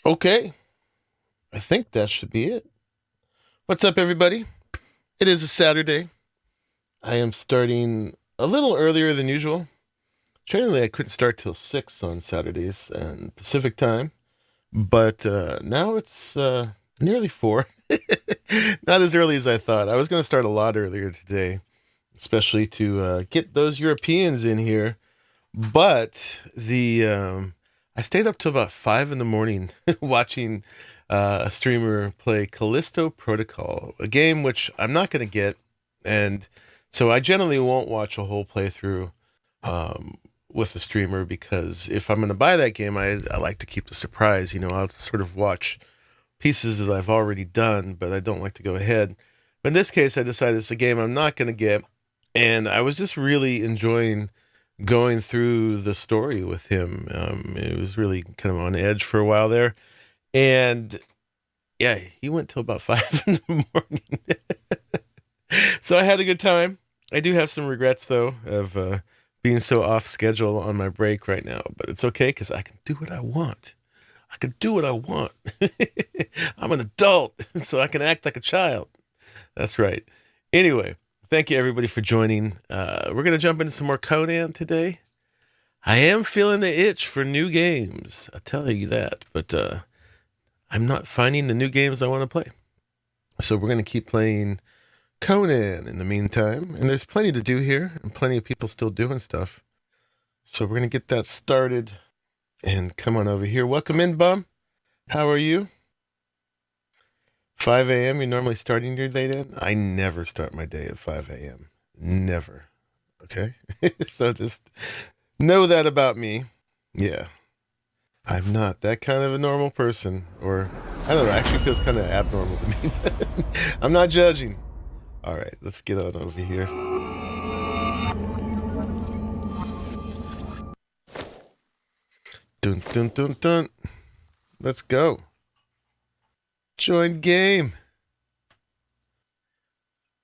Okay, I think that should be it. What's up, everybody? It is a Saturday. I am starting a little earlier than usual. Traditionally, I couldn't start till 6 on Saturdays and Pacific time, but now it's nearly 4. Not as early as I thought. I was going to start a lot earlier today, especially to get those Europeans in here. But I stayed up till about 5 in the morning watching a streamer play Callisto Protocol, a game which I'm not going to get, and so I generally won't watch a whole playthrough with a streamer, because if I'm going to buy that game, I like to keep the surprise. I'll sort of watch pieces that I've already done, but I don't like to go ahead. But in this case, I decided it's a game I'm not going to get, and I was just really enjoying going through the story with him. It was really kind of on edge for a while there. And yeah, he went till about 5 in the morning. So I had a good time. I do have some regrets, though, of being so off schedule on my break right now. But it's okay, because I can do what I want. I can do what I want. I'm an adult, so I can act like a child. That's right. Anyway, thank you, everybody, for joining. We're going to jump into some more Conan today. I am feeling the itch for new games. I'll tell you that. But I'm not finding the new games I want to play. So we're going to keep playing Conan in the meantime. And there's plenty to do here, and plenty of people still doing stuff. So we're going to get that started. And come on over here. Welcome in, Bum. How are you? 5 a.m. You're normally starting your day then? I never start my day at 5 a.m. Never. Okay? So just know that about me. Yeah. I'm not that kind of a normal person. Or, I don't know, actually feels kind of abnormal to me. I'm not judging. All right, let's get on over here. Dun, dun, dun, dun. Let's go. Join game.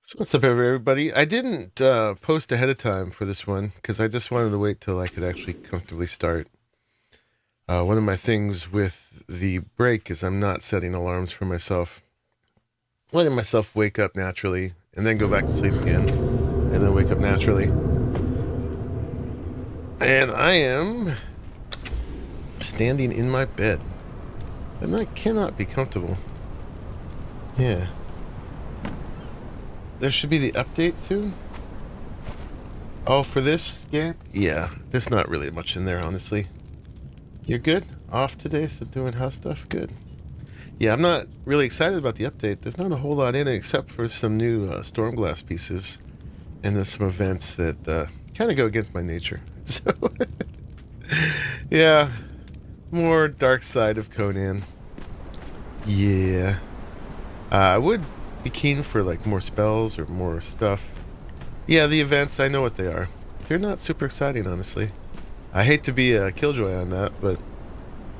So what's up, everybody? I didn't post ahead of time for this one because I just wanted to wait till I could actually comfortably start. One of my things with the break is I'm not setting alarms for myself. Letting myself wake up naturally and then go back to sleep again and then wake up naturally. And I am standing in my bed. And I cannot be comfortable. Yeah. There should be the update soon. Oh, for this game? Yeah, there's not really much in there, honestly. You're good? Off today, so doing house stuff? Good. Yeah, I'm not really excited about the update. There's not a whole lot in it except for some new Stormglass pieces and then some events that kind of go against my nature. So, yeah, more dark side of Conan. Yeah. I would be keen for like more spells or more stuff. Yeah, the events, I know what they are. They're not super exciting, honestly. I hate to be a killjoy on that, but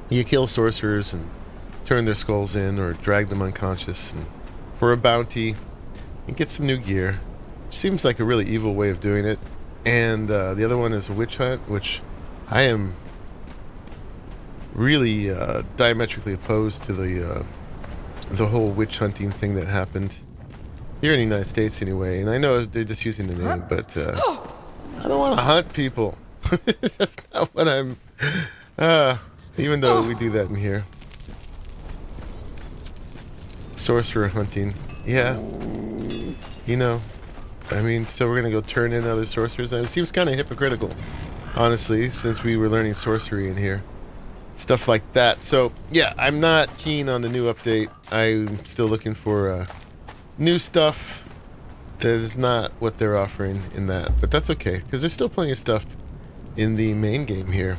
you kill sorcerers and turn their skulls in or drag them unconscious and for a bounty and get some new gear. Seems like a really evil way of doing it. And the other one is a witch hunt, which I am really diametrically opposed to the whole witch hunting thing that happened here in the United States anyway. And I know they're just using the name, but I don't want to hunt people. That's not what I'm... even though we do that in here. Sorcerer hunting. Yeah. You know. I mean, so we're going to go turn in other sorcerers. It seems kind of hypocritical, honestly, since we were learning sorcery in here. Stuff like that. So, yeah, I'm not keen on the new update. I'm still looking for new stuff. That is not what they're offering in that. But that's okay, because there's still plenty of stuff in the main game here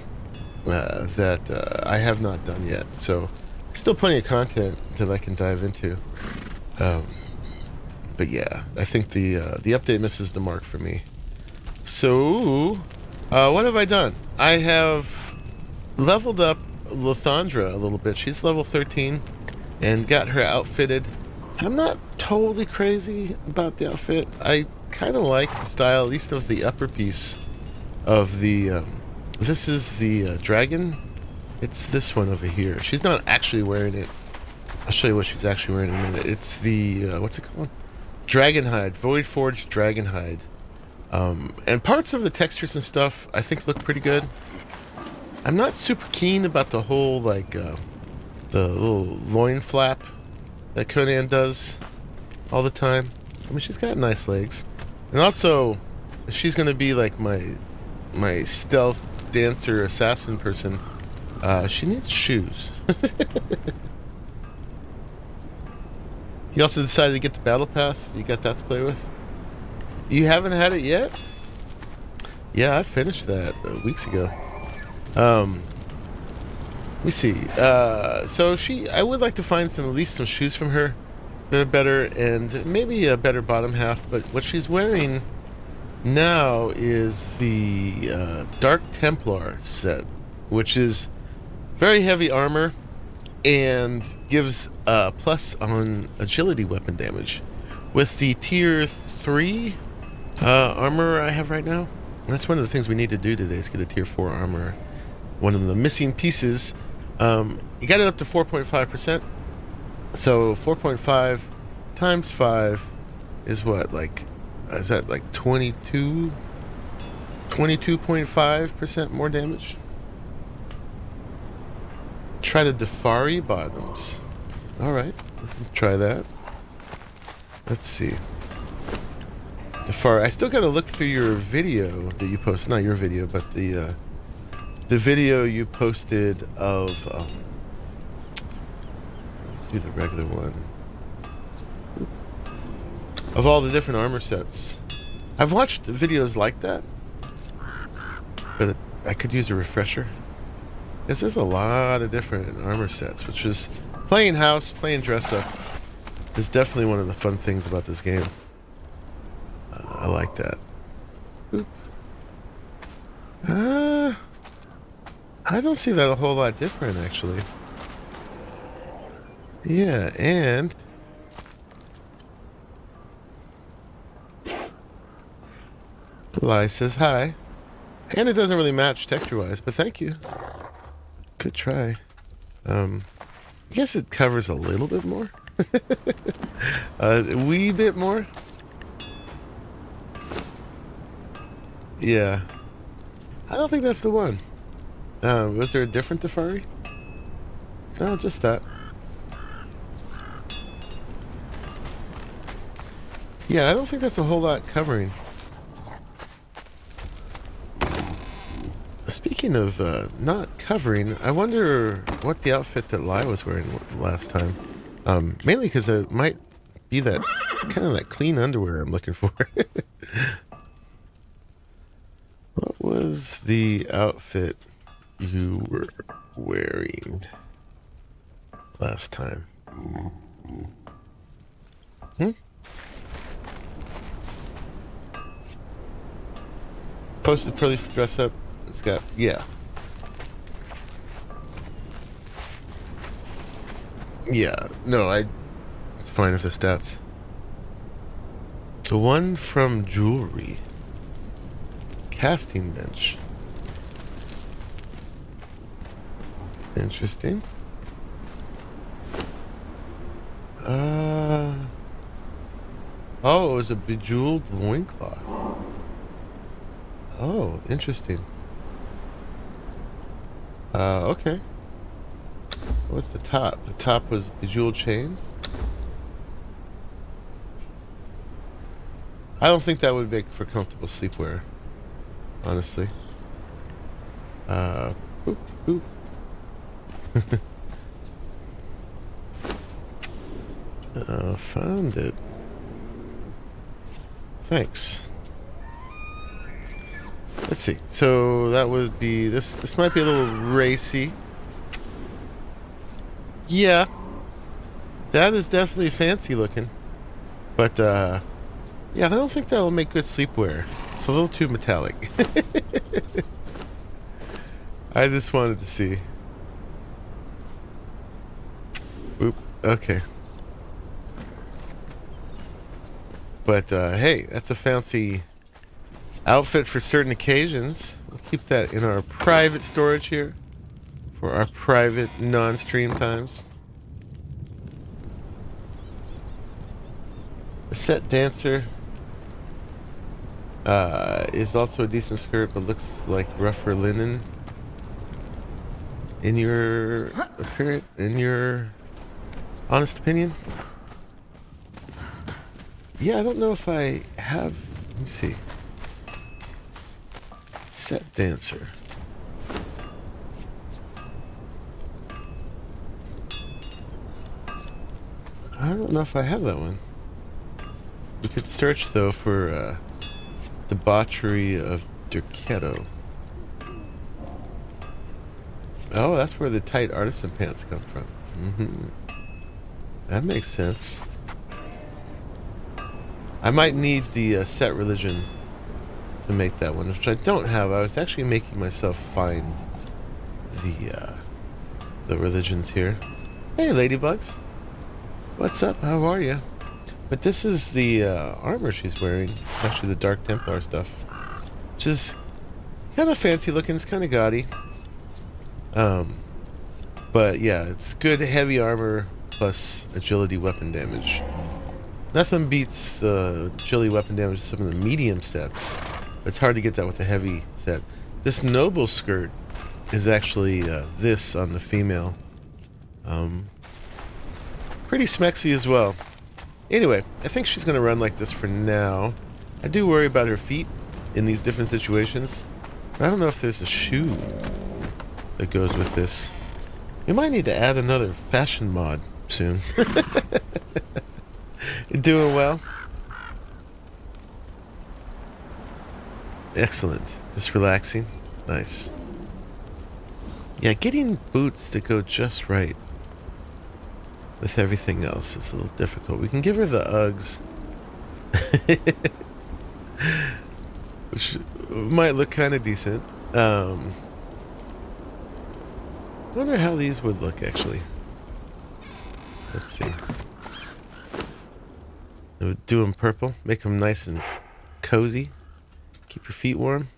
that I have not done yet. So, still plenty of content that I can dive into. But yeah, I think the update misses the mark for me. So, what have I done? I have leveled up Lathandra a little bit. She's level 13 and got her outfitted. I'm not totally crazy about the outfit. I kind of like the style, at least of the upper piece of the... this is the dragon It's this one over here. She's not actually wearing it. I'll show you what she's actually wearing in a minute. It's the, what's it called? Dragonhide. Void Forged Dragonhide. And parts of the textures and stuff I think look pretty good. I'm not super keen about the whole, like, the little loin flap that Conan does all the time. I mean, she's got nice legs. And also, if she's going to be like my stealth dancer assassin person, she needs shoes. You also decided to get the battle pass? You got that to play with? You haven't had it yet? Yeah, I finished that weeks ago. Let me see. So I would like to find at least some shoes from her that are better, and maybe a better bottom half. But what she's wearing now is the Dark Templar set, which is very heavy armor and gives plus on agility weapon damage. With the tier 3 armor I have right now, that's one of the things we need to do today is get a tier 4 armor. One of the missing pieces. You got it up to 4.5%. So 4.5 times 5 is what, like, is that like 22.5% more damage? Try the Defari bottoms. Alright, try that. Let's see. Defari. I still gotta look through your video that you posted. Not your video, but the video you posted of do the regular one. Of all the different armor sets. I've watched videos like that, but I could use a refresher. Because there's a lot of different armor sets, which is playing house, playing dress up is definitely one of the fun things about this game. I like that. Oop. I don't see that a whole lot different, actually. Yeah, and Eli says hi. And it doesn't really match texture-wise, but thank you. Good try. I guess it covers a little bit more. A wee bit more. Yeah. I don't think that's the one. Was there a different Defari? No, just that. Yeah, I don't think that's a whole lot covering. Speaking of not covering, I wonder what the outfit that Lai was wearing last time. Mainly because it might be that kind of that clean underwear I'm looking for. What was the outfit you were wearing last time? Posted Pearly for dress up. It's got, yeah. Yeah, no, it's fine with the stats. The one from jewelry. Casting bench. Interesting. Oh, it was a bejeweled loincloth. Oh, interesting. Okay. What's the top? The top was bejeweled chains. I don't think that would make for comfortable sleepwear, honestly. Boop, boop. Found it. Thanks. Let's see. So that would be this. This might be a little racy. Yeah, that is definitely fancy looking. But yeah, I don't think that will make good sleepwear. It's a little too metallic. I just wanted to see. Oop. Okay. But hey, that's a fancy outfit for certain occasions. We'll keep that in our private storage here for our private non-stream times. The set dancer is also a decent skirt, but looks like rougher linen. In your honest opinion? Yeah, I don't know if I have. Let me see. Set dancer. I don't know if I have that one. We could search though for debauchery of Durketto. Oh, that's where the tight artisan pants come from. That makes sense. I might need the set religion to make that one, which I don't have. I was actually making myself find the religions here. Hey, ladybugs. What's up? How are you? But this is the armor she's wearing. It's actually the Dark Templar stuff, which is kind of fancy looking. It's kind of gaudy. But yeah, it's good heavy armor plus agility weapon damage. Nothing beats the agility weapon damage of some of the medium sets. It's hard to get that with the heavy set. This noble skirt is actually this on the female. Pretty smexy as well. Anyway, I think she's going to run like this for now. I do worry about her feet in these different situations. But I don't know if there's a shoe that goes with this. We might need to add another fashion mod soon. You're doing well? Excellent. Just relaxing. Nice. Yeah, getting boots that go just right with everything else is a little difficult. We can give her the Uggs. Which might look kind of decent. I wonder how these would look, actually. Let's see. Do them purple. Make them nice and cozy. Keep your feet warm.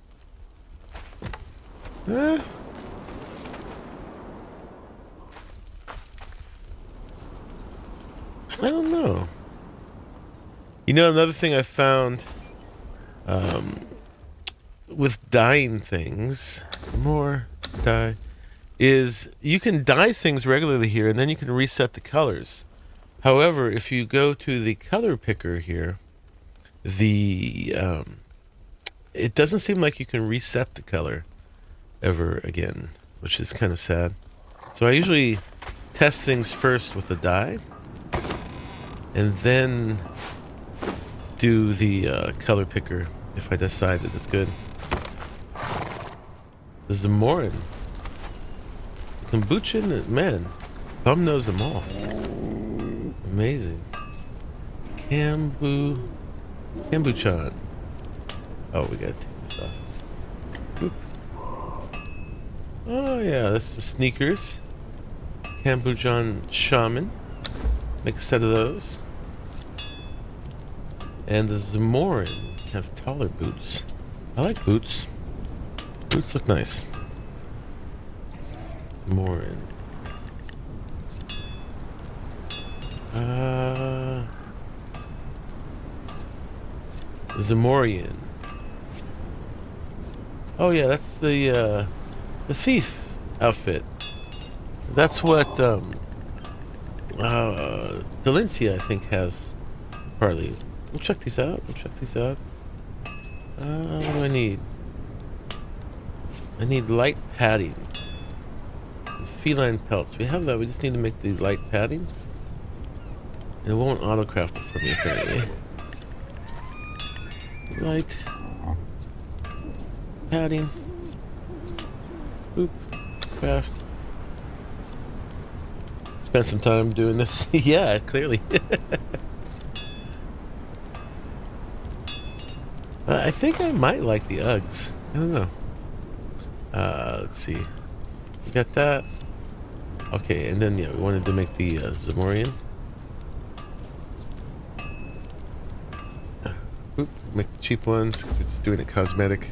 I don't know. You know, another thing I found with dyeing things, more dye, is you can dye things regularly here and then you can reset the colors. However, if you go to the color picker here, it doesn't seem like you can reset the color ever again, which is kind of sad. So I usually test things first with a dye and then do the color picker if I decide that it's good. The Zamorin. Kombucha, man, bum knows them all. Amazing. Kombuchan. Oh, we gotta take this off. Oop. Oh yeah, that's some sneakers. Kombuchan Shaman. Make a set of those. And the Zamorin have taller boots. I like boots. Boots look nice. Zamorin. Zamorian. Oh yeah, that's the thief outfit. That's what Delencia, I think, has partly. We'll check these out. What do I need? I need light padding. And feline pelts. We have that. We just need to make the light padding. And it won't autocraft it for me, apparently. Light padding. Boop. Craft. Spent some time doing this. Yeah, clearly. I think I might like the Uggs. I don't know. Let's see. We got that. Okay, and then yeah, we wanted to make the Zamorian. Oop, make the cheap ones because we're just doing it cosmetic.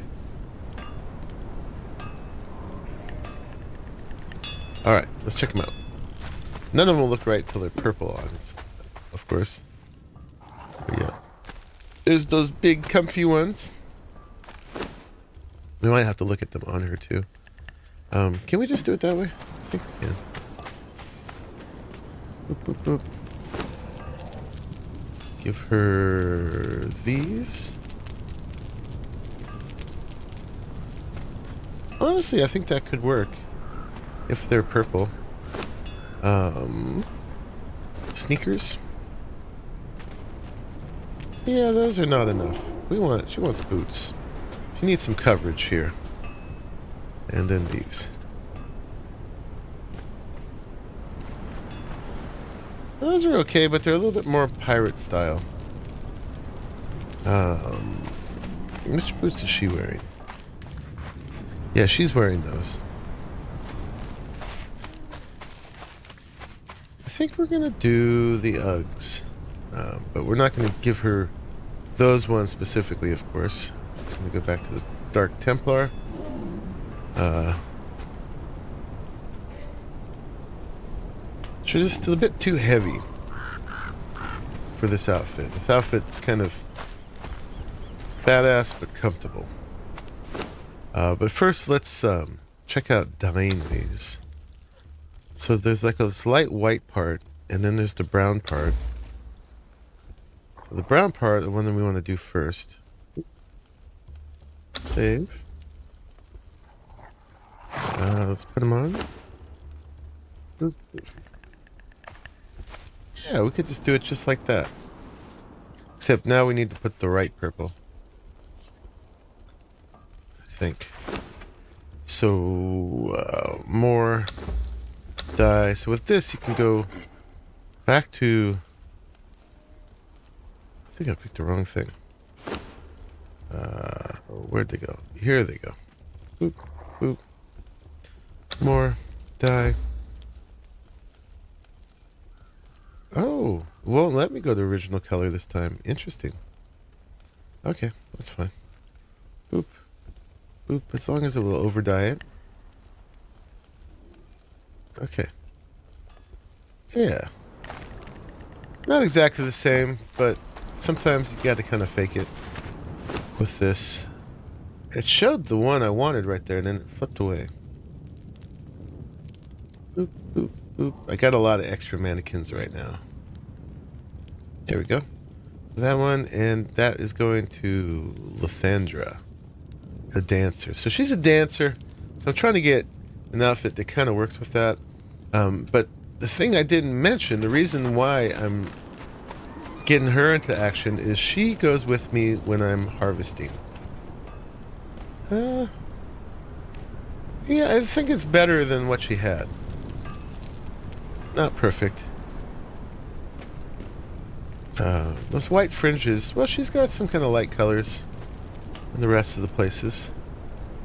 All right, let's check them out. None of them will look right till they're purple on, of course. But yeah, there's those big comfy ones. We might have to look at them on her too. Can we just do it that way? I think we can. Boop, boop, boop. Give her these. Honestly, I think that could work if they're purple. Sneakers. Yeah, those are not enough. She wants boots. She needs some coverage here. And then these. Those are okay, but they're a little bit more pirate style. Which boots is she wearing? Yeah, she's wearing those. I think we're gonna do the Uggs, but we're not gonna give her those ones specifically, of course. Just gonna go back to the Dark Templar. She's just a bit too heavy for this outfit. This outfit's kind of badass but comfortable. But first, let's check out dyeing these. So there's like a slight white part, and then there's the brown part. So the brown part, the one that we want to do first. Save. Let's put them on. Yeah, we could just do it just like that. Except now we need to put the right purple. I think. So, more dye. So with this, you can go back to... I think I picked the wrong thing. Where'd they go? Here they go. Boop, boop. More dye. Oh, won't let me go to original color this time. Interesting. Okay, that's fine. Boop. Boop, as long as it will over dye it. Okay. Yeah. Not exactly the same, but sometimes you gotta kind of fake it with this. It showed the one I wanted right there, and then it flipped away. Boop, boop, boop. I got a lot of extra mannequins right now. There we go. That one, and that is going to Lathandra, a dancer. So she's a dancer, so I'm trying to get an outfit that kind of works with that. But the thing I didn't mention, the reason why I'm getting her into action is she goes with me when I'm harvesting. Yeah, I think it's better than what she had. Not perfect. Those white fringes, well, she's got some kind of light colors in the rest of the places.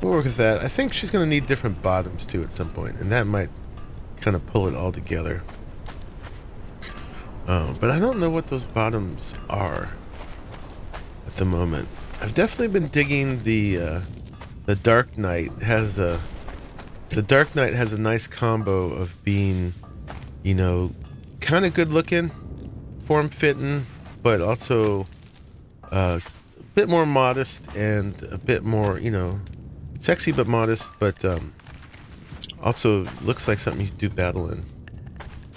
We'll work with that. I think she's going to need different bottoms too at some point, and that might kind of pull it all together. But I don't know what those bottoms are at the moment. I've definitely been digging the Dark Knight. The Dark Knight has a nice combo of being, you know, kind of good looking, form fitting, but also a bit more modest and a bit more, you know, sexy but modest, but also looks like something you could do battle in.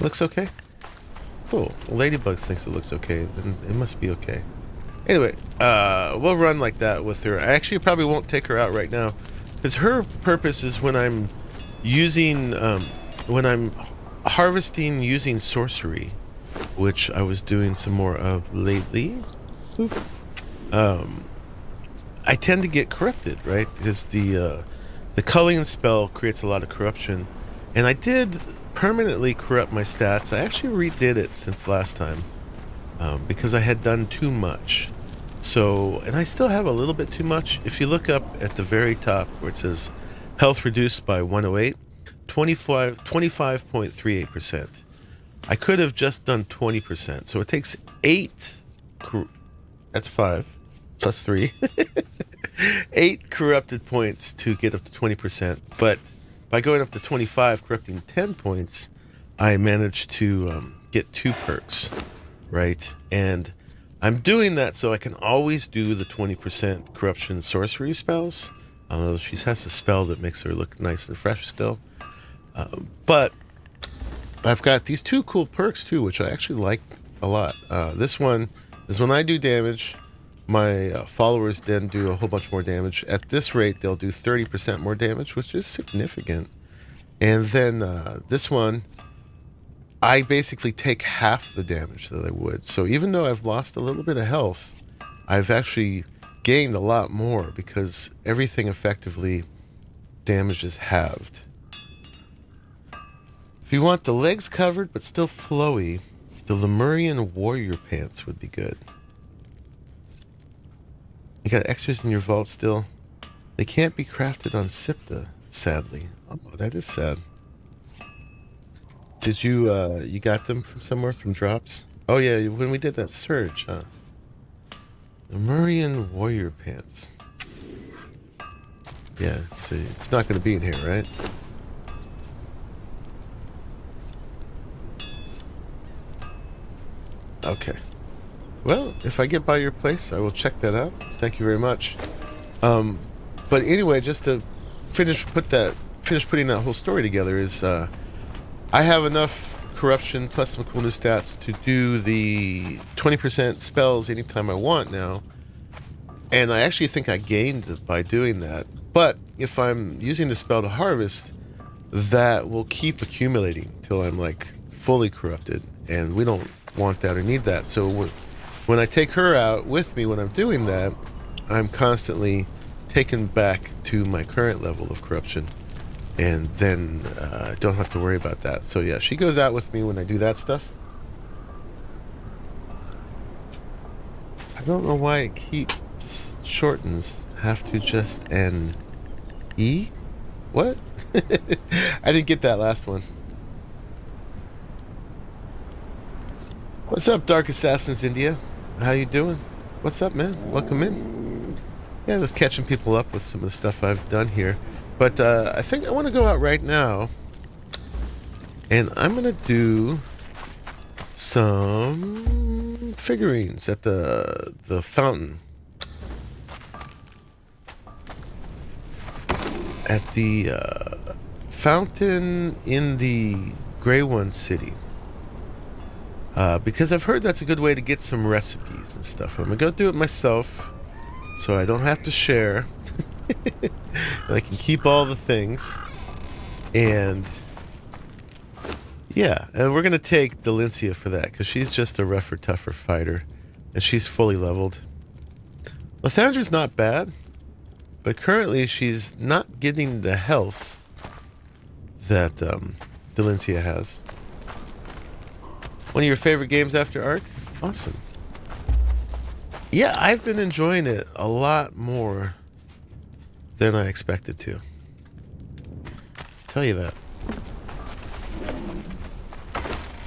Looks okay. Cool. Well, Ladybugs thinks it looks okay, then it must be okay. Anyway, we'll run like that with her. I actually probably won't take her out right now, because her purpose is when I'm using, when I'm harvesting using sorcery, which I was doing some more of lately. I tend to get corrupted, right? Because the culling spell creates a lot of corruption, and I did permanently corrupt my stats. I actually redid it since last time because I had done too much. So, and I still have a little bit too much. If you look up at the very top where it says health reduced by 108, 25.38%. I could have just done 20%. So it takes 8, that's 5 plus 3, 8 corrupted points to get up to 20%. But by going up to 25, corrupting 10 points, I managed to get 2 perks, right? And I'm doing that so I can always do the 20% corruption sorcery spells. Although she has a spell that makes her look nice and fresh still. But I've got these 2 cool perks too, which I actually like a lot. This one is when I do damage, my followers then do a whole bunch more damage. At this rate, they'll do 30% more damage, which is significant. And then this one, I basically take half the damage that I would. So even though I've lost a little bit of health, I've actually gained a lot more because everything effectively damage is halved. If you want the legs covered but still flowy, the Lemurian warrior pants would be good. You got extras in your vault still? They can't be crafted on Siptah, sadly. Oh, that is sad. Did you, you got them from somewhere, from drops? Oh yeah, when we did that search, huh? Lemurian warrior pants. Yeah, so it's not going to be in here, right? Okay. Well, if I get by your place, I will check that out. Thank you very much. But anyway, just to finish putting that whole story together is I have enough corruption plus some cool new stats to do the 20% spells anytime I want now. And I actually think I gained it by doing that. But if I'm using the spell to harvest, that will keep accumulating till I'm like fully corrupted. And we don't want that or need that. So when I take her out with me when I'm doing that, I'm constantly taken back to my current level of corruption. And then I don't have to worry about that. So yeah, she goes out with me when I do that stuff. I don't know why it keeps shortens. Have to just an E? What? I didn't get that last one. What's up, Dark Assassins India? How you doing? What's up, man? Welcome in. Yeah, just catching people up with some of the stuff I've done here. But I think I want to go out right now. And I'm going to do some figurines at the fountain. At the fountain in the Grey One City. Because I've heard that's a good way to get some recipes and stuff. I'm going to go do it myself so I don't have to share. I can keep all the things. And yeah, and we're going to take Delincia for that because she's just a rougher, tougher fighter. And she's fully leveled. Lathandra's not bad. But currently she's not getting the health that Delincia has. One of your favorite games after Ark? Awesome. Yeah, I've been enjoying it a lot more than I expected to. I'll tell you that.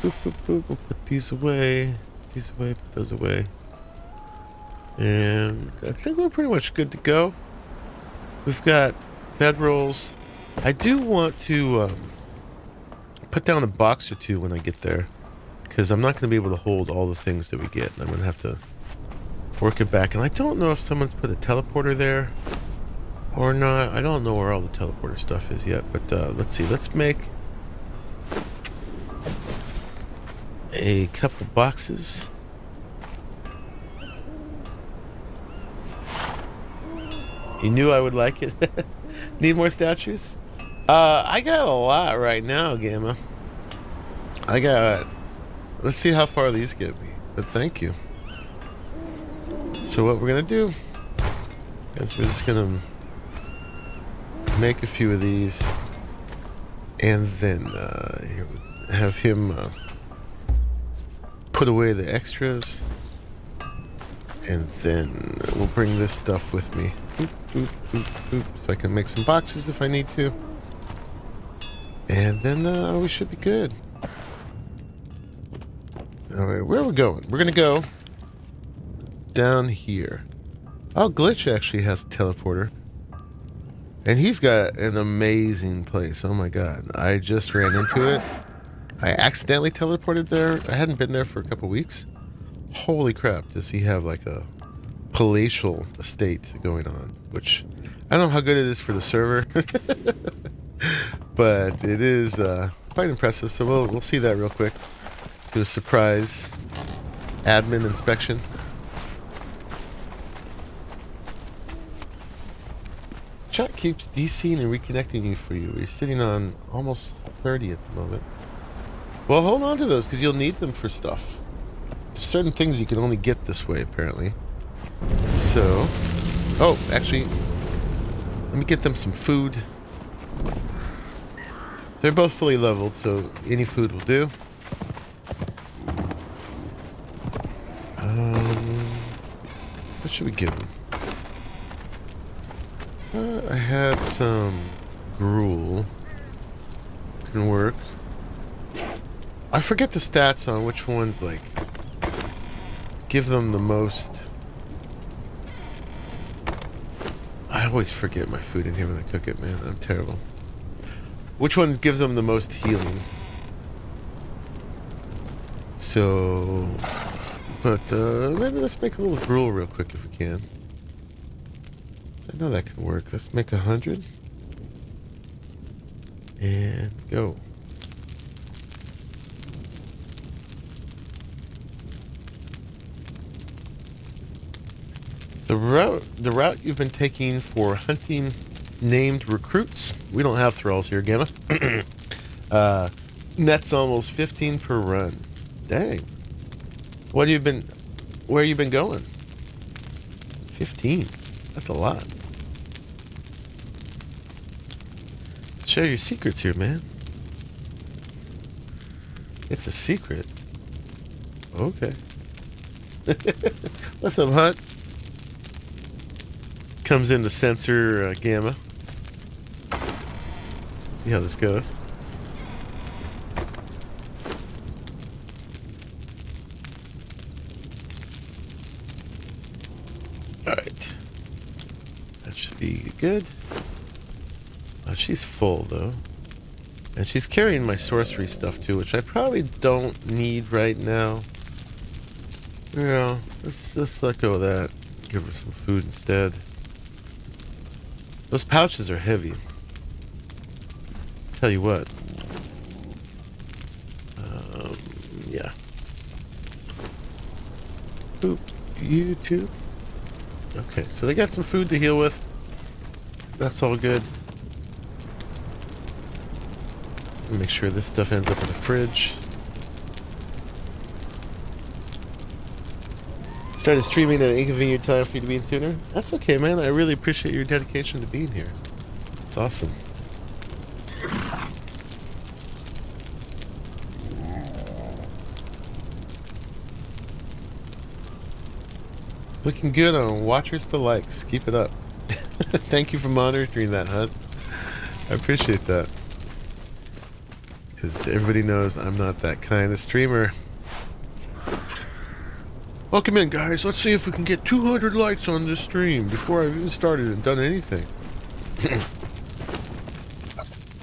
Boop, boop, boop. We'll put these away. These away, put those away. And I think we're pretty much good to go. We've got bedrolls. I do want to put down a box or two when I get there. Because I'm not going to be able to hold all the things that we get. I'm going to have to work it back. And I don't know if someone's put a teleporter there or not. I don't know where all the teleporter stuff is yet. But let's see. Let's make a couple boxes. You knew I would like it. Need more statues? I got a lot right now, Gamma. I got... Let's see how far these get me. But thank you. So what we're going to do is we're just going to make a few of these. And then have him put away the extras. And then we'll bring this stuff with me. Boop, boop, boop, boop, so I can make some boxes if I need to. And then we should be good. Alright, where are we going? We're going to go down here. Oh, Glitch actually has a teleporter. And he's got an amazing place. Oh my god. I just ran into it. I accidentally teleported there. I hadn't been there for a couple weeks. Holy crap, does he have like a palatial estate going on, which I don't know how good it is for the server. But it is quite impressive, so we'll see that real quick. Do a surprise admin inspection. Chat keeps DCing and reconnecting you for you. You're sitting on almost 30 at the moment. Well, hold on to those because you'll need them for stuff. There's certain things you can only get this way, apparently. So, oh, actually, let me get them some food. They're both fully leveled, so any food will do. What should we give them? I had some gruel. Can work. I forget the stats on which ones, like, give them the most. I always forget my food in here when I cook it, man. I'm terrible. Which ones gives them the most healing? So, but maybe let's make a little gruel real quick if we can. I know that can work. Let's make 100. And go. The route you've been taking for hunting named recruits. We don't have thralls here, Gamma. Net's almost 15 per run. Dang. Where you been going? 15. That's a lot. Share your secrets here, man. It's a secret. Okay. What's up, Hunt? Comes in to censor Gamma. See how this goes. Alright. That should be good. Oh, she's full, though. And she's carrying my sorcery stuff, too, which I probably don't need right now. Yeah, let's just let go of that. Give her some food instead. Those pouches are heavy. Tell you what. Yeah. Boop. You too. Okay, so they got some food to heal with. That's all good. Make sure this stuff ends up in the fridge. Started streaming at an inconvenient time for you to be in sooner. That's okay, man. I really appreciate your dedication to being here. It's awesome. Looking good on watchers to likes. Keep it up. Thank you for monitoring that, Hunt. I appreciate that. Because everybody knows I'm not that kind of streamer. Welcome in, guys. Let's see if we can get 200 likes on this stream before I've even started and done anything.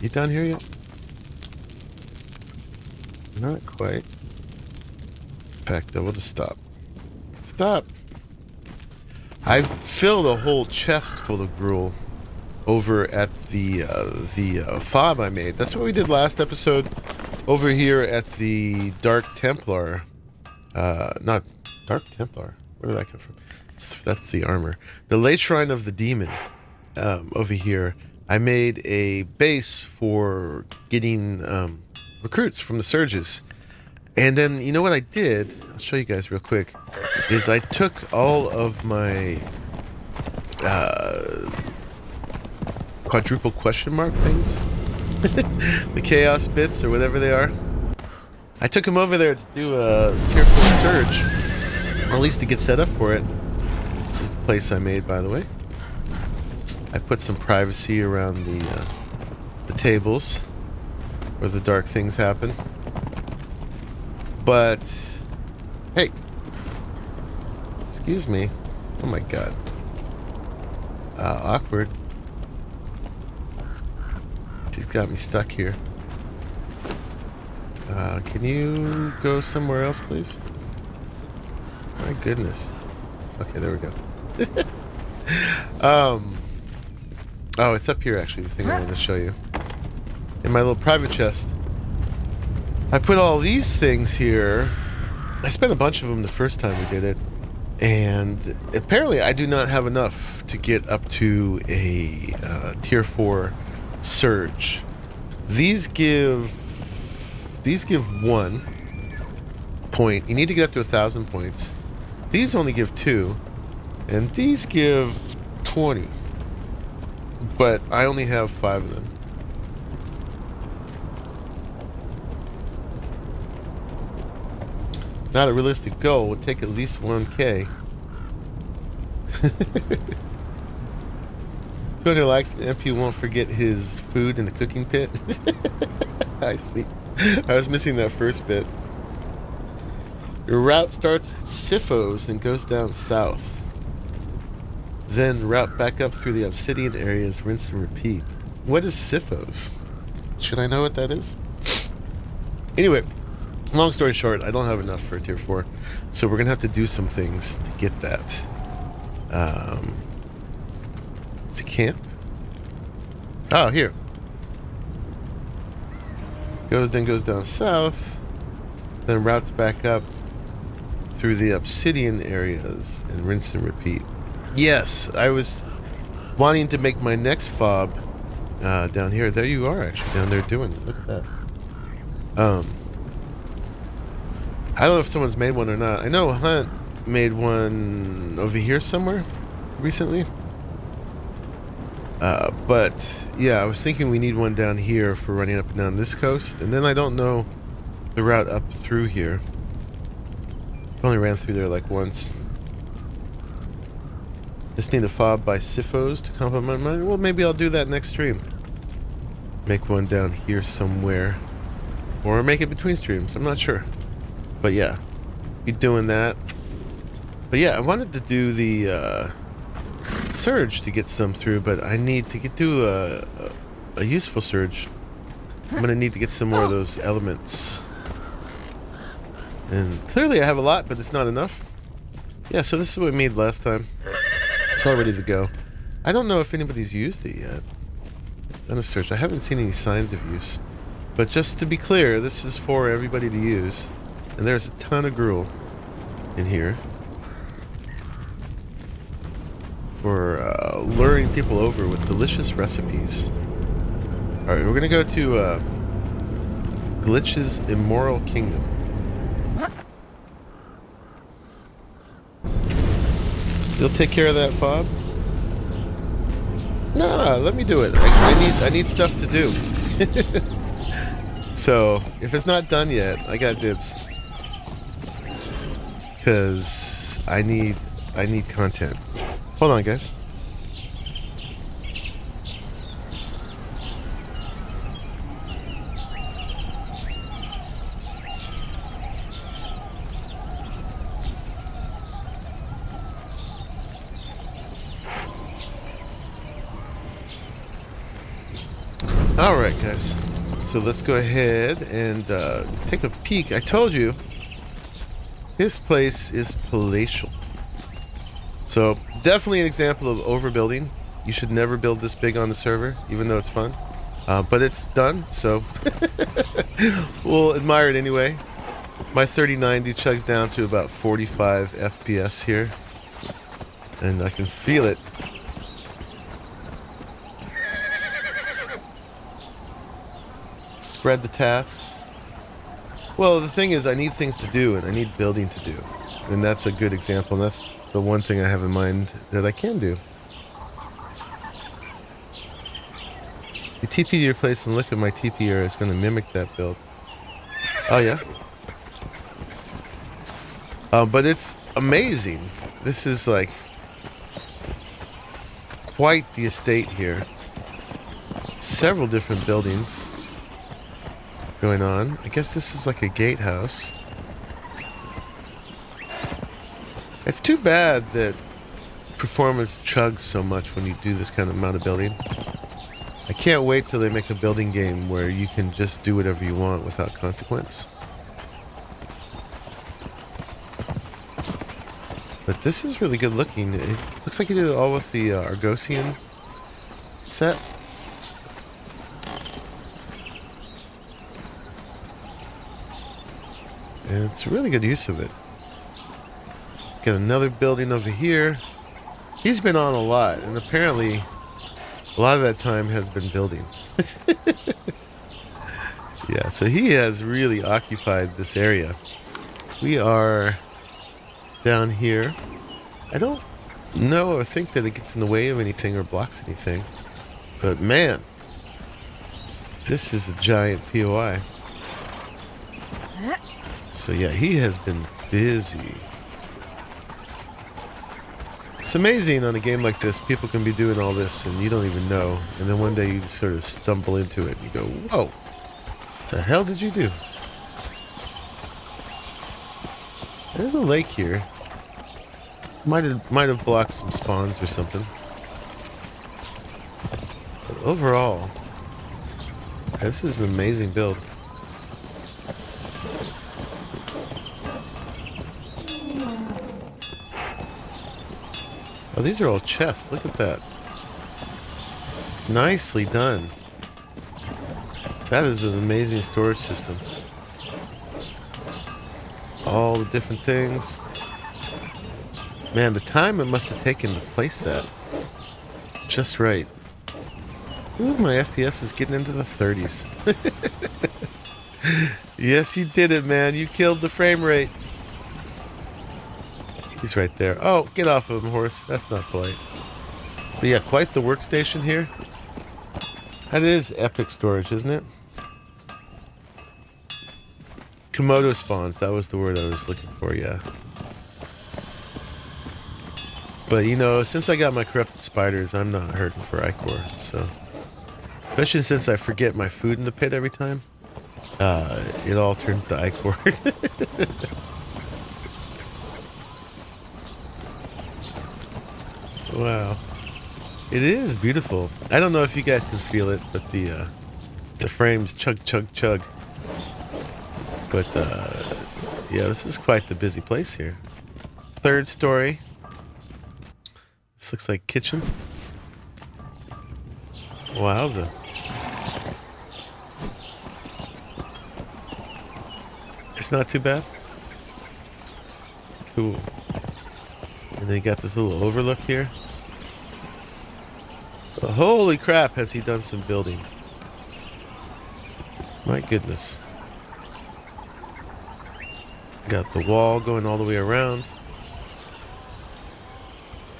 You done here yet? Not quite. In fact, we'll just stop. Stop! I filled a whole chest full of gruel over at the fob I made. That's what we did last episode. Over here at the Dark Templar. Not Dark Templar. Where did that come from? That's the armor. The Late Shrine of the Demon. Over here, I made a base for getting recruits from the surges. And then, you know what I did? I'll show you guys real quick. Is I took all of my quadruple question mark things. The chaos bits or whatever they are. I took them over there to do a tier 4 surge. Or at least to get set up for it. This is the place I made, by the way. I put some privacy around the tables where the dark things happen. But, hey. Excuse me. Oh my god. Awkward. She's got me stuck here. Can you go somewhere else, please? My goodness. Okay, there we go. Oh, it's up here actually, the thing I wanted to show you. In my little private chest. I put all these things here. I spent a bunch of them the first time we did it. And apparently I do not have enough to get up to a tier 4 surge. These give 1 point. You need to get up to 1,000 points. These only give 2. And these give 20. But I only have 5 of them. Not a realistic goal. Would take at least 1K. Whoever likes the MP won't forget his food in the cooking pit. I see. I was missing that first bit. Your route starts at Sifos and goes down south. Then route back up through the obsidian areas, rinse and repeat. What is Sifos? Should I know what that is? Anyway, long story short, I don't have enough for tier 4. So we're going to have to do some things to get that. It's a camp? Oh, here. Then goes down south. Then routes back up through the obsidian areas and rinse and repeat. Yes, I was wanting to make my next fob down here. There you are, actually, down there doing it. Look at that. I don't know if someone's made one or not. I know Hunt made one over here somewhere recently. But yeah, I was thinking we need one down here for running up and down this coast. And then I don't know the route up through here. I only ran through there like once. Just need a fob by Sifos to complement mine. Well, maybe I'll do that next stream. Make one down here somewhere. Or make it between streams. I'm not sure. But yeah, be doing that. But yeah, I wanted to do the surge to get some through, but I need to do a useful surge. I'm gonna need to get some more of those elements. And clearly I have a lot, but it's not enough. Yeah, so this is what we made last time. It's all ready to go. I don't know if anybody's used it yet. Done a search. I haven't seen any signs of use. But just to be clear, this is for everybody to use. And there's a ton of gruel in here. For luring people over with delicious recipes. Alright, we're gonna go to Glitch's Immoral Kingdom. You'll take care of that, fob? No, let me do it. I need stuff to do. So, if it's not done yet, I got dibs. Because I need content. Hold on, guys. Alright, guys. So let's go ahead and take a peek. I told you, this place is palatial. So, definitely an example of overbuilding. You should never build this big on the server, even though it's fun. But it's done, so we'll admire it anyway. My 3090 chugs down to about 45 FPS here. And I can feel it. Spread the tasks. Well, the thing is, I need things to do, and I need building to do. And that's a good example, and that's the one thing I have in mind that I can do. You TP to your place and look at my TP area. It's going to mimic that build. Oh, yeah? But it's amazing. This is like quite the estate here. Several different buildings going on. I guess this is like a gatehouse. It's too bad that performance chugs so much when you do this kind of amount of building. I can't wait till they make a building game where you can just do whatever you want without consequence. But this is really good looking. It looks like he did it all with the Argosian set. And it's a really good use of it. Got another building over here. He's been on a lot, and apparently a lot of that time has been building. Yeah, so he has really occupied this area. We are down here. I don't know or think that it gets in the way of anything or blocks anything. But man, this is a giant POI. So yeah, he has been busy. It's amazing on a game like this, people can be doing all this and you don't even know. And then one day you just sort of stumble into it and you go, whoa, the hell did you do? There's a lake here. Might have blocked some spawns or something. But overall, this is an amazing build. Oh, these are all chests. Look at that. Nicely done. That is an amazing storage system. All the different things. Man, the time it must have taken to place that. Just right. Ooh, my FPS is getting into the 30s. Yes, you did it, man. You killed the frame rate. He's right there. Oh, get off of him, horse. That's not polite. But yeah, quite the workstation here. That is epic storage, isn't it? Komodo spawns. That was the word I was looking for, yeah. But, you know, since I got my corrupted spiders, I'm not hurting for Ichor, so... Especially since I forget my food in the pit every time. It all turns to Ichor. Wow. It is beautiful. I don't know if you guys can feel it, but the frames chug, chug, chug. But, yeah, this is quite the busy place here. Third story. This looks like kitchen. Wowza. It's not too bad. Cool. And then you got this little overlook here. Oh, holy crap, has he done some building. My goodness. Got the wall going all the way around.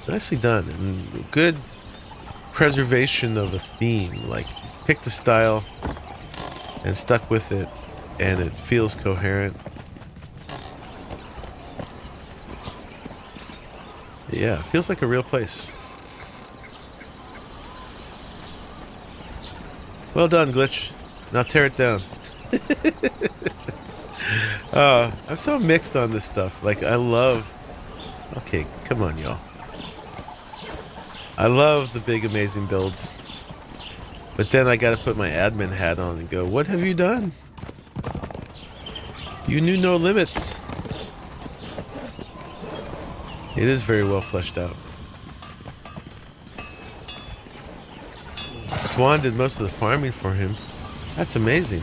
Nicely done. And good preservation of a theme. Like, picked a style and stuck with it, and it feels coherent. Yeah, it feels like a real place. Well done, Glitch. Now tear it down. I'm so mixed on this stuff. Like, I love... Okay, come on, y'all. I love the big, amazing builds. But then I gotta put my admin hat on and go, what have you done? You knew no limits. It is very well fleshed out. Swan did most of the farming for him. That's amazing.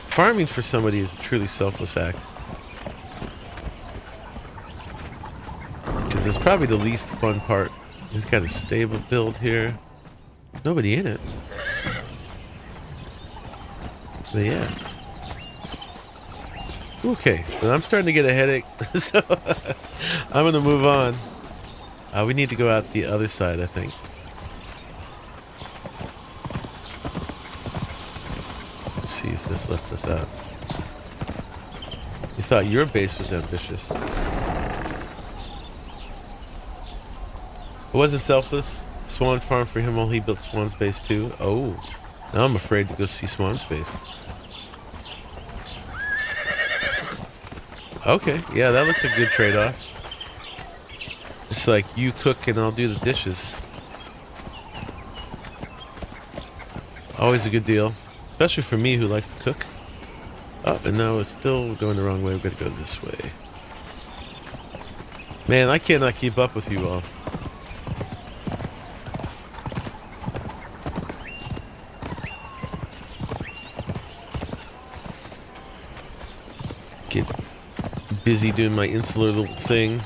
Farming for somebody is a truly selfless act. Because it's probably the least fun part. He's got a stable build here. Nobody in it. But yeah. Okay, but I'm starting to get a headache, so I'm going to move on. We need to go out the other side, I think. Let's see if this lets us out. You thought your base was ambitious. It wasn't selfless. Swan farm for him while he built Swan's base too. Oh, now I'm afraid to go see Swan's base. Okay, yeah, that looks a good trade-off. It's like you cook and I'll do the dishes. Always a good deal, especially for me who likes to cook. Oh, and now it's still going the wrong way. We've got to go this way. Man, I cannot keep up with you all. Get busy doing my insular little thing,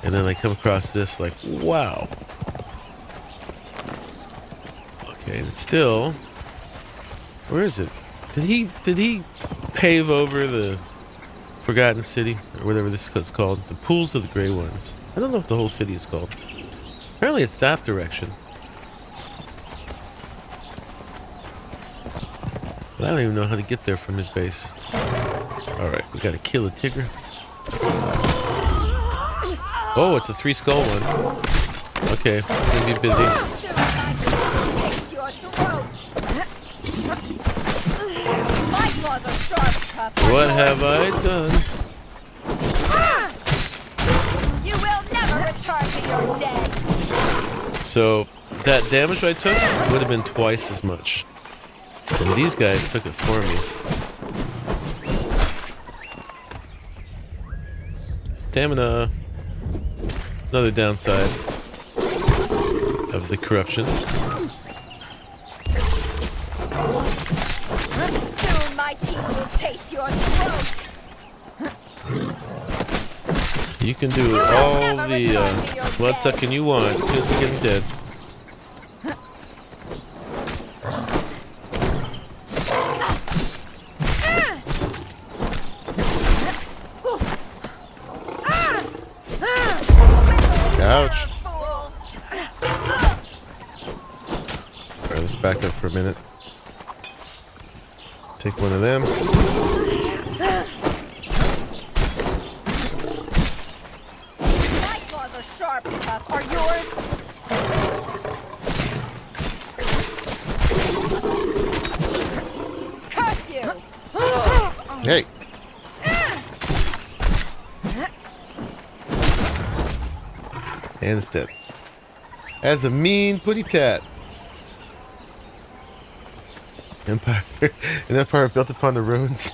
and then I come across this like, wow. Okay, and still, where is it? Did he pave over the Forgotten City, or whatever this is called? The Pools of the Grey Ones. I don't know what the whole city is called. Apparently it's that direction. But I don't even know how to get there from his base. Alright, we gotta kill a Tigger. Oh, it's a 3-skull one. Okay, I'm gonna be busy. What have I done? You will never return to your dead. So that damage I took would have been twice as much. And these guys took it for me. Stamina. Another downside of the corruption. Soon my teeth will taste your throat. You can do all the blood sucking you want as soon as we get him dead. Ouch. Alright, let's back up for a minute. Take one of them. My claws are sharp enough. Are yours? Curse you! Hey! And it's dead. As a mean putty tat. Empire. An empire built upon the ruins.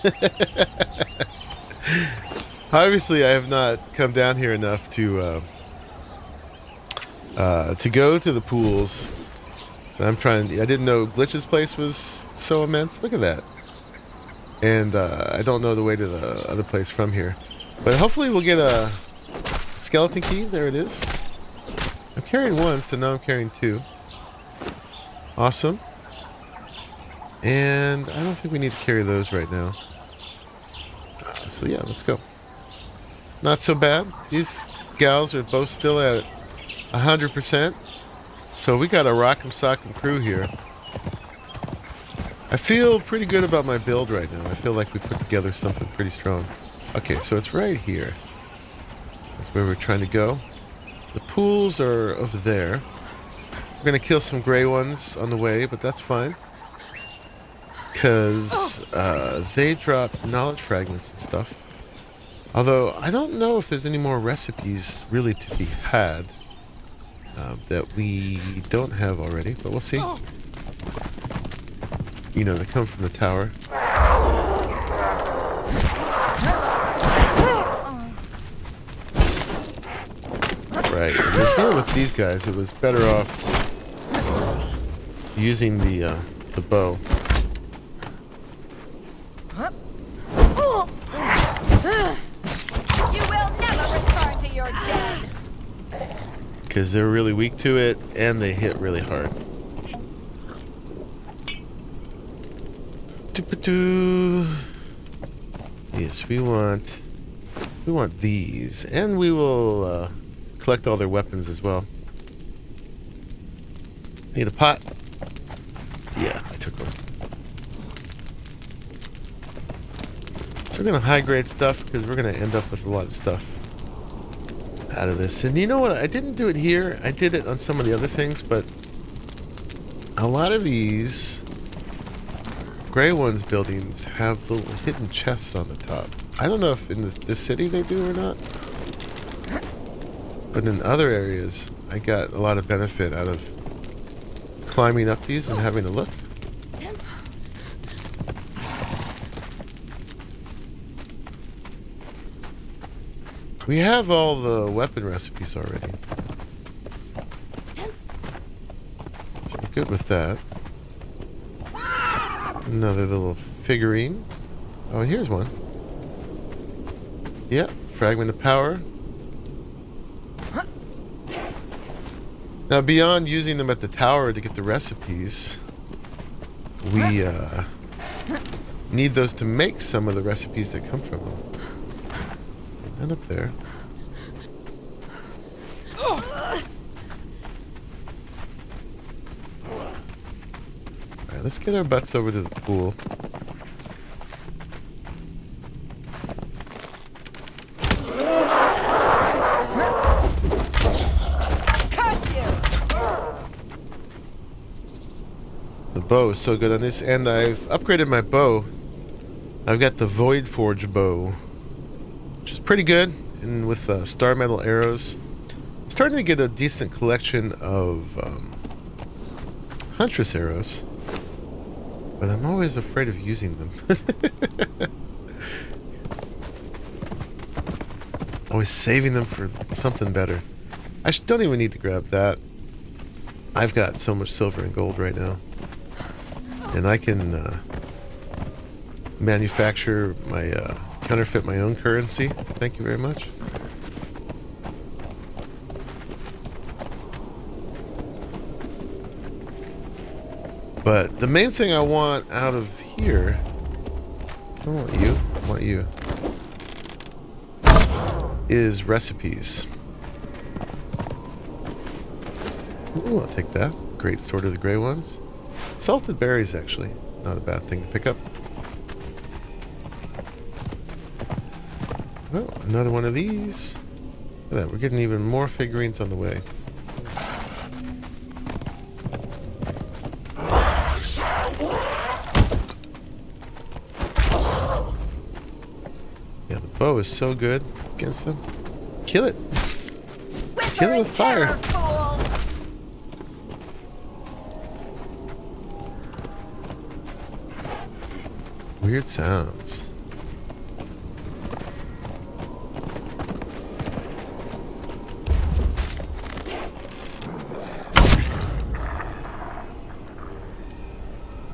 Obviously, I have not come down here enough to go to the pools. So I'm trying. I didn't know Glitch's place was so immense. Look at that. And I don't know the way to the other place from here. But hopefully we'll get a skeleton key. There it is. I'm carrying one, so now I'm carrying two. Awesome. And I don't think we need to carry those right now. So yeah, let's go. Not so bad. These gals are both still at 100%. So we got a rock'em sock'em crew here. I feel pretty good about my build right now. I feel like we put together something pretty strong. Okay, so it's right here. That's where we're trying to go. The pools are over there. We're going to kill some gray ones on the way, but that's fine. Because they drop knowledge fragments and stuff. Although, I don't know if there's any more recipes really to be had that we don't have already, but we'll see. You know, they come from the tower. Right, and to deal with these guys, it was better off using the bow. You will never return to your dead. Because they're really weak to it, and they hit really hard. Yes, we want these, and we will collect all their weapons as well. Need a pot? Yeah, I took one. So we're gonna high grade stuff because we're gonna end up with a lot of stuff out of this. And you know what? I didn't do it here. I did it on some of the other things, but a lot of these Grey Ones buildings have little hidden chests on the top. I don't know if in this city they do or not. But in other areas, I got a lot of benefit out of climbing up these and having a look. We have all the weapon recipes already. So we're good with that. Another little figurine. Oh, here's one. Yeah, fragment of power. Now, beyond using them at the tower to get the recipes, we need those to make some of the recipes that come from them. And up there. Alright, let's get our butts over to the pool. The bow is so good on this, and I've upgraded my bow. I've got the Void Forge bow, which is pretty good, and with star metal arrows. I'm starting to get a decent collection of Huntress arrows, but I'm always afraid of using them. Always saving them for something better. I don't even need to grab that. I've got so much silver and gold right now. And I can manufacture my, counterfeit my own currency. Thank you very much. But the main thing I want out of here, I don't want you, I want you, is recipes. Ooh, I'll take that. Great Sword of the Grey Ones. Salted berries, actually. Not a bad thing to pick up. Oh, another one of these. Look at that, we're getting even more figurines on the way. Yeah, the bow is so good against them. Kill it. Kill it with fire. Weird sounds.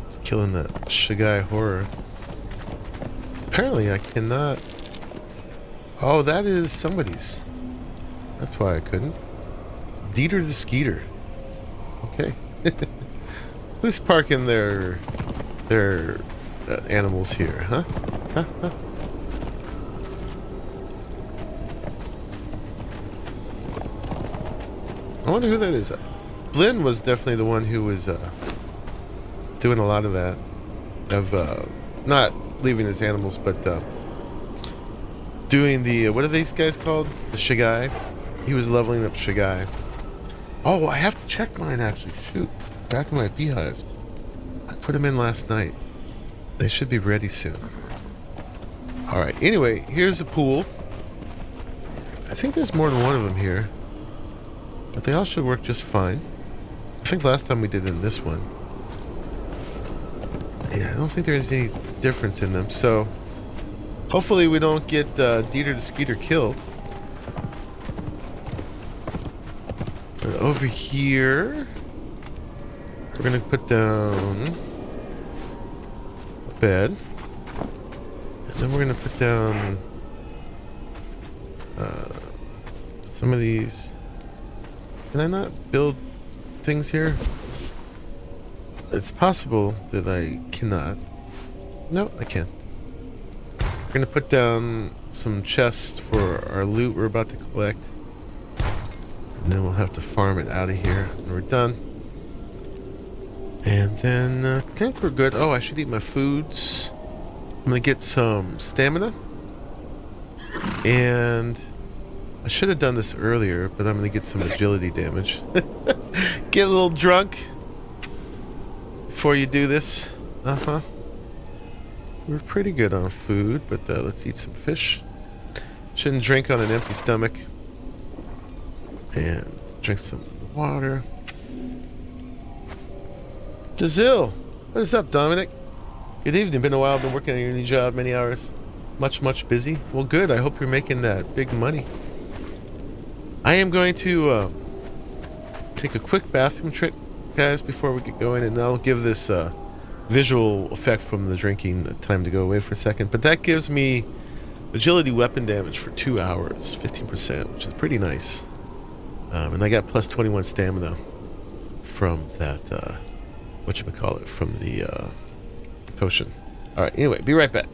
It's killing that Shigai horror. Apparently I cannot... Oh, that is somebody's. That's why I couldn't. Dieter the Skeeter. Okay. Who's parking their animals here, huh? Huh? I wonder who that is. Blinn was definitely the one who was doing a lot of that. Of not leaving his animals, but doing the what are these guys called? The Shigai. He was leveling up Shigai. Oh, I have to check mine actually. Shoot, back in my beehives. I put them in last night. They should be ready soon. Alright, anyway, here's the pool. I think there's more than one of them here. But they all should work just fine. I think last time we did in this one. Yeah, I don't think there's any difference in them. So, hopefully we don't get Dieter the Skeeter killed. But over here, we're going to put down... bed, and then we're gonna put down some of these. Can I not build things here? It's possible that I cannot. No, I can. We're gonna put down some chests for our loot we're about to collect, and then we'll have to farm it out of here when we're done. And then I think we're good. Oh, I should eat my foods. I'm gonna get some stamina. And I should have done this earlier, but I'm gonna get some agility damage. Get a little drunk before you do this. Uh-huh. We're pretty good on food, but let's eat some fish. Shouldn't drink on an empty stomach. And drink some water. DeZill! What is up, Dominic? Good evening. Been a while. Been working on your new job many hours. Much busy. Well, good. I hope you're making that big money. I am going to take a quick bathroom trick, guys, before we get going, and I'll give this visual effect from the drinking time to go away for a second. But that gives me agility weapon damage for 2 hours, 15%, which is pretty nice. And I got plus 21 stamina from that, whatchamacallit, from the potion. Alright, anyway, be right back.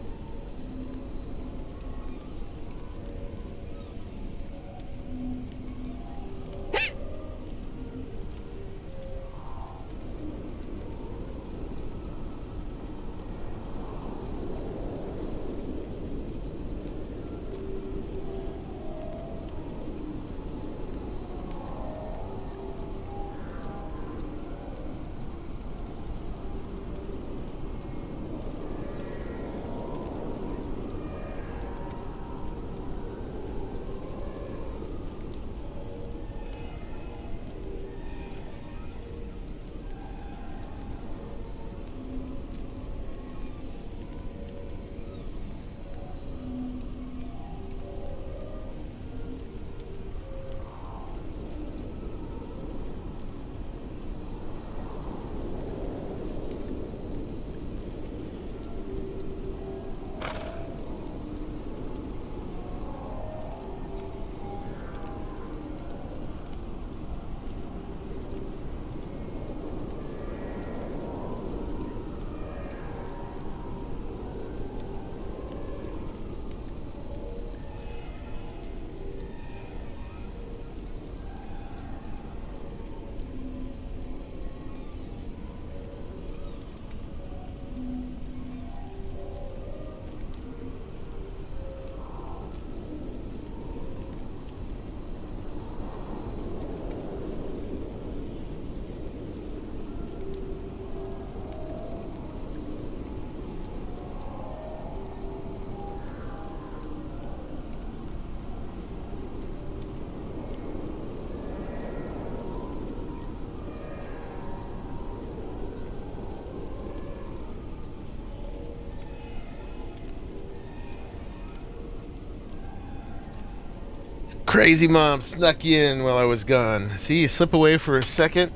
Crazy mom snuck in while I was gone. See, you slip away for a second,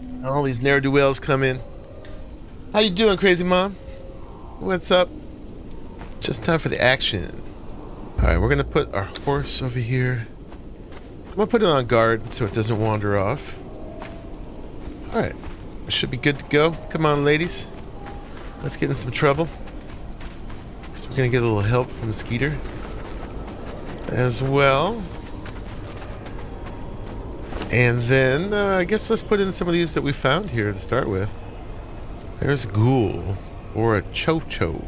and all these ne'er-do-wells come in. How you doing, crazy mom? What's up? Just time for the action. Alright, we're gonna put our horse over here. I'm gonna put it on guard so it doesn't wander off. Alright, we should be good to go. Come on, ladies. Let's get in some trouble. So we're gonna get a little help from the Skeeter as well. And then, I guess let's put in some of these that we found here to start with. There's a ghoul, or a chocho.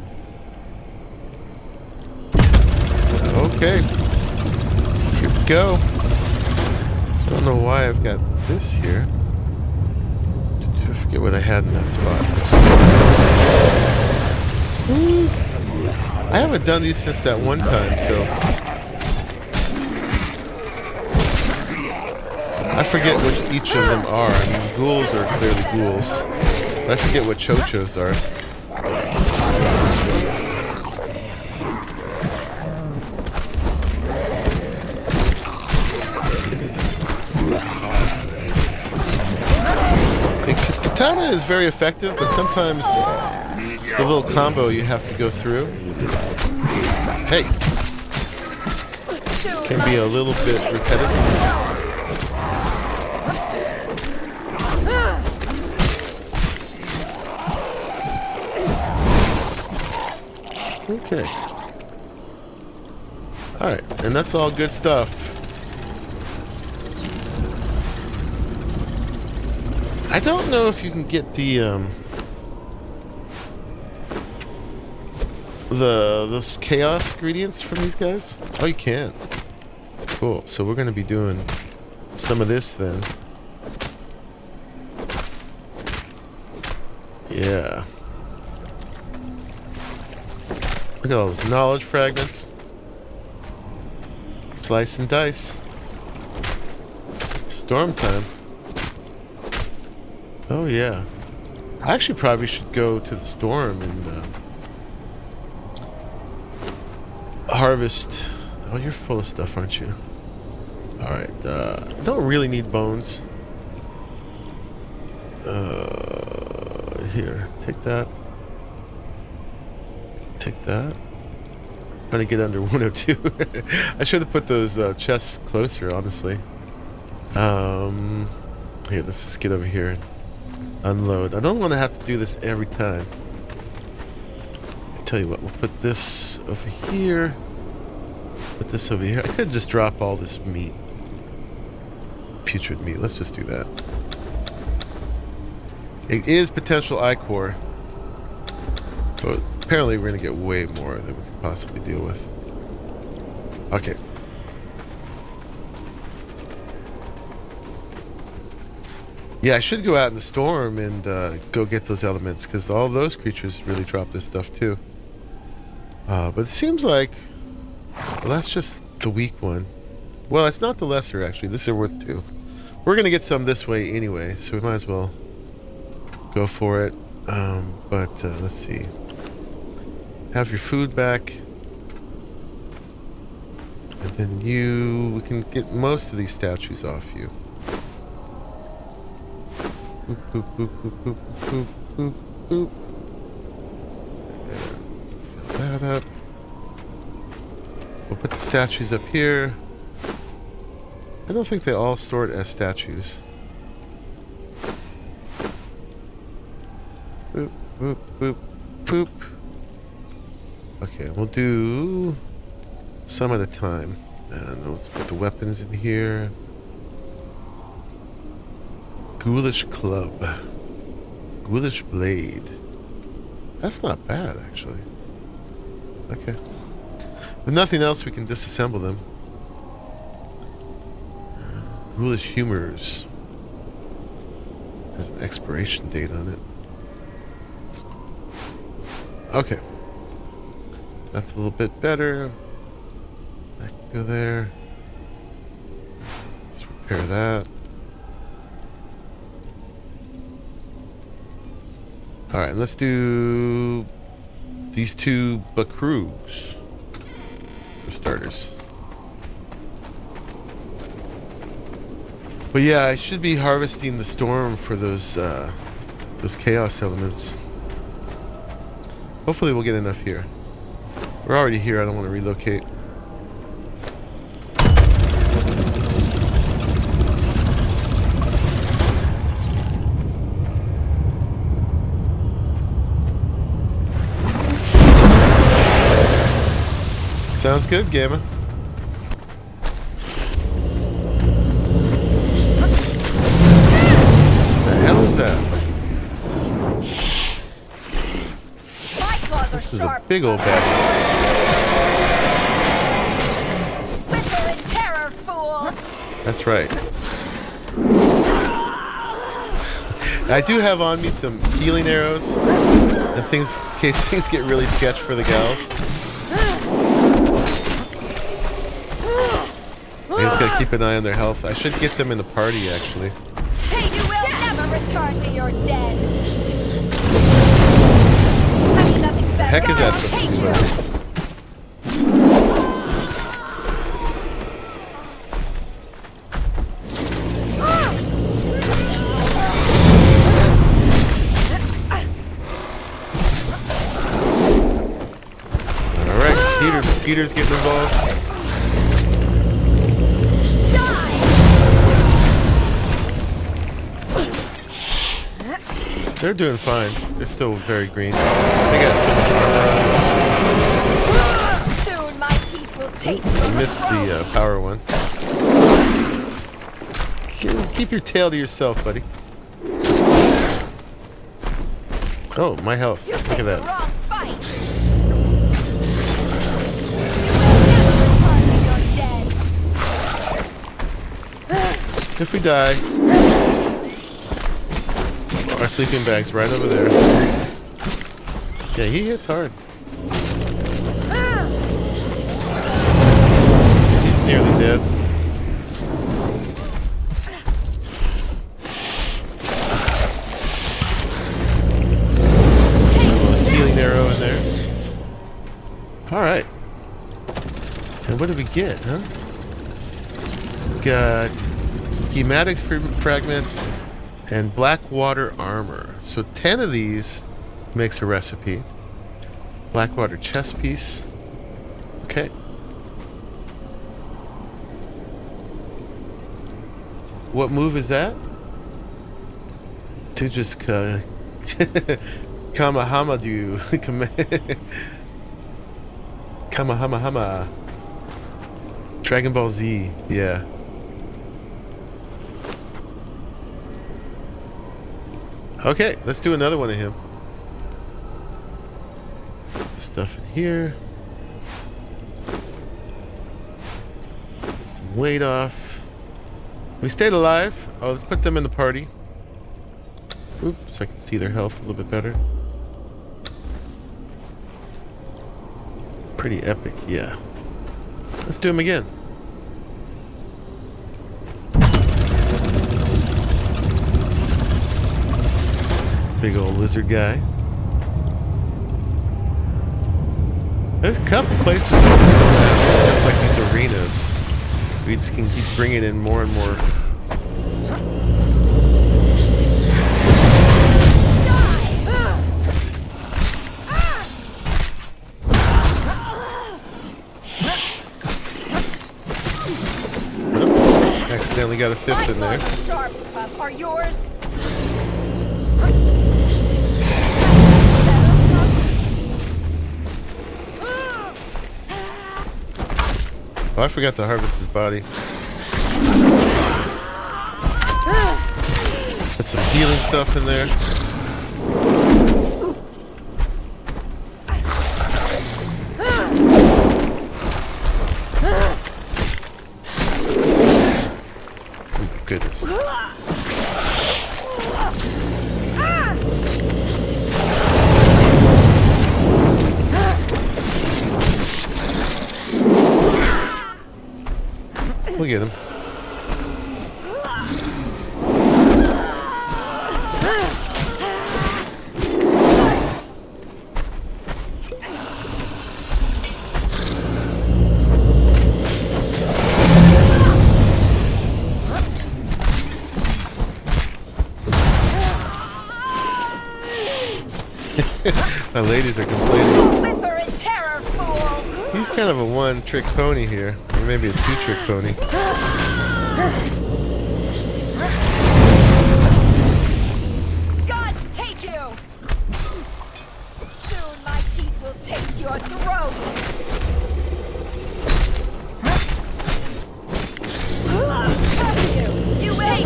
Okay, here we go. I don't know why I've got this here. I forget what I had in that spot. Ooh. I haven't done these since that one time, so I forget which each of them are. I mean, ghouls are clearly ghouls. But I forget what chochos are. The katana is very effective, but sometimes the little combo you have to go through, hey, can be a little bit repetitive. Okay. Alright, and that's all good stuff. I don't know if you can get those chaos ingredients from these guys. Oh, you can. Cool. So we're going to be doing some of this then. Yeah. Look at all those knowledge fragments. Slice and dice. Storm time. Oh yeah. I actually probably should go to the storm and harvest. Oh, you're full of stuff, aren't you? Alright, don't really need bones. Here, take that. Take that. Trying to get under 102. I should have put those chests closer, honestly. Here, let's just get over here and unload. I don't want to have to do this every time. I tell you what, we'll put this over here. Put this over here. I could just drop all this meat. Putrid meat. Let's just do that. It is potential iCore. But apparently we're going to get way more than we can possibly deal with. Okay. Yeah, I should go out in the storm and go get those elements, because all those creatures really drop this stuff too. But it seems like... Well, that's just the weak one. Well, it's not the lesser, actually. This is worth 2. We're going to get some this way anyway, so we might as well go for it. But let's see. Have your food back. And then we can get most of these statues off you. Boop, boop, boop, boop, boop, boop, boop, boop. And fill that up. We'll put the statues up here. I don't think they all sort as statues. Boop, boop, boop, boop. Okay, we'll do some at a time. And let's put the weapons in here. Ghoulish Club. Ghoulish Blade. That's not bad, actually. Okay. If nothing else, we can disassemble them. Ghoulish Humors. Has an expiration date on it. Okay. That's a little bit better. That can go there. Let's repair that. Alright, let's do these 2 buckaroos for starters. But yeah, I should be harvesting the storm for those chaos elements. Hopefully we'll get enough here. We're already here, I don't want to relocate. Sounds good, Gamma. The hell is that? This is a big old bad. Whistle in terror, fool. That's right. I do have on me some healing arrows, in case things get really sketch for the gals. I just gotta keep an eye on their health. I should get them in the party, actually. You will never return to your dead. The heck is that supposed to be like? Alright, mosquitoes getting involved. They're doing fine. They're still very green. They got some Soon my teeth will taste. I missed the power one. Keep your tail to yourself, buddy. Oh, my health. Look at that. If we die, our sleeping bag's right over there. Yeah, he hits hard. He's nearly dead. A little healing arrow in there. Alright. And what did we get, huh? Got schematics fragment and black water armor. So 10 of these makes a recipe. Blackwater chest piece. Okay. What move is that? To just Kamahamadu. Kamahamahama. Dragon Ball Z. Yeah. Okay, let's do another one of him. Stuff in here. Get some weight off. We stayed alive. Oh, let's put them in the party. Oops, so I can see their health a little bit better. Pretty epic, yeah. Let's do them again. Big old lizard guy. There's a couple places in this map, just like these arenas. We just can keep bringing in more and more. Accidentally got a fifth in there. Sharp are yours. Oh, I forgot to harvest his body. Put some healing stuff in there. Oh my goodness. We'll get him. The ladies are complaining. Whimper in terror, fool. He's kind of a one-trick pony here. Or maybe a two-trick pony. Gods take you! Soon my teeth will taste your throat! Curse you! You will never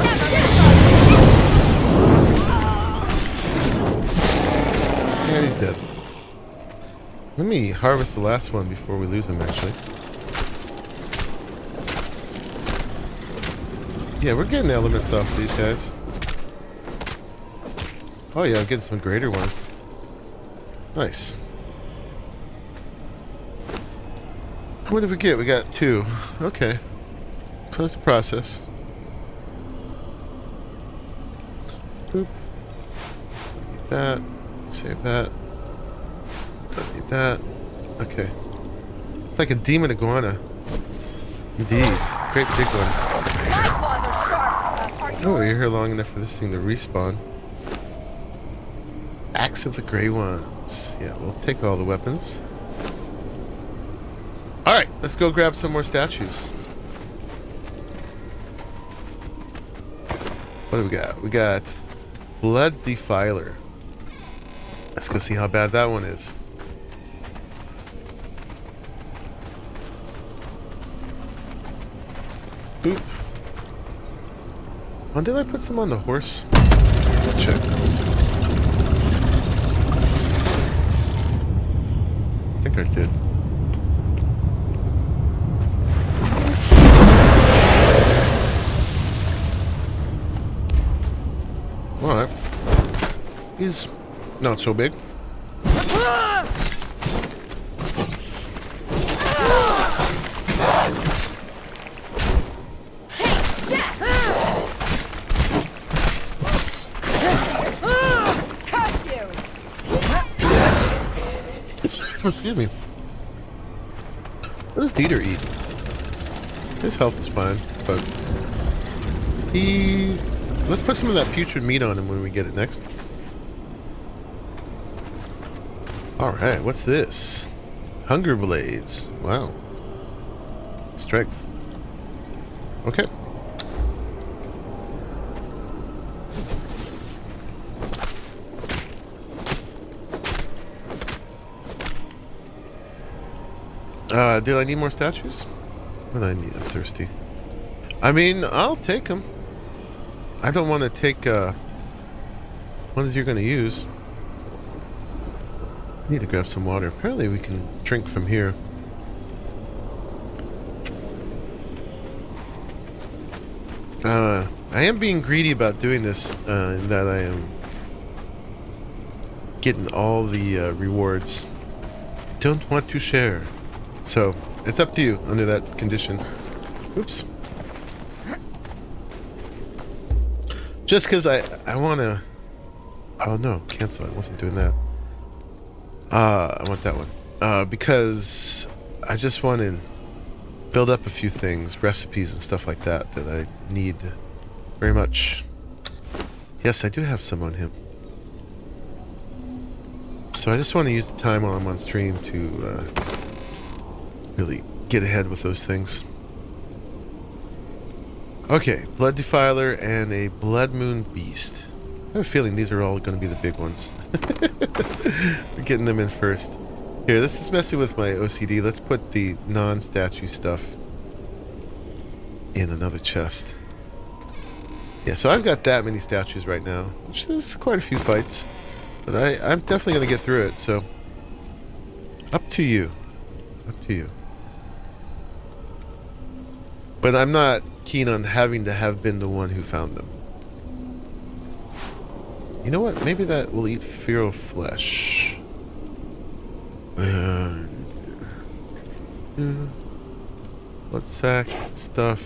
Yeah, he's dead. Let me harvest the last one before we lose him, actually. Yeah, we're getting elements off these guys. Oh yeah, I'm getting some greater ones. Nice. How many did we get? We got 2. Okay. So it's a process. Boop. Don't need that. Save that. Don't need that. Okay. It's like a demon iguana. Indeed. Great big one. Oh, you're here long enough for this thing to respawn. Axe of the Grey Ones. Yeah, we'll take all the weapons. Alright, let's go grab some more statues. What do we got? We got Blood Defiler. Let's go see how bad that one is. Boop. Oh, did I put some on the horse? Let's check. I think I did. Alright. He's not so big. Excuse me. What does Dieter eat? His health is fine, but let's put some of that putrid meat on him when we get it next. Alright, what's this? Hunger Blades. Wow. Strength. Okay. Did I need more statues? What do I need? I'm thirsty. I mean, I'll take them. I don't want to take ones you're going to use. I need to grab some water. Apparently we can drink from here. I am being greedy about doing this, in that I am getting all the rewards. Don't want to share. So, it's up to you under that condition. Oops. Just because I want to... Oh no, cancel. I wasn't doing that. I want that one. Because I just want to build up a few things, recipes and stuff like that, that I need very much. Yes, I do have some on him. So I just want to use the time while I'm on stream to really get ahead with those things. Okay, Blood Defiler and a Blood Moon Beast. I have a feeling these are all going to be the big ones. We're getting them in first. Here, this is messing with my OCD. Let's put the non-statue stuff in another chest. Yeah, so I've got that many statues right now, which is quite a few fights. But I'm definitely going to get through it, so... Up to you. Up to you. But I'm not keen on having to have been the one who found them. You know what? Maybe that will eat feral flesh. Blood sack stuff.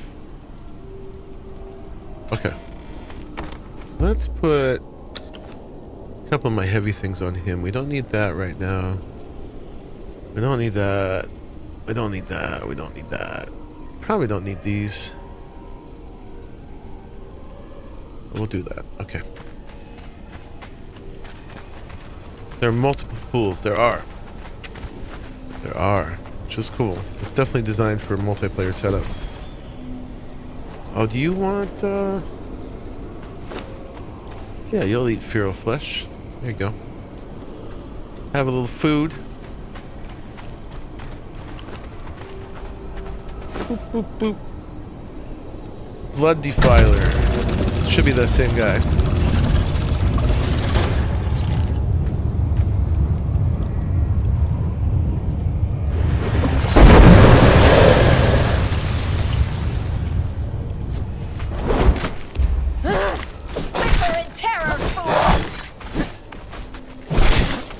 Okay. Let's put a couple of my heavy things on him. We don't need that right now. We don't need that. We don't need that. We don't need that. Probably don't need these. We'll do that. Okay. There are multiple pools. There are. There are. Which is cool. It's definitely designed for a multiplayer setup. Oh, do you want, Yeah, you'll eat feral flesh. There you go. Have a little food. Boop, boop, boop. Blood Defiler. This should be the same guy.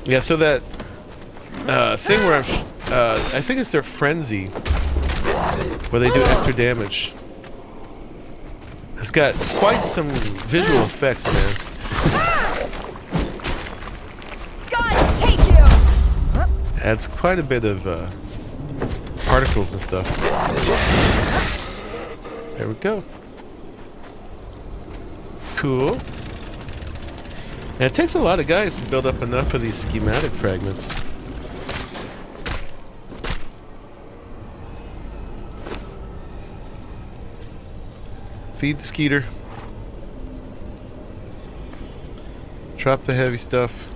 Yeah, so that thing where I'm, I think it's their frenzy, where they do extra damage. It's got quite some visual effects, man. God, take you! Adds quite a bit of particles and stuff. There we go. Cool. And it takes a lot of guys to build up enough of these schematic fragments. Feed the skeeter. Drop the heavy stuff.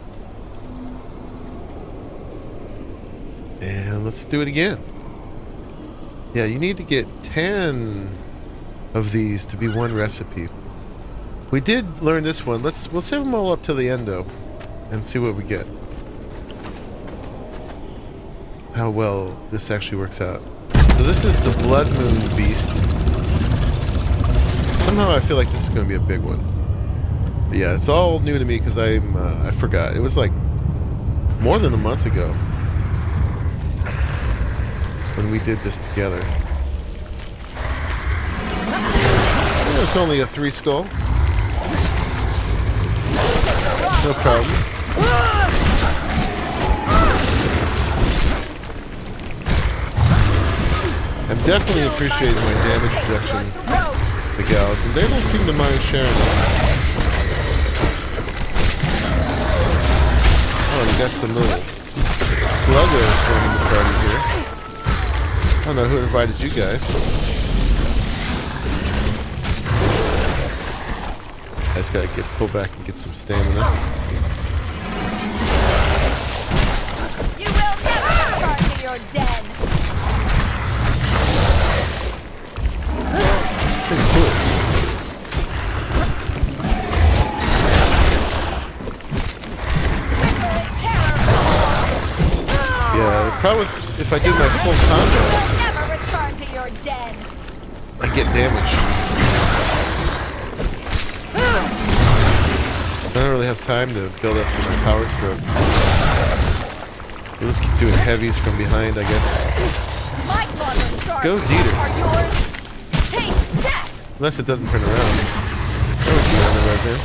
And let's do it again. Yeah, you need to get 10 of these to be one recipe. We did learn this one. We'll save them all up to the end though, and see what we get. How well this actually works out. So this is the Blood Moon Beast. Somehow I feel like this is going to be a big one. But yeah, it's all new to me because I forgot. It was like more than a month ago when we did this together. It's only a 3 skull. No problem. definitely appreciate my damage reduction, the gals, and they don't seem to mind sharing it. Oh, we got some little sluggers running the party here. I don't know who invited you guys. I just gotta pull back and get some stamina. You will never return to your den. This thing's cool. Yeah, the problem with if I do my full combo, You will never return to your den. I get damage. So I don't really have time to build up my power stroke. So let's keep doing heavies from behind, I guess. My claws sharp. Go, Dieter. Are yours? Take that. Unless it doesn't turn around. That would be on the Ryzen.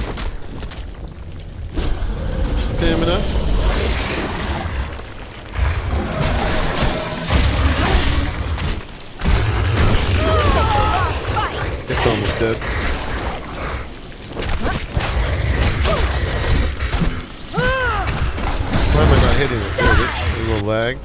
Stamina. It's almost dead. Why am I not hitting it? There it is. A little lag.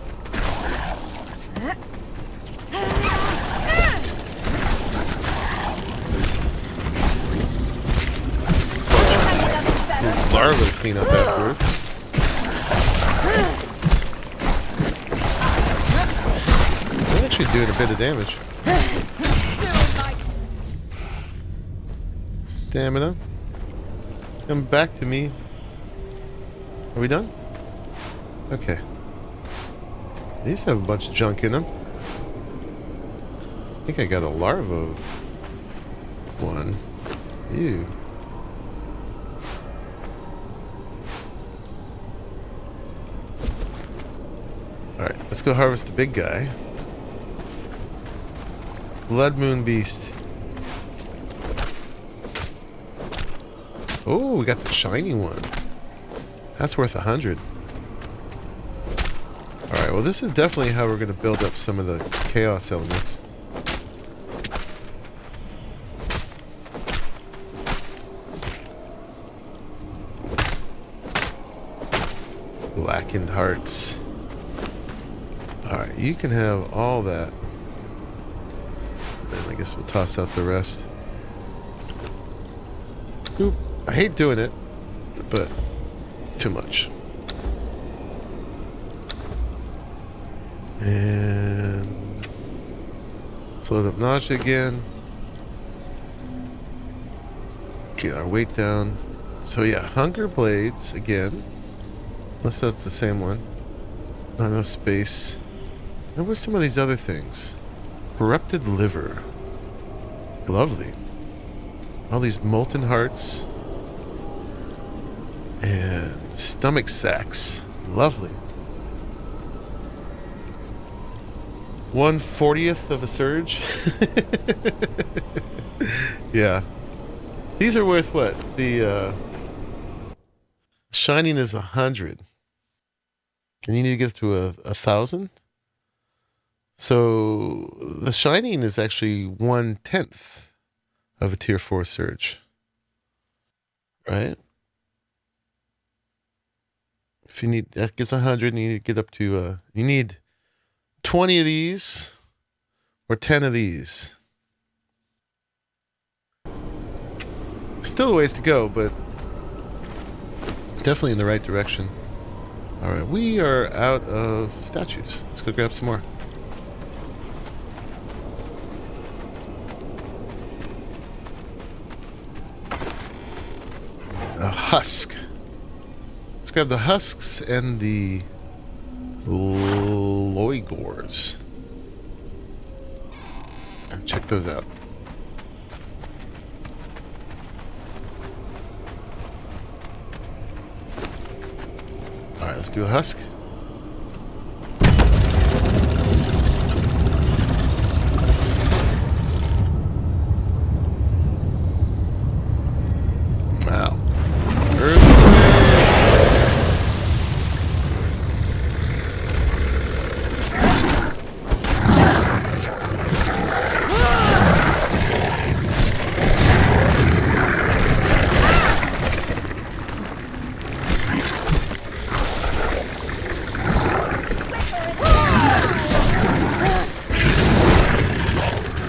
Larva to clean up afterwards. I'm actually doing a bit of damage. Stamina. Come back to me. Are we done? Okay. These have a bunch of junk in them. I think I got a larva one. Ew. Alright, let's go harvest the big guy. Blood Moon Beast. Oh, we got the shiny one. That's worth 100. Alright, well this is definitely how we're going to build up some of the chaos elements. Blackened hearts. Alright, you can have all that. And then I guess we'll toss out the rest. Oop. I hate doing it, but too much. And let's load up nausea again. Get our weight down. So yeah, hunger blades again. Unless that's the same one. Not enough space. There were some of these other things. Corrupted liver. Lovely. All these molten hearts. And stomach sacks. Lovely. 1/40th of a surge. Yeah. These are worth what? The shining is 100. And you need to get to 1,000. So the shining is actually 1/10 of a tier 4 surge. Right? If you need, that gets 100, and you need to get up to, you need 20 of these or 10 of these. Still a ways to go, but definitely in the right direction. All right, we are out of statues. Let's go grab some more. A husk. Let's grab the husks and the loigors. And check those out. Alright, let's do a husk. Wow.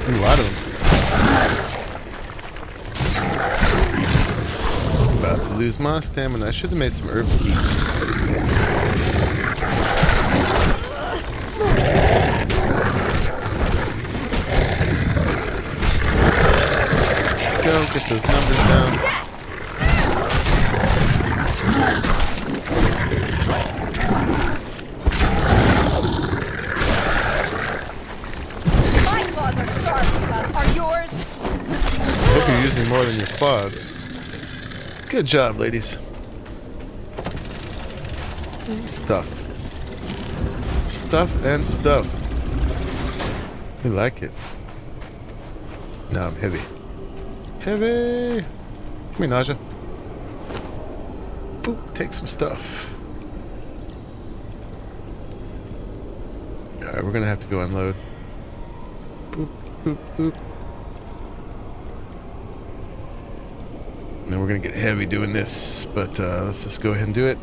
A lot of them. About to lose my stamina. I should have made some herb tea. Go, get those numbers down. My claws are sharp. Are yours? I hope you're using more than your claws. Good job, ladies. Stuff. Stuff and stuff. We like it. Now I'm heavy. Heavy! Come here, Naja. Boop, take some stuff. Alright, we're gonna have to go unload. Boop, boop, boop. And then we're gonna get heavy doing this, but let's just go ahead and do it.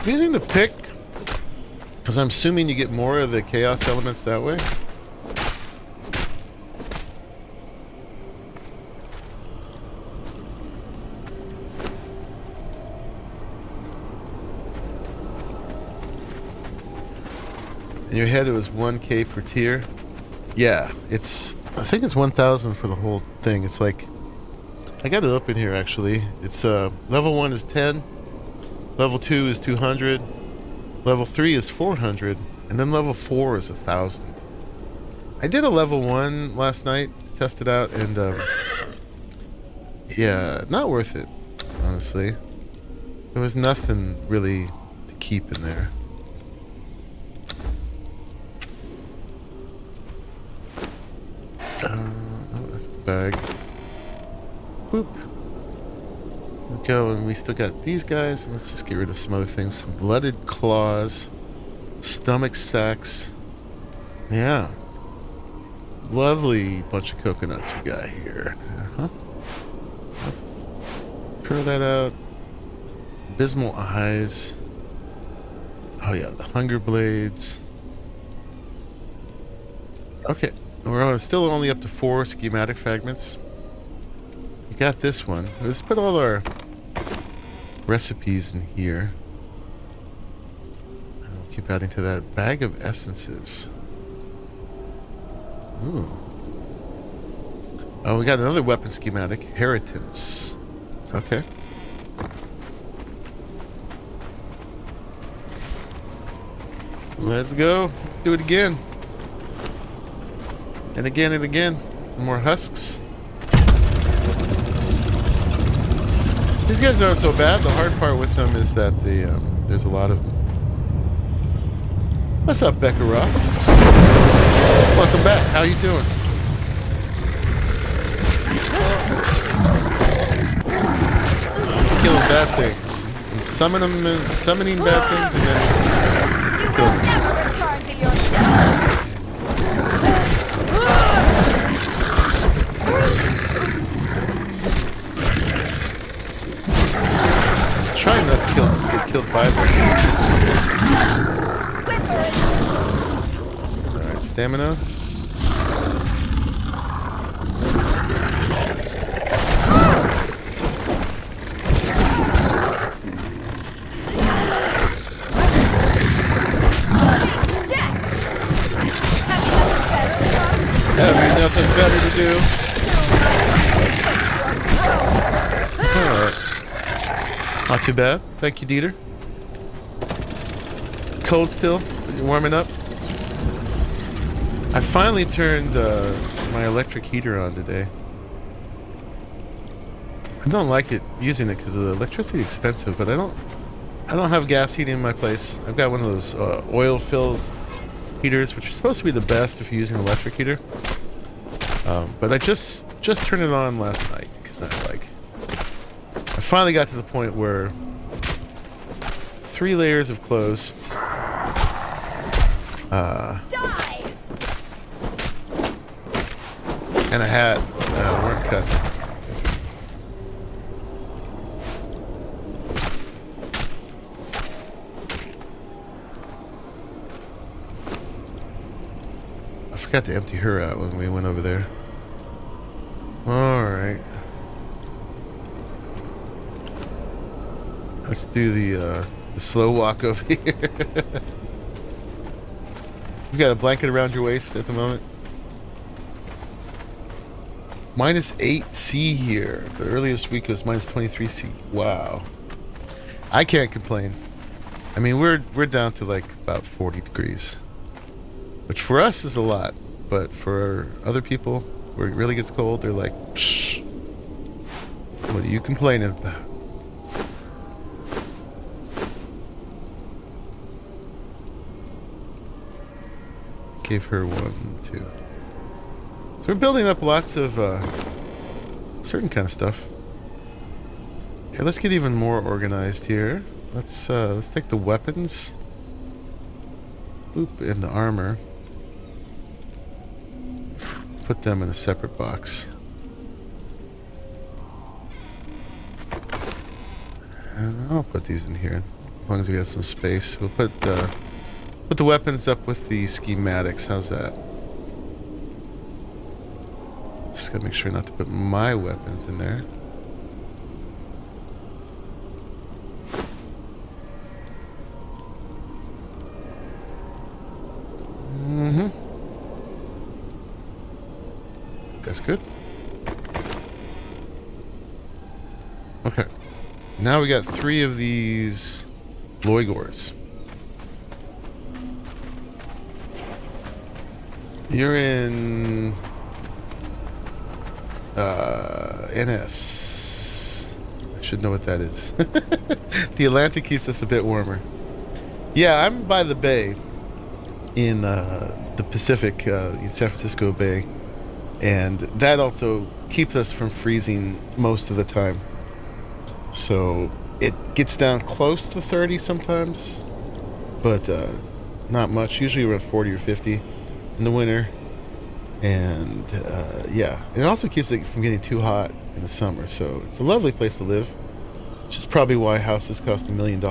Using the pick, because I'm assuming you get more of the chaos elements that way. In your head it was 1K per tier. Yeah, I think it's 1,000 for the whole thing. It's like, I got it open here actually. It's level 1 is 10, level 2 is 200, level 3 is 400, and then level 4 is 1,000. I did a level 1 last night, test it out, and yeah, not worth it, honestly. There was nothing really to keep in there. Oh, that's the bag. Boop. There we go, and we still got these guys. Let's just get rid of some other things. Some blooded claws, stomach sacks. Yeah. Lovely bunch of coconuts we got here. Let's throw that out. Abysmal eyes. Oh yeah, the hunger blades. Okay. We're still only up to 4 schematic fragments. We got this one. Let's put all our recipes in here. And we'll keep adding to that. Bag of essences. Ooh. Oh, we got another weapon schematic. Heritance. Okay. Let's go. Do it again. And again and again. More husks. These guys aren't so bad. The hard part with them is that there's a lot of them. What's up, Becca Ross? Welcome back. How you doing? Killing bad things. Summoning bad things and then killing them. Never return to yourself. Trying not to get killed by them. Alright, stamina. Having nothing better to do. Alright. Not too bad. Thank you, Dieter. Cold still? You're warming up? I finally turned my electric heater on today. I don't like using it because the electricity is expensive, but I don't have gas heating in my place. I've got one of those oil-filled heaters, which are supposed to be the best if you're using an electric heater. But I just turned it on last night because I finally got to the point where 3 layers of clothes. Die! And a hat weren't cut. forgot to empty her out when we went over there. Alright. Let's do the slow walk over here. You got a blanket around your waist at the moment? -8 C here. The earliest week was -23 C. Wow. I can't complain. I mean, we're down to like about 40 degrees. Which for us is a lot. But for other people, where it really gets cold, they're like, psh, what are you complaining about? Gave her 1, 2. So we're building up lots of certain kind of stuff. Here, let's get even more organized here. Let's take the weapons. Boop, and the armor. Put them in a separate box. And I'll put these in here as long as we have some space. We'll put the weapons up with the schematics. How's that? Just gotta make sure not to put my weapons in there. That's good. Okay. Now we got 3 of these Loigors. You're in NS. I should know what that is. The Atlantic keeps us a bit warmer. Yeah, I'm by the bay in the Pacific, in San Francisco Bay. And that also keeps us from freezing most of the time. So it gets down close to 30 sometimes, but not much. Usually around 40 or 50 in the winter. And yeah, it also keeps it from getting too hot in the summer. So it's a lovely place to live, which is probably why houses cost $1 million.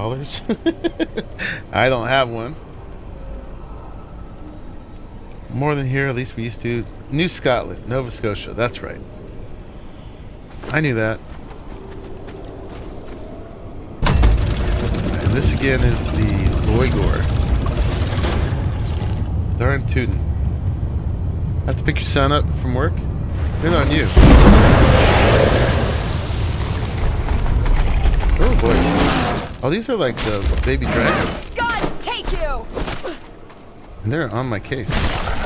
I don't have one. More than here, at least we used to. New Scotland, Nova Scotia, that's right. I knew that. And this again is the Loigor. Darn tootin'. Have to pick your son up from work? Good on you. Oh boy. Oh, these are like the baby dragons. God, take you! And they're on my case.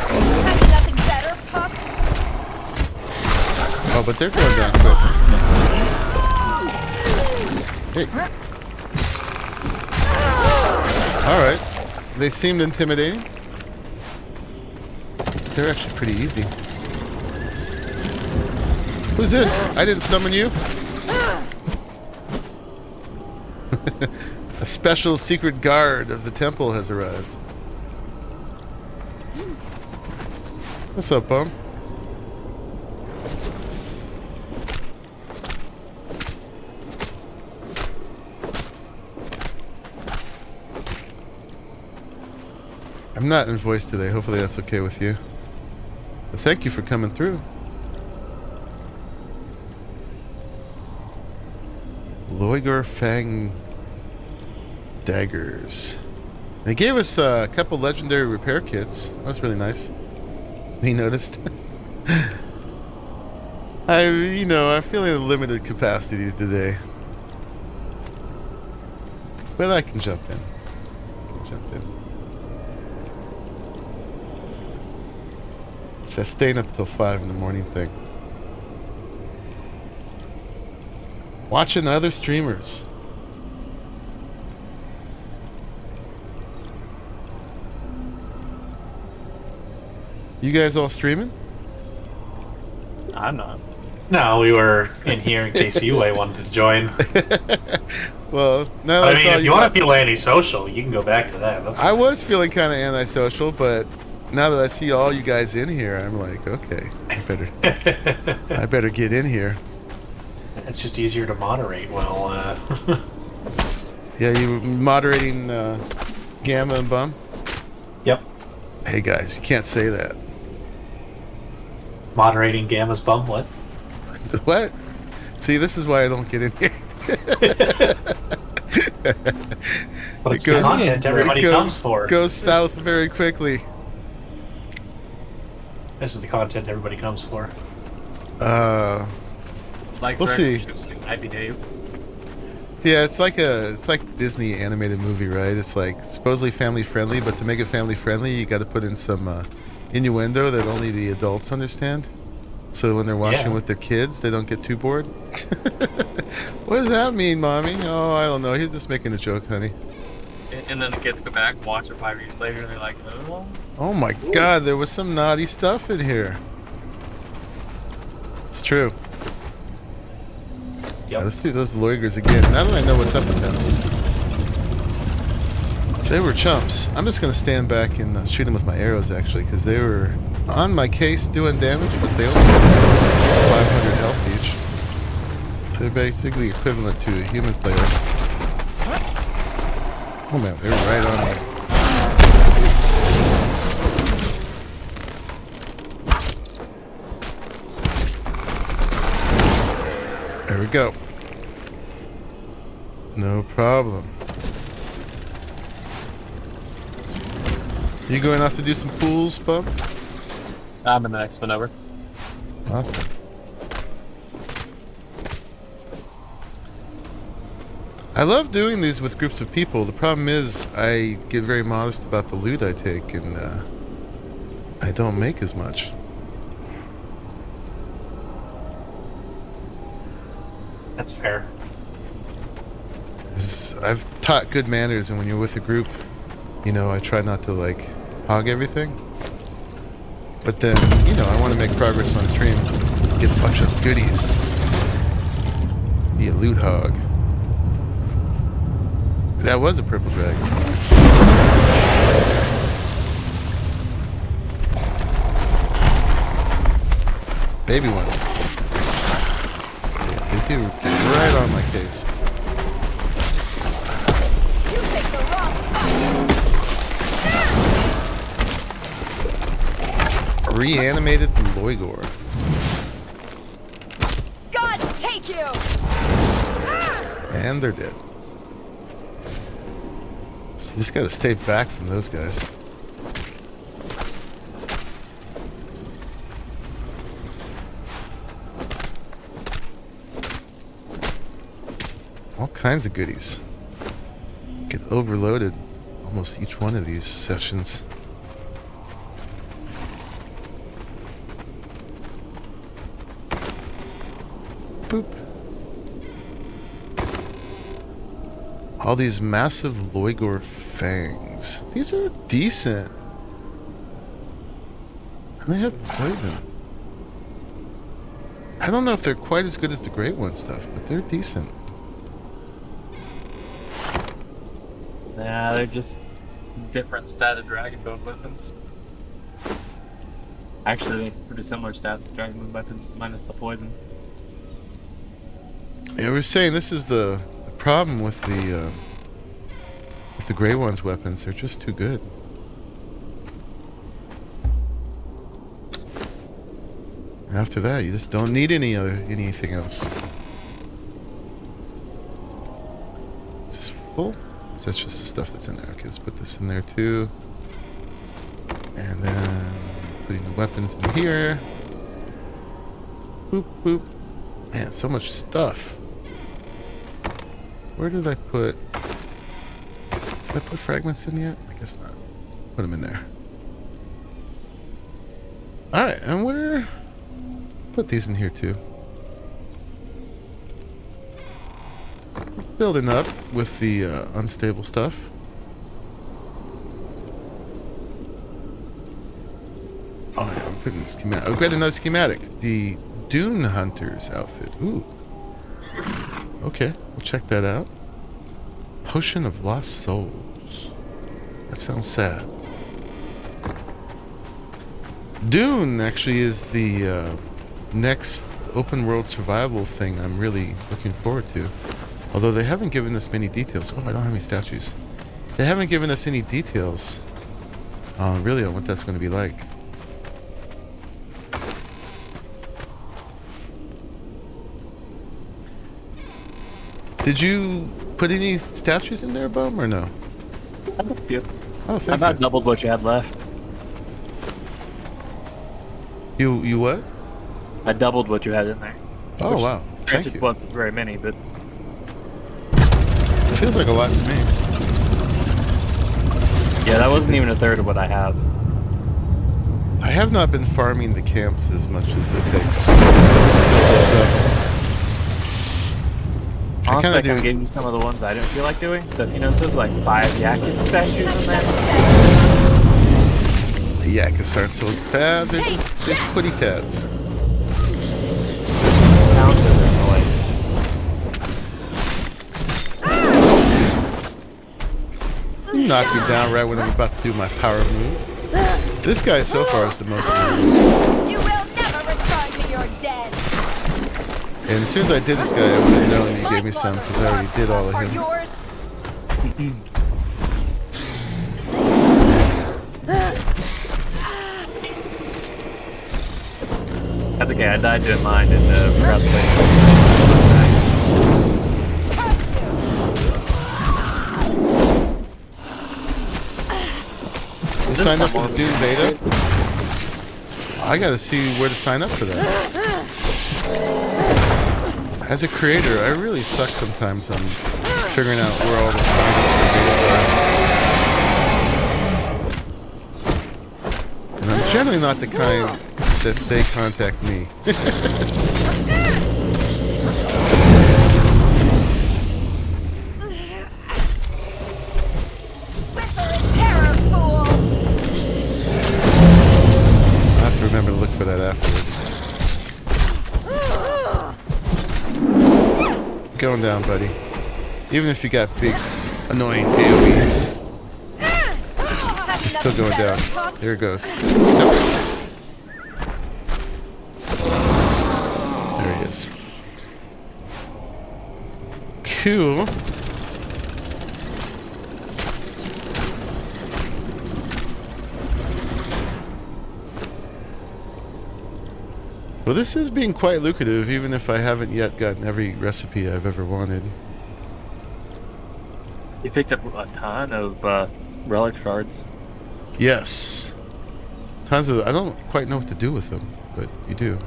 Have nothing better, pup? Oh, but they're going down quick. Hey. Alright. They seemed intimidating. They're actually pretty easy. Who's this? I didn't summon you. A special secret guard of the temple has arrived. What's up, bum? I'm not in voice today. Hopefully that's okay with you. But thank you for coming through. Loigor Fang daggers. They gave us a couple legendary repair kits. That was really nice. We noticed. I'm feeling a limited capacity today. But I can jump in. It's that staying up till 5 in the morning thing. Watching other streamers. You guys all streaming? I'm not. No, we were in here in case you wanted to join. Well, now I mean, if you want to feel antisocial, you can go back to that. I was feeling kind of antisocial, but now that I see all you guys in here, I'm like, okay, I better get in here. It's just easier to moderate. Well, yeah, you moderating Gamma and Bum? Yep. Hey guys, you can't say that. moderating Gamma's bumlet. What? See, this is why I don't get in here. But it's the content everybody comes for. Goes south very quickly. This is the content everybody comes for. Like We'll see. Might be Dave. Yeah, it's like Disney animated movie, right? It's like supposedly family friendly, but to make it family friendly, you got to put in some innuendo that only the adults understand. So when they're watching with their kids, they don't get too bored. What does that mean, mommy? Oh, I don't know. He's just making a joke, honey. And then the kids go back and watch it 5 years later, and they're like, oh. Oh my God, there was some naughty stuff in here. It's true. Yep. Yeah, let's do those Loigers again. Now that I know what's up with them. They were chumps. I'm just going to stand back and shoot them with my arrows, actually, because they were on my case doing damage, but they only had 500 health each. So they're basically equivalent to a human player. Oh man, they were right on me. There we go. No problem. You going off to do some pools, Bump? I'm in the next one over. Awesome. I love doing these with groups of people. The problem is I get very modest about the loot I take, and I don't make as much. That's fair. I've taught good manners, and when you're with a group, you know, I try not to like hog everything. But then, you know, I want to make progress on stream, get a bunch of goodies, be a loot hog. That was a purple dragon. Baby one. Yeah, they do get right on my case. You take the wrong side. Reanimated Loigor. God take you! And they're dead. So you just gotta stay back from those guys. All kinds of goodies. Get overloaded almost each one of these sessions. Boop. All these massive Loigor fangs. These are decent. And they have poison. I don't know if they're quite as good as the Great One stuff, but they're decent. Nah, they're just different statted dragon bone weapons. Actually, they pretty similar stats to dragon bone weapons, minus the poison. Yeah, we were saying this is the problem with the Grey One's weapons. They're just too good. After that, you just don't need anything else. Is this full? So that's just the stuff that's in there. Okay, let's put this in there too. And then putting the weapons in here. Boop, boop. Man, so much stuff. Where did I put... Did I put fragments in yet? I guess not. Put them in there. Alright, and where... Put these in here too. Building up with the unstable stuff. Oh yeah, we're putting the schematic. Oh, we got another schematic. The Dune Hunter's outfit. Ooh. Okay, we'll check that out. Potion of Lost Souls. That sounds sad. Dune actually is the next open world survival thing I'm really looking forward to. Although they haven't given us many details. Oh, I don't have any statues. They haven't given us any details really on what that's going to be like. Did you put any statues in there, Bum, or no? I have a few. Oh, I thank about you. doubled what you had left. You what? I doubled what you had in there. Oh, Which, wow. Thank granted, you. wasn't very many, but It feels like a lot to me. yeah, that wasn't even a third of what I have. I have not been farming the camps as much as it takes. So, Honestly, I do- kind of gave you some of the ones I didn't feel like doing. So if you notice, there's like 5 Yakin statues in there. the Yakas aren't so bad. They're just putty tats. Sounds are annoying. Knock me down right when I'm about to do my power move. This guy so far is the most annoying. You will never return to your dead. And as soon as I did this guy, I would have known he gave me some because I already did all of Are him. yours? That's okay, I died doing mine and forgot to play. You signed up for the Doom beta? I gotta see where to sign up for that. As a creator, I really suck sometimes on figuring out where all the sign-ups for betas are. And I'm generally not the kind that they contact me. Terror fool. I have to remember to look for that afterwards. Going down, buddy. Even if you got big, annoying AoEs, you're still going down. There it goes. Nope. There he is. Cool. Well, this is being quite lucrative, even if I haven't yet gotten every recipe I've ever wanted. You picked up a ton of relic shards. Yes. Tons of... I don't quite know what to do with them, but you do.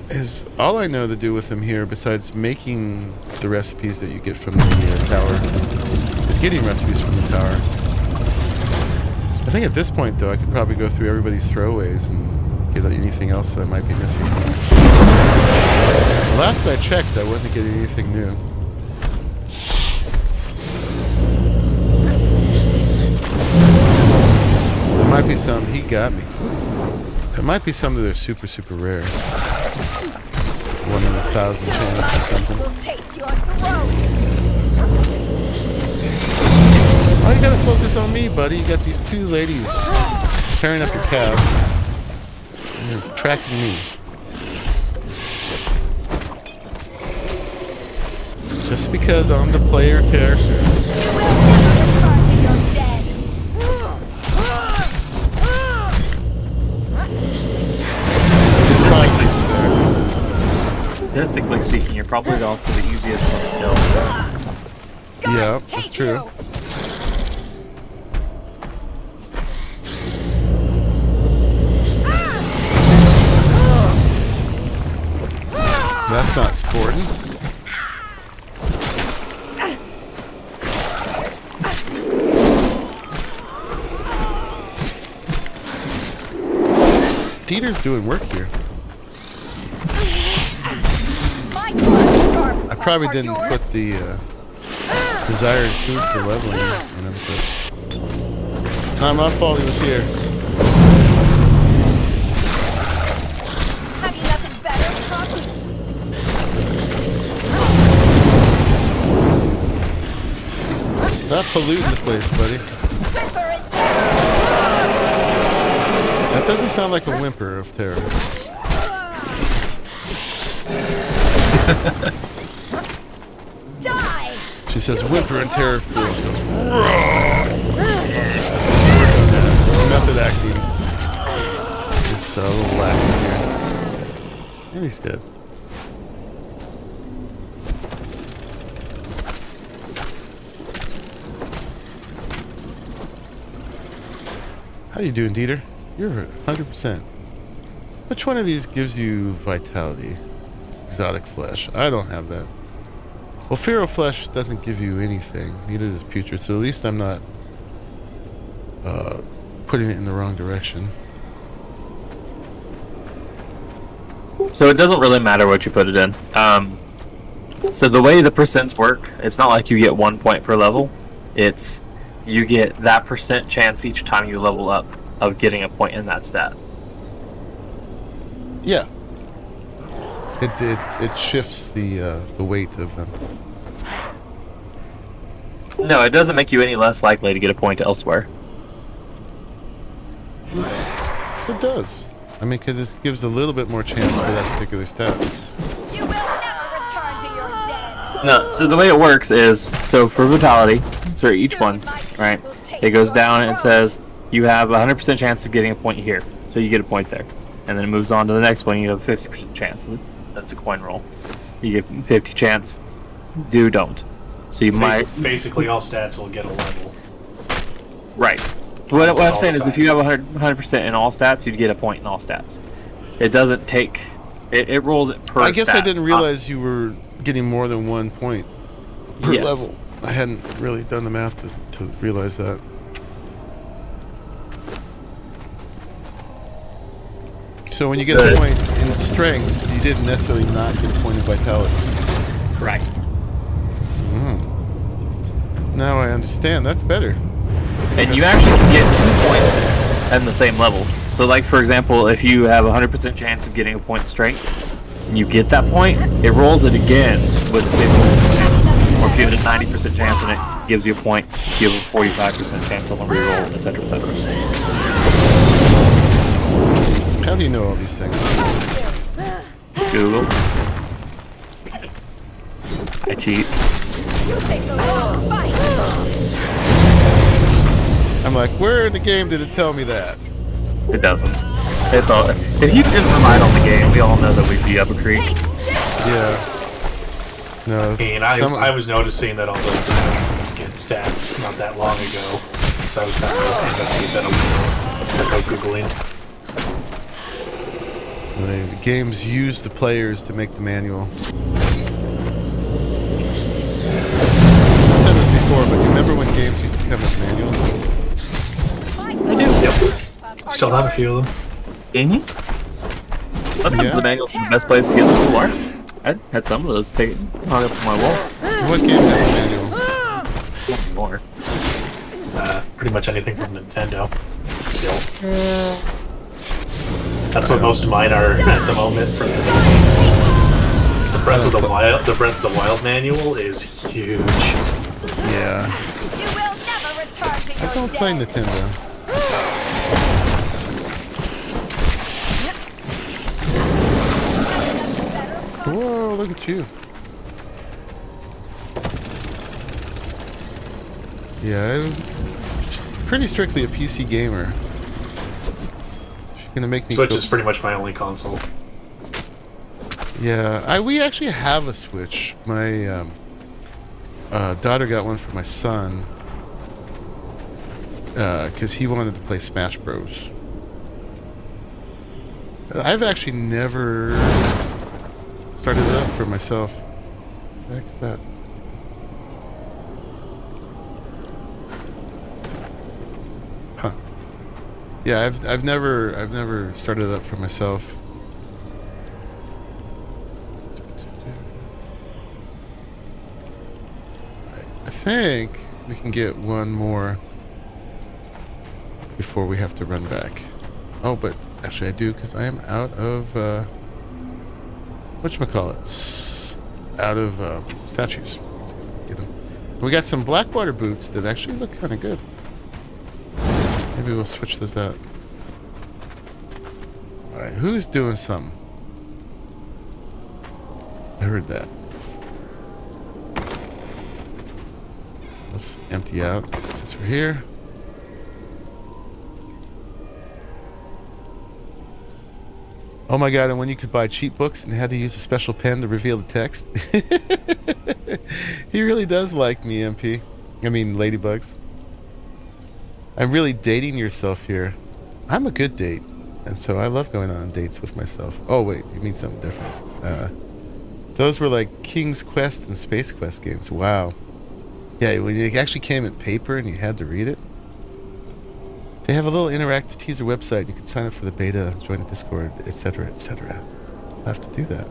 Is all I know to do with them here, besides making the recipes that you get from the tower, is getting recipes from the tower. I think at this point, though, I could probably go through everybody's throwaways and get anything else that I might be missing. Last I checked, I wasn't getting anything new. There might be some... He got me. There might be some that are super, super rare. 1 in 1,000 chance or something. Will taste your throat. Oh, you gotta focus on me, buddy. You got these 2 ladies tearing up your calves. And you're tracking me. Just because I'm the player character. You will never return to your dead. Statistically speaking, you're probably also the easiest one to kill. Yeah, Take that's true. you. That's not sporting. Dieter's doing work here. I probably didn't put the desired food for leveling in him, but... Not my fault he was here. Have you nothing better, Pup? Stop polluting the place, buddy. Ripper and terror. That doesn't sound like a whimper of terror. Die. She says whimper and terror feel. Method acting is a little lack in here. And he's dead. How you doing, Dieter? You're 100%. Which one of these gives you vitality? Exotic flesh. I don't have that. Well, Pharaoh flesh doesn't give you anything. Neither does putrid. So at least I'm not putting it in the wrong direction. So it doesn't really matter what you put it in. So the way the percents work, it's not like you get 1 point per level. It's you get that percent chance each time you level up of getting a point in that stat. Yeah. It shifts the weight of them. No, it doesn't make you any less likely to get a point elsewhere. It does. I mean, because it gives a little bit more chance for that particular stat. You will never return to your den. No, so the way it works is, so for vitality, for each one, right, it goes down and it says you have a 100% chance of getting a point here, so you get a point there. And then it moves on to the next one, you have a 50% chance. That's a coin roll. You get 50 chance, do, don't. So you might... Basically all stats will get a level. Right. What I'm saying is if you have 100% in all stats, you'd get a point in all stats. It doesn't take... It rolls it per I guess stat. I didn't realize you were getting more than 1 point per Yes. level. I hadn't really done the math to realize that. So when you get a point in strength, you didn't necessarily not get a point in vitality. Right. Now I understand. That's better. And you actually get 2 points at the same level. So like, for example, if you have a 100% chance of getting a point in strength, and you get that point, it rolls it again with a 50% chance. Or if you have a 90% chance and it gives you a point, you have a 45% chance on the reroll, etc., etc. How do you know all these things? Google. I cheat. You think the wrong fight. I'm like, where in the game did it tell me that? It doesn't. It's all. If you just relied on the game, we all know that we'd be up a creek. Yeah. No. I mean, I was noticing that all those was getting stats not that long ago, so I was trying to investigate that a little. Go Googling. The games use the players to make the manual. I said this before, but you remember when games used to come with manuals? I do. Yep. Still have a few of them. Mm-hmm. Sometimes Yeah. the manual's the best place to get the tool art. I had some of those hung up on my wall. What game has a manual? More. Pretty much anything from Nintendo. Still. That's what most of mine are at the moment for the new games. The Breath of the Wild manual is huge. Yeah. You will never return to your I don't play Nintendo. Whoa, look at you. Yeah, I'm pretty strictly a PC gamer. Gonna make me Switch is pretty much my only console. Yeah, we actually have a Switch. My daughter got one for my son because he wanted to play Smash Bros. I've actually never started it up for myself. What the heck is that? Huh. Yeah, I've never started it up for myself. I think we can get one more before we have to run back. Oh, but actually I do, because I am out of whatchamacallits, out of statues. Let's get them. We got some Blackwater boots that actually look kind of good. Maybe we'll switch those out. Alright, who's doing something? I heard that. Let's empty out since we're here. Oh my god, and when you could buy cheap books and had to use a special pen to reveal the text. He really does like me, MP. I mean, Ladybugs. I'm really dating yourself here. I'm a good date, and so I love going on dates with myself. Oh wait, you mean something different. Those were like King's Quest and Space Quest games. Wow. Yeah, when it actually came in paper and you had to read it. They have a little interactive teaser website. You can sign up for the beta, join the Discord, etc., etc. I'll have to do that.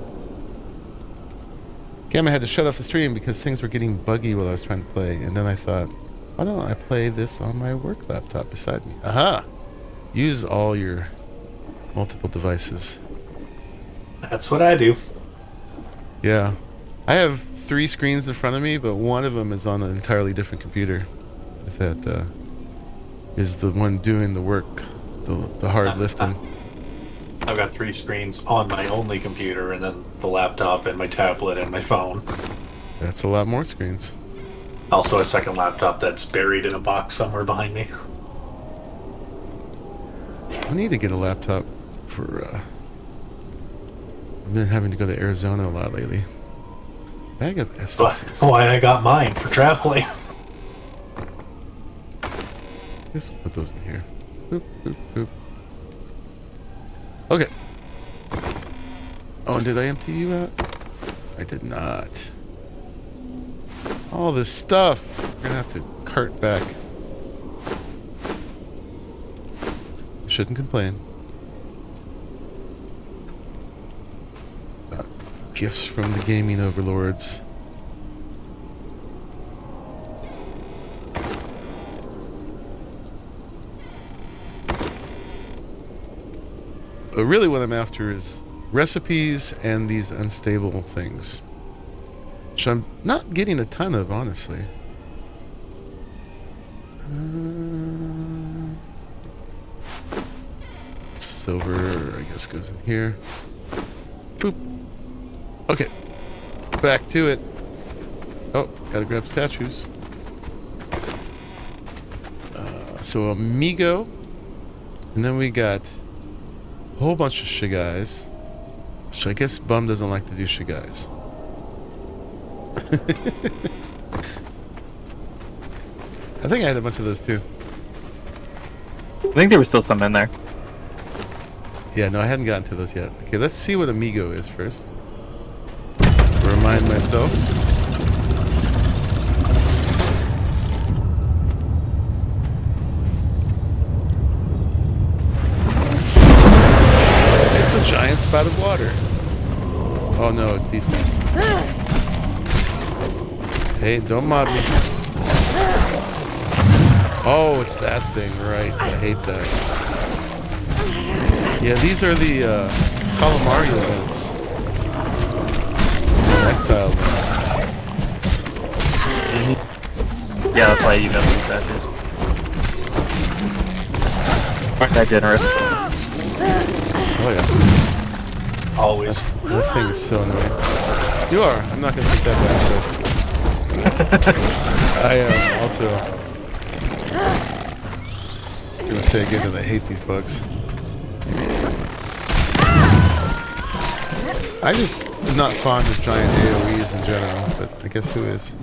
Gamma had to shut off the stream because things were getting buggy while I was trying to play, and then I thought, why don't I play this on my work laptop beside me? Aha! Use all your multiple devices. That's what I do. Yeah. I have 3 screens in front of me, but one of them is on an entirely different computer. That is the one doing the work, the hard lifting. I've got 3 screens on my only computer, and then the laptop and my tablet and my phone. That's a lot more screens. Also a second laptop that's buried in a box somewhere behind me. I need to get a laptop for, I've been having to go to Arizona a lot lately. Bag of essences. Why I got mine for traveling. Guess we'll put those in here. Boop, boop, boop. Okay. Oh, and did I empty you out? I did not. All this stuff. We're gonna have to cart back. Shouldn't complain. Gifts from the gaming overlords. But really what I'm after is recipes and these unstable things. Which I'm not getting a ton of, honestly. Silver, I guess, goes in here. Boop. Okay. Back to it. Oh, gotta grab statues. So Amigo. And then we got a whole bunch of shigais. Which I guess Bum doesn't like to do shigais. I think I had a bunch of those too. I think there was still some in there. Yeah, no, I hadn't gotten to those yet. Okay, let's see what Amigo is first. Remind myself. It's a giant spout of water. Oh no, it's these guys. Hey, don't mod me. Oh, it's that thing, right. I hate that. Yeah, these are the Calamari events. Exiled Lands. Yeah, that's why you know these statues. Aren't that generous? Oh yeah. Always. That thing is so annoying. You are. I'm not gonna take that back. I am also gonna say again that I hate these bugs. I just am not fond of giant AoEs in general, but I guess who is?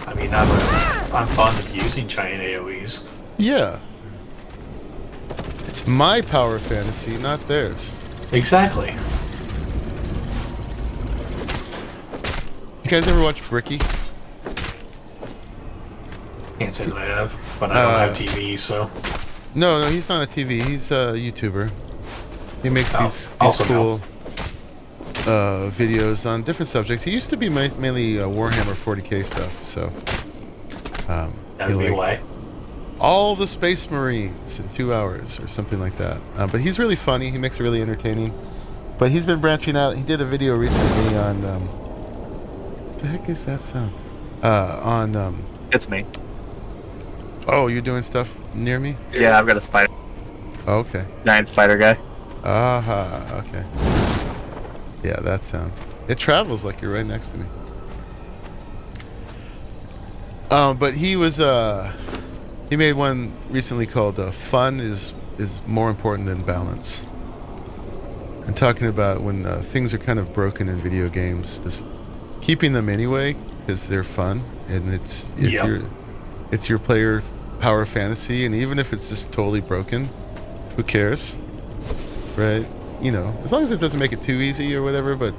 I mean, I'm fond of using giant AoEs. Yeah. It's my power fantasy, not theirs. Exactly. You guys ever watch Bricky? Can't say that I have, but I don't have TV, so. No, he's not a TV. He's a YouTuber. He makes these also cool videos on different subjects. He used to be mainly Warhammer 40k stuff, so That'd be why. all the Space Marines in 2 hours or something like that. But he's really funny. He makes it really entertaining. But he's been branching out. He did a video recently on what the heck is that sound? It's me. Oh, you're doing stuff near me? Yeah, I've got a spider. Oh, okay. Giant spider guy. Aha, okay. Yeah, that sound. It travels like you're right next to me. But he was He made one recently called "Fun is more important than balance," and talking about when things are kind of broken in video games, just keeping them anyway because they're fun and it's your player power fantasy, and even if it's just totally broken, who cares, right? You know, as long as it doesn't make it too easy or whatever. But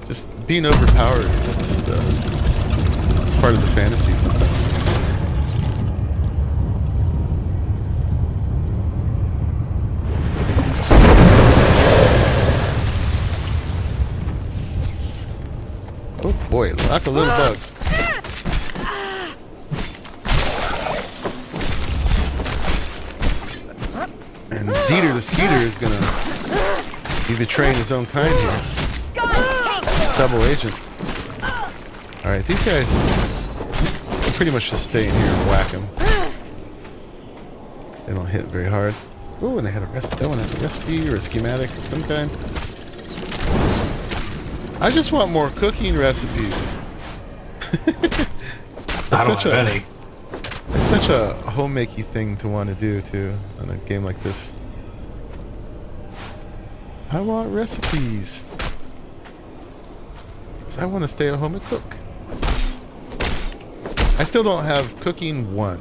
just being overpowered is just it's part of the fantasy sometimes. Oh boy, lots of little bugs. And Dieter the Skeeter is gonna be betraying his own kind here. Double agent. Alright, these guys can pretty much just stay in here and whack them. They don't hit very hard. Oh, and they had a recipe or a schematic of some kind. I just want more cooking recipes. I don't have any. It's such a homemaking thing to want to do too on a game like this. I want recipes. 'Cause I want to stay at home and cook. I still don't have cooking 1.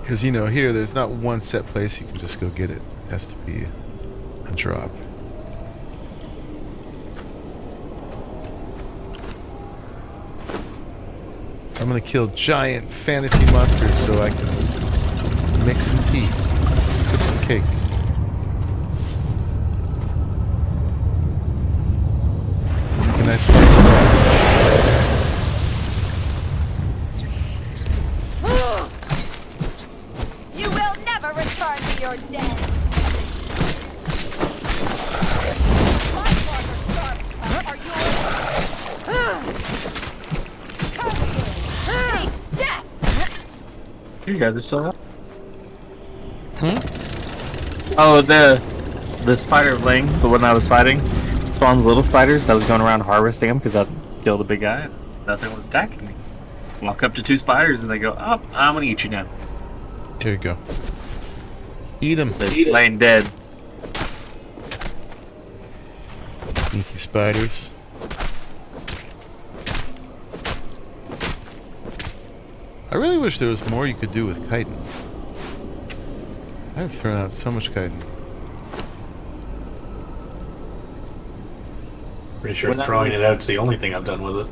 Because, you know, here there's not one set place you can just go get it. It has to be a drop. So I'm going to kill giant fantasy monsters so I can make some tea, cook some cake. A nice party. You will never return to your den. My father's sharp are yours. Death. You guys are still up? Oh, the spider ling, the one I was fighting, spawns little spiders. I was going around harvesting them because I killed a big guy. Nothing was attacking me. Walk up to 2 spiders and they go, "Oh, I'm gonna eat you now." Here you go. Eat them. They're laying dead. Sneaky spiders. I really wish there was more you could do with chitin. I've thrown out so much chitin. Pretty sure throwing it out's the only thing I've done with it.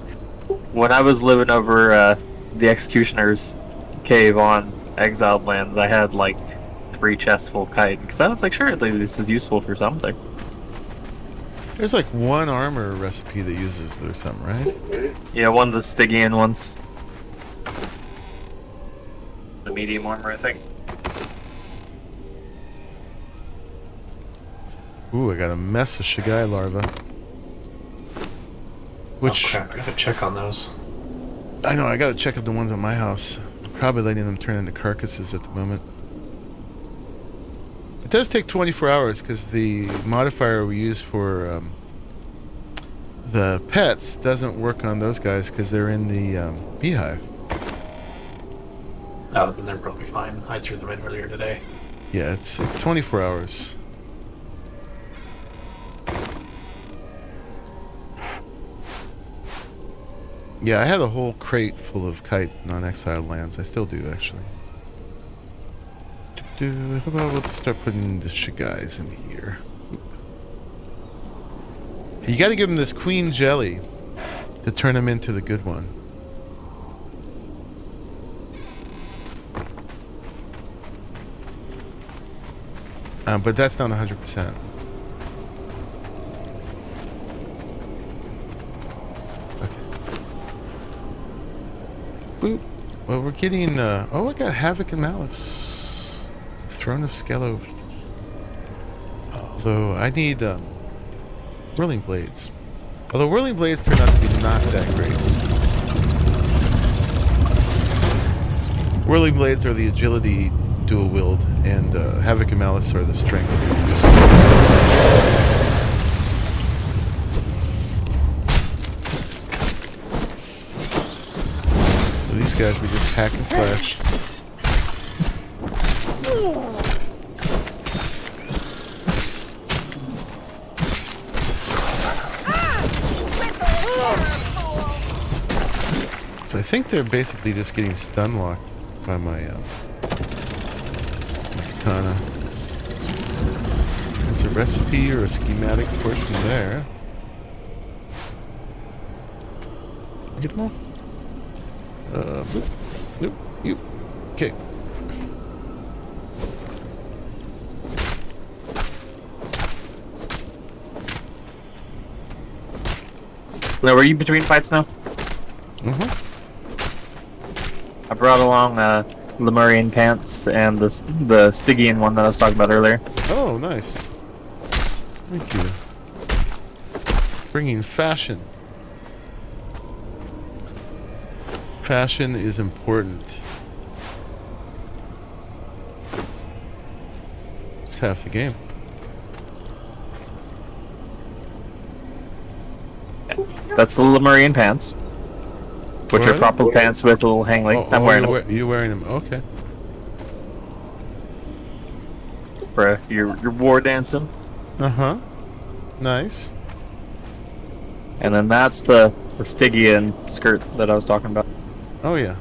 When I was living over the Executioner's cave on Exiled Lands, I had like 3 chests full of chitin because I was like, sure, this is useful for something. There's like one armor recipe that uses it or something, right? Yeah, one of the Stygian ones. The medium armor, I think. Ooh, I got a mess of Shigai larvae. Which... Oh crap, I gotta check on those. I know, I gotta check out the ones at my house. I'm probably letting them turn into carcasses at the moment. It does take 24 hours because the modifier we use for the pets doesn't work on those guys because they're in the beehive. Oh, then they're probably fine. I threw them in earlier today. Yeah, it's 24 hours. Yeah, I had a whole crate full of chitin on Exiled Lands. I still do, actually. How about let's start putting the Shigais in here. You gotta give them this queen jelly to turn them into the good one. But that's not 100%. Boop. Well, we're getting, oh, I got Havoc and Malice. Throne of Skello. Although, I need, Whirling Blades. Although Whirling Blades turn out to be not that great. Whirling Blades are the agility dual wield, and, Havoc and Malice are the strength dual wield. these guys we just hack and slash. So I think they're basically just getting stun locked by my katana. There's a recipe or a schematic portion there. Get them all? Boop, boop, you. Okay. Now, were you between fights now? Mm-hmm. I brought along Lemurian pants and the Stygian one that I was talking about earlier. Oh, nice. Thank you. Bringing fashion. Fashion is important. It's half the game. That's the Lemurian pants, which are What? proper pants with a little hang length. I'm wearing them you're wearing them. Okay. for your war dancing. Uh-huh. Nice. And then that's the Stygian skirt that I was talking about. Oh, yeah.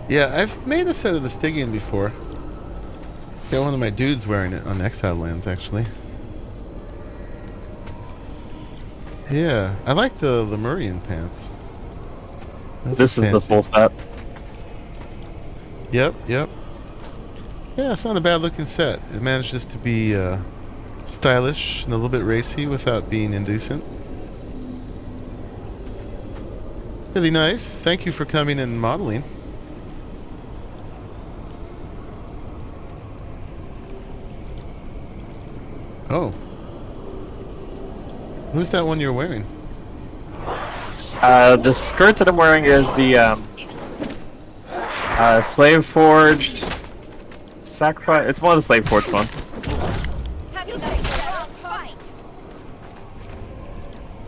Yeah, I've made a set of the Stygian before. Got one of my dudes wearing it on Exiled Lands, actually. Yeah, I like the Lemurian pants. Those This are is the fancy. full set. Yep, yep. Yeah, it's not a bad looking set. It manages to be stylish and a little bit racy without being indecent. Really nice. Thank you for coming and modeling. Oh. Who's that one you're wearing? The skirt that I'm wearing is the Slave Forged Sacrifice. It's one of the Slave Forged ones. Have you guys fight?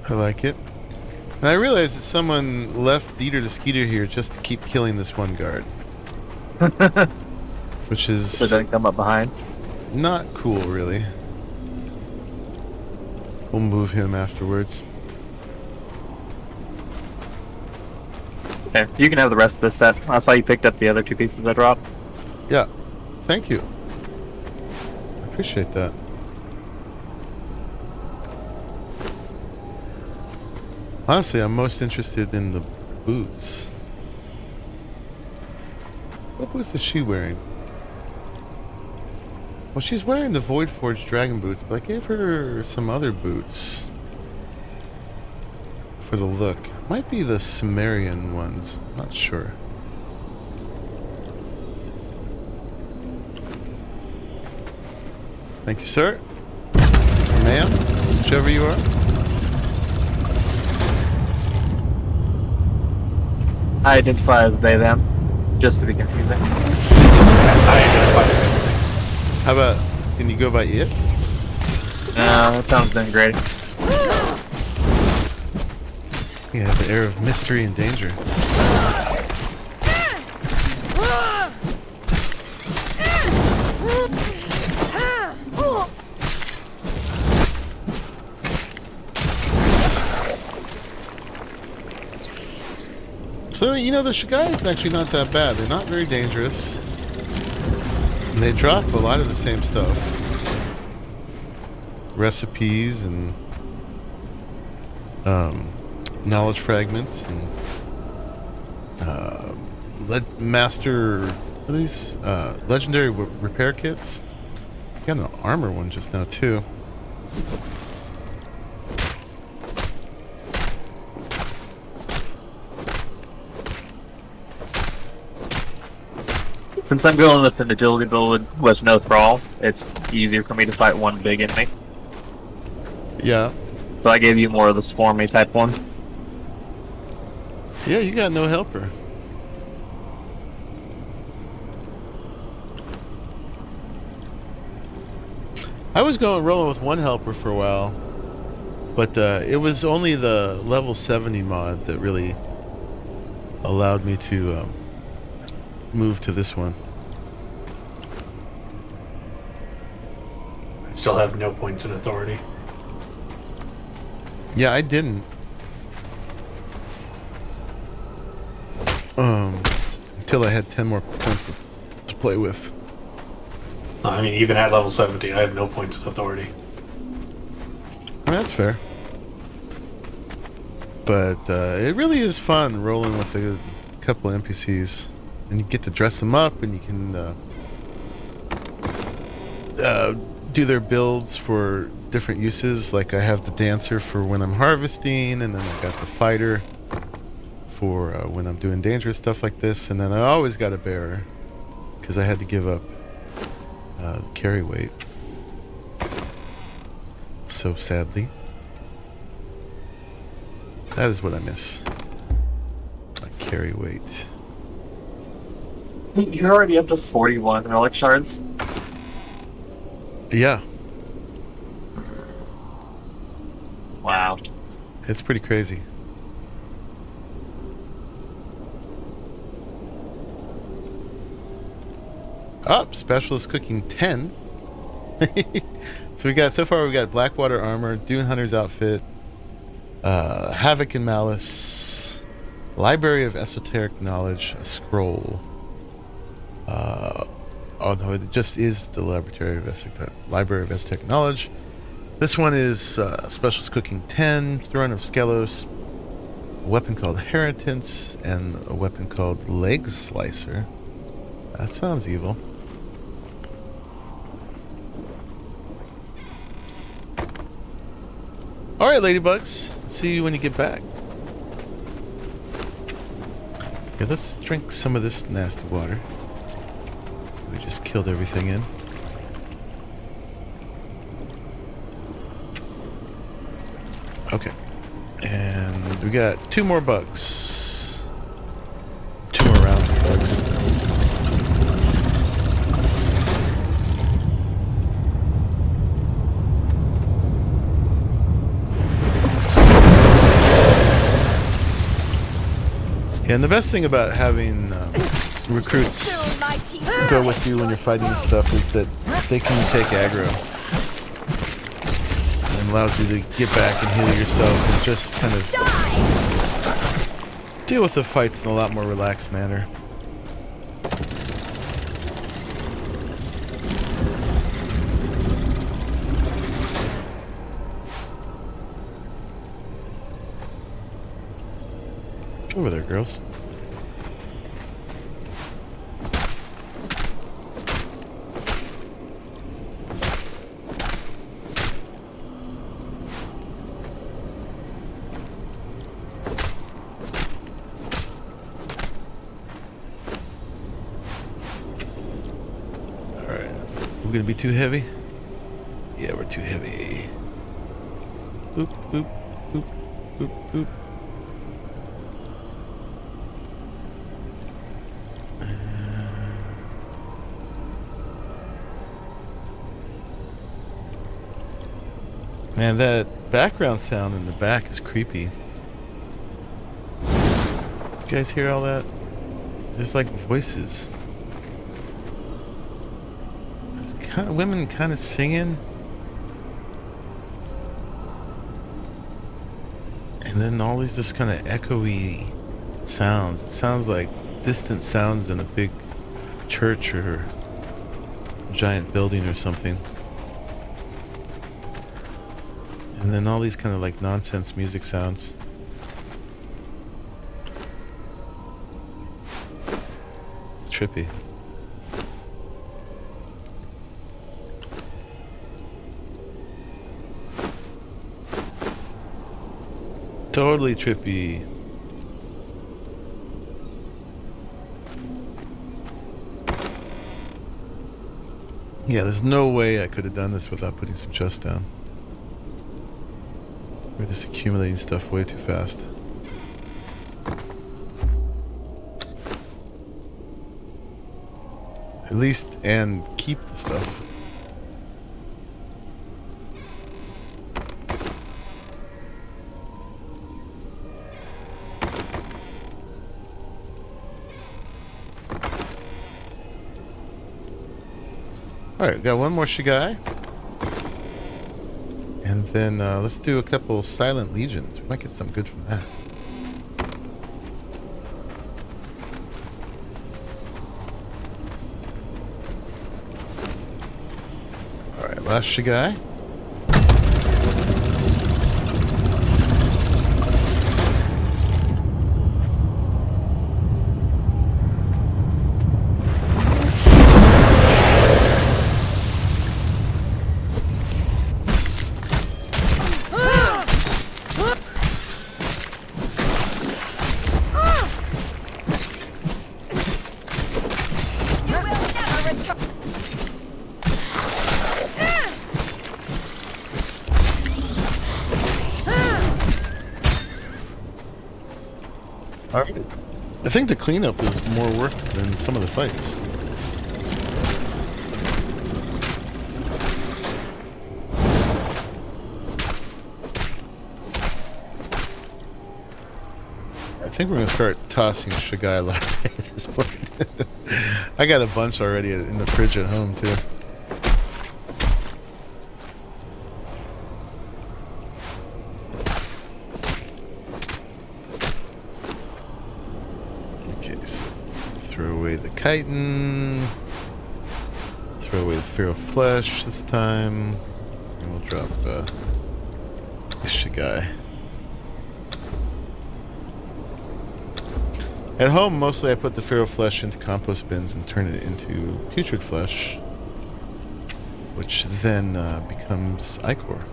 I like it. And I realized that someone left Dieter the Skeeter here just to keep killing this one guard. Which is So it doesn't come up behind. not cool, really. We'll move him afterwards. Okay, you can have the rest of this set. I saw you picked up the other two pieces I dropped. Yeah. Thank you. I appreciate that. Honestly, I'm most interested in the boots. What boots is she wearing? Well, she's wearing the Void Forged Dragon boots, but I gave her some other boots for the look. Might be the Sumerian ones. Not sure. Thank you, sir. Ma'am, whichever you are. I identify as they them, just to be confusing. I identify as everything. How about, can you go by it? No, that sounds degrading. You have the air of mystery and danger. So, you know, the Shigai is actually not that bad. They're not very dangerous. And they drop a lot of the same stuff. Recipes and knowledge fragments and master, what are these? Legendary repair kits. Got an armor one just now too. Since I'm going with an agility build with no thrall, it's easier for me to fight one big enemy. Yeah. So I gave you more of the swarmy type one. Yeah, you got no helper. I was rolling with one helper for a while, but it was only the level 70 mod that really allowed me to move to this one. I still have no points in authority. Yeah, I didn't. Until I had 10 more points to play with. I mean, even at level 70, I have no points in authority. I mean, that's fair. But it really is fun rolling with a couple of NPCs. And you get to dress them up, and you can do their builds for different uses. Like I have the dancer for when I'm harvesting, and then I got the fighter for when I'm doing dangerous stuff like this. And then I always got a bearer, because I had to give up carry weight. So sadly. That is what I miss. My carry weight. You're already up to 41 relic shards. Yeah, Wow. it's pretty crazy. Up, specialist cooking 10. So we got Blackwater armor, Dune Hunter's outfit, Havoc and Malice, Library of Esoteric Knowledge, a scroll. Oh no, it just is the Library of Esoteric Knowledge. This one is Specialist Cooking 10, Throne of Skelos, a weapon called Heritance, and a weapon called Leg Slicer. That sounds evil. Alright, ladybugs. See you when you get back. Okay, let's drink some of this nasty water. We just killed everything in. Okay. And we got 2 more bugs. 2 more rounds of bugs. And the best thing about having recruits go with you when you're fighting stuff is that they can take aggro. And allows you to get back and heal yourself and just kind of deal with the fights in a lot more relaxed manner. Over there, girls. Alright. We're gonna be too heavy? Yeah, we're too heavy. Boop, boop, boop, boop, boop. Man, that background sound in the back is creepy. You guys hear all that? There's like voices. There's women kind of singing. And then all these just kind of echoey sounds. It sounds like distant sounds in a big church or giant building or something. And then all these kind of like nonsense music sounds. It's trippy. Totally trippy. Yeah, there's no way I could have done this without putting some chests down. We're just accumulating stuff way too fast. At least, and keep the stuff. Alright, got one more Shigai. And then let's do a couple Silent Legions. We might get something good from that. Alright, last Shigai. Alright. I think the cleanup is more work than some of the fights. I think we're going to start tossing Shigai live at this point. I got a bunch already in the fridge at home, too. Okay, so throw away the chitin. Throw away the feral flesh this time. And we'll drop this Shigai. At home, mostly I put the feral flesh into compost bins and turn it into putrid flesh, which then becomes ichor.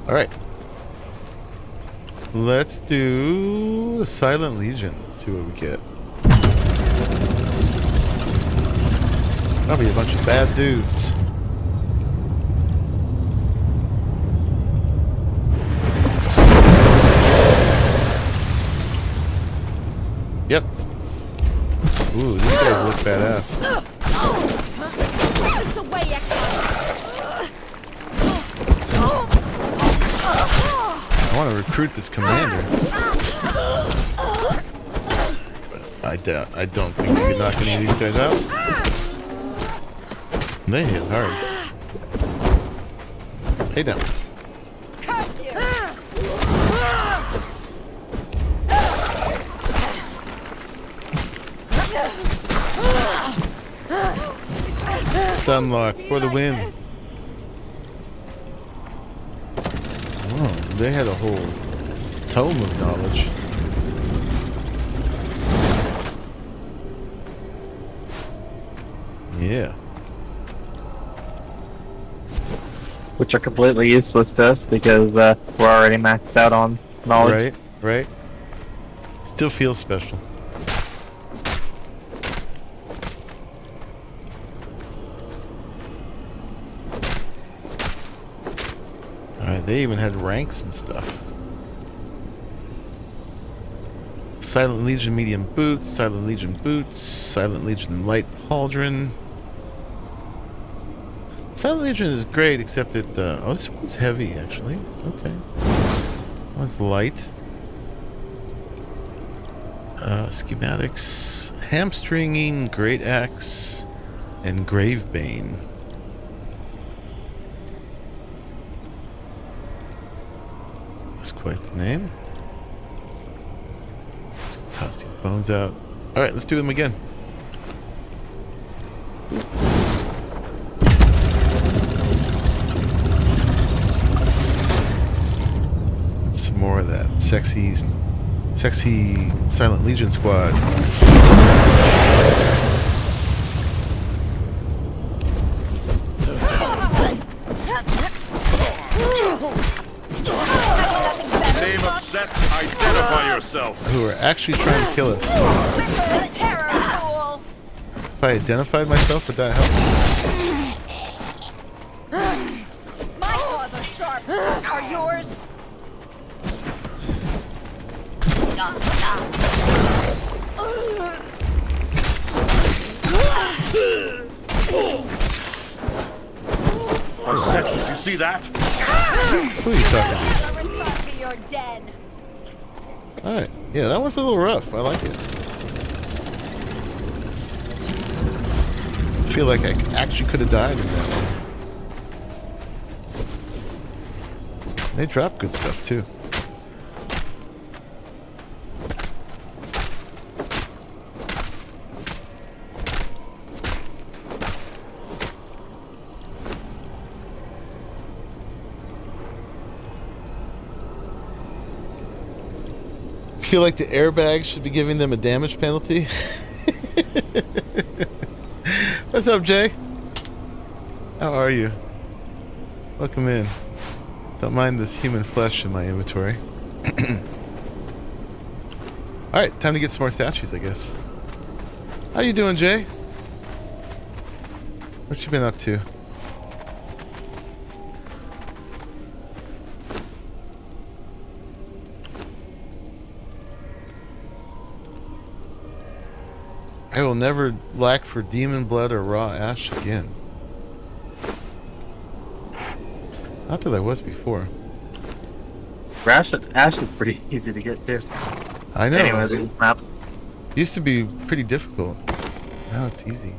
Alright. Let's do the Silent Legion. See what we get. Probably a bunch of bad dudes. Yep. Ooh, these guys look badass. I want to recruit this commander. But I don't think we can knock any of these guys out. They hit hard. Hey down. Curse you! Stun lock for the win. Oh, they had a whole tome of knowledge. Yeah. Which are completely useless to us because we're already maxed out on knowledge. Right, right. Still feels special. Alright, they even had ranks and stuff. Silent Legion medium boots, Silent Legion boots, Silent Legion light pauldron. Silent Legion is great, except it, oh, this one's heavy, actually. Okay. That one's light. Schematics. Hamstringing, Great Axe, and Gravebane. That's quite the name. Let's toss these bones out. Alright, let's do them again. Some more of that sexy Silent Legion squad. Name of set, identify yourself. Who are actually trying to kill us. Terror pool! If I identified myself, would that help? My claws are sharp. Are yours? Set, did you see that? Who are you talking to? I'll return to your den. Alright. Yeah, that was a little rough. I like it. I feel like I actually could have died in that one. They drop good stuff too. I feel like the airbags should be giving them a damage penalty. What's up, Jay? How are you? Welcome in. Don't mind this human flesh in my inventory. Alright, time to get some more statues, I guess. How you doing, Jay? What you been up to? I will never lack for demon blood or raw ash again. Not that I was before. Ash is pretty easy to get too. I know. Anyways, this map. Used to be pretty difficult. Now it's easy.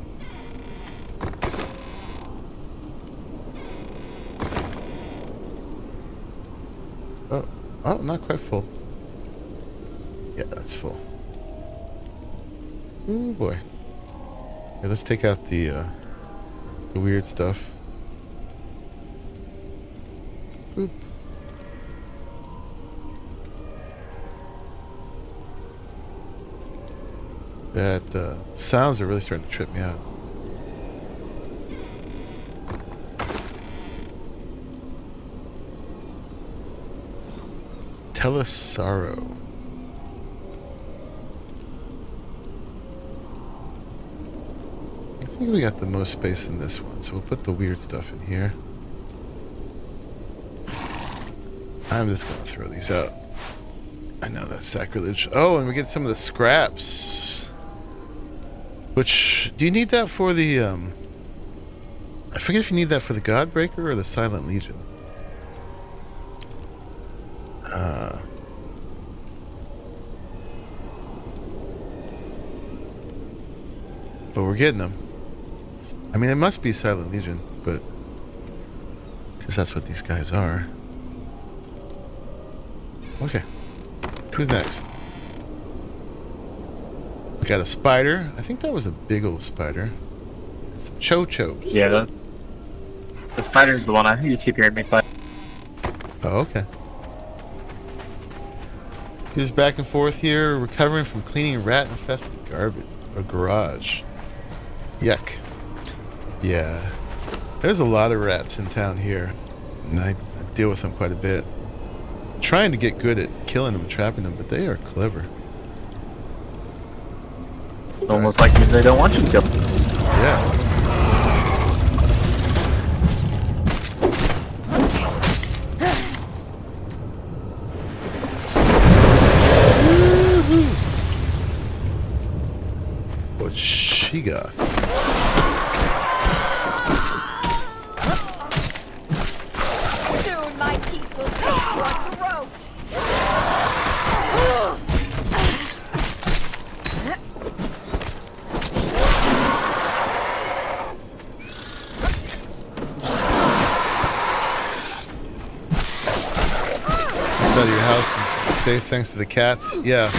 Oh, not quite full. Yeah, that's full. Ooh boy. Yeah, let's take out the weird stuff. Boop. That sounds are really starting to trip me out. Telesaro. I think we got the most space in this one, so we'll put the weird stuff in here. I'm just gonna throw these out. I know that's sacrilege. Oh, and we get some of the scraps. Which, do you need that for the, I forget if you need that for the Godbreaker or the Silent Legion. But we're getting them. I mean, it must be Silent Legion, but because that's what these guys are. Okay. Who's next? We got a spider. I think that was a big old spider. Some chochos. Yeah, the spider's the one you keep hearing me fight. Oh, okay. He's back and forth here, recovering from cleaning rat-infested garbage. A garage. Yuck. Yeah. There's a lot of rats in town here. And I deal with them quite a bit. Trying to get good at killing them and trapping them, but they are clever. Almost like they don't want you to kill them. Yeah. What she got? Soon my teeth will taste your throat. So your house is safe thanks to the cats? Yeah.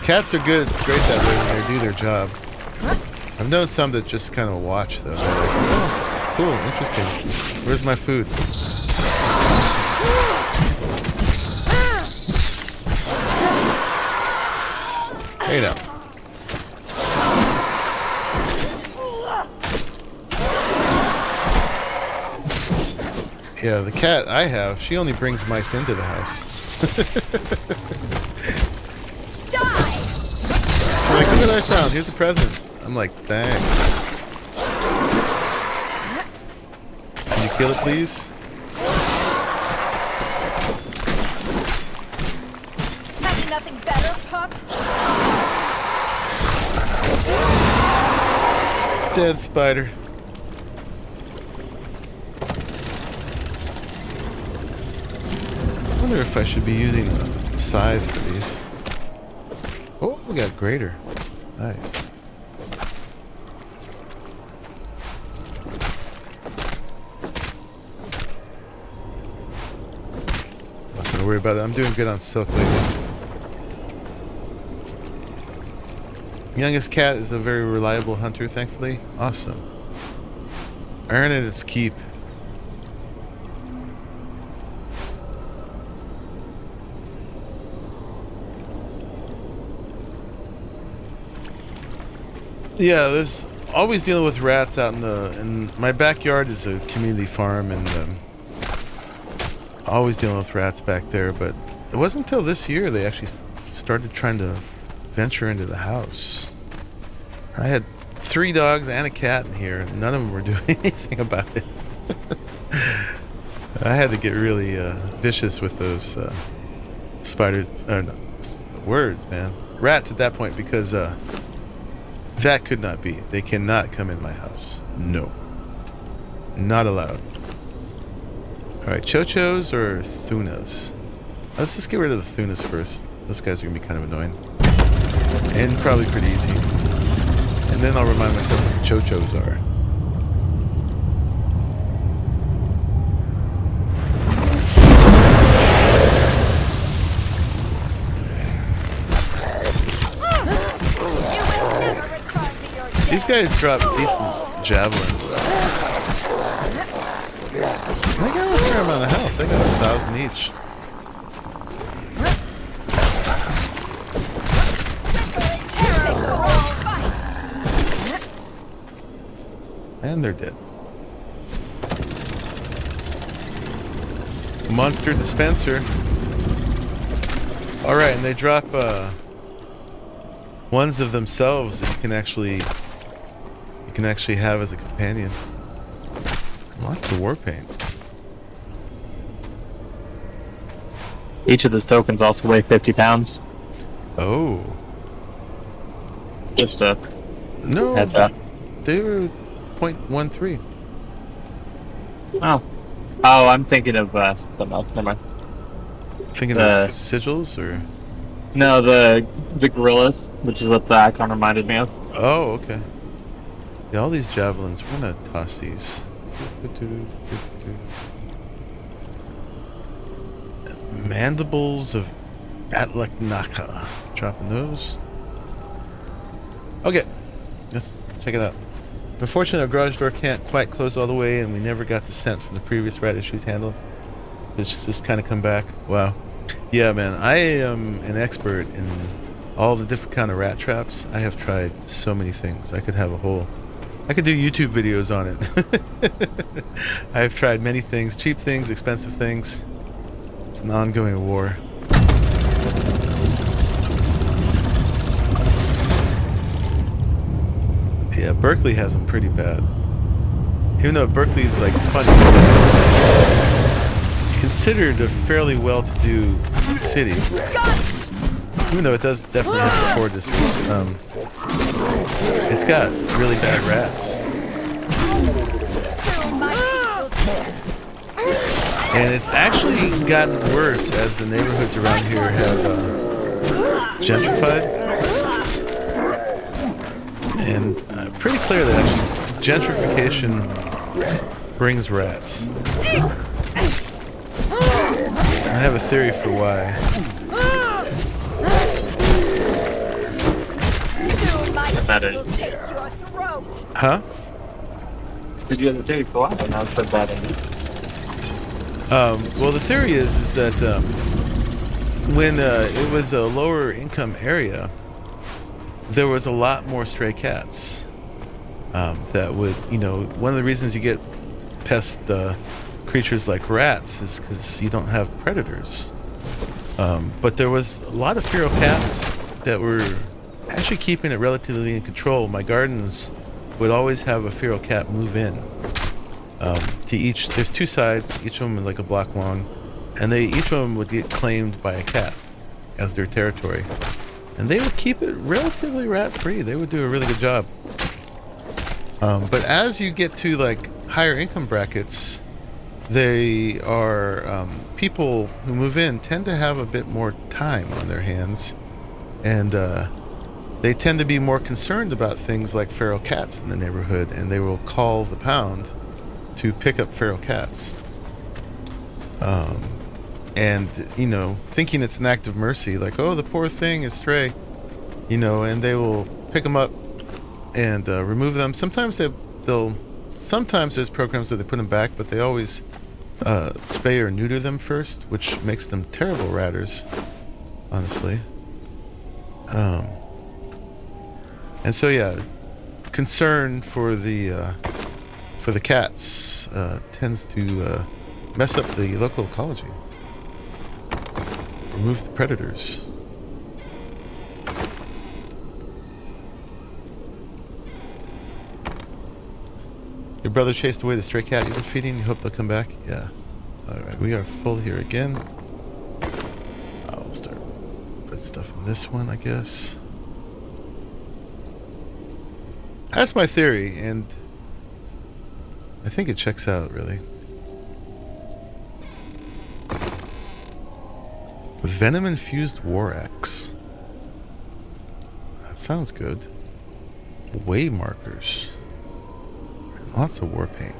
Cats are good, great that way when they do their job. I've known some that just kind of watch though. They're like, oh, cool, interesting. Where's my food? Hey now. Yeah, the cat I have, she only brings mice into the house. Die! She's like, look what I found. Here's a present. I'm like, thanks. Can you kill it, please? Have you nothing better, pup? Dead spider. wonder if I should be using a scythe for these. Oh, we got grater. Nice. Not gonna worry about that. I'm doing good on silk lately. Youngest cat is a very reliable hunter, thankfully. Awesome. Earn it its keep. Yeah, there's always dealing with rats out in my backyard is a community farm, and always dealing with rats back there. But it wasn't until this year they actually started trying to venture into the house. I had 3 dogs and a cat in here, and none of them were doing anything about it. I had to get really vicious with those spiders, no, words, man. Rats at that point, because that could not be. They cannot come in my house. No. Not allowed. Alright, chochos or thunas? Let's just get rid of the thunas first. Those guys are going to be kind of annoying. And probably pretty easy. And then I'll remind myself what the chochos are. These guys drop decent javelins. They got a fair amount of health. They got 1,000 each. And they're dead. Monster dispenser. Alright, and they drop ones of themselves that you can actually have as a companion. Lots of war paint. Each of those tokens also weigh 50 pounds. Oh. Just a No. heads up. They were 0.13. Oh. Oh, I'm thinking of something else. Never mind. Thinking of sigils or? No, the gorillas, which is what the icon reminded me of. Oh, okay. Yeah, all these javelins. We're gonna toss these. Mandibles of Atlaknaka. Dropping those. Okay, let's check it out. Unfortunately, our garage door can't quite close all the way, and we never got the scent from the previous rat issues handled. It's just kind of come back. Wow. Yeah, man, I am an expert in all the different kind of rat traps. I have tried so many things. I could do YouTube videos on it. I have tried many things, cheap things, expensive things. It's an ongoing war. Yeah, Berkeley has them pretty bad. Even though Berkeley's like, it's funny, considered a fairly well-to-do city. Even though it does definitely have some poor districts. It's got really bad rats. And it's actually gotten worse as the neighborhoods around here have gentrified. And pretty clear that actually gentrification brings rats. I have a theory for why. Huh? Did you have a theory for why? And now it's so bad. Well, the theory is that when it was a lower income area, there was a lot more stray cats. That would, one of the reasons you get pest creatures like rats is because you don't have predators. But there was a lot of feral cats that were actually keeping it relatively in control. My gardens would always have a feral cat move in. To each, there's 2 sides, each of them is like a block long, and each of them would get claimed by a cat as their territory. And they would keep it relatively rat-free. They would do a really good job. But as you get to like higher income brackets, they are people who move in tend to have a bit more time on their hands, and they tend to be more concerned about things like feral cats in the neighborhood, and they will call the pound to pick up feral cats. And, you know, thinking it's an act of mercy, like, oh, the poor thing is stray, you know, and they will pick them up and remove them. Sometimes sometimes there's programs where they put them back, but they always spay or neuter them first, which makes them terrible ratters, honestly. And so, yeah, concern for the cats tends to mess up the local ecology. Remove the predators. Your brother chased away the stray cat you've been feeding. You hope they'll come back? Yeah. Alright, we are full here again. I'll start putting stuff in this one, I guess. That's my theory, and I think it checks out, really. Venom-infused war axe. That sounds good. Way markers. And lots of war paint.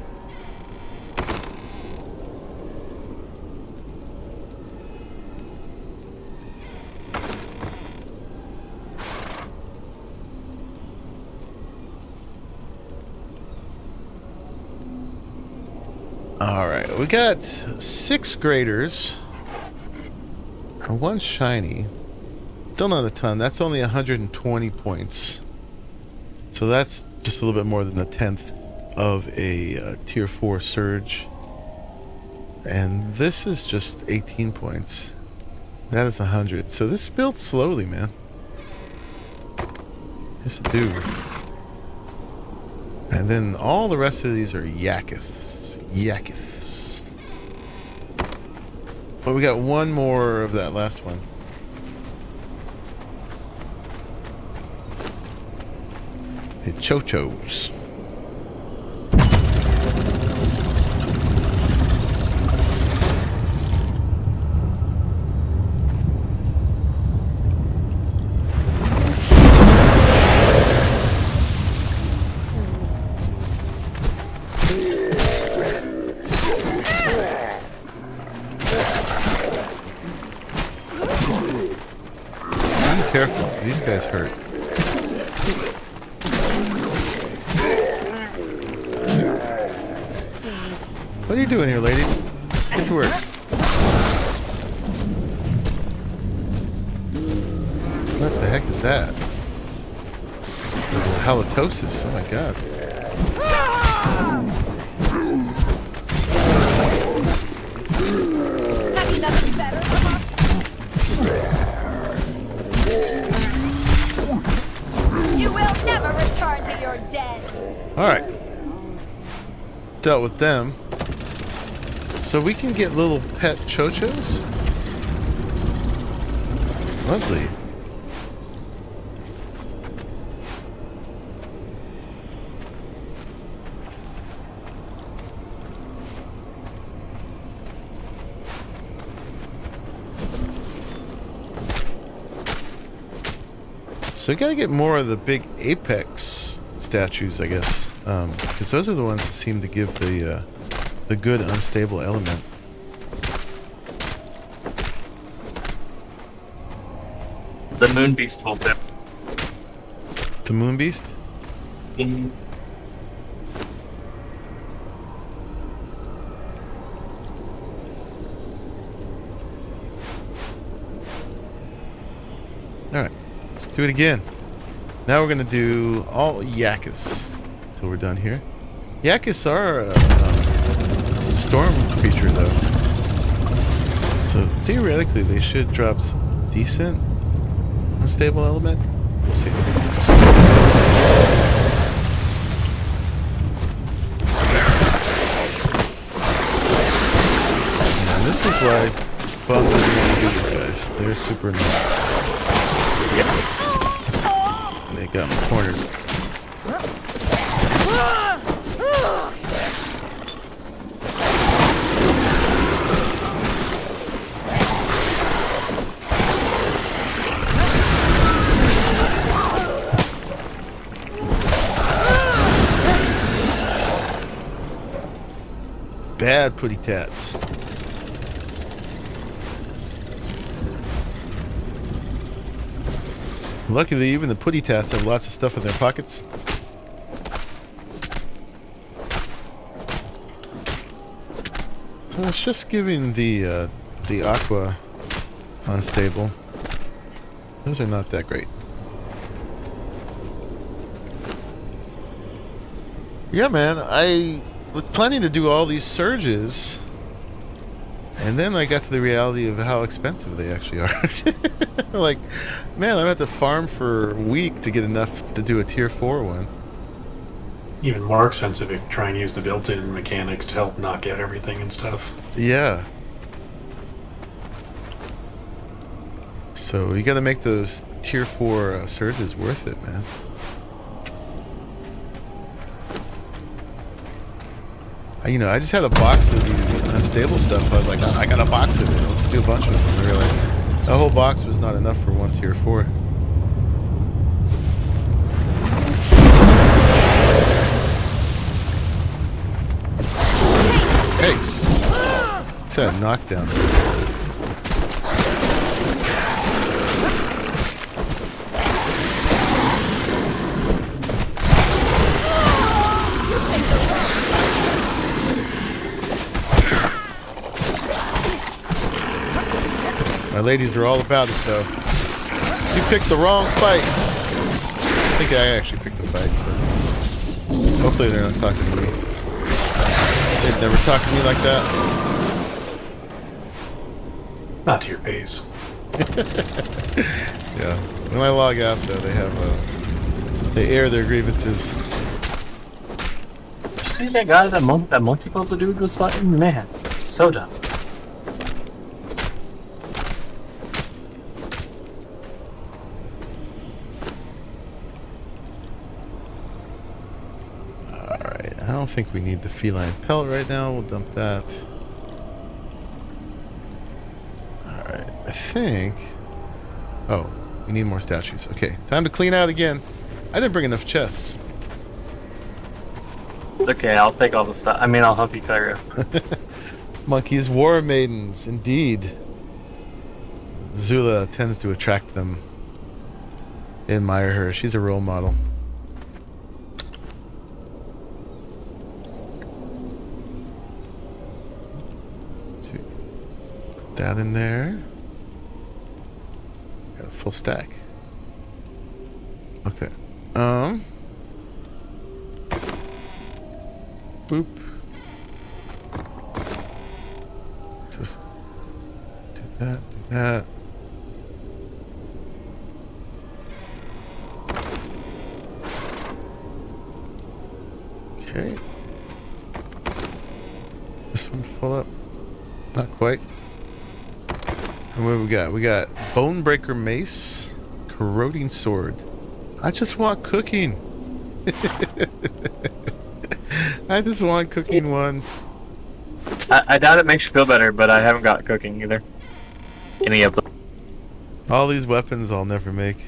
Alright, we got 6 graders. And 1 shiny. Still not a ton. That's only 120 points. So that's just a little bit more than a 10th of a tier 4 surge. And this is just 18 points. That is 100. So this builds slowly, man. Yes, it do. And then all the rest of these are yakiths. Yakiths. But we got one more of that last one. The chochos. Careful, these guys hurt. What are you doing here, ladies? Get to work. What the heck is that? It's a halitosis, oh my god. Have nothing better? You will never return to your den. Alright. Dealt with them. So we can get little pet chochos? Lovely. So you gotta get more of the big apex statues, I guess, because those are the ones that seem to give the good unstable element. The Moon Beast will do. The Moon Beast? Mm. Alright, let's do it again. Now we're gonna do all Yakis till we're done here. Yakis are a storm creature though. So theoretically they should drop some decent unstable element. We'll see. And this is why Bumble didn't do these guys. They're super annoying. And they got me cornered. bad putty tats. Luckily, even the putty tats have lots of stuff in their pockets. So it's just giving the aqua unstable. Those are not that great. Yeah, man, I was planning to do all these surges, and then I got to the reality of how expensive they actually are. Like, man, I'm going to have to farm for a week to get enough to do a tier 4 one. Even more expensive if you try and use the built-in mechanics to help knock out everything and stuff. Yeah. So you got to make those tier 4 surges worth it, man. I just had a box of the unstable stuff. I was like, I got a box of it. Let's do a bunch of them. I realized the whole box was not enough for one tier 4. Hey! What's that knockdown? My ladies are all about it, though. You picked the wrong fight. I think I actually picked the fight, but hopefully they're not talking to me. They'd never talk to me like that. Not to your face. Yeah. When I log out, though, they air their grievances. Did you see that guy, that monkey puzzle dude was fighting? Man, so dumb. I don't think we need the feline pelt right now. We'll dump that. Alright, I think... Oh, we need more statues. Okay, time to clean out again. I didn't bring enough chests. Okay, I'll take all the stuff. I mean, I'll help you clear it. Monkeys, war maidens, indeed. Zula tends to attract them. They admire her. She's a role model. That in there. Got a full stack. Okay. Boop. Let's just do that, do that. Okay. This one full up? Not quite. And what do we got? We got Bonebreaker Mace, Corroding Sword. I just want cooking. I just want cooking one. I doubt it makes you feel better, but I haven't got cooking either. Any of them. All these weapons I'll never make.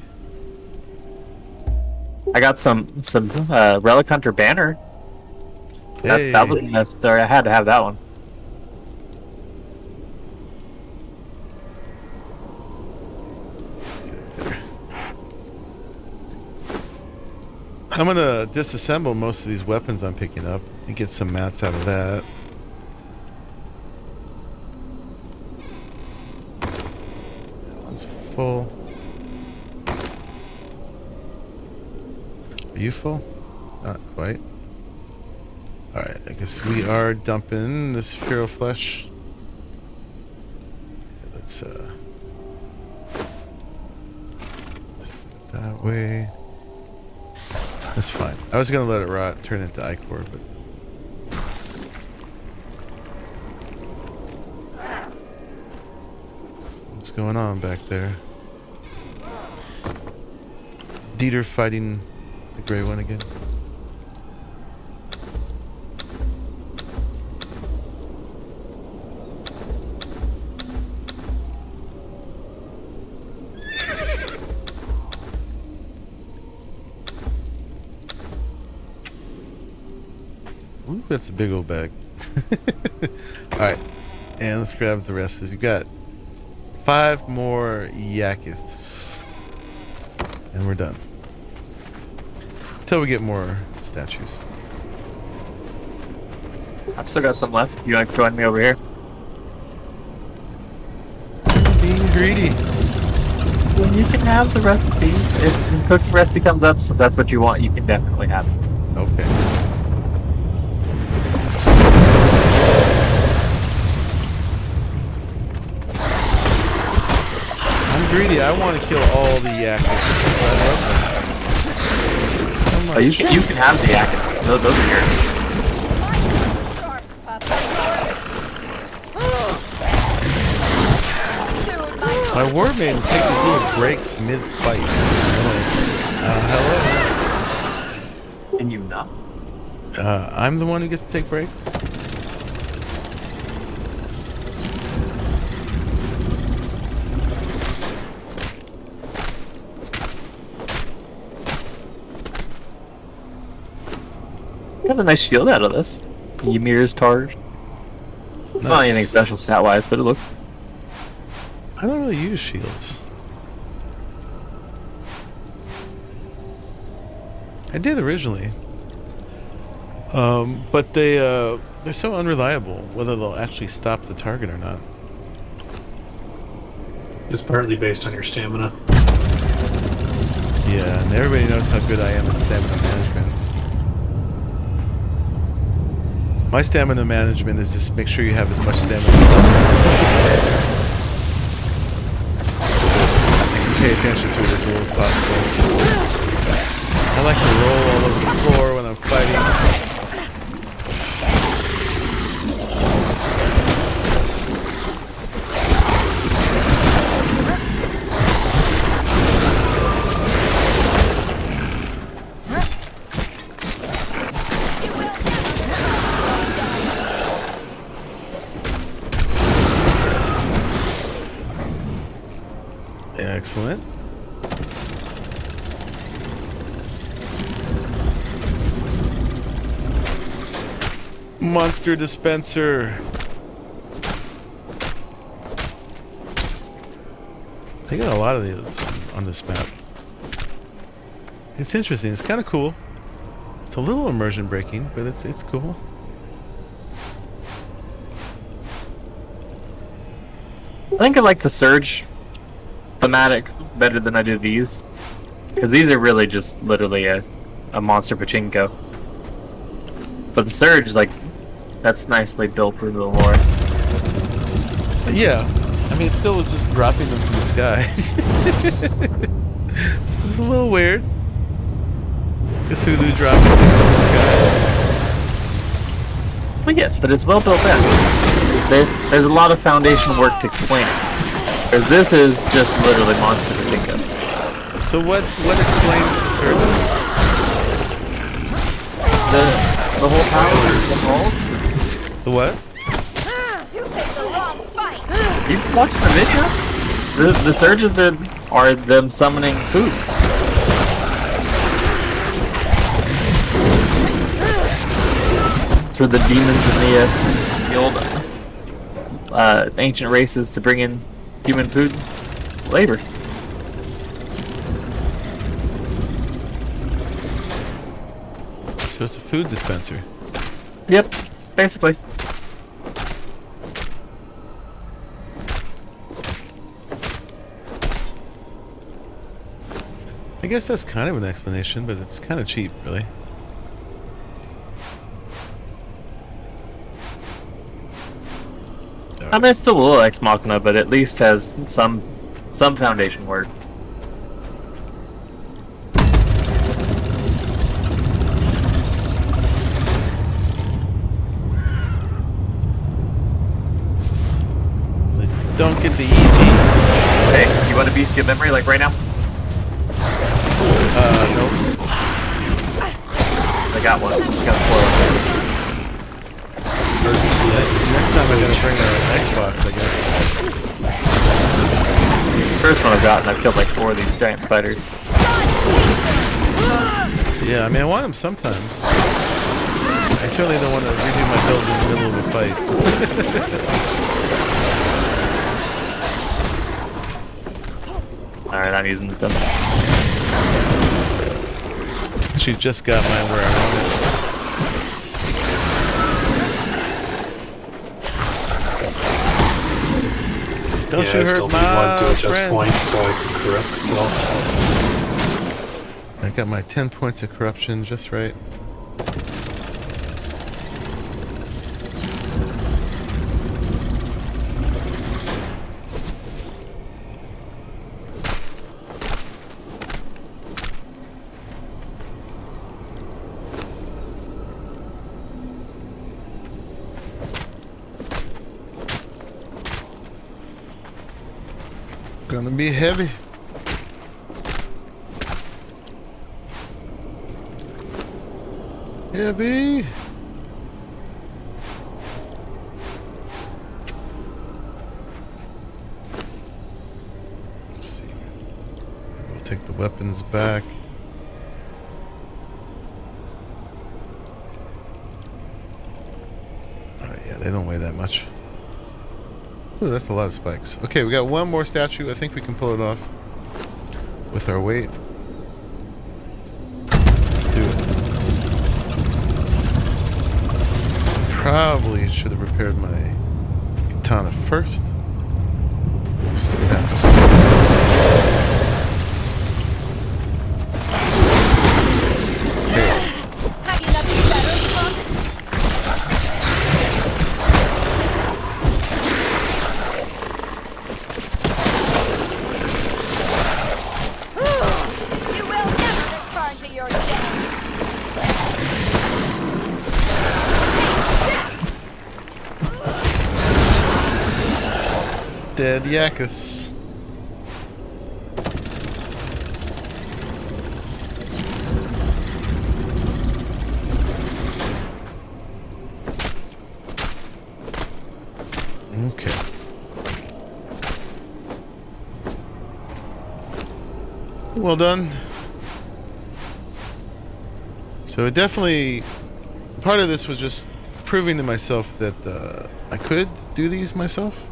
I got some Relic Hunter banner. Hey. That wasn't necessary. I had to have that one. I'm gonna disassemble most of these weapons I'm picking up and get some mats out of that. That one's full. Are you full? Not quite. Alright, I guess we are dumping this feral flesh. Let's do it that way. That's fine. I was gonna let it rot, turn it into ichor, but what's going on back there? Is Dieter fighting the gray one again? Ooh, that's a big old bag. Alright. And let's grab the rest, because you've got 5 more yakiths. And we're done. Until we get more statues. I've still got some left. You want to join me over here? Being greedy. Well, you can have the recipe. If the cooking recipe comes up, so if that's what you want, you can definitely have it. Okay. I'm greedy. I want to kill all the yakits. I love them. So much. Oh, you can have the yakets. Those are yours. My war maidens take these little breaks mid-fight. Hello. Can you not? I'm the one who gets to take breaks? Got a nice shield out of this. Ymir's Targe. It's not anything special stat-wise, but it looks... I don't really use shields. I did originally. But they're so unreliable, whether they'll actually stop the target or not. It's partly based on your stamina. Yeah, and everybody knows how good I am at stamina management. My stamina management is just make sure you have as much stamina as possible. Pay attention to it as little as possible. I like to roll all over the floor when I'm fighting. Excellent. Monster dispenser. They got a lot of these on this map. It's interesting. It's kind of cool. It's a little immersion breaking, but it's cool. I think I like the Surge thematic better than I do these, because these are really just literally a monster pachinko. But the Surge, like, that's nicely built through the lore. Yeah, I mean, it still was just dropping them from the sky. This is a little weird. Cthulhu dropping things from the sky. Well, yes, but it's well built in. There's a lot of foundational work to explain it. Because this is just literally monster pachinko. So what explains the surges? The whole power is involved. The what? You picked the wrong fight. You watched the video? The surges are them summoning food. It's for the demons and the old ancient races to bring in human food labor. So it's a food dispenser. Yep, basically. I guess that's kind of an explanation, but it's kind of cheap, really. I mean, it's still a little ex machina, but at least has some foundation work. Don't get the EV. Hey, you want a beast of memory, like right now? Nope. I got one. Got a foil there. Next time I gotta bring an Xbox, I guess. First one I've gotten, I've killed like 4 of these giant spiders. Yeah, I mean, I want them sometimes. I certainly don't want to redo my build in the middle of a fight. Alright, I'm using the gun. She just got mine where I want it. Don't you hurt one to my adjust friend. points so I can corrupt myself. I got my 10 points of corruption just right. Gonna be heavy. Heavy. Let's see. We'll take the weapons back. Alright, yeah, they don't weigh that much. Ooh, that's a lot of spikes. Okay, we got one more statue. I think we can pull it off with our weight. Let's do it. Probably should have repaired my katana first. See what happens. Have you nothing better, Punk? You will never return to your death. Dead Yakus. Okay. Well done. So it definitely, part of this was just proving to myself that I could do these myself.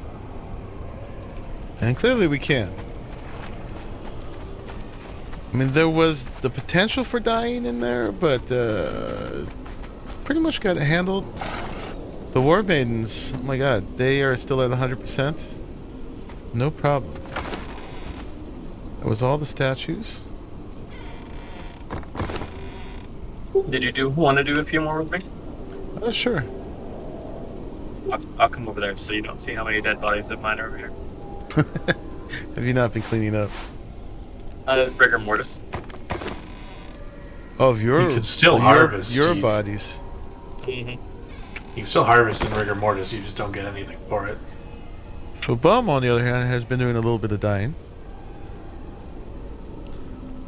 And clearly we can. I mean, there was the potential for dying in there, but pretty much got it handled. The War Maidens, oh my god, they are still at 100%. No problem. That was all the statues. Did you want to do a few more with me? Sure. I'll come over there so you don't see how many dead bodies of mine are over here. Have you not been cleaning up? Rigor mortis. Oh, of your, You can still harvest. your You- bodies. Mm-hmm. You can still harvest in rigor mortis, you just don't get anything for it. So Bum, on the other hand, has been doing a little bit of dying.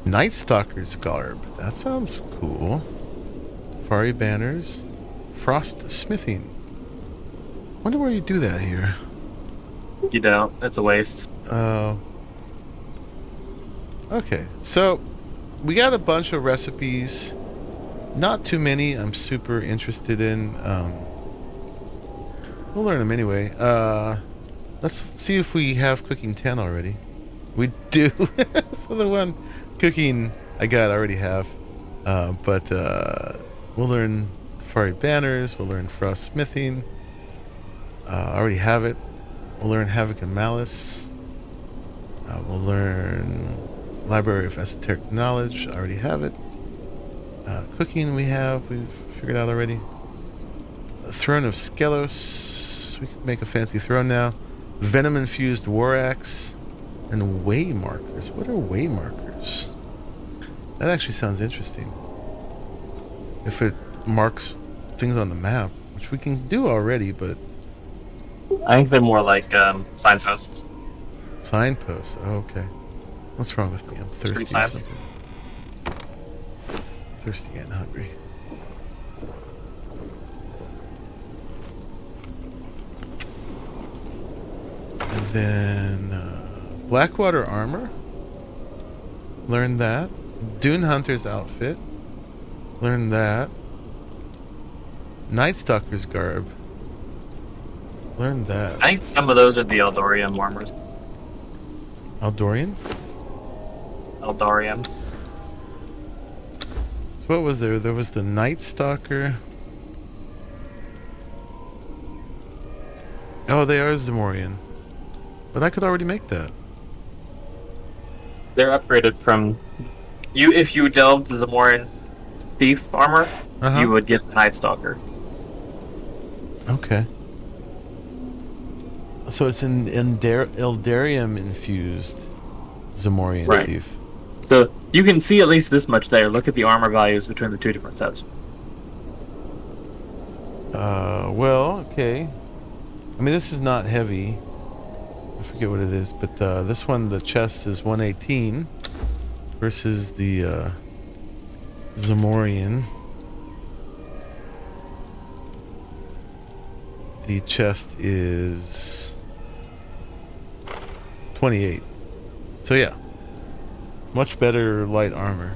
Night Stalker's garb. That sounds cool. Fiery banners. Frost smithing. Wonder where you do that here. You don't. It's a waste. Oh. Okay, so we got a bunch of recipes. Not too many I'm super interested in. We'll learn them anyway. Let's see if we have cooking 10 already. We do. So the one cooking I already have. But we'll learn fiery banners. We'll learn frost smithing. I already have it. We'll learn Havoc and Malice. We'll learn Library of Esoteric Knowledge. I already have it. Cooking we've figured out already. Throne of Skelos. We can make a fancy throne now. Venom infused war axe. And way markers. What are way markers? That actually sounds interesting. If it marks things on the map, which we can do already, but I think they're more like signposts. signposts. Oh, okay. What's wrong with me? I'm thirsty or fast. something. Thirsty and hungry. And then Blackwater armor. Learn that. Dune Hunter's outfit. Learn that. Night Stalker's garb. Learn that. I think some of those are the Eldorium armors. Eldorian? Eldorium. So what was there? There was the Night Stalker. Oh, they are Zamorian. But I could already make that. They're upgraded from you. If you delved the Zamorian thief armor, you would get the Night Stalker. Okay. So it's in Eldarium infused Zamorian Right. thief. So you can see at least this much there. Look at the armor values between the two different sets. Well, okay. I mean, this is not heavy. I forget what it is, but this one, the chest is 118 versus the Zamorian. The chest is 28. So yeah, much better light armor.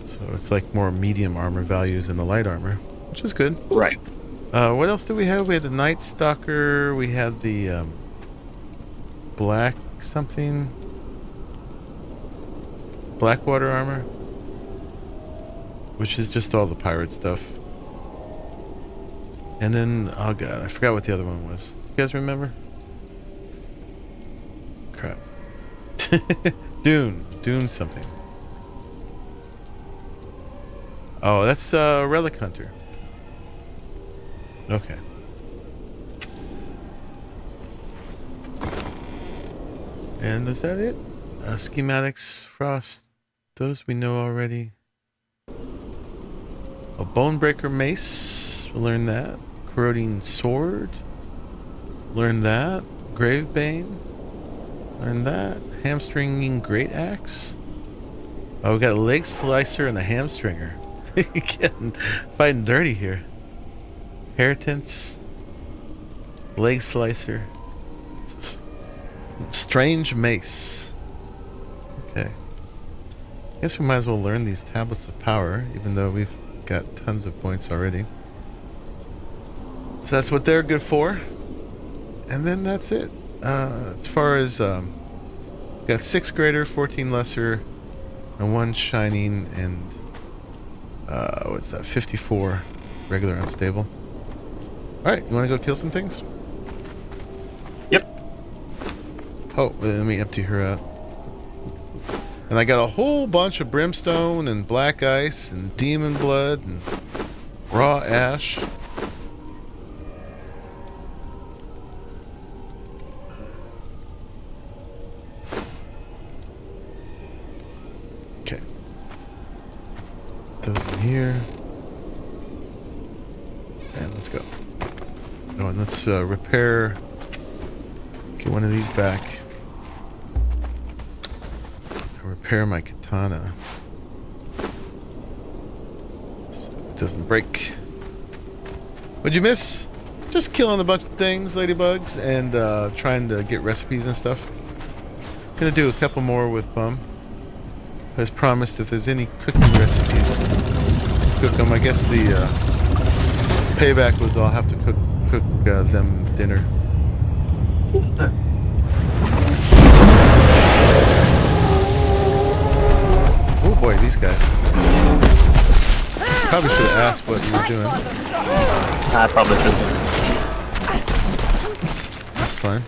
So it's like more medium armor values in the light armor, which is good. Right. What else did we have? We had the Night Stalker. We had the black something. Blackwater armor. Which is just all the pirate stuff. And then, oh god, I forgot what the other one was. You guys remember? Crap. Dune something. Oh, that's Relic Hunter. Okay. And is that it? Schematics, Frost. Those we know already. A Bonebreaker Mace. We'll learn that. Corroding Sword. Learn that. Gravebane. Learn that. Hamstringing Great Axe. Oh, we got a Leg Slicer and a Hamstringer. Getting fighting dirty here. Inheritance, Leg Slicer, Strange Mace. Okay. Guess we might as well learn these Tablets of Power, even though we've got tons of points already. So that's what they're good for. And then that's it. As far as, got 6 greater, 14 lesser, and 1 shining, and, what's that, 54 regular unstable. Alright, you want to go kill some things? Yep. Oh, let me empty her out. And I got a whole bunch of brimstone and black ice and demon blood and raw ash. Okay. Those in here. And let's go. Oh, and let's repair. Get one of these back. And repair my katana. So it doesn't break. What'd you miss? Just killing a bunch of things, ladybugs, and trying to get recipes and stuff. Gonna do a couple more with Bum. As promised, if there's any cooking recipes, cook them. I guess the payback was I'll have to cook them dinner. Oh boy, these guys. Probably should have asked what you were doing. I probably should. That's fine.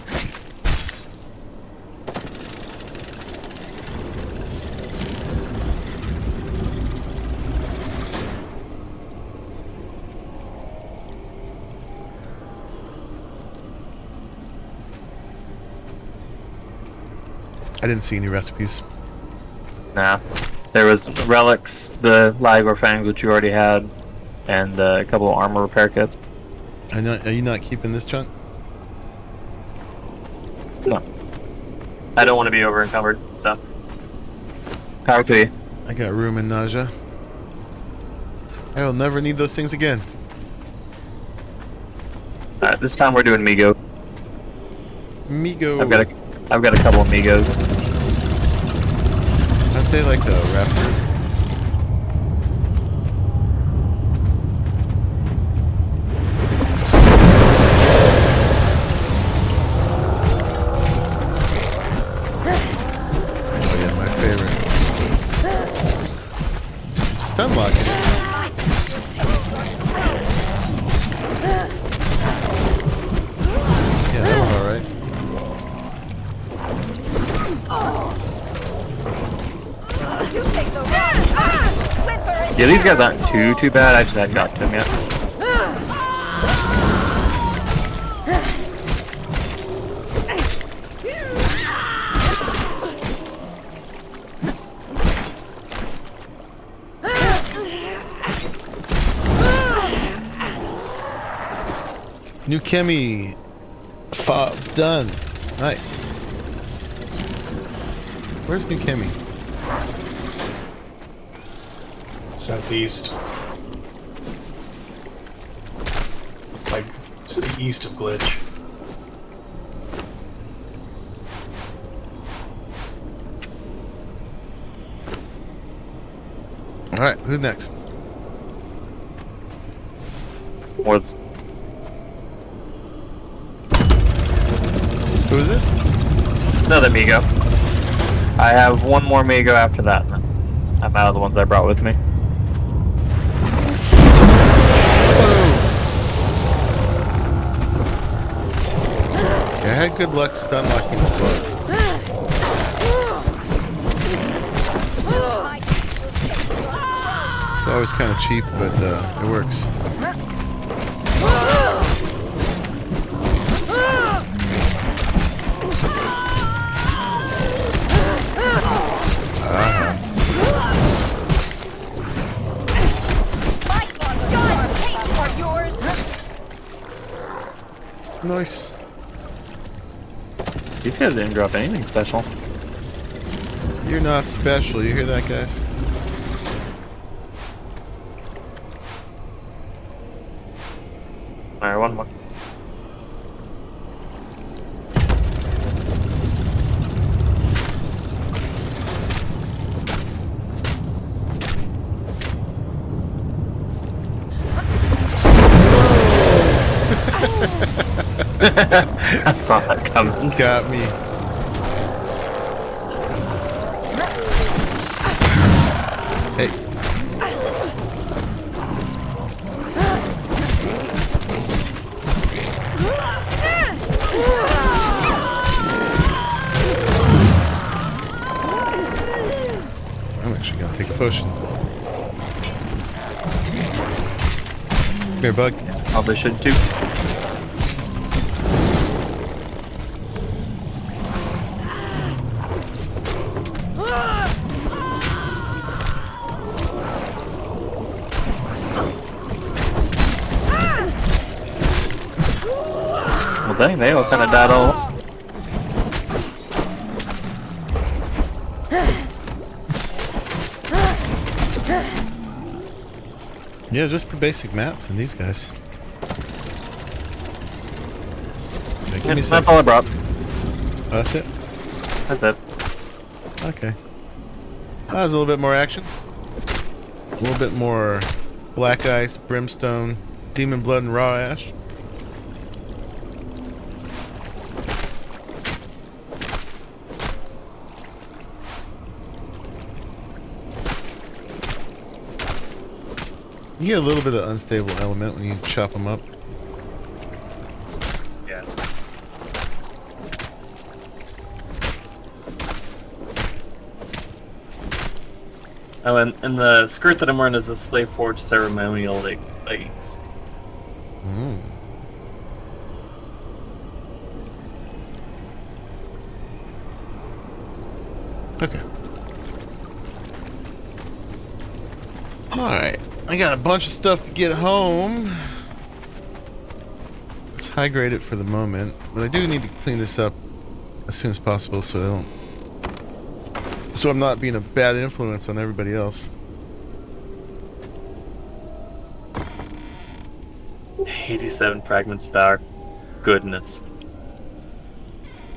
I didn't see any recipes. Nah. There was relics, the Ligor fangs, which you already had, and a couple of armor repair kits. Are you not keeping this chunk? No. I don't want to be over encumbered, so. Power to you. I got room and nausea. I will never need those things again. Alright, this time we're doing Migo. Migo. I've got a couple of Migos. Aren't they like a raptor? Yeah, these guys aren't too bad. I just hadn't got to them yet. New Chemi fob done. Nice. Where's New Chemi? Southeast. Like, to the east of Glitch. Alright, who's next? What's Who is it? another Migo? I have one more Migo after that, and then I'm out of the ones I brought with me. I had good luck stun locking the bug. It's always kind of cheap, but it works. Nice. These guys didn't drop anything special. You're not special. You hear that, guys? Alright, one more. I saw that coming. Got me. Hey. I'm actually gonna take a potion. Come here, bug. Probably should too. Well, dang, they all kind of died all. Yeah, just the basic mats and these guys. Okay, give me a That's second. all I brought. Oh, that's it? That's it. Okay. That was a little bit more action. A little bit more black ice, brimstone, demon blood, and raw ash. You get a little bit of unstable element when you chop them up. Yeah. Oh, and the skirt that I'm wearing is a Slave Forge ceremonial leggings. Mm. Okay. Alright. I got a bunch of stuff to get home. Let's high grade it for the moment. But I do need to clean this up as soon as possible so I'm not being a bad influence on everybody else. 87 fragments of power. Goodness.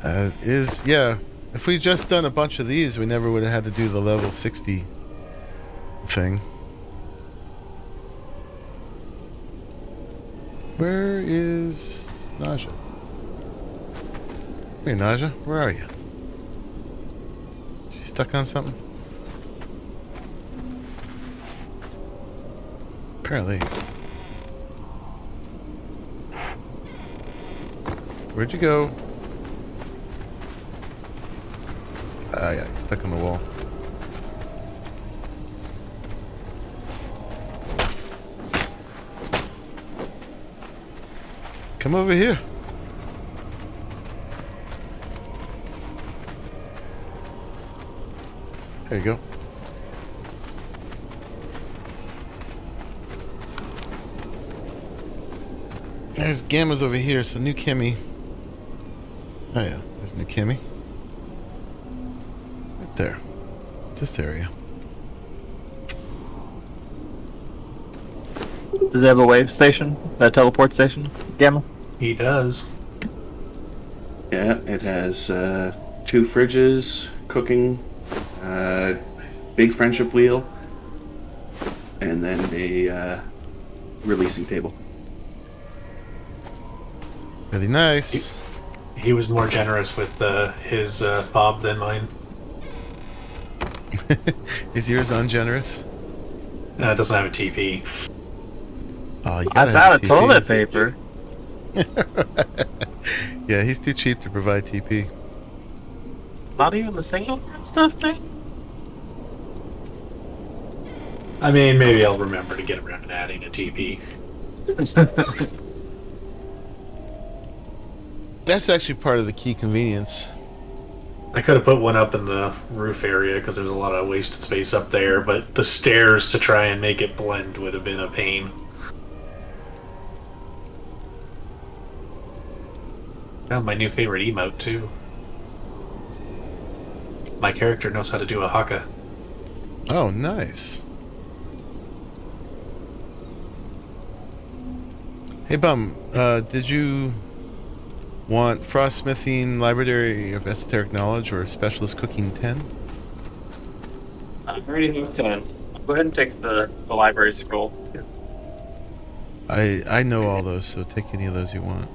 Yeah. If we just done a bunch of these, we never would have had to do the level 60 thing. Where is Naja? Hey, Naja, where are you? She's stuck on something? Apparently. Where'd you go? Ah, yeah, you're stuck on the wall. Come over here. There you go. There's Gamma's over here, so new Kimmy. Oh yeah, there's new Kimmy. Right there. This area. Does it have a wave station? A teleport station? Gamma? He does. Yeah, it has 2 fridges, cooking, big friendship wheel, and then a releasing table. Really nice. He was more generous with his fob than mine. Is yours ungenerous? It doesn't have a TP. Oh, you I gotta found have a TP. toilet paper. Yeah, he's too cheap to provide TP. Not even the single stuff, man. I mean, maybe I'll remember to get around to adding a TP. That's actually part of the key convenience. I could have put one up in the roof area because there's a lot of wasted space up there, but the stairs to try and make it blend would have been a pain. Found my new favorite emote, too. My character knows how to do a haka. Oh, nice. Hey, Bum, did you want Frostsmithing Library of Esoteric Knowledge or Specialist Cooking 10? I'm already hooked 10. Go ahead and take the library scroll. I know all those, so take any of those you want.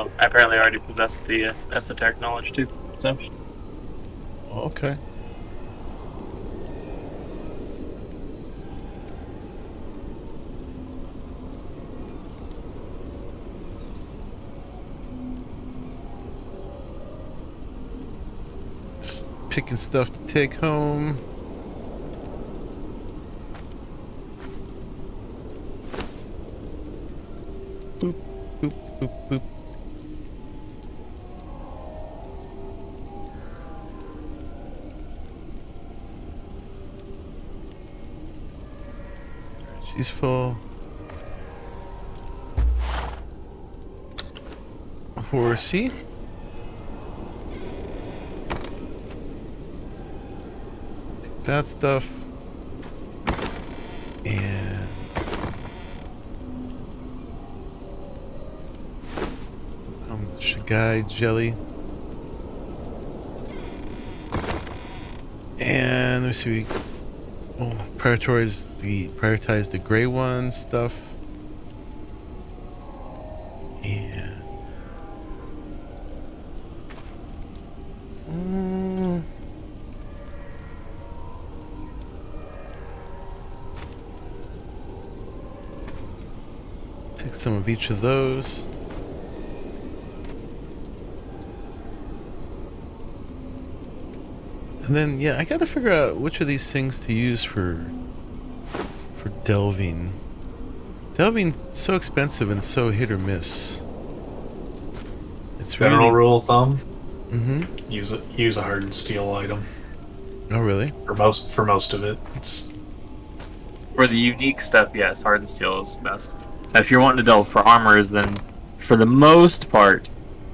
Oh, I apparently already possess the esoteric knowledge too. So. Okay. Just picking stuff to take home. Boop, boop, boop, boop. She's full. Horsey. Take that stuff. And Shagai jelly. And let me see. Oh, prioritize the gray one stuff. And pick some of each of those. And then, yeah, I gotta figure out which of these things to use for delving. Delving's so expensive and so hit or miss. It's General really... rule of thumb: Mm-hmm. use a hardened steel item Oh, really? for most of it. It's For the unique stuff, yes, hardened steel is best. Now, if you're wanting to delve for armors, then for the most part,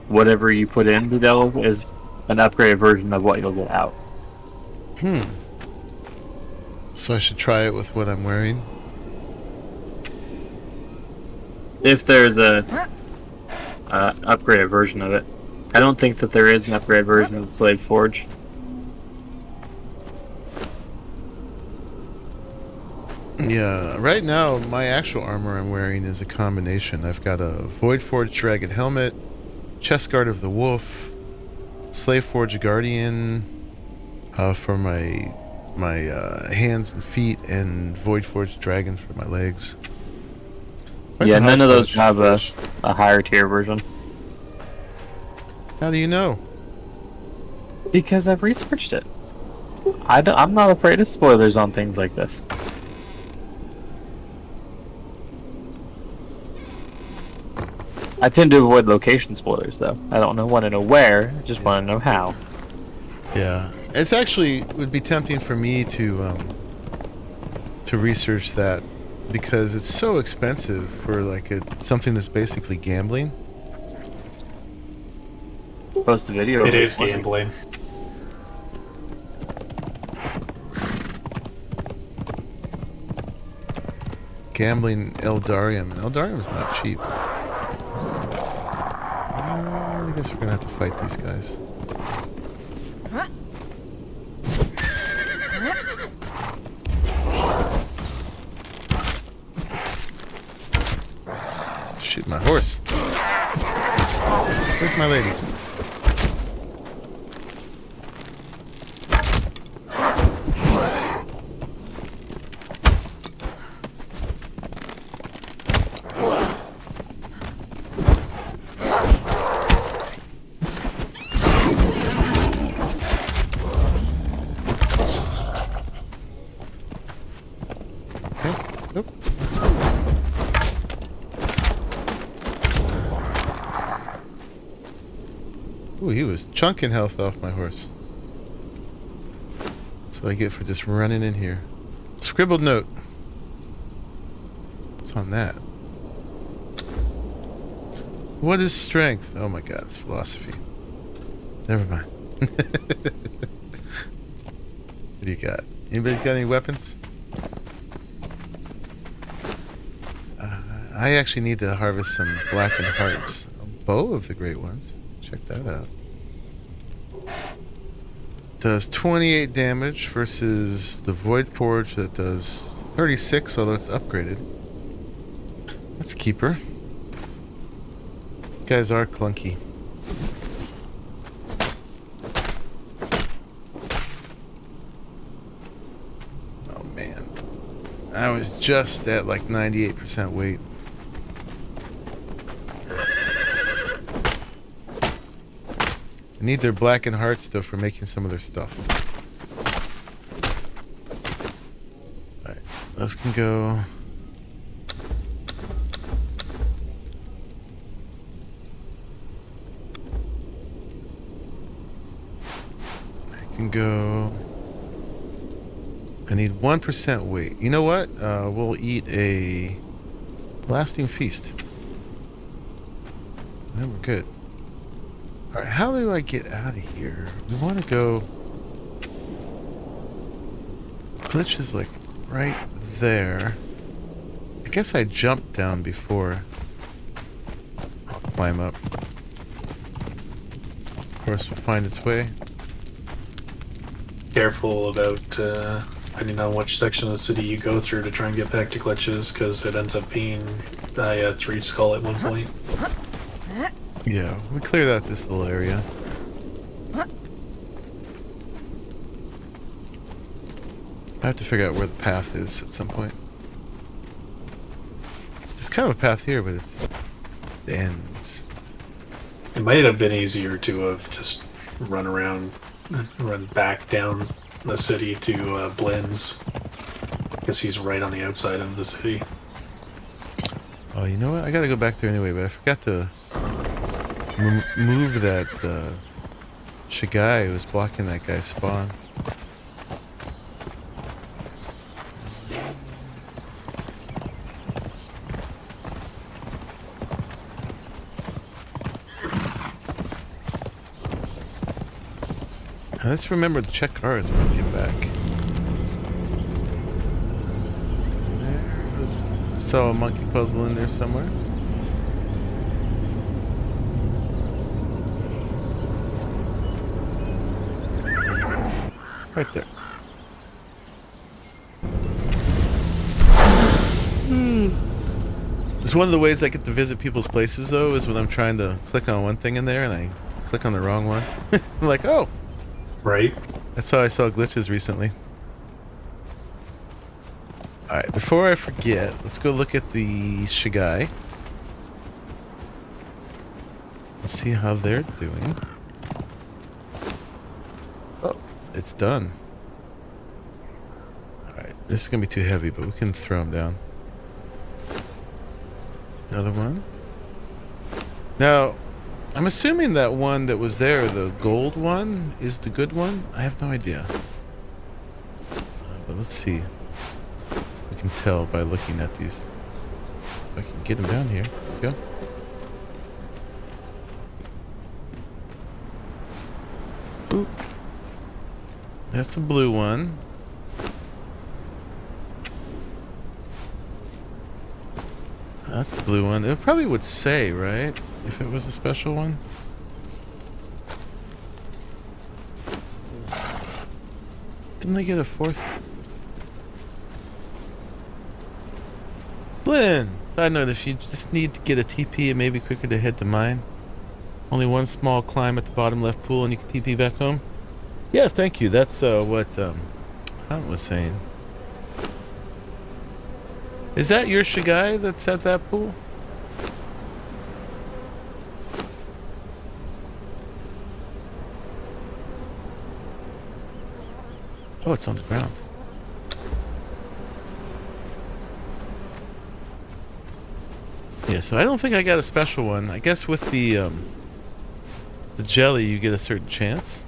whatever you put in to delve is an upgraded version of what you'll get out. So I should try it with what I'm wearing. If there's a upgraded version of it. I don't think that there is an upgraded version of Slave Forge. Yeah, right now my actual armor I'm wearing is a combination. I've got a Void Forge Dragon helmet, Chest Guard of the Wolf, Slave Forge Guardian for my hands and feet, and Void Forge Dragon for my legs. Quite Yeah, the none of those hodgepodge. have a higher tier version. How do you know? Because I've researched it. I'm not afraid of spoilers on things like this. I tend to avoid location spoilers, though. I don't want to know where, I just want to know how. Yeah, it's actually would be tempting for me to research that because it's so expensive for like something that's basically gambling. Post a video. It is gambling. Gambling Eldarium, and Eldarium is not cheap. I guess we're gonna have to fight these guys. Shoot my horse. Where's my ladies? Ooh, he was chunking health off my horse. That's what I get for just running in here. Scribbled note. What's on that? What is strength? Oh my god, it's philosophy. Never mind. What do you got? Anybody's got any weapons? I actually need to harvest some blackened hearts. A bow of the great ones. Check that out. Does 28 damage versus the Void Forge that does 36, although it's upgraded. That's a keeper. These guys are clunky. Oh man. I was just at like 98% weight. Need their blackened hearts though for making some of their stuff. Alright, those can go. I can go. I need 1% weight. You know what? We'll eat a lasting feast. And then we're good. Alright, how do I get out of here? We want to go... Glitch is like right there. I guess I jumped down before. I'll climb up. Of course, we'll find its way. Careful about depending on which section of the city you go through to try and get back to glitches, because it ends up being I had 3 skull at one point. Yeah, we cleared out this little area. I have to figure out where the path is at some point. There's kind of a path here, but it's the ends. It might have been easier to have just run around, run back down the city to Blends, because he's right on the outside of the city. Oh, you know what? I gotta go back there anyway, but I forgot to move that Shigai who was blocking that guy's spawn. Now let's remember to check ours when we get back. Saw a monkey puzzle in there somewhere. Right there. It's one of the ways I get to visit people's places, though, is when I'm trying to click on one thing in there and I click on the wrong one. I'm like, oh! Right? That's how I saw glitches recently. Alright, before I forget, let's go look at the Shigai. Let's see how they're doing. Oh, it's done. This is gonna be too heavy, but we can throw them down. Another one. Now, I'm assuming that one that was there, the gold one, is the good one. I have no idea. But let's see. We can tell by looking at these. If I can get them down here. There we go. Ooh. That's the blue one. That's the blue one. It probably would say, right? If it was a special one. Didn't they get a fourth? Blinn! Side note, if you just need to get a TP, it may be quicker to head to mine. Only one small climb at the bottom left pool and you can TP back home. Yeah, thank you. That's what Hunt was saying. Is that your Shigai that's at that pool? Oh, it's on the ground. Yeah, so I don't think I got a special one. I guess with the jelly, you get a certain chance.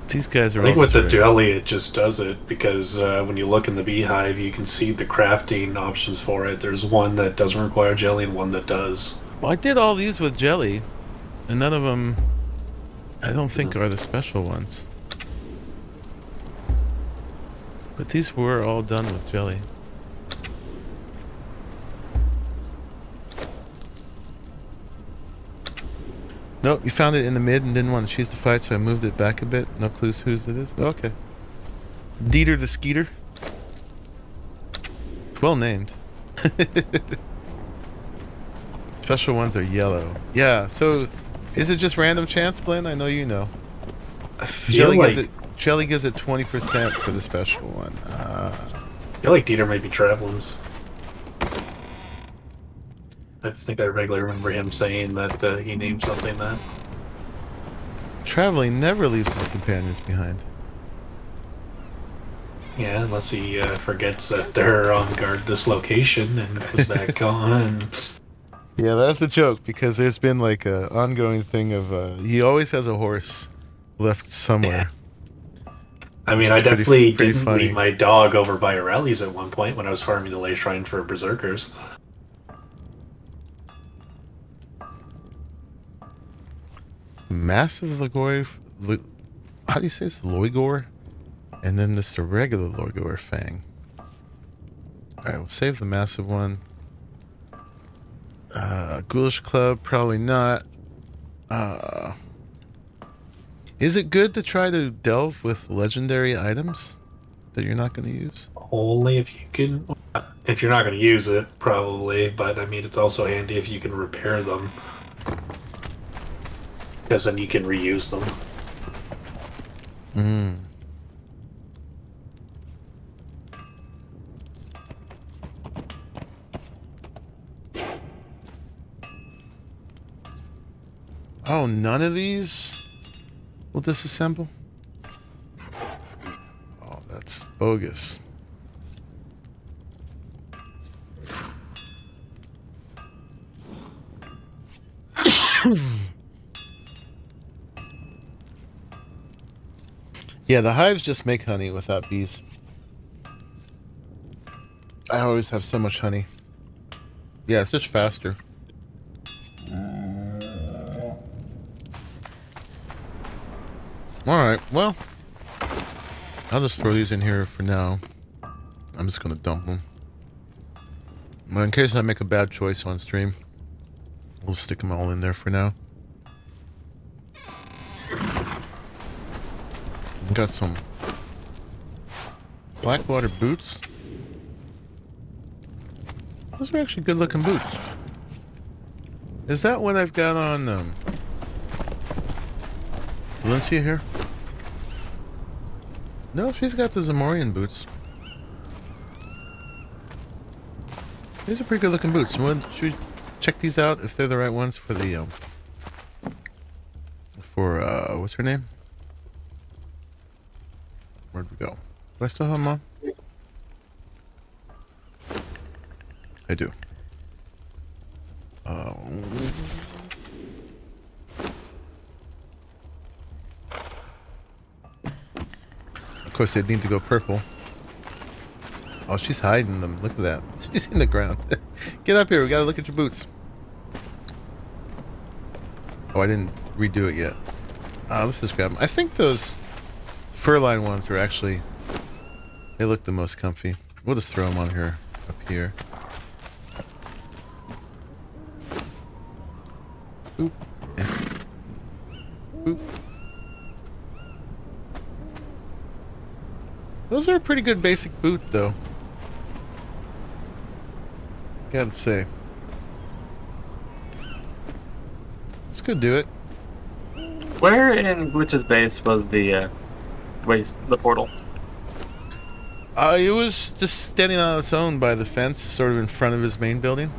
These guys are. I think with the jelly, it just does it because when you look in the beehive, you can see the crafting options for it. There's one that doesn't require jelly and one that does. Well, I did all these with jelly, and none of them, I don't think, are the special ones. But these were all done with jelly. Nope, you found it in the mid and didn't want to choose the fight, so I moved it back a bit. No clues whose it is. Okay. Dieter the Skeeter. It's well named. Special ones are yellow. Yeah, so is it just random chance, Blinn? I know you know. Jelly gives it 20% for the special one. I feel like Dieter might be Travelins. I think I regularly remember him saying that he named something that. Traveling never leaves his companions behind. Yeah, unless he forgets that they're on guard this location and goes back on. Yeah, that's a joke because there's been like a ongoing thing of he always has a horse left somewhere. Yeah. I mean, I definitely didn't leave my dog over by Aureli's at one point when I was farming the Lay Shrine for Berserkers. Massive Logor, how do you say this? Loigor, and then just a regular Loigor Fang. Alright, we'll save the massive one. Ghoulish Club, probably not. Is it good to try to delve with legendary items that you're not going to use? Only if you can. If you're not going to use it, probably. But I mean, it's also handy if you can repair them. Because then you can reuse them. Hmm. Oh, none of these will disassemble? Oh, that's bogus. Yeah, the hives just make honey without bees. I always have so much honey. Yeah, it's just faster. Alright, well, I'll just throw these in here for now. I'm just going to dump them. Well, in case I make a bad choice on stream, we'll stick them all in there for now. Got some Blackwater boots. Those are actually good looking boots. Is that what I've got on Valencia here? No, she's got the Zamorian boots. These are pretty good looking boots. Should we check these out if they're the right ones for the what's her name? Where'd we go? Do I still have them on? I do. Of course, they need to go purple. Oh, she's hiding them. Look at that. She's in the ground. Get up here. We gotta look at your boots. Oh, I didn't redo it yet. Let's just grab them. I think those fur-lined ones are actually... They look the most comfy. We'll just throw them on here, up here. Boop. Boop. Those are a pretty good basic boot, though. Gotta say. This could do it. Where in Glitch's base was the portal? It was just standing on its own by the fence, sort of in front of his main building.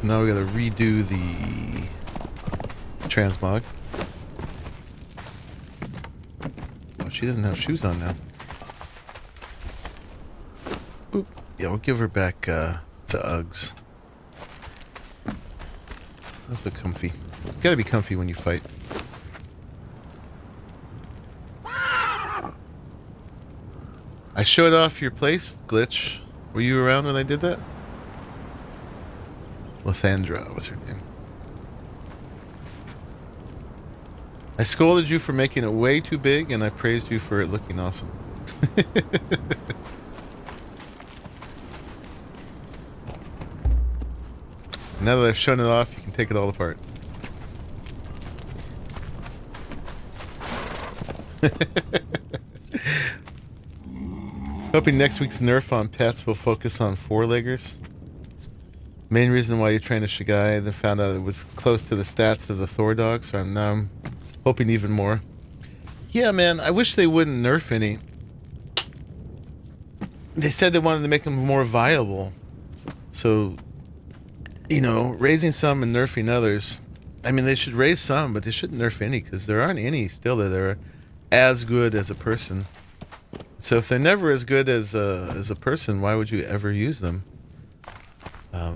Now we gotta redo the transmog. Oh, she doesn't have shoes on now. Boop. Yeah, we'll give her back the Uggs. Those look comfy. You gotta be comfy when you fight. I showed off your place, Glitch. Were you around when I did that? Lathandra was her name. I scolded you for making it way too big, and I praised you for it looking awesome. Now that I've shown it off, you can take it all apart. Hoping next week's nerf on pets will focus on four-leggers. Main reason why you trained a Shigai, then found out it was close to the stats of the Thor dog, so I'm hoping even more. Yeah, man, I wish they wouldn't nerf any. They said they wanted to make them more viable. So, you know, raising some and nerfing others. I mean, they should raise some, but they shouldn't nerf any, because there aren't any still that are as good as a person. So if they're never as good as a person, why would you ever use them?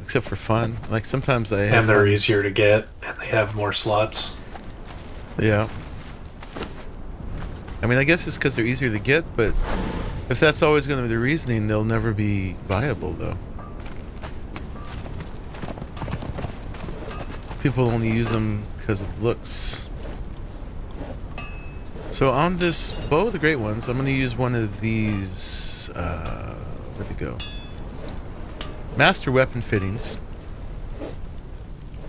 Except for fun. Like sometimes I have. And they're easier to get, and they have more slots. Yeah. I mean, I guess it's because they're easier to get, but if that's always going to be the reasoning, they'll never be viable, though. People only use them because of looks. So on this bow of the great ones, I'm going to use one of these. Where'd it go? Master weapon fittings,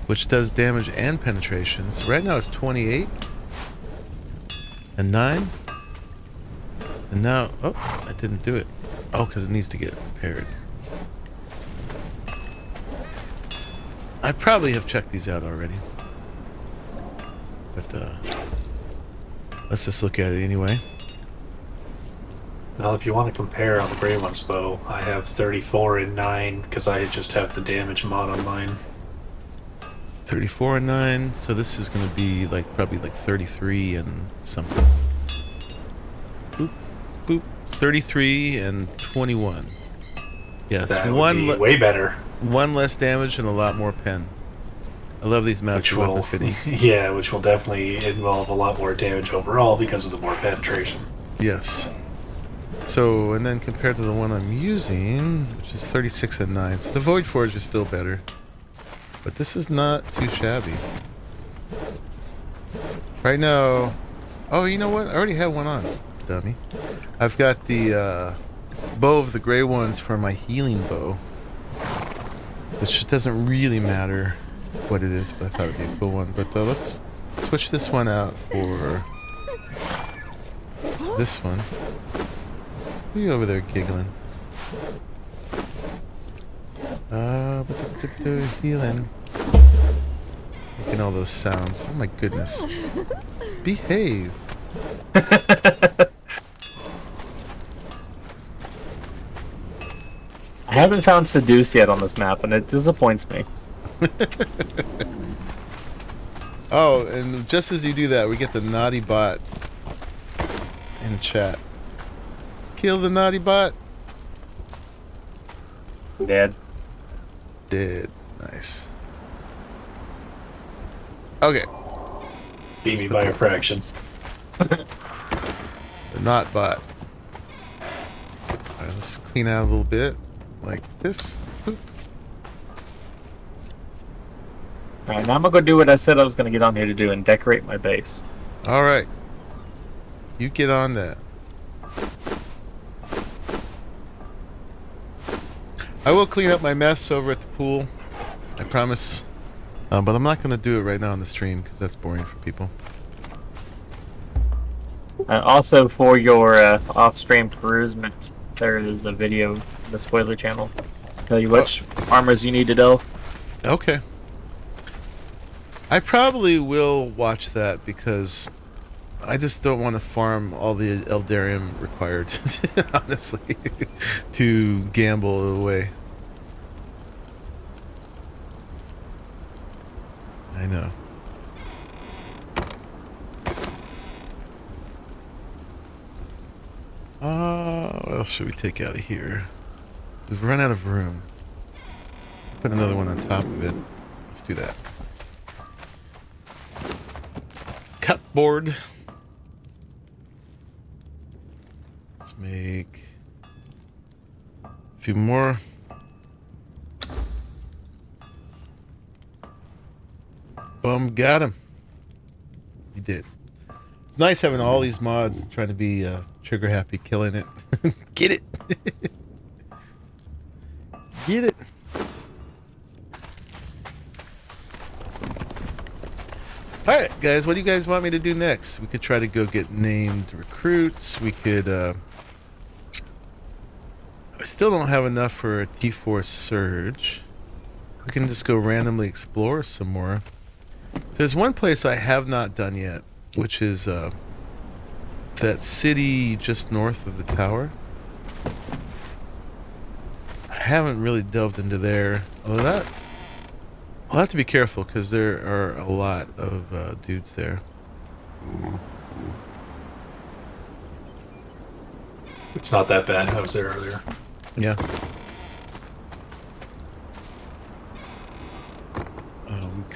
which does damage and penetration. So right now it's 28 and 9, and now I didn't do it. Oh, because it needs to get repaired. I probably have checked these out already, but let's just look at it anyway. Well, if you want to compare on the Grey One's bow, I have 34 and 9 because I just have the damage mod on mine. 34 and 9, so this is going to be probably 33 and something. Boop, boop, 33 and 21. Yes, That would be way better. One less damage and a lot more pen. I love these master weapon fittings. Yeah, which will definitely involve a lot more damage overall because of the more penetration. Yes. So, and then compared to the one I'm using, which is 36 and 9, so the Void Forge is still better. But this is not too shabby. Right now... Oh, you know what? I already have one on, dummy. I've got the bow of the gray ones for my healing bow. Which doesn't really matter what it is, but I thought it would be a cool one. But let's switch this one out for this one. Who are you over there giggling? Healing. Making all those sounds. Oh my goodness. Behave. I haven't found Seduce yet on this map, and it disappoints me. Oh, and just as you do that, we get the naughty bot in chat. Kill the naughty bot. Dead. Dead. Nice. Okay. Beat me by a fraction. The not bot. Alright, let's clean out a little bit. Like this. Boop. Alright, now I'm gonna go do what I said I was gonna get on here to do and decorate my base. Alright. You get on that. I will clean up my mess over at the pool. I promise. But I'm not going to do it right now on the stream because that's boring for people. Also, for your off-stream perusement, there is a video in the spoiler channel. Tell you which armors you need to delve. Okay. I probably will watch that because I just don't want to farm all the Eldarium required, honestly, to gamble away. I know. What else should we take out of here? We've run out of room. Put another one on top of it. Let's do that. Cupboard. Let's make a few more. Boom, got him. He did. It's nice having all these mods trying to be trigger happy, killing it. Get it. Get it. Alright, guys, what do you guys want me to do next? We could try to go get named recruits. We could, I still don't have enough for a T4 surge. We can just go randomly explore some more. There's one place I have not done yet, which is that city just north of the tower. I haven't really delved into there. Although that, I'll have to be careful because there are a lot of dudes there. It's not that bad. I was there earlier. Yeah.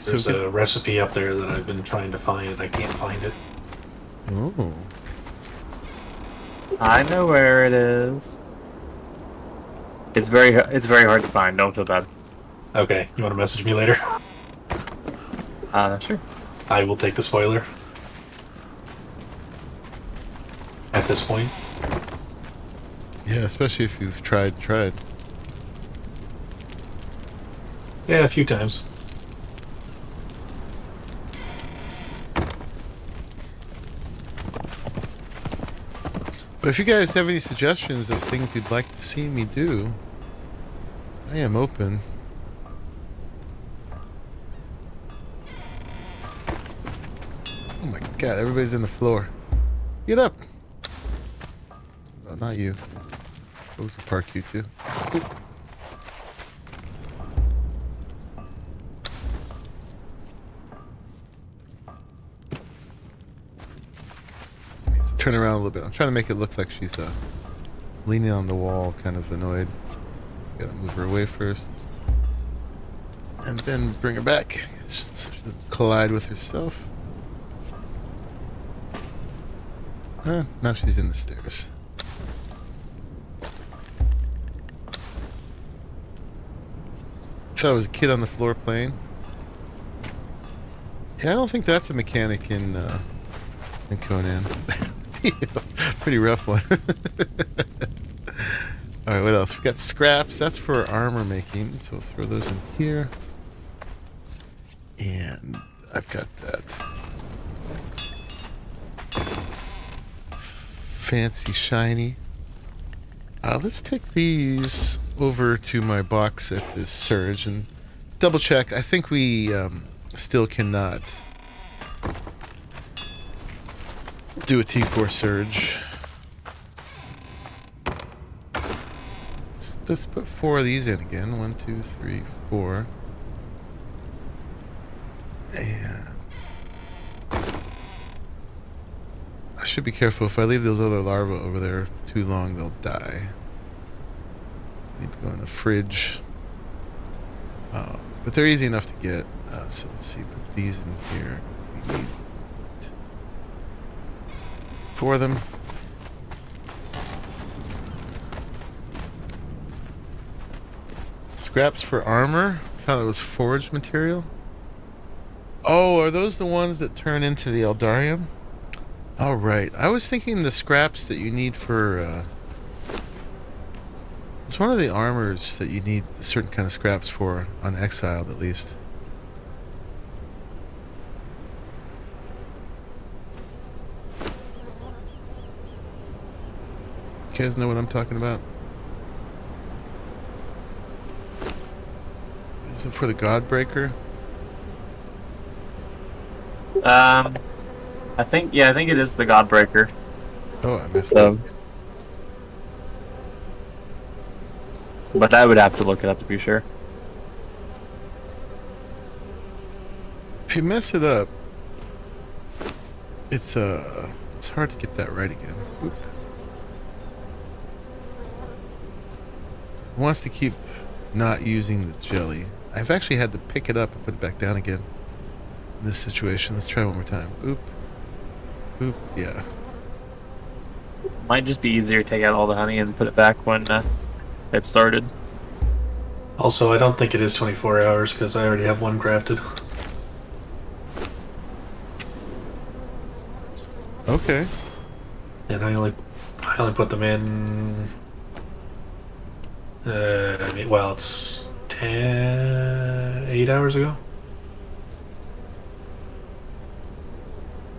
There's a recipe up there that I've been trying to find and I can't find it. Oh. I know where it is. It's very hard to find. Don't feel bad. Okay, you want to message me later? Sure. I will take the spoiler. At this point. Yeah, especially if you've tried. Yeah, a few times. But if you guys have any suggestions of things you'd like to see me do, I am open. Oh my god, everybody's in the floor. Get up! Oh, not you. We can park you too. Oop. Turn around a little bit. I'm trying to make it look like she's leaning on the wall, kind of annoyed. Gotta move her away first. And then bring her back so she doesn't collide with herself. Now she's in the stairs. So I was a kid on the floor playing. Yeah, I don't think that's a mechanic in Conan. Pretty rough one. Alright, what else? We got scraps. That's for armor making. So we'll throw those in here. And I've got that fancy shiny. Let's take these over to my box at this surge and double check. I think we still cannot do a T4 surge. Let's Let's put 4 of these in again. 1, 2, 3, 4. And I should be careful. If I leave those other larvae over there too long, they'll die. Need to go in the fridge. But they're easy enough to get. So let's see. Put these in here. We need 4 of them. Scraps for armor. I thought it was forged material. Oh, are those the ones that turn into the Eldarium? Oh, right. I was thinking the scraps that you need for... it's one of the armors that you need a certain kind of scraps for, on Exiled at least. You guys know what I'm talking about? Is it for the Godbreaker? I think it is the Godbreaker. Oh, I missed that. But I would have to look it up to be sure. If you mess it up, it's hard to get that right again. Oop. It wants to keep not using the jelly. I've actually had to pick it up and put it back down again in this situation. Let's try one more time. Oop. Oop. Yeah. Might just be easier to take out all the honey and put it back when it started. Also, I don't think it is 24 hours because I already have one crafted. Okay. And I only put them in. Well, it's 8 hours ago.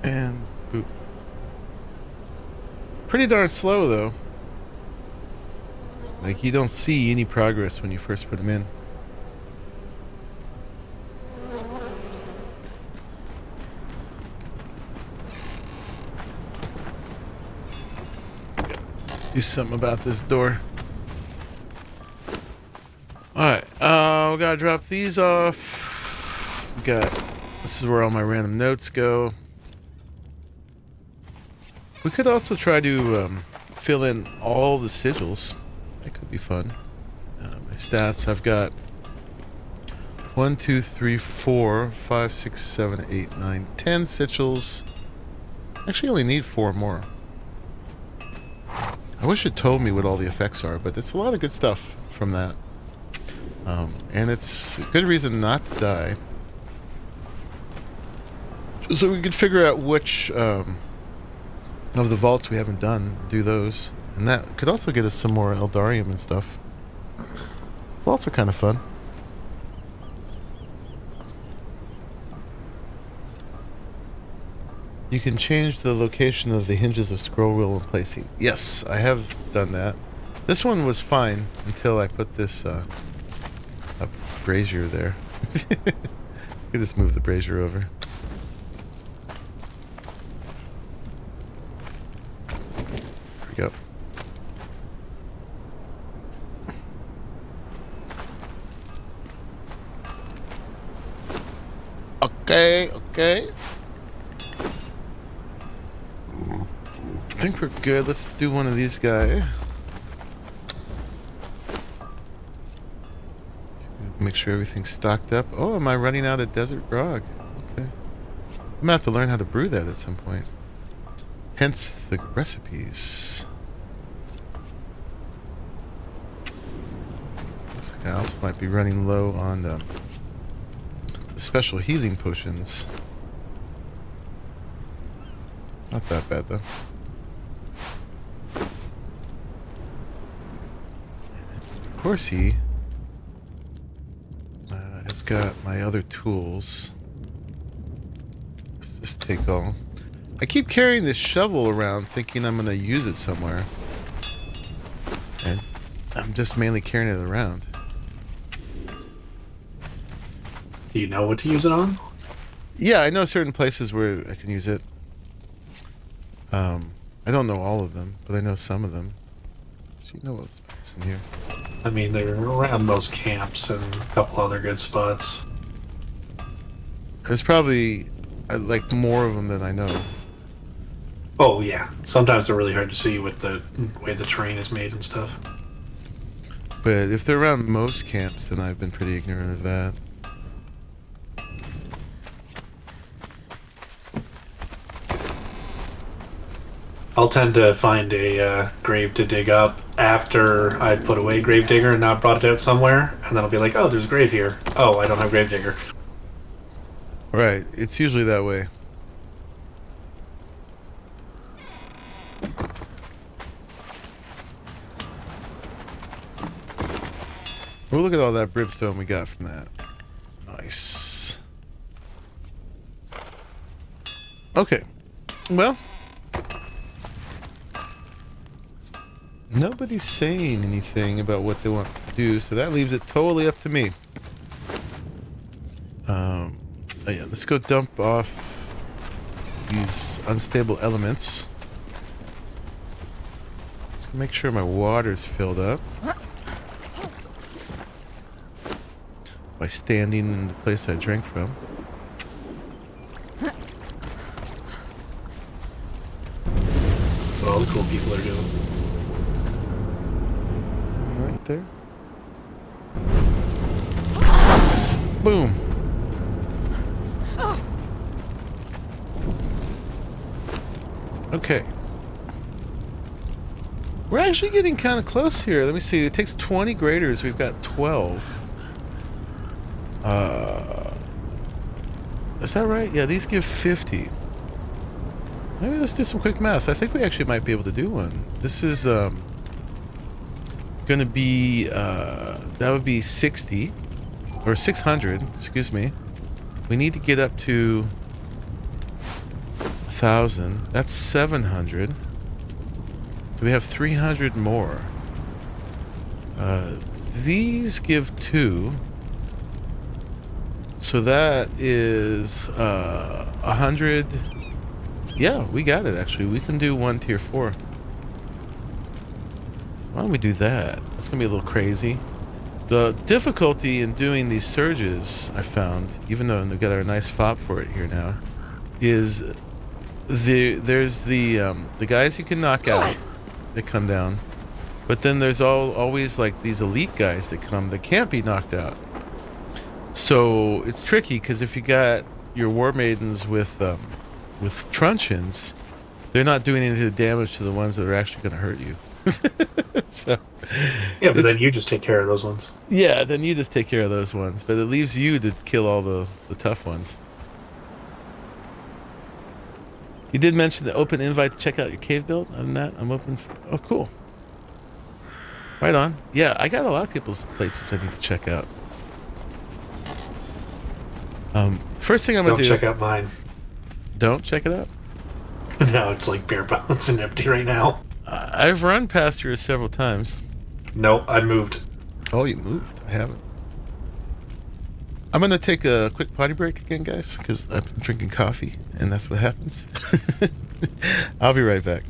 And boop. Pretty darn slow though. Like you don't see any progress when you first put them in. Do something about this door. Alright, we gotta drop these off. This is where all my random notes go. We could also try to fill in all the sigils. That could be fun. My stats, I've got 1, 2, 3, 4, 5, 6, 7, 8, 9, 10 sigils. Actually only need 4 more. I wish it told me what all the effects are, but it's a lot of good stuff from that. And it's a good reason not to die. So we could figure out which of the vaults we haven't done, do those. And that could also get us some more Eldarium and stuff. Vaults are kind of fun. You can change the location of the hinges of scroll wheel when placing. Yes, I have done that. This one was fine until I put this a brazier there. You just move the brazier over. There we go. Okay, okay. I think we're good. Let's do one of these guys. Make sure everything's stocked up. Oh, am I running out of desert grog? Okay. I'm gonna have to learn how to brew that at some point. Hence the recipes. Looks like I also might be running low on the special healing potions. Not that bad though. Horsey has got my other tools. Let's just take all. I keep carrying this shovel around thinking I'm going to use it somewhere. And I'm just mainly carrying it around. Do you know what to use it on? Yeah, I know certain places where I can use it. I don't know all of them, but I know some of them. Do you know what's in here? I mean, they're around most camps and a couple other good spots. There's probably like more of them than I know. Oh yeah, sometimes they're really hard to see with the way the terrain is made and stuff. But if they're around most camps, then I've been pretty ignorant of that. I'll tend to find a grave to dig up after I put away Gravedigger and not brought it out somewhere, and then I'll be like, oh, there's a grave here. Oh, I don't have Gravedigger. Right, it's usually that way. Oh, look at all that brimstone we got from that. Nice. Okay. Well, nobody's saying anything about what they want to do, so that leaves it totally up to me. Oh yeah, let's go dump off these unstable elements. Let's make sure my water's filled up by standing in the place I drank from. What all the cool people are doing. Right there. Boom. Okay. We're actually getting kind of close here. Let me see. It takes 20 graders. We've got 12. Is that right? Yeah, these give 50. Maybe let's do some quick math. I think we actually might be able to do one. This is going to be, that would be 60. Or 600, excuse me. We need to get up to 1,000. That's 700. Do we have 300 more? These give 2. So that is 100. Yeah, we got it actually. We can do 1 tier 4. Why don't we do that? That's gonna be a little crazy. The difficulty in doing these surges, I found, even though we've got our nice fob for it here now, is there's the guys you can knock out that come down, but then there's always like these elite guys that come that can't be knocked out. So it's tricky because if you got your war maidens with truncheons, they're not doing any damage to the ones that are actually going to hurt you. So, yeah, but then you just take care of those ones. Yeah, then you just take care of those ones, but it leaves you to kill all the tough ones. You did mention the open invite to check out your cave build. Other than that, I'm open. Oh, cool. Right on. Yeah, I got a lot of people's places I need to check out. First thing I'm going to do... Don't check out mine. Don't check it out? No, it's like bare bones and empty right now. I've run past yours several times. No, I moved. Oh, you moved. I haven't. I'm going to take a quick potty break again, guys, because I've been drinking coffee, and that's what happens. I'll be right back.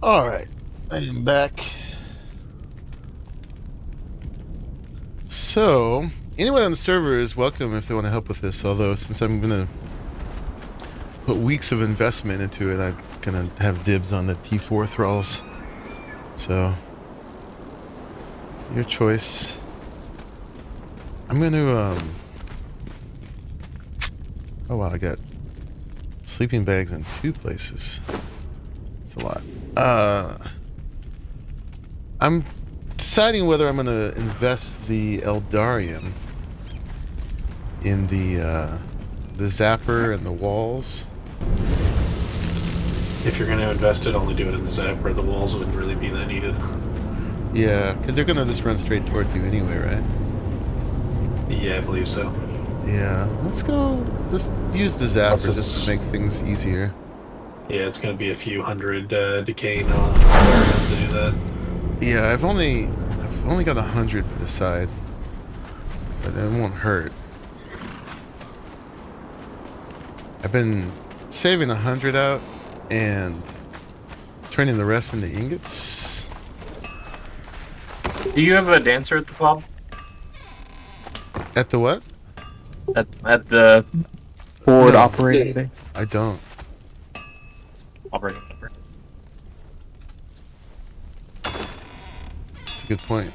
Alright, I am back. So, anyone on the server is welcome if they want to help with this, although since I'm going to put weeks of investment into it, I'm going to have dibs on the T4 thralls. So, your choice. I'm going to, oh wow, I got sleeping bags in 2 places. That's a lot. I'm deciding whether I'm going to invest the Eldarium in the zapper and the walls. If you're going to invest it, only do it in the zapper. The walls wouldn't really be that needed. Yeah, because they're going to just run straight towards you anyway, right? Yeah, I believe so. Yeah, let's go. Just use the zapper just to make things easier. Yeah, it's going to be a few hundred decay to do that. Yeah, I've only got 100 put aside, but it won't hurt. I've been saving 100 out and turning the rest into ingots. Do you have a dancer at the pub? At the what? At the forward No. operating base? I don't. Operating number. That's a good point.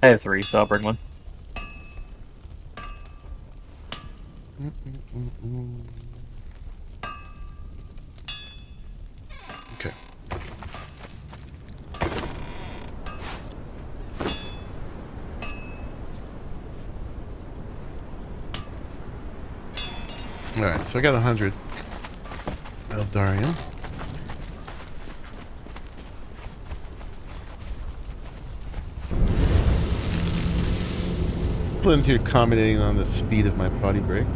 I have 3, so I'll bring one. Okay. Alright, so I got 100 Eldarium. Lynn's here commenting on the speed of my potty break.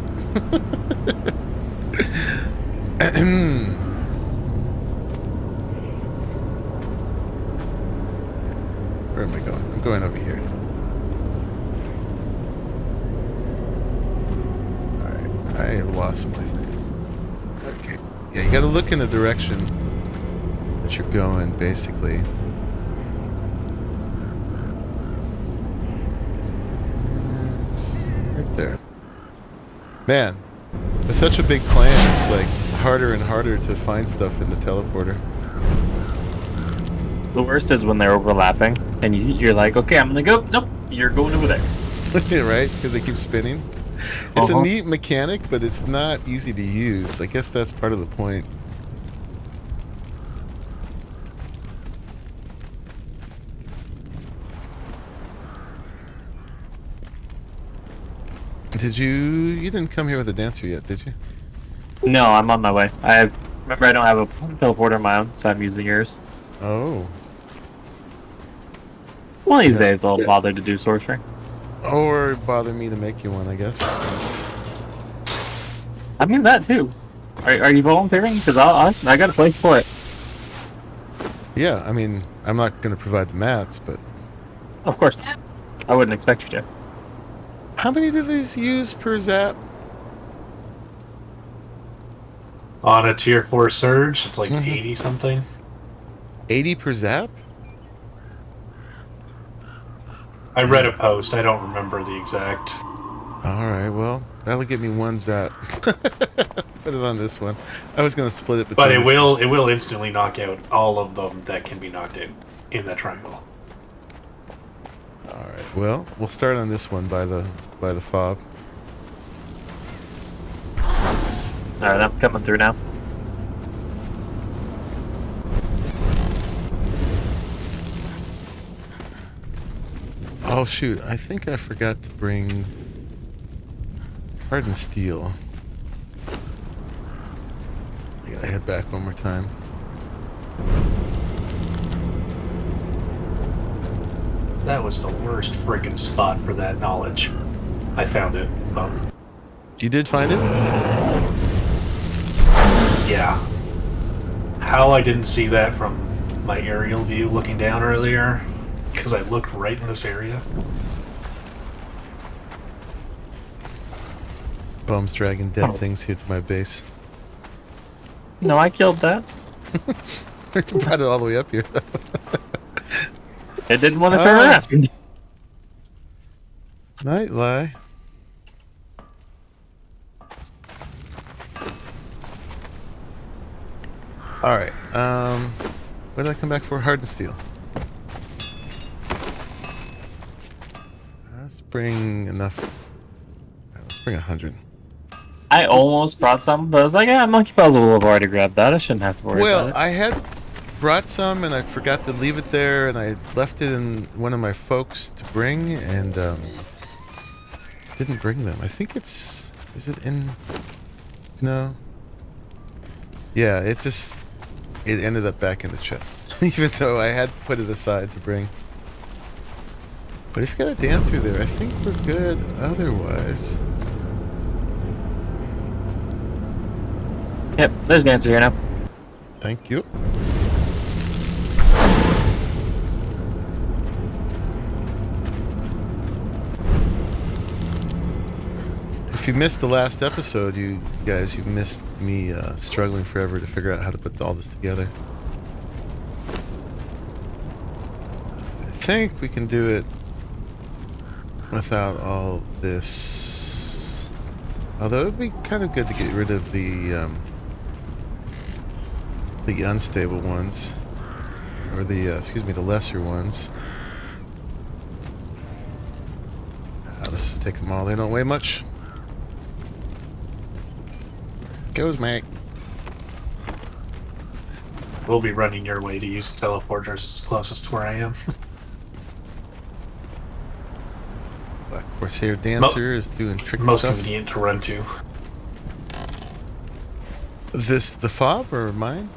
Where am I going? I'm going over here. Alright, I have lost my thing. Okay. Yeah, you gotta look in the direction that you're going, basically. It's right there. Man, it's such a big clan, it's like harder and harder to find stuff in the teleporter. The worst is when they're overlapping, and you're like, okay, I'm gonna go. Nope, you're going over there. Right? Because they keep spinning. It's a neat mechanic, but it's not easy to use. I guess that's part of the point. You didn't come here with a dancer yet, did you? No, I'm on my way. Remember I don't have a teleporter of my own, so I'm using yours. Oh. One of these days I'll bother to do sorcery. Or bother me to make you one, I guess. I mean that too. Are you volunteering? Because I got a place for it. Yeah, I mean, I'm not going to provide the mats, but... Of course. I wouldn't expect you to. How many do these use per zap? On a tier 4 surge, it's like 80 something. 80 per zap? I read a post, I don't remember the exact. Alright, well, that'll get me one zap. Put it on this one. I was going to split it between... But it will instantly knock out all of them that can be knocked out in that triangle. Alright, well, we'll start on this one by the fob. Alright, I'm coming through now. Oh shoot, I think I forgot to bring hardened steel. I gotta head back one more time. That was the worst friggin' spot for that knowledge. I found it. You did find it? Yeah. How I didn't see that from my aerial view looking down earlier, because I looked right in this area. Bums dragging dead things here to my base. No, I killed that. Brought it all the way up here. It didn't want to turn around. Night lie. All right. What did I come back for? Hardened steel. Let's bring enough. Let's bring 100. I almost brought some, but I was like, yeah, Monkey Puzzle will have already grabbed that. I shouldn't have to worry about it. I had brought some and I forgot to leave it there, and I left it in one of my folks to bring, and didn't bring them. I think it's... Is it in... No. Yeah, it ended up back in the chest, even though I had put it aside to bring. But if you got a dance through there, I think we're good otherwise. Yep, there's an answer here now. Thank you. If you missed the last episode, you missed me struggling forever to figure out how to put all this together. I think we can do it without all this. Although it would be kind of good to get rid of the unstable ones, or the the lesser ones. Let's just take them all. They don't weigh much. Goes, Mac. We'll be running your way to use the teleporters. It's closest to where I am. Black Corsair Dancer is doing tricky Most stuff. convenient to run to. The fob or mine?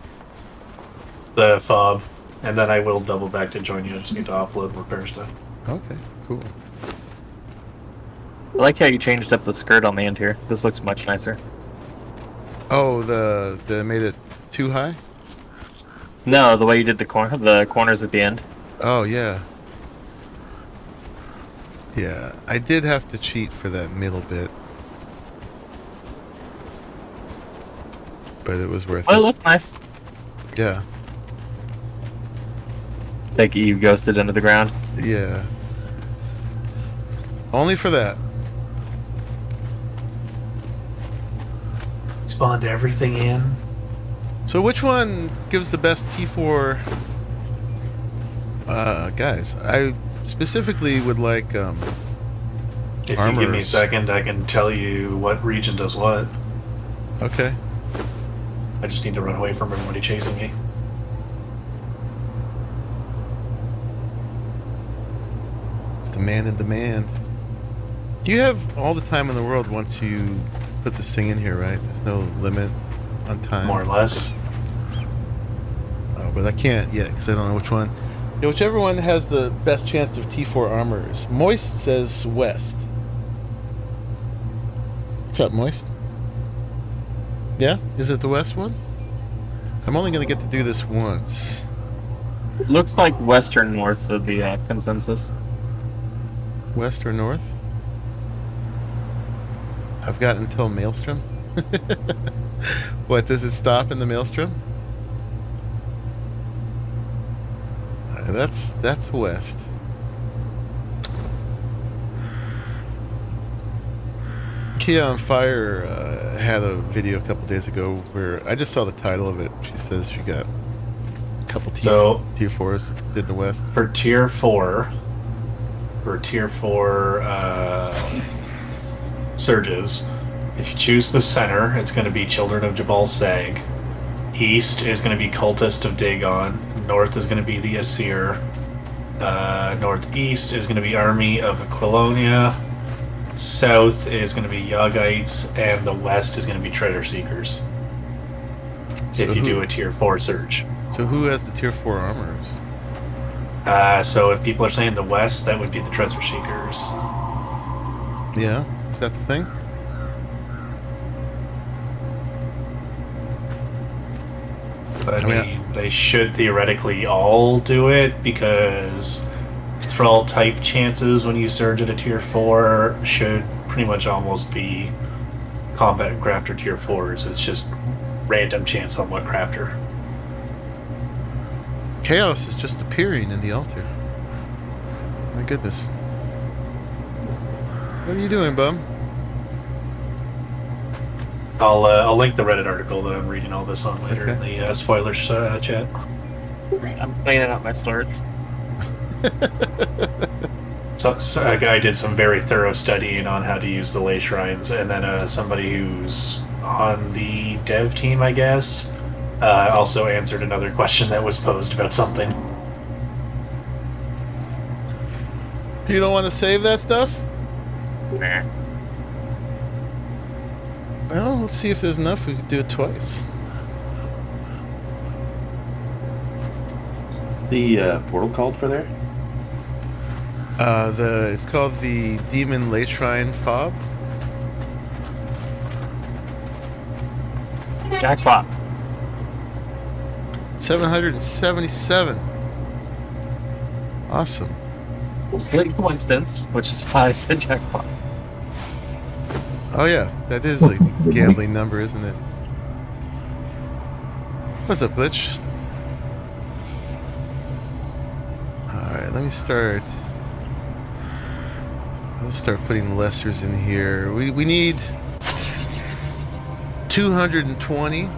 The fob. And then I will double back to join you. I just need to offload and repair stuff. Okay, cool. I like how you changed up the skirt on the end here. This looks much nicer. Oh, the made it too high? No, the way you did the corners at the end. Oh, yeah. Yeah, I did have to cheat for that middle bit. But it was worth Well, it it. looks nice. Yeah. Like you ghosted into the ground. Yeah. Only for that. Spawned everything in. So which one gives the best T4 guys? I specifically would like If you give me a armors. second, I can tell you what region does what. Okay. I just need to run away from everybody chasing me. It's demand and demand. You have all the time in the world once you put this thing in here, right? There's no limit on time. More or less. Oh, but I can't yet because I don't know which one. Yeah, whichever one has the best chance of T4 armors. Moist says west. What's up, Moist? Yeah? Is it the west one? I'm only going to get to do this once. Looks like western north of the consensus. West or north? I've got until Maelstrom. What, does it stop in the Maelstrom? That's west. Kia on Fire had a video a couple days ago where I just saw the title of it. She says she got a couple tier 4s did the west. For tier 4, surges, if you choose the center, it's going to be Children of Jabal Sag. East is going to be Cultist of Dagon. North is going to be the Asir. Northeast is going to be Army of Aquilonia. South is going to be Yagites, and the west is going to be Treasure Seekers. So if you do a tier 4 surge. So who has the tier 4 armors? So if people are saying the west, that would be the Treasure Seekers. Yeah, is that the thing? But I mean, they should theoretically all do it because Thrall type chances when you surge at a tier 4 should pretty much almost be combat crafter tier 4s. It's just random chance on what crafter. Chaos is just appearing in the altar. My goodness. What are you doing, bum? I'll link the Reddit article that I'm reading all this on later in the spoilers chat. I'm cleaning up my storage. So a guy did some very thorough studying on how to use the ley shrines, and then somebody who's on the dev team, I guess, also answered another question that was posed about something. You don't want to save that stuff? Nah. Well, let's see if there's enough. We could do it twice. The portal called for there? It's called the Demon Ley Shrine Fob. Jackpot. 777. Awesome. Complete coincidence, which is why I said jackpot. Oh yeah, that is a gambling number, isn't it? What's up, Glitch? Alright, let me start. I'll start putting lessers in here. We need 220.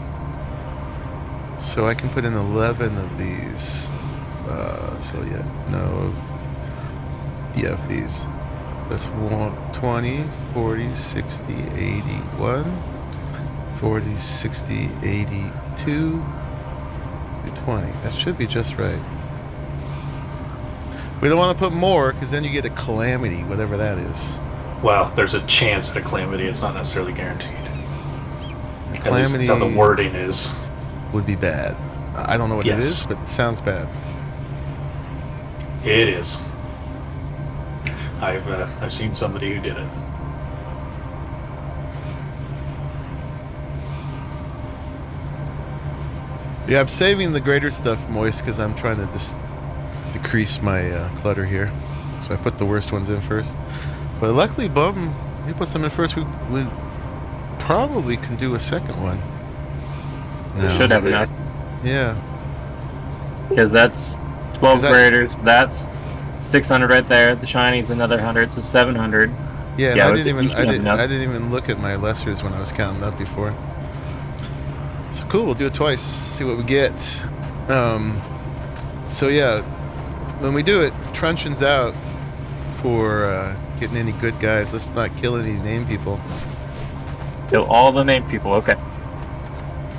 So I can put in 11 of these. These. That's 20, 40, 60, 81, 40, 60, 82, 220. That should be just right. We don't want to put more, because then you get a calamity, whatever that is. Well, there's a chance at a calamity. It's not necessarily guaranteed. A At least that's how the wording is. Would be bad. I don't know what it is, but it sounds bad. It is. I've seen somebody who did it. Yeah, I'm saving the greater stuff moist because I'm trying to just decrease my clutter here. So I put the worst ones in first. But luckily, Bum, you put some in first. We probably can do a second one. We should have enough. Yeah. Because that's 12 graders. That's 600 right there. The shiny's another 100, so 700. Yeah, and I didn't even look at my lessers when I was counting up before. So cool, we'll do it twice. See what we get. So yeah, when we do it, truncheon's out for getting any good guys. Let's not kill any name people. Kill all the name people. Okay.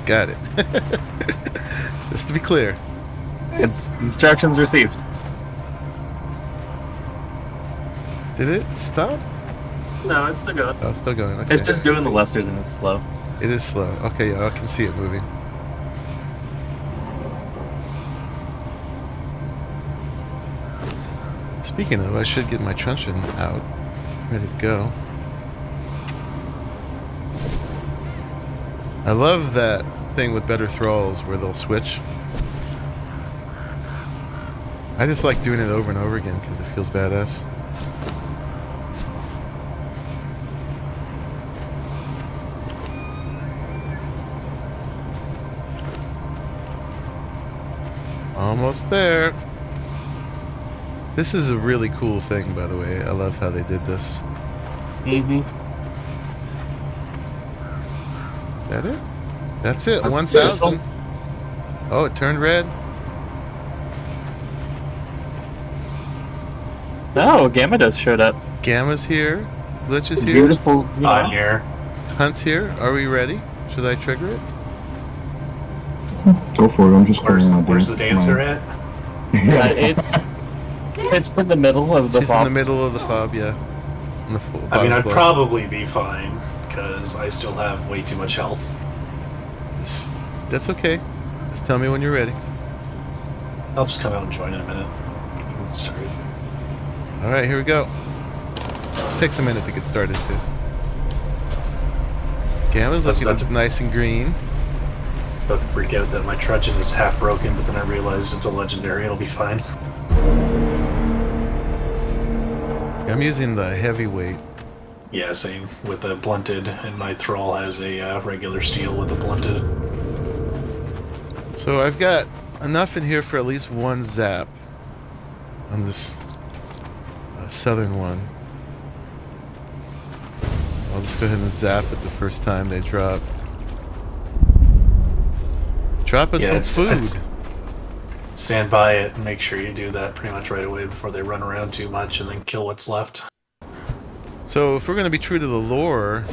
Got it. Just to be clear. Instructions received. Did it stop? No, it's still going. Oh, it's still going. Okay. It's just doing the lessers and it's slow. It is slow. Okay, yeah, I can see it moving. Speaking of, I should get my truncheon out. Ready to go. I love that thing with better thralls where they'll switch. I just like doing it over and over again because it feels badass. Almost there. This is a really cool thing, by the way. I love how they did this. Mm-hmm. Is that it? That's it. 1,000. Oh, it turned red. Oh, Gamma Dose showed up. Gamma's here. Glitch is here. Beautiful. I'm here. Hunt's here. Are we ready? Should I trigger it? Go for it. I'm just Where's the dancer at? It's in the middle of the She's fob. in the middle of the fob, yeah. On the I mean, I'd floor. probably be fine, because I still have way too much health. That's okay. Just tell me when you're ready. I'll just come out and join in a minute. Sorry. Alright, here we go. Takes a minute to get started, too. Gamma's looking nice and green. About to freak out that my truncheon is half broken, but then I realized it's a legendary. It'll be fine. I'm using the heavyweight. Yeah, same with the blunted, and my thrall has a regular steel with the blunted. So I've got enough in here for at least one zap on this southern one. So I'll just go ahead and zap it the first time they drop. Drop us some food. Stand by it and make sure you do that pretty much right away before they run around too much and then kill what's left. So if we're going to be true to the lore,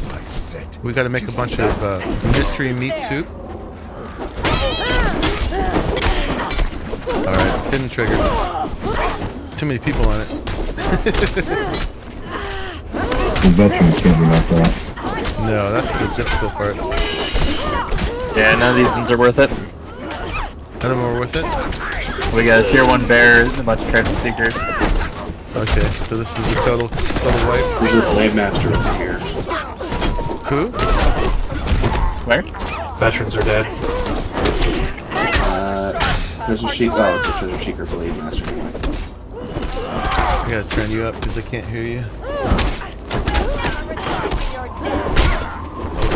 we got to make a bunch of mystery meat soup. Alright, didn't trigger. Too many people on it. The veterans can't be knocked out. No, that's the difficult part. Yeah, none of these ones are worth it. None of them are worth it? We got a tier 1 bear, a bunch of treasure seekers. Okay, so this is a total wipe. There's a Blade Master over here. Who? Where? Veterans are dead. Treasure Seeker. Oh, it's a Treasure Seeker Blade Master. I gotta turn you up because I can't hear you.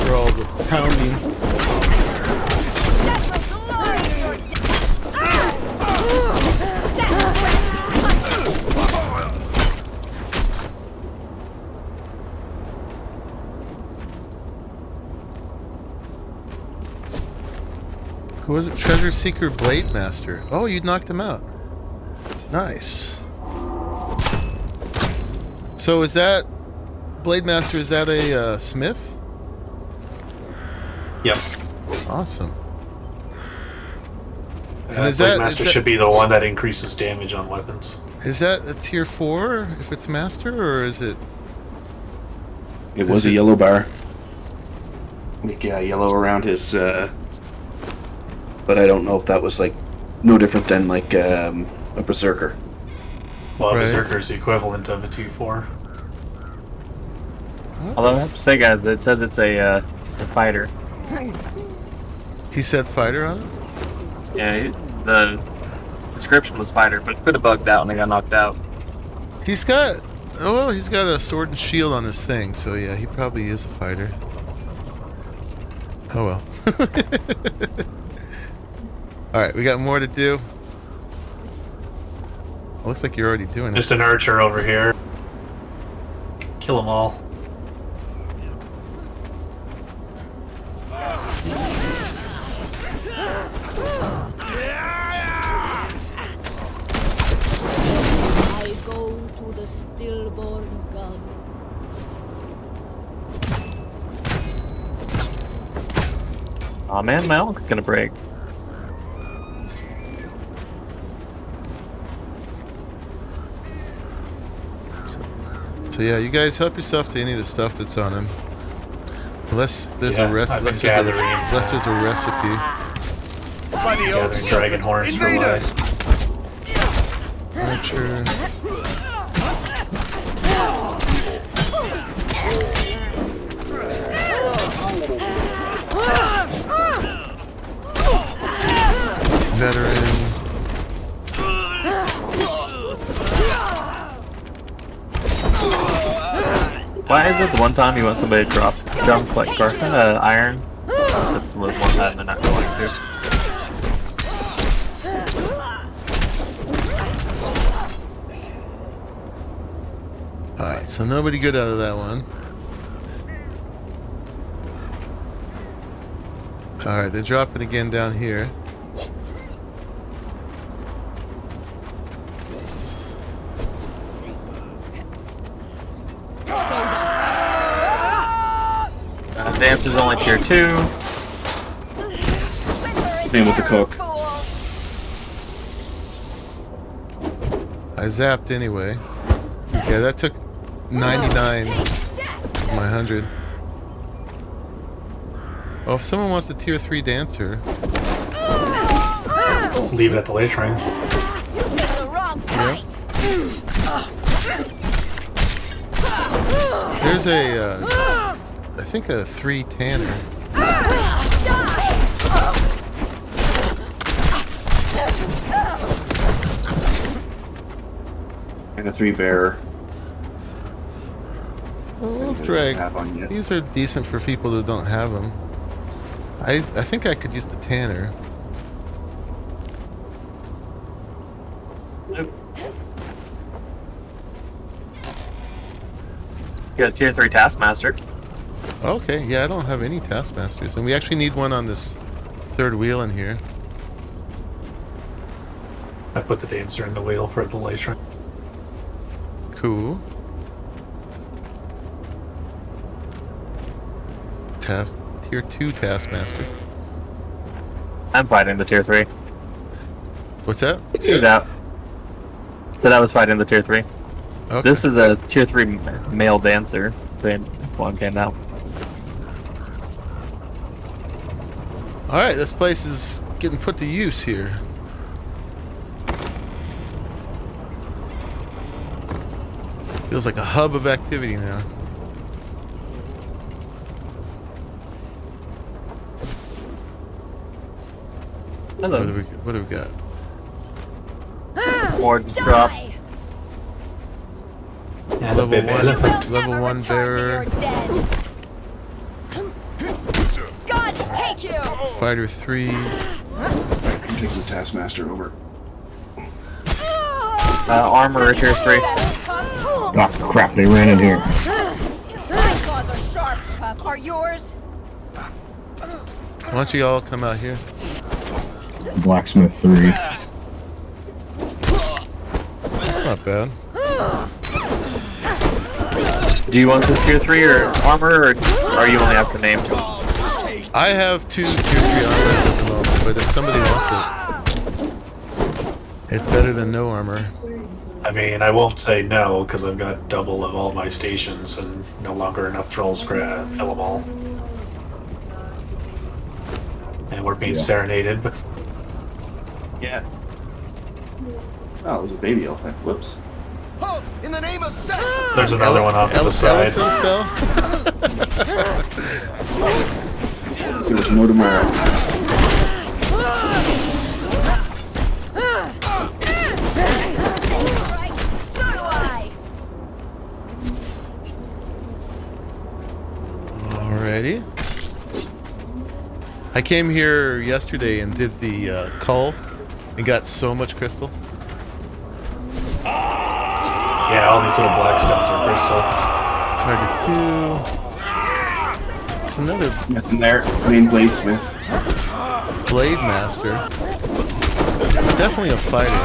For all the pounding. Who was it? Treasure Seeker Blade Master. Oh, you knocked him out. Nice. So is that Blade Master? Is that a smith? Yep. Awesome. And is Blade that- Master is that- should be the one that increases damage on weapons. Is that a tier 4 if it's master, or is it? It was a yellow bar. Like, yeah, yellow around his, but I don't know if that was, like, no different than, like, a Berserker. Well, Right. Berserker is the equivalent of a 2-4. Although I have to say, guys, it says it's a fighter. He said fighter on it? Yeah, the description was fighter, but it could have bugged out and it got knocked out. He's got, oh well, he's got a sword and shield on his thing, so yeah, he probably is a fighter. Oh well. Alright, we got more to do. Looks like you're already doing it. Just an archer over here. Kill them all. I go to the stillborn god. Aw man, my elk's gonna break. So yeah, you guys help yourself to any of the stuff that's on him. Unless there's Yeah, a recipe. I've been Unless there's a recipe. Gathering dragon horns for life. Archer. Veteran. Why is it the one time you want somebody to drop jump like iron? That's the one time they're not going to. Alright, so nobody good out of that one. Alright, they're dropping again down here. Dancer's only tier 2. Same with the cook. I zapped anyway. Yeah, that took 99 of my 100. Oh, if someone wants a tier 3 dancer. Leave it at the late ring. You picked the wrong fight. There's a, I think a 3 tanner. And a 3 bearer. Oh, Don't drag. have one yet. These are decent for people who don't have them. I think I could use the tanner. Got a tier 3 Taskmaster. Okay, yeah, I don't have any Taskmasters, and we actually need one on this third wheel in here. I put the dancer in the wheel for the laser. Cool. Tier 2 Taskmaster. I'm fighting the tier 3. What's that? Who's out? So that was fighting the tier 3. Okay. This is a tier 3 male dancer. One came out. Alright, this place is getting put to use here. Feels like a hub of activity now. Hello. What do we got? More just drop. Die! And Level a bib one. You will elephant. Level never one return to bearer. your dead. God take you! Fighter 3. I'm taking the Taskmaster over. Armor tier 3. Oh crap, they ran in here. My claws are sharp, pup. Are yours? Why don't you all come out here? Blacksmith 3. That's not bad. Do you want this tier 3 or armor, or are you only after name? I have 2 tier 3 armors at the moment, but if somebody wants it, it's better than no armor. I mean, I won't say no because I've got double of all my stations and no longer enough thralls to fill them all. And we're being serenaded. But Yeah. Oh, it was a baby elephant. Whoops. Halt! In the name of Set! there's another one off to the side. Elephant fell? There was no tomorrow. Right, so do I. Alrighty. I came here yesterday and did the cull and got so much crystal. Yeah, all these little black stones are crystal. Target 2. It's another Nothing there. Main bladesmith. Blade Master. It's definitely a fighter.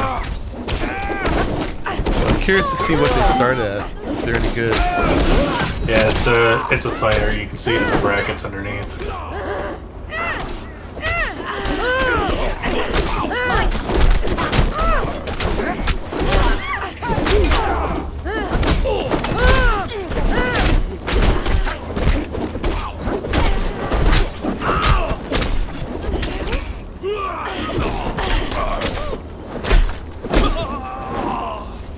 I'm curious to see what they start at, if they're any good. Yeah, it's a fighter. You can see it in the brackets underneath.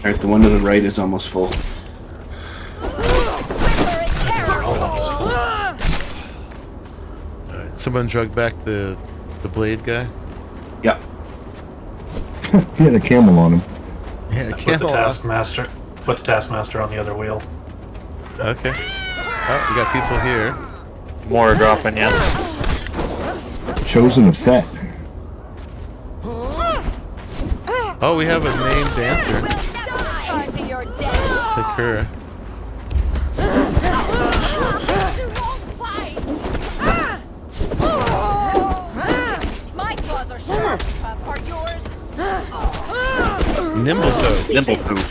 Alright, the one to the right is almost full. Alright, someone drug back the blade guy. Yep. He had a camel on him. Yeah, Put the camel. taskmaster. Put the taskmaster on the other wheel. Okay. Oh, we got people here. More dropping, yeah. Chosen of Set. Oh, we have a named dancer. Return to your dead. Take her. My claws are sharp, pup. Are yours? Nimble toe. Nimble poop.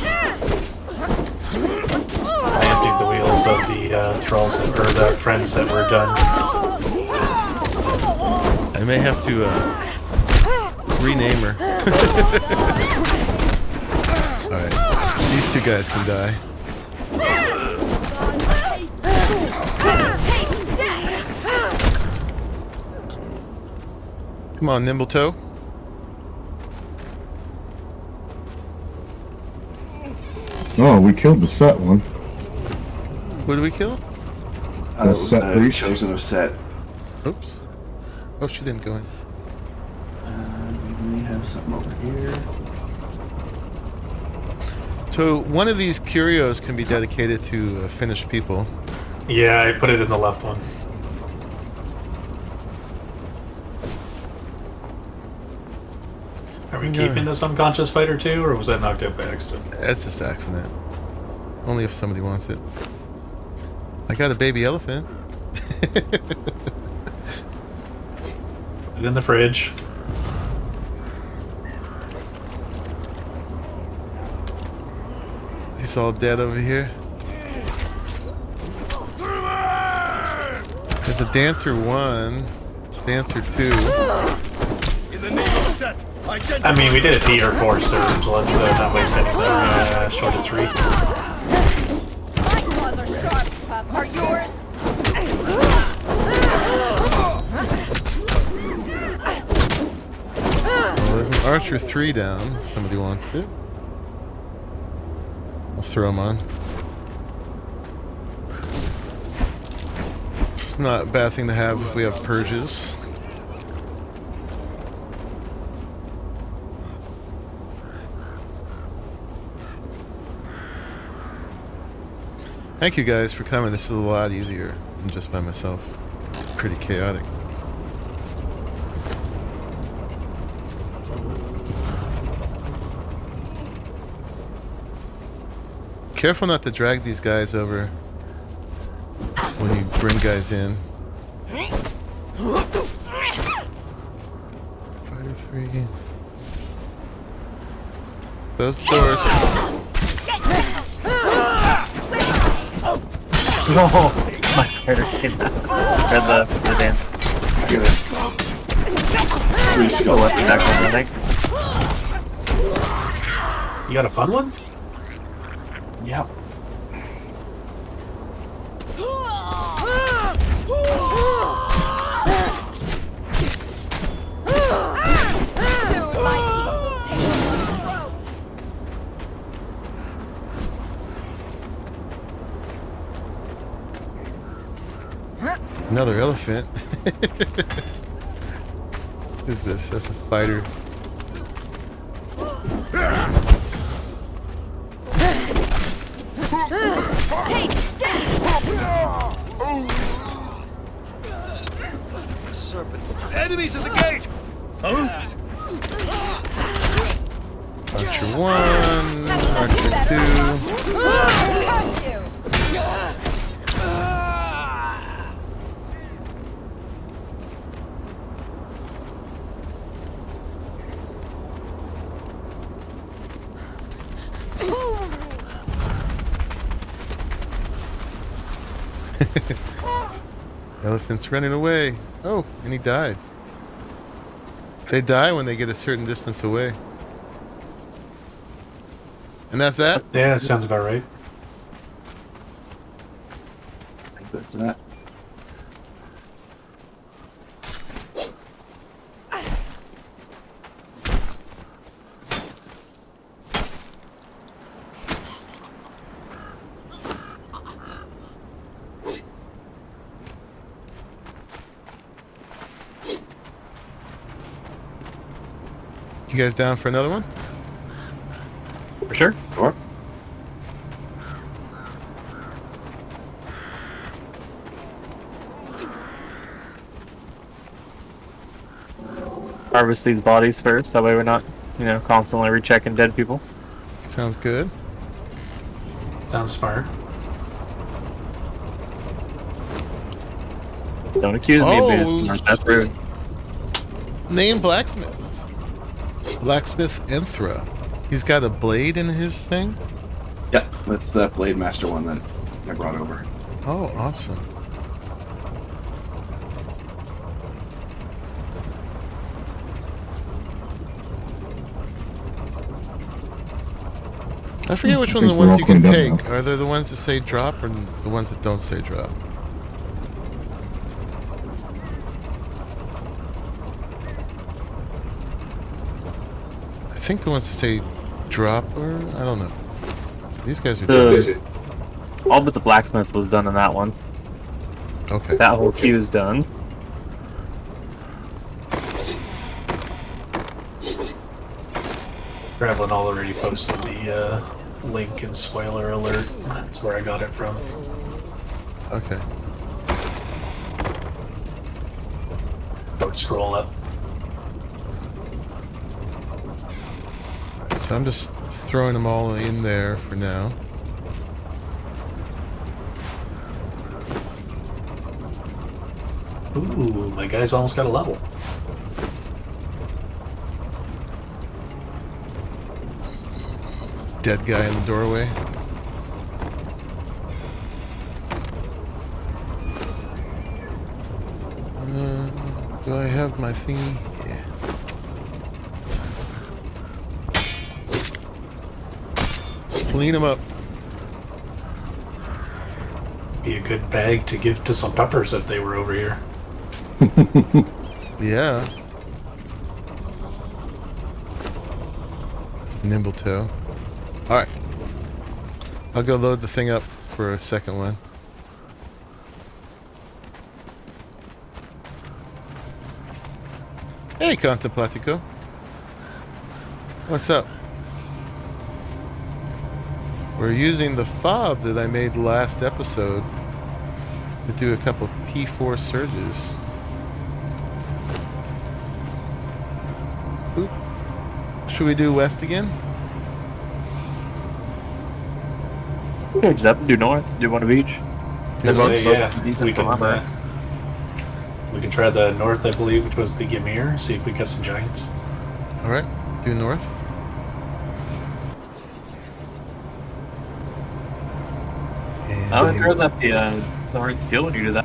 I emptied the wheels of the thralls or the friends that were done. I may have to rename her. Alright. These 2 guys can die. Come on, Nimble Toe. Oh, we killed the Set one. Who did we kill? That was Set breach. Chosen of Set. Oops. Oh, she didn't go in. We have something over here. So one of these curios can be dedicated to Finnish people. Yeah, I put it in the left one. Are we Yeah. keeping this unconscious fighter too, or was that knocked out by accident? That's just accident. Only if somebody wants it. I got a baby elephant. Put it in the fridge. He's all dead over here. There's a dancer 1, dancer 2. In the name of set, I mean, we did a tier 4 surge. Let's not waste any time. Short of 3. My claws are sharp, pup. Are yours? Well, there's an archer 3 down. Somebody wants it. I'll throw him on. It's not a bad thing to have if we have purges. Thank you guys for coming. This is a lot easier than just by myself. Pretty chaotic. Careful not to drag these guys over when you bring guys in. Fighter 3. Close the doors. No, my fighter came out. Or the dance. Freestyle. Left and back on the neck. You got a fun one? Yep. Soon my teeth will take your throat. Another elephant. Who's this? That's a fighter. Take that! serpent. Enemies at the gate! Archer 1, Archer 2. Curse you! Elephant's running away. Oh, and he died. They die when they get a certain distance away. And that's that? Yeah, that sounds about right. I think that's that. You guys down for another one? For sure. Sure. Harvest these bodies first, that way we're not, constantly rechecking dead people. Sounds good. Sounds smart. Don't accuse me of being smart, that's rude. Name Blacksmith. Blacksmith Enthra. He's got a blade in his thing? Yeah, that's the Blade Master one that I brought over. Oh, awesome. I forget which ones are the ones you can take. Are there the ones that say drop or the ones that don't say drop? I think the ones that say drop or I don't know. These guys are dead. All but the blacksmith was done in that one. Okay. That whole queue is done. Gravelin already posted the link and spoiler alert. That's where I got it from. Okay. Don't scroll up. So I'm just throwing them all in there for now. Ooh, my guy's almost got a level. Dead guy in the doorway. Do I have my thingy? Yeah. Clean him up. Be a good bag to give to some peppers if they were over here. Yeah. It's nimble toe. Alright. I'll go load the thing up for a second one. Hey, Contemplatico. What's up? We're using the fob that I made last episode to do a couple T4 surges. Oop. Should we do west again? Change it up and do north. Do one of each. Do Both Yeah, decent we for can, armor. we can try the north, I believe, which was the Ymir, see if we get some giants. Alright, do north. Oh, it And- throws up the hard steel when you do that.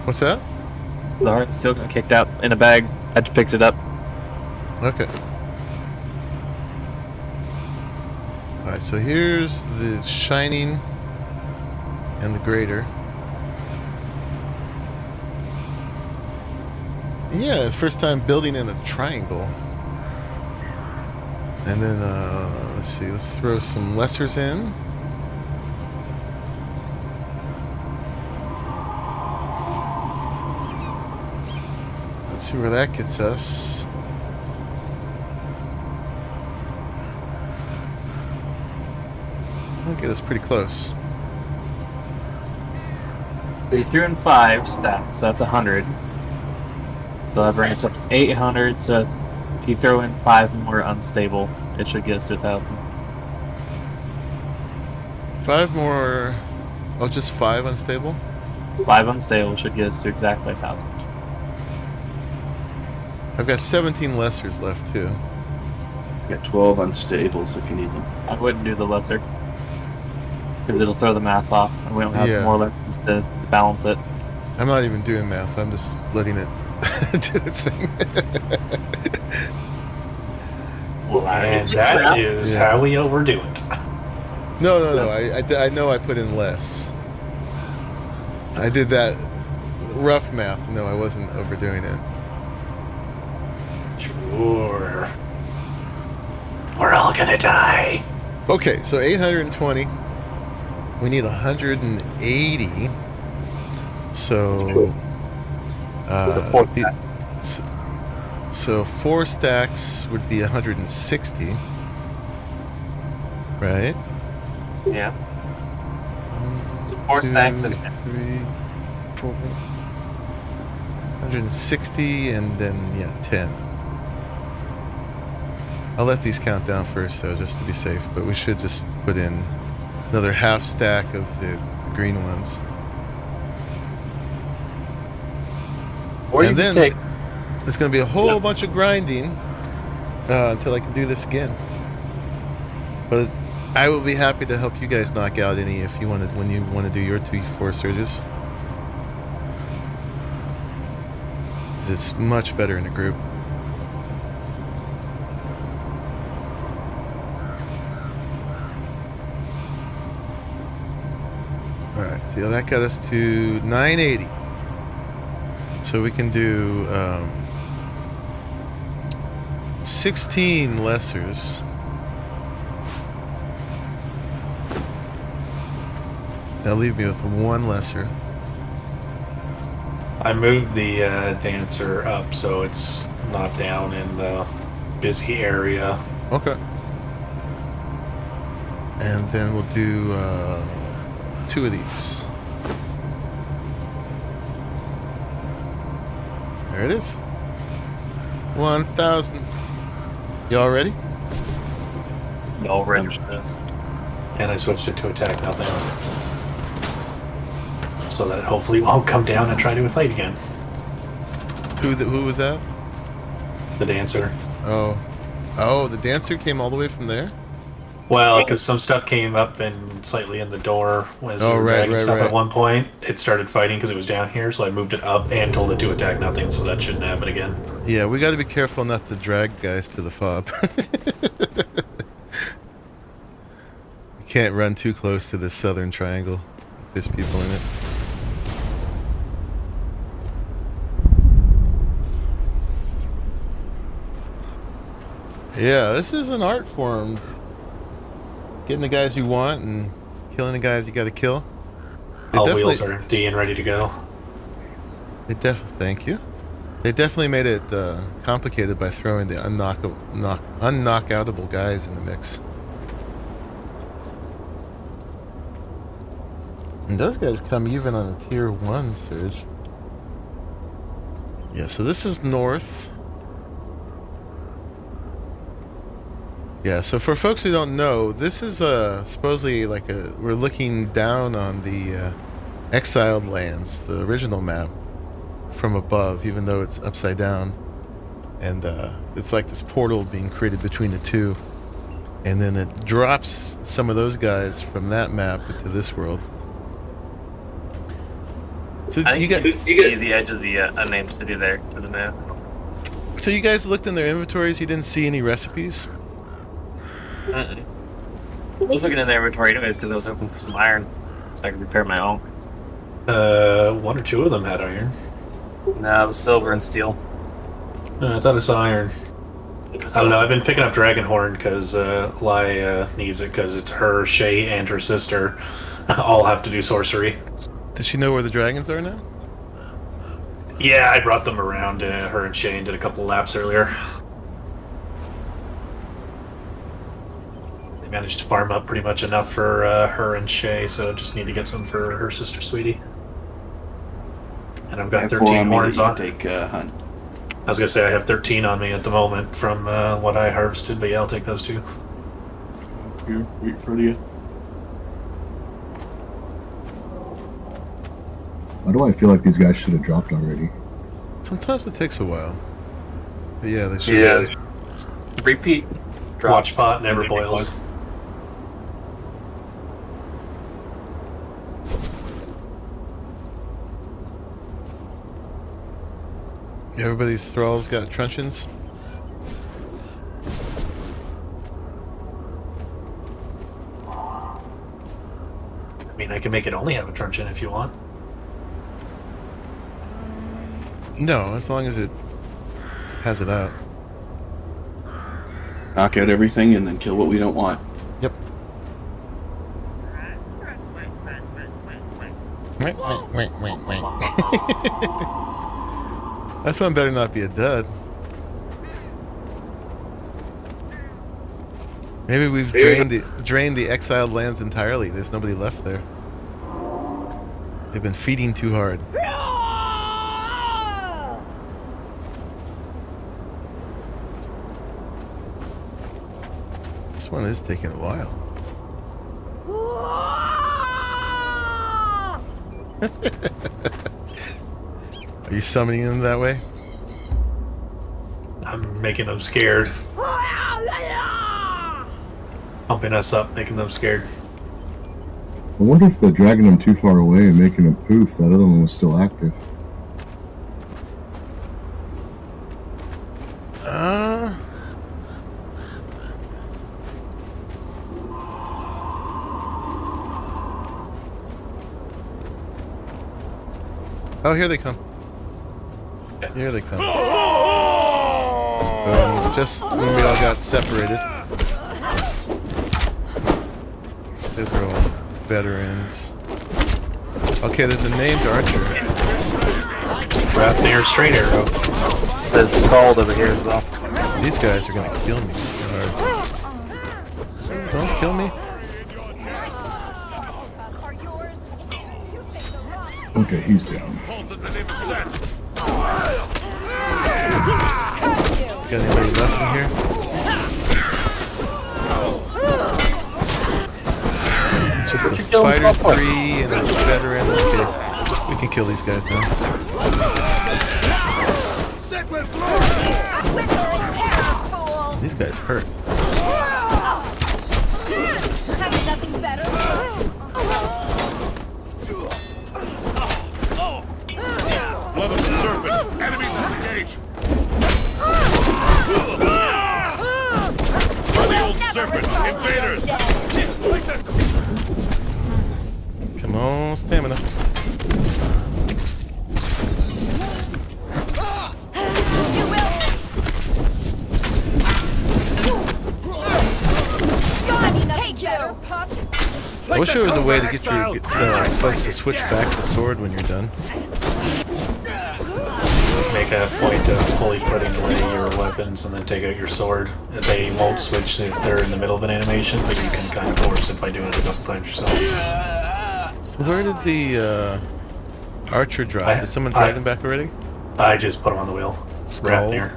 What's that? The hard steel got kicked out in a bag. I just picked it up. Okay. Alright, so here's the shining and the greater. Yeah, it's first time building in a triangle. And then, let's see, let's throw some lessers in. Let's see where that gets us. That'll get us pretty close. So you threw in 5 stacks, so that's 100. So that brings us up to 800, so if you throw in 5 more unstable, it should get us to 1,000. 5 more. Oh, just 5 unstable? 5 unstable should get us to exactly 1,000. I've got 17 lessers left too. Got 12 unstables if you need them. I wouldn't do the lesser. Because it'll throw the math off, and we don't have Yeah. more left to balance it. I'm not even doing math. I'm just letting it do its thing. And that is Yeah. how we overdo it. No. I know I put in less. I did that rough math. No, I wasn't overdoing it. Sure. We're all gonna die. Okay, so 820. We need 180. So, So 4 the- stacks. so 4 stacks would be 160, right? Yeah. So 4 2, stacks and 3, 4, 160, and then yeah, 10. I'll let these count down first, though, just to be safe. But we should just put in another half stack of the green ones. Or And you then- can take. There's going to be a whole bunch of grinding until I can do this again. But I will be happy to help you guys knock out any if you want to, when you want to do your 2-4 surges. 'Cause it's much better in a group. Alright, so that got us to 980. So we can do 16 lessers. That'll leave me with 1 lesser. I moved the dancer up so it's not down in the busy area. Okay. And then we'll do 2 of these. There it is. 1,000. Y'all ready? Y'all ready for this? And I switched it to attack nothing. So that it hopefully won't come down and try to fight again. Who was that? The dancer. Oh, the dancer came all the way from there? Well, because some stuff came up and slightly in the door as we were dragging stuff at one point. It started fighting because it was down here, so I moved it up and told it to attack nothing, so that shouldn't happen again. Yeah, we got to be careful not to drag guys to the fob. You can't run too close to this southern triangle if there's people in it. Yeah, this is an art form. Getting the guys you want and killing the guys you got to kill. All wheels are empty and ready to go. Thank you. They definitely made it complicated by throwing the unknockoutable guys in the mix. And those guys come even on a tier 1 surge. Yeah, so this is north. Yeah, so for folks who don't know, this is supposedly like we're looking down on the Exiled Lands, the original map, from above, even though it's upside down. And it's like this portal being created between the two. And then it drops some of those guys from that map into this world. So I think you can see the edge of the unnamed city there to the map. So you guys looked in their inventories, you didn't see any recipes? I was looking in the inventory anyways because I was hoping for some iron so I could repair my own. One or two of them had iron. No, it was silver and steel. I thought I saw iron. I don't know, I've been picking up Dragonhorn because Lai needs it because it's her, Shay, and her sister all have to do sorcery. Does she know where the dragons are now? Yeah, I brought them around. Her and Shay did a couple laps earlier. They managed to farm up pretty much enough for her and Shay, so just need to get some for her sister, Sweetie. And I've got 13 horns on. Take, hunt. I was gonna say I have 13 on me at the moment from what I harvested, but yeah, I'll take those two. Here, wait for you. Why do I feel like these guys should have dropped already? Sometimes it takes a while. But yeah, they should. Yeah. Repeat. Drop. Watch pot never boils. Everybody's thralls got truncheons. I mean, I can make it only have a truncheon if you want. No, as long as it has it out. Knock out everything and then kill what we don't want. Yep. This one better not be a dud. Maybe we've drained the Exiled Lands entirely. There's nobody left there. They've been feeding too hard. This one is taking a while. Are you summoning them that way? I'm making them scared. Pumping us up, making them scared. I wonder if they're dragging them too far away and making them poof. That other one was still active. Oh, here they come. Here they come. Just when we all got separated. These are all veterans. Okay, there's a named archer. Right there, straight arrow. There's Scald over here as well. These guys are gonna kill me. Don't kill me. Okay, he's down. Got anybody left in here? It's just a fighter 3 and a veteran. Okay, we can kill these guys now. guys hurt. Have nothing better? Blood of the serpent. Enemies at the gate. For the old serpent. Invaders. Come on, stamina. You will. God, take better, pup. I wish there was a way to get your folks to switch back the sword when you're done. Make a point of fully putting away your weapons and then take out your sword. They won't switch if they're in the middle of an animation, but you can kind of force it by doing it a couple times yourself. So where did the archer drop? Did someone drag him back already? I just put him on the wheel. Scald? Near.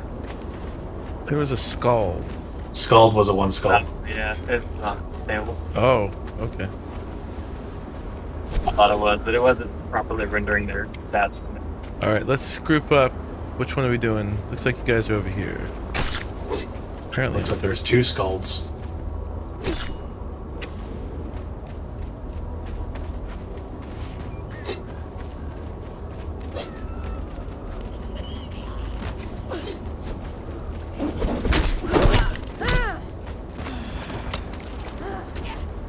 There was a scald. Scald was a one scald. Yeah, it's not stable. Oh, okay. I thought it was, but it wasn't properly rendering their stats for me. Alright, let's group up. Which one are we doing? Looks like you guys are over here. Apparently Looks like there's there's two scalds.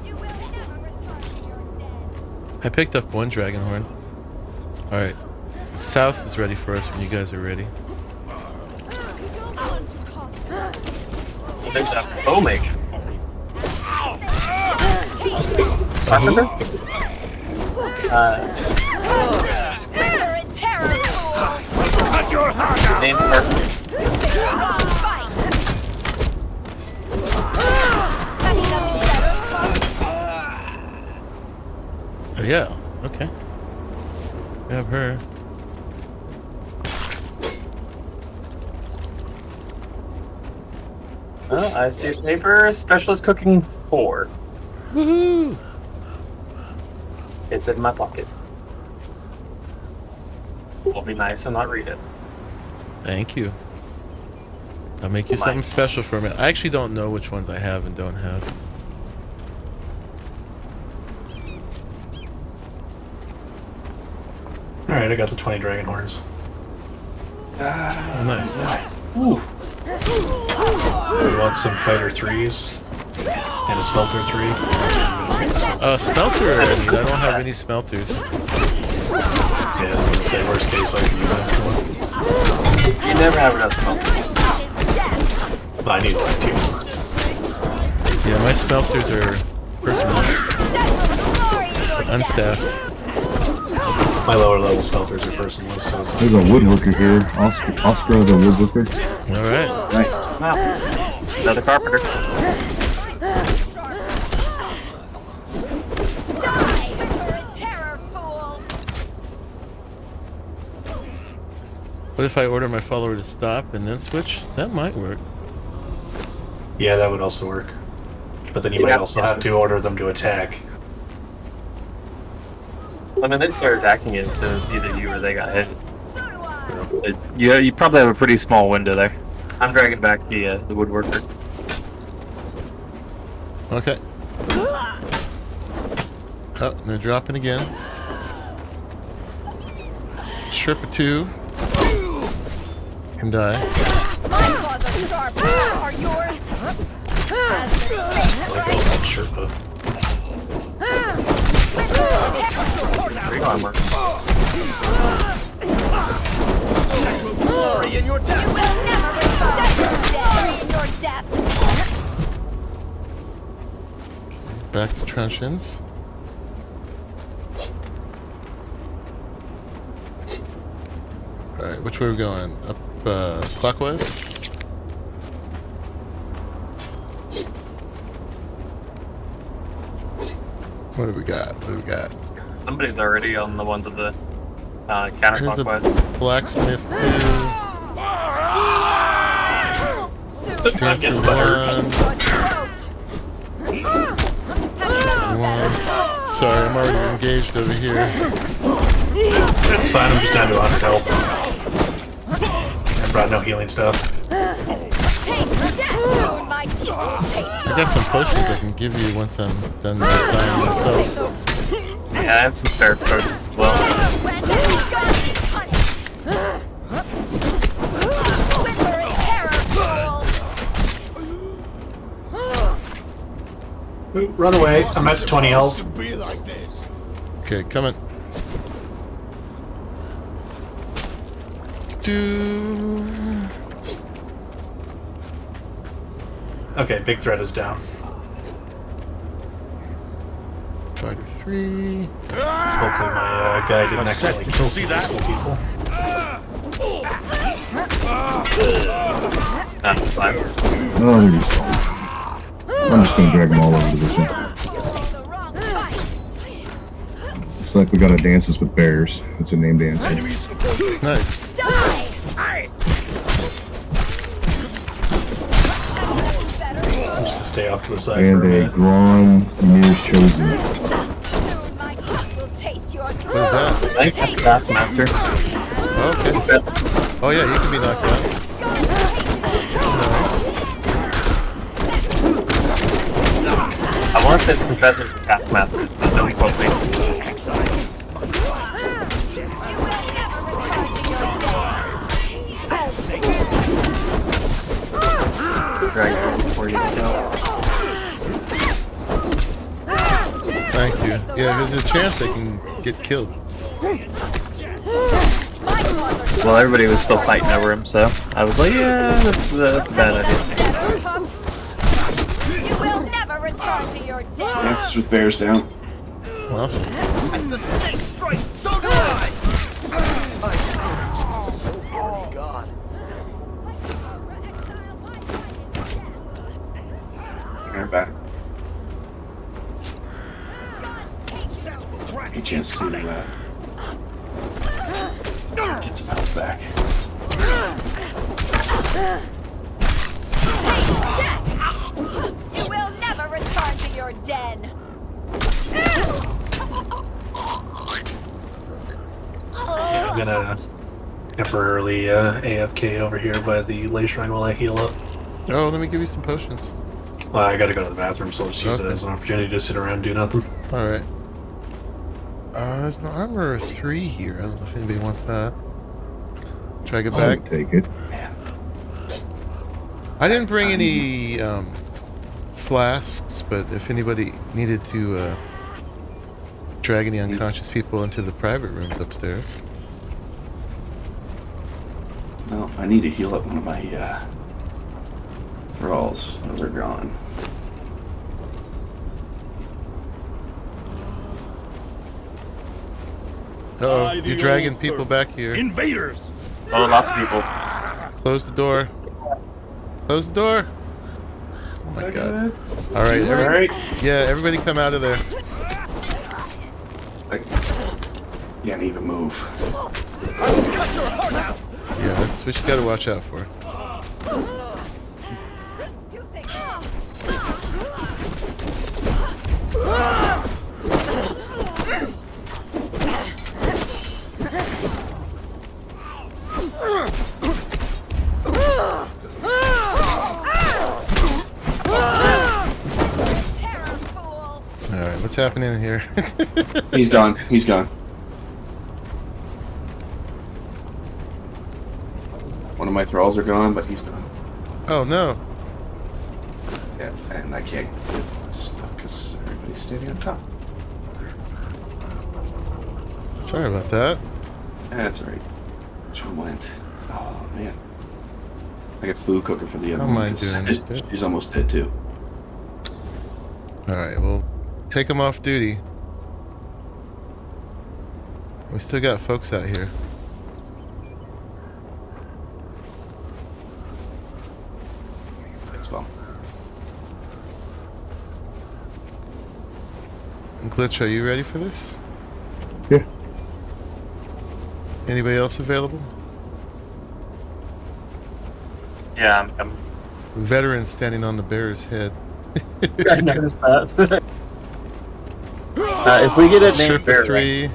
You will never return to your dead. I picked up one dragon horn. Alright. South is ready for us when you guys are ready. There's a bowmake. Carpenter? Fear and terror, fool. At your heart now. Named Carpenter. Fight. Have you nothing better, pup? Oh, yeah, okay. Grab her. Oh, I see a paper. Specialist cooking 4. Woohoo! It's in my pocket. Will be nice and not read it. Thank you. I'll make you something special for me. I actually don't know which ones I have and don't have. Alright, I got the 20 dragon horns. Nice. Ooh. We want some fighter 3s and a smelter 3. Smelter I need. I don't have any smelters. Yeah, I was gonna say worst case I can use extra one. You never have enough smoke. But I need like 2. Yeah, my smelters are personalized. Unstaffed. My lower level smelters are personless, so it's There's a woodworker here. Oscar the woodworker. Alright. Right. Wow. Another carpenter. Die, fear and terror, fool. What if I order my follower to stop and then switch? That might work. yeah, that would also work. But then you might also have to order them to attack. I mean, they'd start attacking it as soon as either you or they got hit. So do I. So, you probably have a pretty small window there. I'm dragging back the woodworker. Okay. Oh, they're dropping again. Sherpa 2 can die. My claws are sharp. Are yours? I like those called Sherpa. Armor. Glory in your You death. will never return to your death. Back to truncheons. Alright, which way are we going? Up clockwise? What do we got? What do we got? Somebody's already on the ones of the There's a counterclockwise. blacksmith 2. Soon. Dancer 1. Sorry, I'm already engaged over here. It's fine, I'm just down to 100 health. I brought no healing stuff. Take death soon, my teeth will taste I got some potions I can give you once I'm done dying myself. Yeah, I have some spare potions as well. when you got punished. Whimper in terror, fool. Run away. I'm at 20 health. Okay, coming. Okay, big threat is down. Fighter 3. Hopefully my guy didn't accidentally kill some peaceful people. That's fine. Oh, they're just gone. I'm just gonna drag them all over to this one. The wrong fight. Looks like we gotta dances with bears. It's a name dance. Nice. Die! Just stay off to the side And for a a minute. Gron Emir's Chosen. Soon my teeth will taste your throat. What is that? Thanks, Taskmaster. Okay. Oh yeah, you can be knocked out. Nice. I want to say the professors and Taskmasters, but no, he won't be. Dragon before you go. Thank you. Yeah, there's a chance they can get killed. Well, everybody was still fighting over him, so I was like, yeah, that's a bad idea. You will never return to your death. Dances with bears down. Awesome. As the snake strikes, so do I! Oh, God. They're back. A chance to get some health back. You will never return to your den. I'm gonna temporarily AFK over here by the lay shrine while I heal up. Oh, let me give you some potions. Well, I gotta go to the bathroom, so I'll just use it as an opportunity to sit around and do nothing. Alright. There's an armor 3 here. I don't know if anybody wants that. Try to get I'll back. take it. I didn't bring any flasks, but if anybody needed to drag any unconscious people into the private rooms upstairs. No, I need to heal up one of my thralls. Those are gone. Uh-oh, you're dragging people back here. Invaders! Oh, lots of people. Close the door. Close the door. Oh my god. Alright, Alright. yeah, everybody come out of there. I can't even move. Cut your heart out! Yeah, that's what you gotta watch out for. Alright, what's happening in here? He's gone. He's gone. One of my thralls are gone, but he's gone. Oh no. Yeah, and I can't get stuff because everybody's standing on top. Sorry about that. That's alright. Which one went? Oh man. I got food cooking for the other How one. am I doing? She's almost dead too. Alright, well, take them off duty. We still got folks out here. As well. Glitch, are you ready for this? Yeah. Anybody else available? Yeah, I'm Veteran standing on the bear's head. I noticed that. If we get a name Strip bear, of 3.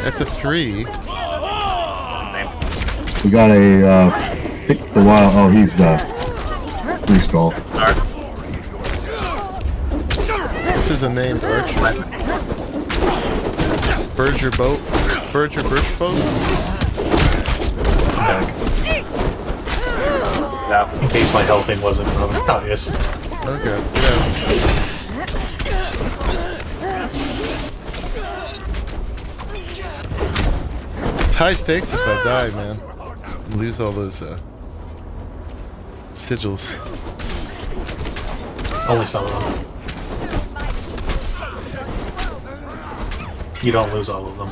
That's a 3. We got a thick for a while. Oh, he's the Free skull. This is a named archer. Berger boat. Berger birch boat. Yeah. In case my helping wasn't obvious. Okay. Yeah. It's high stakes if I die, man. Lose all those sigils. Only some of them. You don't lose all of them.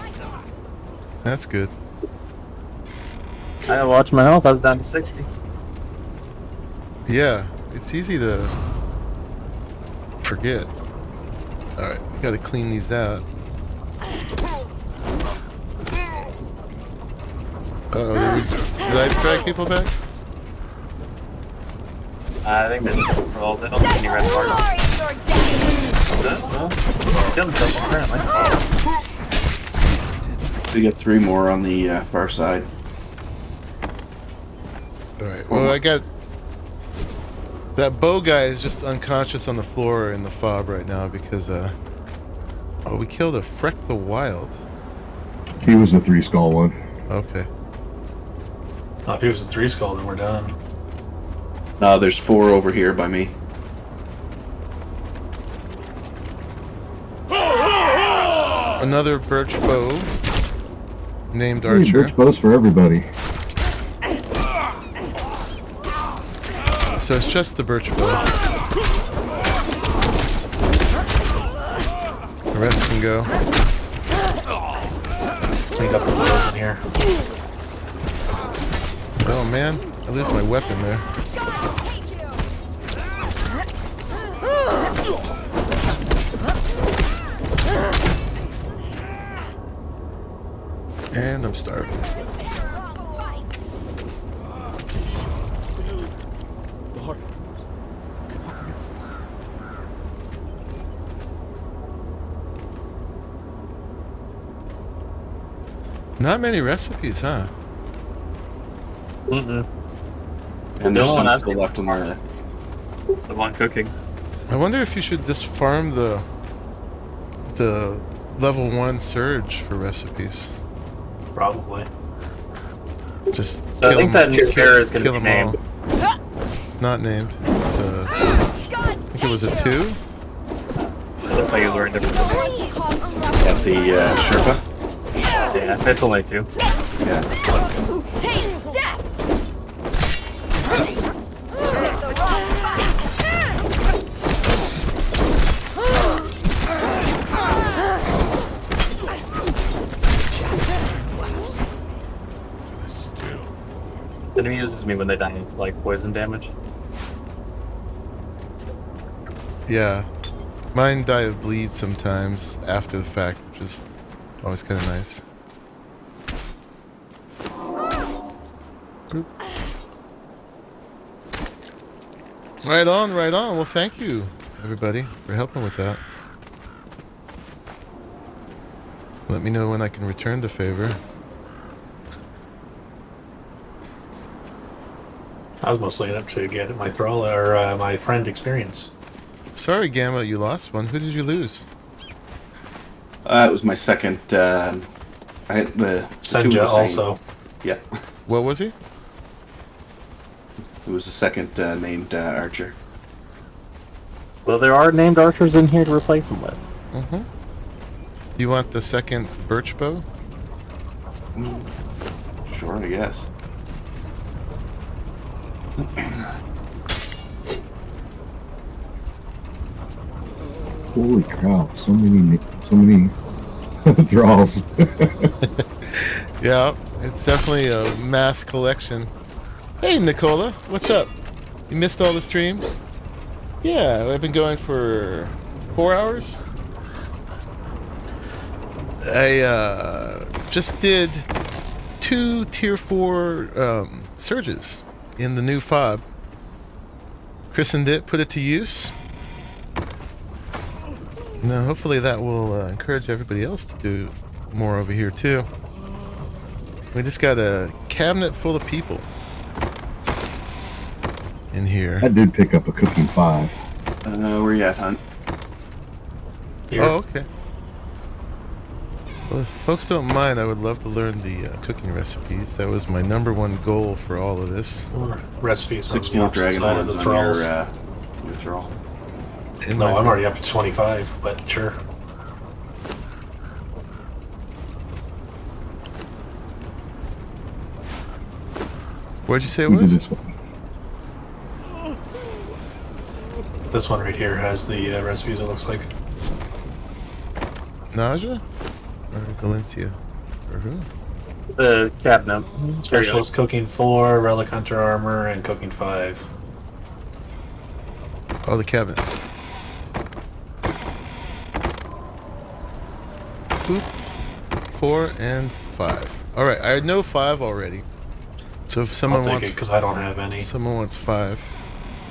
That's good. I watched my health. I was down to 60. Yeah, it's easy to forget. Alright, we gotta clean these out. Uh-oh, did I drag people back? I think there's rolls. I don't see any red bars. No? Still doesn't, apparently. We get 3 more on the far side. Alright, well I got... That bow guy is just unconscious on the floor in the fob right now because, oh, we killed a Freck the Wild. He was the 3 skull one. Okay. If he was a 3 skull, then we're done. No, there's 4 over here by me. Another birch bow named Hey, Archer. birch bows for everybody. So it's just the birch bow. The rest can go. Cleaned up the bows in here. Oh man, I lose my weapon there. And I'm starving. Not many recipes, huh? Mm-mm. And there's No one some has still left in there. The one cooking. I wonder if you should just farm the level 1 surge for recipes. Probably. Just So I kill think 'em- that new kill- pair is going to kill be 'em all. named. It's not named. It's I think it was a 2. It looked like it was wearing different clothes. At the Sherpa. Yeah, it's only 2. Yeah. Taste death! Pick the wrong fight! Enemy uses me when they die of like poison damage. Yeah. Mine die of bleed sometimes after the fact, which is always kind of nice. Boop. Right on, right on. Well, thank you, everybody, for helping with that. Let me know when I can return the favor. I was mostly up to get my thrall or my friend experience. Sorry, Gamma, you lost one. Who did you lose? It was my second. I had the two of Senja the same. also. Yeah. What was he? It was the second named Archer. Well, there are named archers in here to replace them with. Mm-hmm. You want the second birch bow? Sure, I guess. Holy cow! So many thralls. Yeah, it's definitely a mass collection. Hey, Nicola, what's up? You missed all the stream? Yeah, I've been going for 4 hours. I just did 2 tier 4 surges in the new fob. Christened it, put it to use. Now, hopefully that will encourage everybody else to do more over here too. We just got a cabinet full of people. in here. I did pick up a cooking 5. Where you at, Hunt? Here. Oh, okay. Well, if folks don't mind, I would love to learn the cooking recipes. That was my #1 goal for all of this. Recipes. 6 on the more opposite dragon side of horns the on thralls. your thrall. In No, my- I'm already up to 25, but sure. What'd you say it We did was? this one. This one right here has the recipes, it looks like. Nausea? Or Valencia? Or who? The cabinet. Specialist Cooking 4, Relic Hunter Armor, and Cooking 5. Oh, the cabinet. Boop. 4 and 5. Alright, I know 5 already. So if I'll someone take wants... it because I don't have any, Someone wants 5.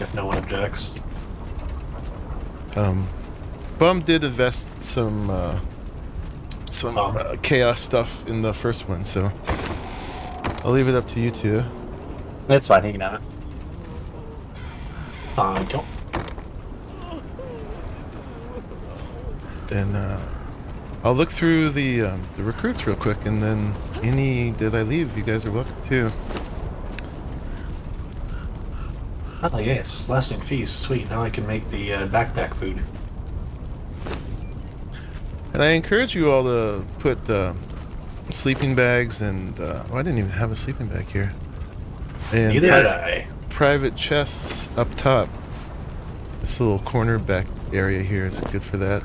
if no one objects. Bum did invest some chaos stuff in the first one, so I'll leave it up to you two. It's fine, he can have it. Go. Then I'll look through the recruits real quick, and then any that I leave, you guys are welcome to. Oh yes, lasting feast. Sweet. Now I can make the backpack food. And I encourage you all to put sleeping bags and I didn't even have a sleeping bag here. And Neither did I. private chests up top. This little corner back area here is good for that.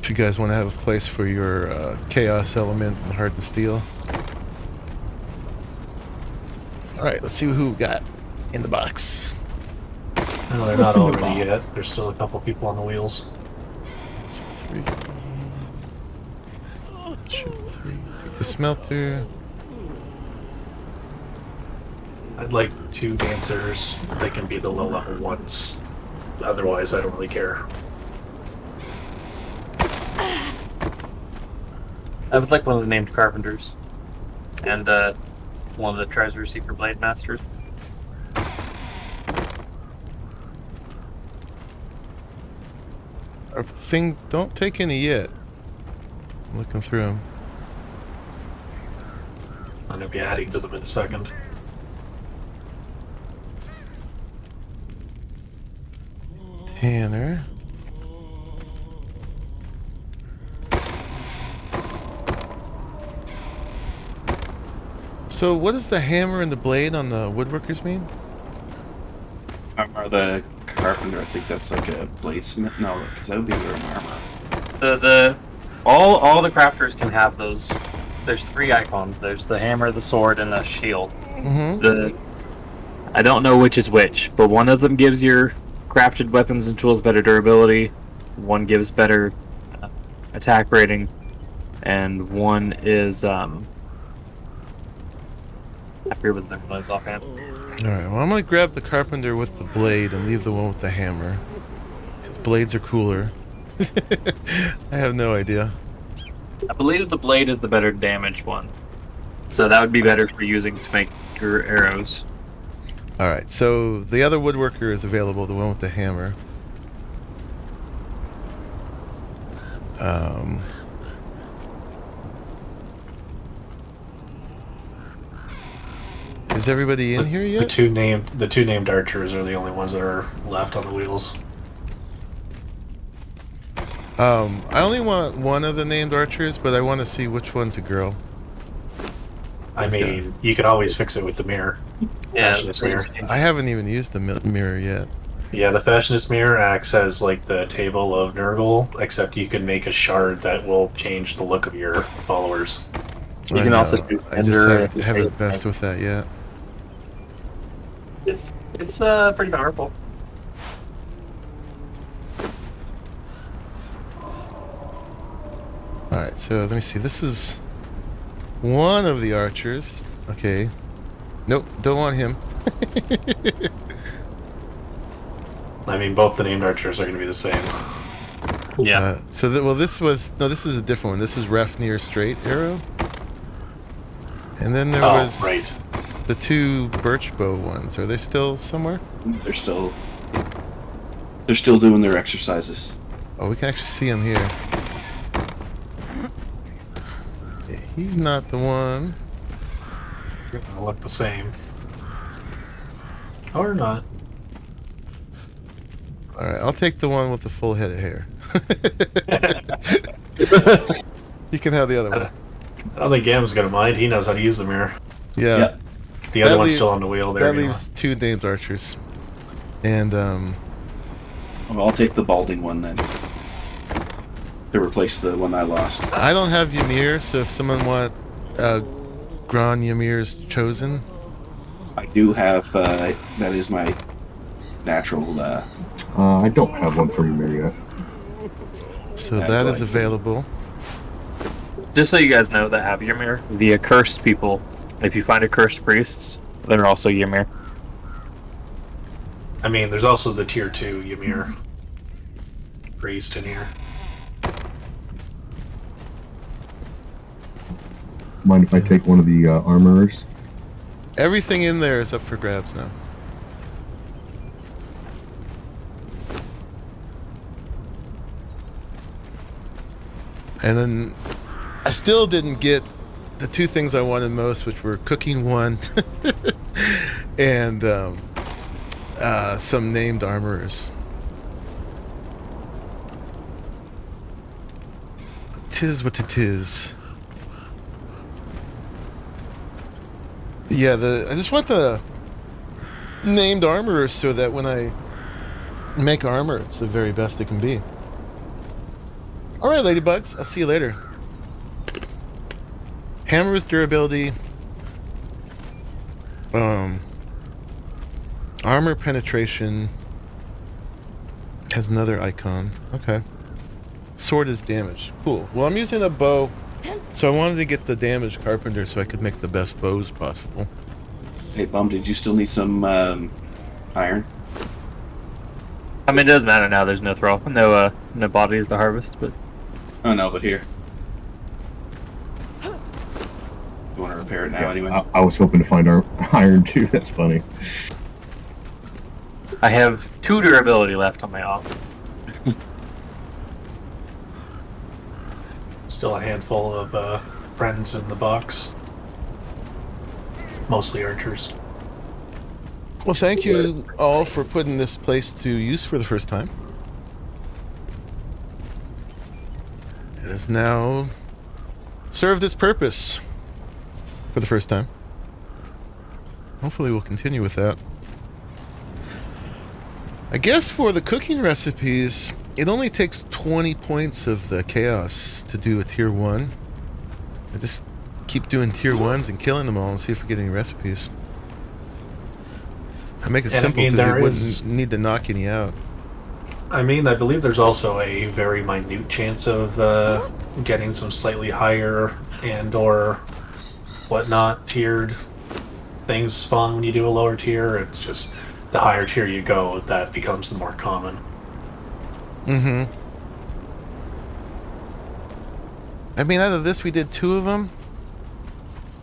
If you guys want to have a place for your chaos element and hardened steel. Alright, let's see who we got in the box. No, they're What's not in the already box? yet. There's still a couple people on the wheels. So 3. Shoot 3. Take the smelter. I'd like 2 dancers. They can be the low level ones. Otherwise, I don't really care. I would like one of the named carpenters. And one of the treasure seeker blade masters. Don't take any yet. I'm looking through them. I'm going to be adding to them in a second. Tanner. So what does the hammer and the blade on the woodworkers mean? Or the carpenter, I think that's like a bladesmith. No, because that would be wearing armor. All the crafters can have those. There's 3 icons. There's the hammer, the sword, and the shield. Mm-hmm. I don't know which is which, but one of them gives your crafted weapons and tools better durability. One gives better attack rating, and one is I forget what the thing was offhand. Alright, well I'm gonna grab the carpenter with the blade and leave the one with the hammer. Because blades are cooler. I have no idea. I believe the blade is the better damage one, so that would be better for using to make your arrows. Alright, so the other woodworker is available, the one with the hammer. Is everybody in here yet? The two named archers are the only ones that are left on the wheels. I only want one of the named archers, but I want to see which one's a girl. I mean, you can always fix it with the mirror. Yeah, Fashionist mirror. I haven't even used the mirror yet. Yeah, the Fashionist mirror acts as like the table of Nurgle, except you can make a shard that will change the look of your followers. You can also do I just Ender haven't messed with that yet. It's pretty powerful. Alright, so let me see. This is one of the archers. Okay. Nope, don't want him. I mean, both the named archers are going to be the same. Yeah. This is a different one. This is Refnir Straight Arrow. And then there was right. the 2 birch bow ones? Are they still somewhere? They're still doing their exercises. Oh, we can actually see him here. He's not the one. They're gonna look the same. Or not. Alright, I'll take the one with the full head of hair. You can have the other one. I don't think Gam's gonna mind. He knows how to use the mirror. Yeah. Yeah. The other That one's leaves- still on the wheel there. That anyway. leaves 2 named archers. And, Well, I'll take the balding one then. To replace the one I lost. I don't have Ymir, so if someone want Gran Ymir's Chosen, I do have, that is my natural, I don't have one for Ymir yet. so Yeah, that go is ahead. available. Just so you guys know that have Ymir, the accursed people, if you find accursed priests, they're also Ymir. I mean, there's also the tier 2 Ymir priest in here. Mind if I take one of the armorers? Everything in there is up for grabs now. And then I still didn't get the 2 things I wanted most, which were cooking 1 and some named armorers. Tis what it is. Yeah, I just want the named armorers so that when I make armor, it's the very best it can be. Alright, ladybugs, I'll see you later. Hammer's durability. Armor penetration. Has another icon. Okay. Sword is damage. Cool. Well, I'm using a bow, so I wanted to get the damaged carpenter so I could make the best bows possible. Hey, Bum, did you still need some, iron? I mean, it doesn't matter now. There's no throw, no bodies to harvest. But Oh, no, but here. You want to repair it now anyway? I was hoping to find iron too. That's funny. I have 2 durability left on my off. Still a handful of friends in the box. Mostly archers. Well, thank you all for putting this place to use for the first time. It has now served its purpose for the first time. Hopefully we'll continue with that. I guess for the cooking recipes, it only takes 20 points of the chaos to do a tier 1. I just keep doing tier 1s and killing them all and see if we get any recipes. I make it And I simple mean, because you there wouldn't is- need to knock any out. I mean, I believe there's also a very minute chance of getting some slightly higher and or whatnot tiered things spawn when you do a lower tier. It's just the higher tier you go, that becomes the more common. Mm-hmm. I mean, out of this, we did 2 of them.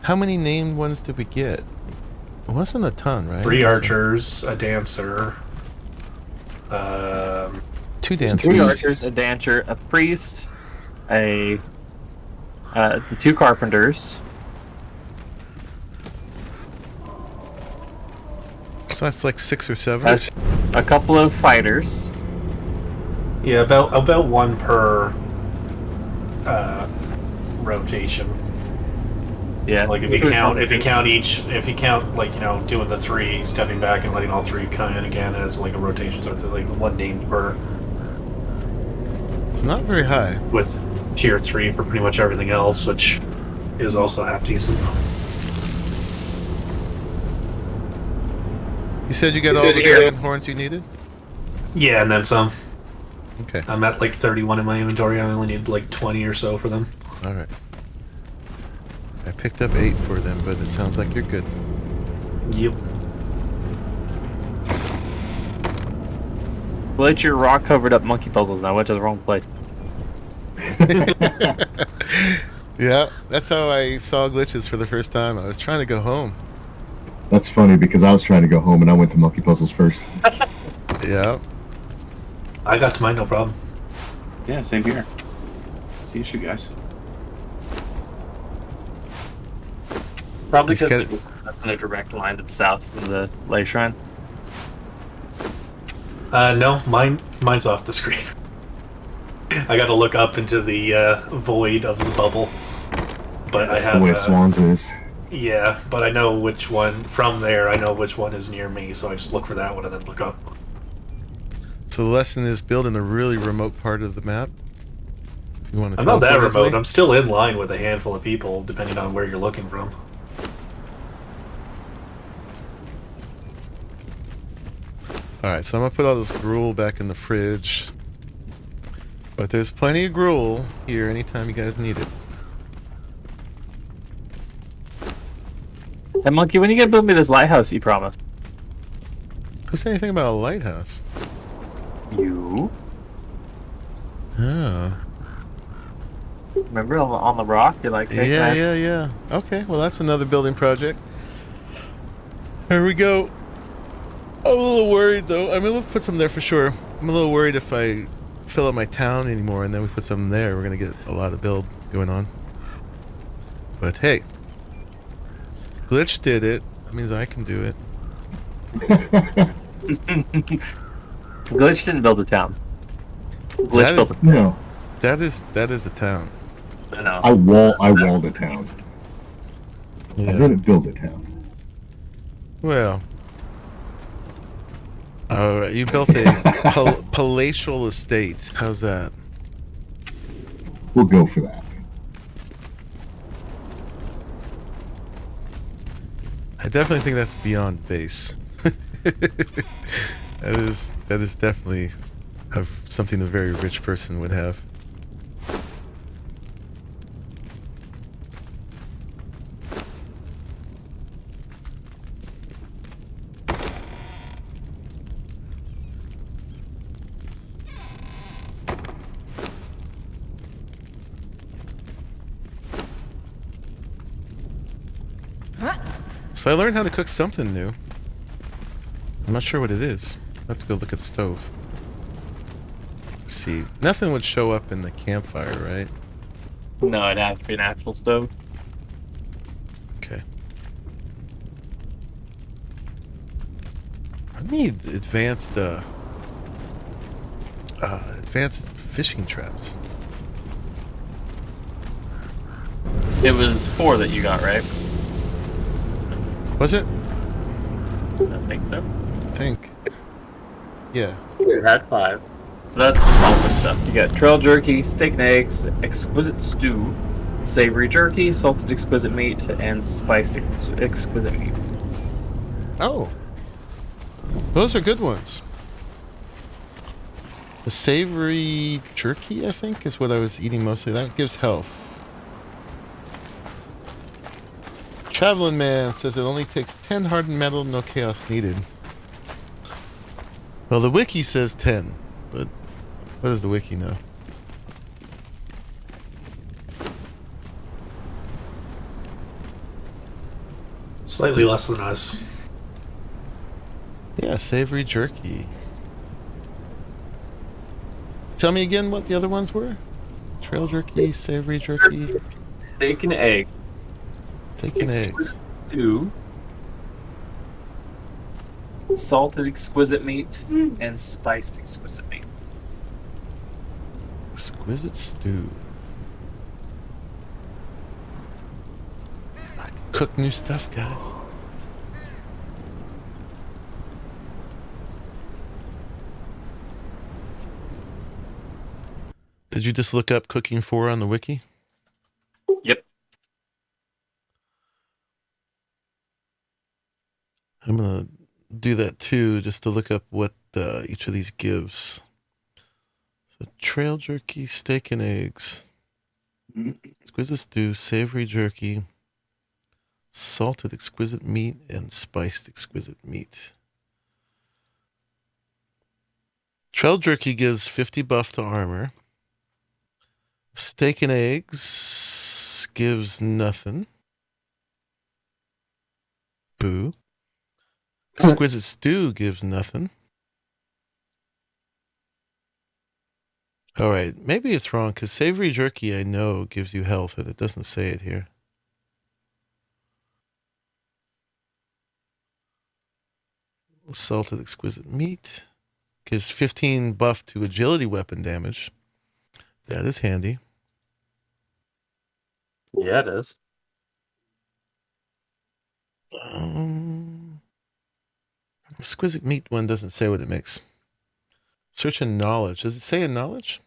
How many named ones did we get? It wasn't a ton, right? 3 archers, a dancer. 2 dancers. 3 archers, a dancer, a priest, the 2 carpenters. So that's like 6 or 7. A couple of fighters. Yeah, about 1 per rotation. Yeah. Like if you count like, you know, doing the 3, stepping back and letting all 3 come in again as like a rotation, so it's like 1 named per, It's not very high. with tier 3 for pretty much everything else, which is also half decent. You said you got all the dragon horns you needed? Yeah, and then some. Okay. I'm at like 31 in my inventory. I only need like 20 or so for them. Alright. I picked up 8 for them, but it sounds like you're good. Yep. Well, it's your rock covered up monkey puzzles. I went to the wrong place. Yeah, that's how I saw glitches for the first time. I was trying to go home. That's funny because I was trying to go home and I went to Monkey Puzzles first. Yeah. I got to mine, no problem. Yeah, same here. See you guys. Probably He's because got- that's in a direct line to the south from the Lake Shrine. No, mine's off the screen. I got to look up into the void of the bubble. But That's I have the way Swans is. yeah, but I know which one from there. I know which one is near me, so I just look for that one and then look up. So the lesson is build in a really remote part of the map. If you want to I'm not that teleport remote. easily. I'm still in line with a handful of people, depending on where you're looking from. Alright, so I'm going to put all this gruel back in the fridge. But there's plenty of gruel here anytime you guys need it. Hey, Monkey, when you gonna build me this lighthouse you promised? Who said anything about a lighthouse? You? Oh. Remember on the rock? You're like, hey, Yeah, can I- yeah, yeah. Okay, well that's another building project. Here we go. I'm a little worried though. I mean, we'll put some there for sure. I'm a little worried if I fill up my town anymore and then we put some there, we're gonna get a lot of build going on. But hey, Glitch did it. That means I can do it. Glitch didn't build a town. That Glitch is- built a No, That is a town. I know. I walled a town. I Yeah. didn't build a town. Well. Alright, you built a palatial estate. How's that? We'll go for that. I definitely think that's beyond base. that is definitely something a very rich person would have. So I learned how to cook something new. I'm not sure what it is. I have to go look at the stove. Let's see. Nothing would show up in the campfire, right? No, it'd have to be an actual stove. Okay. I need advanced fishing traps. It was 4 that you got, right? Was it? I think so. I think. Yeah. You had 5. So that's the salted stuff. You got trail jerky, steak and eggs, exquisite stew, savory jerky, salted exquisite meat, and spiced exquisite meat. Oh. Those are good ones. The savory jerky, I think, is what I was eating mostly. That gives health. Traveling Man says it only takes 10 hardened metal, no chaos needed. Well, the wiki says 10, but what does the wiki know? Slightly less than us. Yeah, savory jerky. Tell me again what the other ones were? Trail jerky, savory jerky, Steak and egg. steak and eggs. Exquisite stew. Salted exquisite meat and spiced exquisite meat. Exquisite stew. I can cook new stuff, guys. Did you just look up cooking 4 on the wiki? Yep. I'm gonna do that too, just to look up what each of these gives. So trail jerky, steak and eggs, exquisite stew, savory jerky, salted exquisite meat, and spiced exquisite meat. Trail jerky gives 50 buff to armor. Steak and eggs gives nothing. Boo. Exquisite Stew gives nothing. All right, maybe it's wrong because Savory Jerky I know gives you health, and it doesn't say it here. Salted Exquisite Meat gives 15 buff to agility weapon damage. That is handy. Yeah, it is. Exquisite Meat one doesn't say what it makes. Search in knowledge. Does it say in knowledge?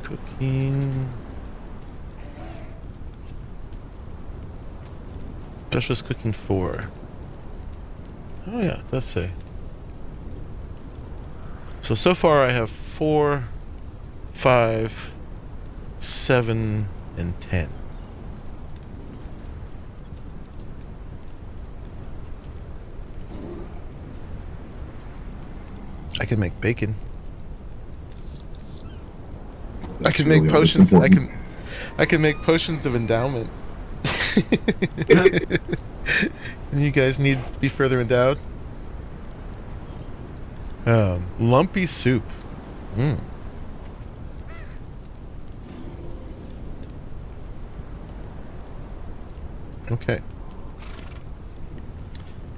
Cooking. Specialist Cooking 4. Oh yeah, it does say. So far I have 4, 5, 7, and 10. I can make bacon. I can make potions. I can make potions of endowment. And you guys need to be further endowed. Lumpy soup. Okay.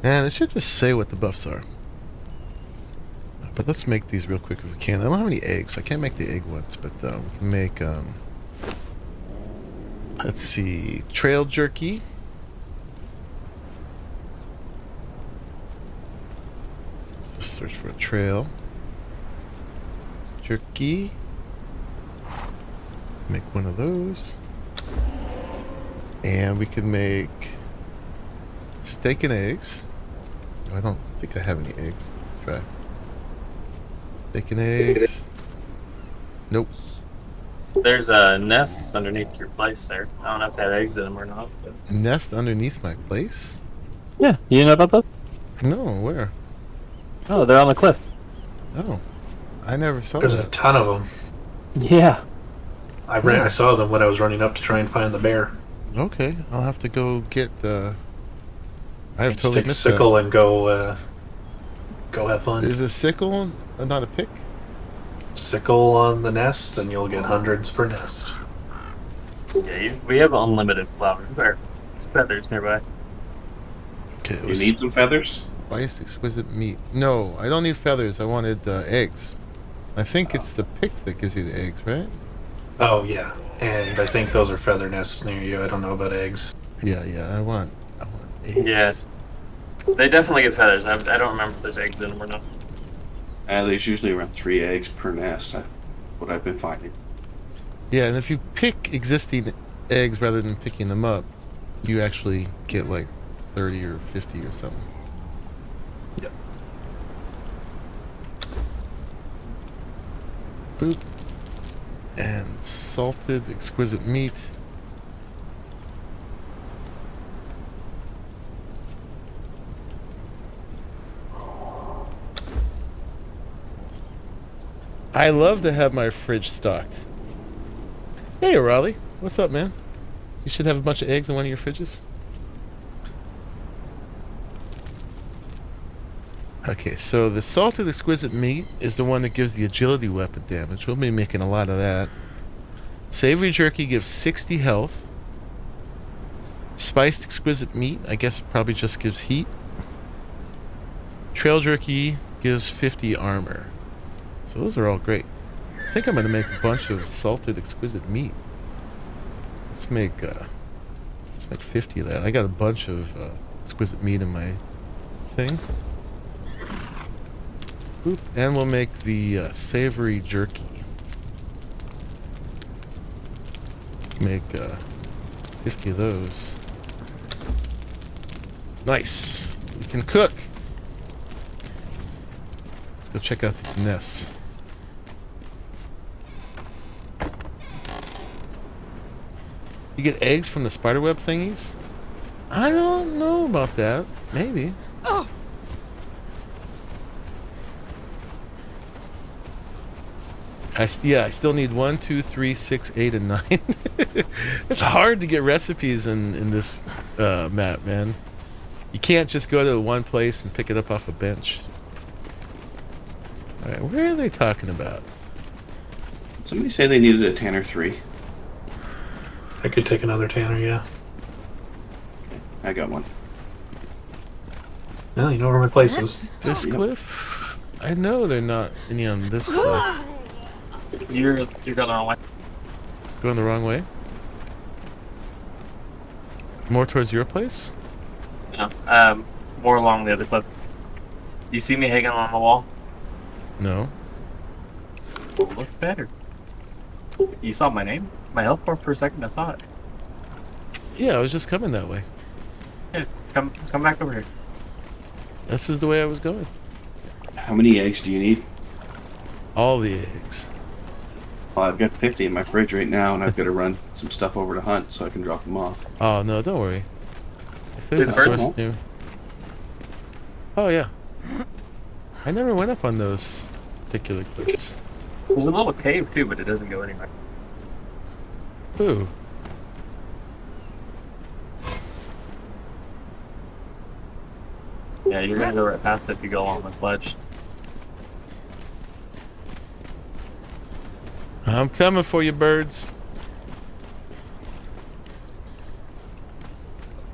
And it should just say what the buffs are. But let's make these real quick if we can. I don't have any eggs, so I can't make the egg ones, but we can make, let's see, trail jerky. Let's just search for a trail. Jerky. Make one of those. And we can make steak and eggs. I don't think I have any eggs. Let's try. Steak and eggs. Nope. There's a nest underneath your place there. I don't know if they have eggs in them or not. But... Nest underneath my place? Yeah, you know about that? No, where? Oh, they're on the cliff. Oh, I never saw There's that. a ton of them. Yeah. I saw them when I was running up to try and find the bear. Okay, I'll have to go get. I have totally Take a missed sickle that. and go have fun. Is a sickle not a pick? Sickle on the nest, and you'll get hundreds per nest. Yeah, we have unlimited flowers or feathers nearby. Okay, You need some feathers? Spice exquisite meat. No, I don't need feathers. I wanted eggs. I think it's the pick that gives you the eggs, right? Oh yeah, and I think those are feather nests near you. I don't know about eggs. Yeah. I want eggs. Yeah. They definitely get feathers. I don't remember if there's eggs in them or not. There's usually around 3 eggs per nest, what I've been finding. Yeah, and if you pick existing eggs rather than picking them up, you actually get like 30 or 50 or something. Yep. Boop. And salted exquisite meat. I love to have my fridge stocked. Hey, Raleigh. What's up, man? You should have a bunch of eggs in one of your fridges. Okay, so the salted exquisite meat is the one that gives the agility weapon damage. We'll be making a lot of that. Savory jerky gives 60 health. Spiced exquisite meat, I guess, probably just gives heat. Trail jerky gives 50 armor. So those are all great. I think I'm going to make a bunch of salted exquisite meat. Let's make 50 of that. I got a bunch of exquisite meat in my thing. Oop. And we'll make the savory jerky. Let's make 50 of those. Nice. We can cook. Let's go check out these nests. You get eggs from the spiderweb thingies? I don't know about that. Maybe. I still need 1, 2, 3, 6, 8, and 9. It's hard to get recipes in this map, man. You can't just go to one place and pick it up off a bench. All right, where are they talking about? Somebody say they needed a Tanner 3. I could take another Tanner, yeah. I got one. No, you know where my place is. This cliff? I know they're not any on this cliff. You're going the wrong way. Going the wrong way? More towards your place? No, more along the other cliff. You see me hanging on the wall? No. Look better. You saw my name? My health bar for a second, I saw it. Yeah, I was just coming that way. Yeah, come back over here. This is the way I was going. How many eggs do you need? All the eggs. Well, I've got 50 in my fridge right now, and I've got to run some stuff over to Hunt so I can drop them off. Oh, no, don't worry. If there's a Did source birds? new... Oh, yeah. I never went up on those particular cliffs. There's a little cave too, but it doesn't go anywhere. Ooh. Yeah, you're gonna go right past it if you go along this ledge. I'm coming for you, birds.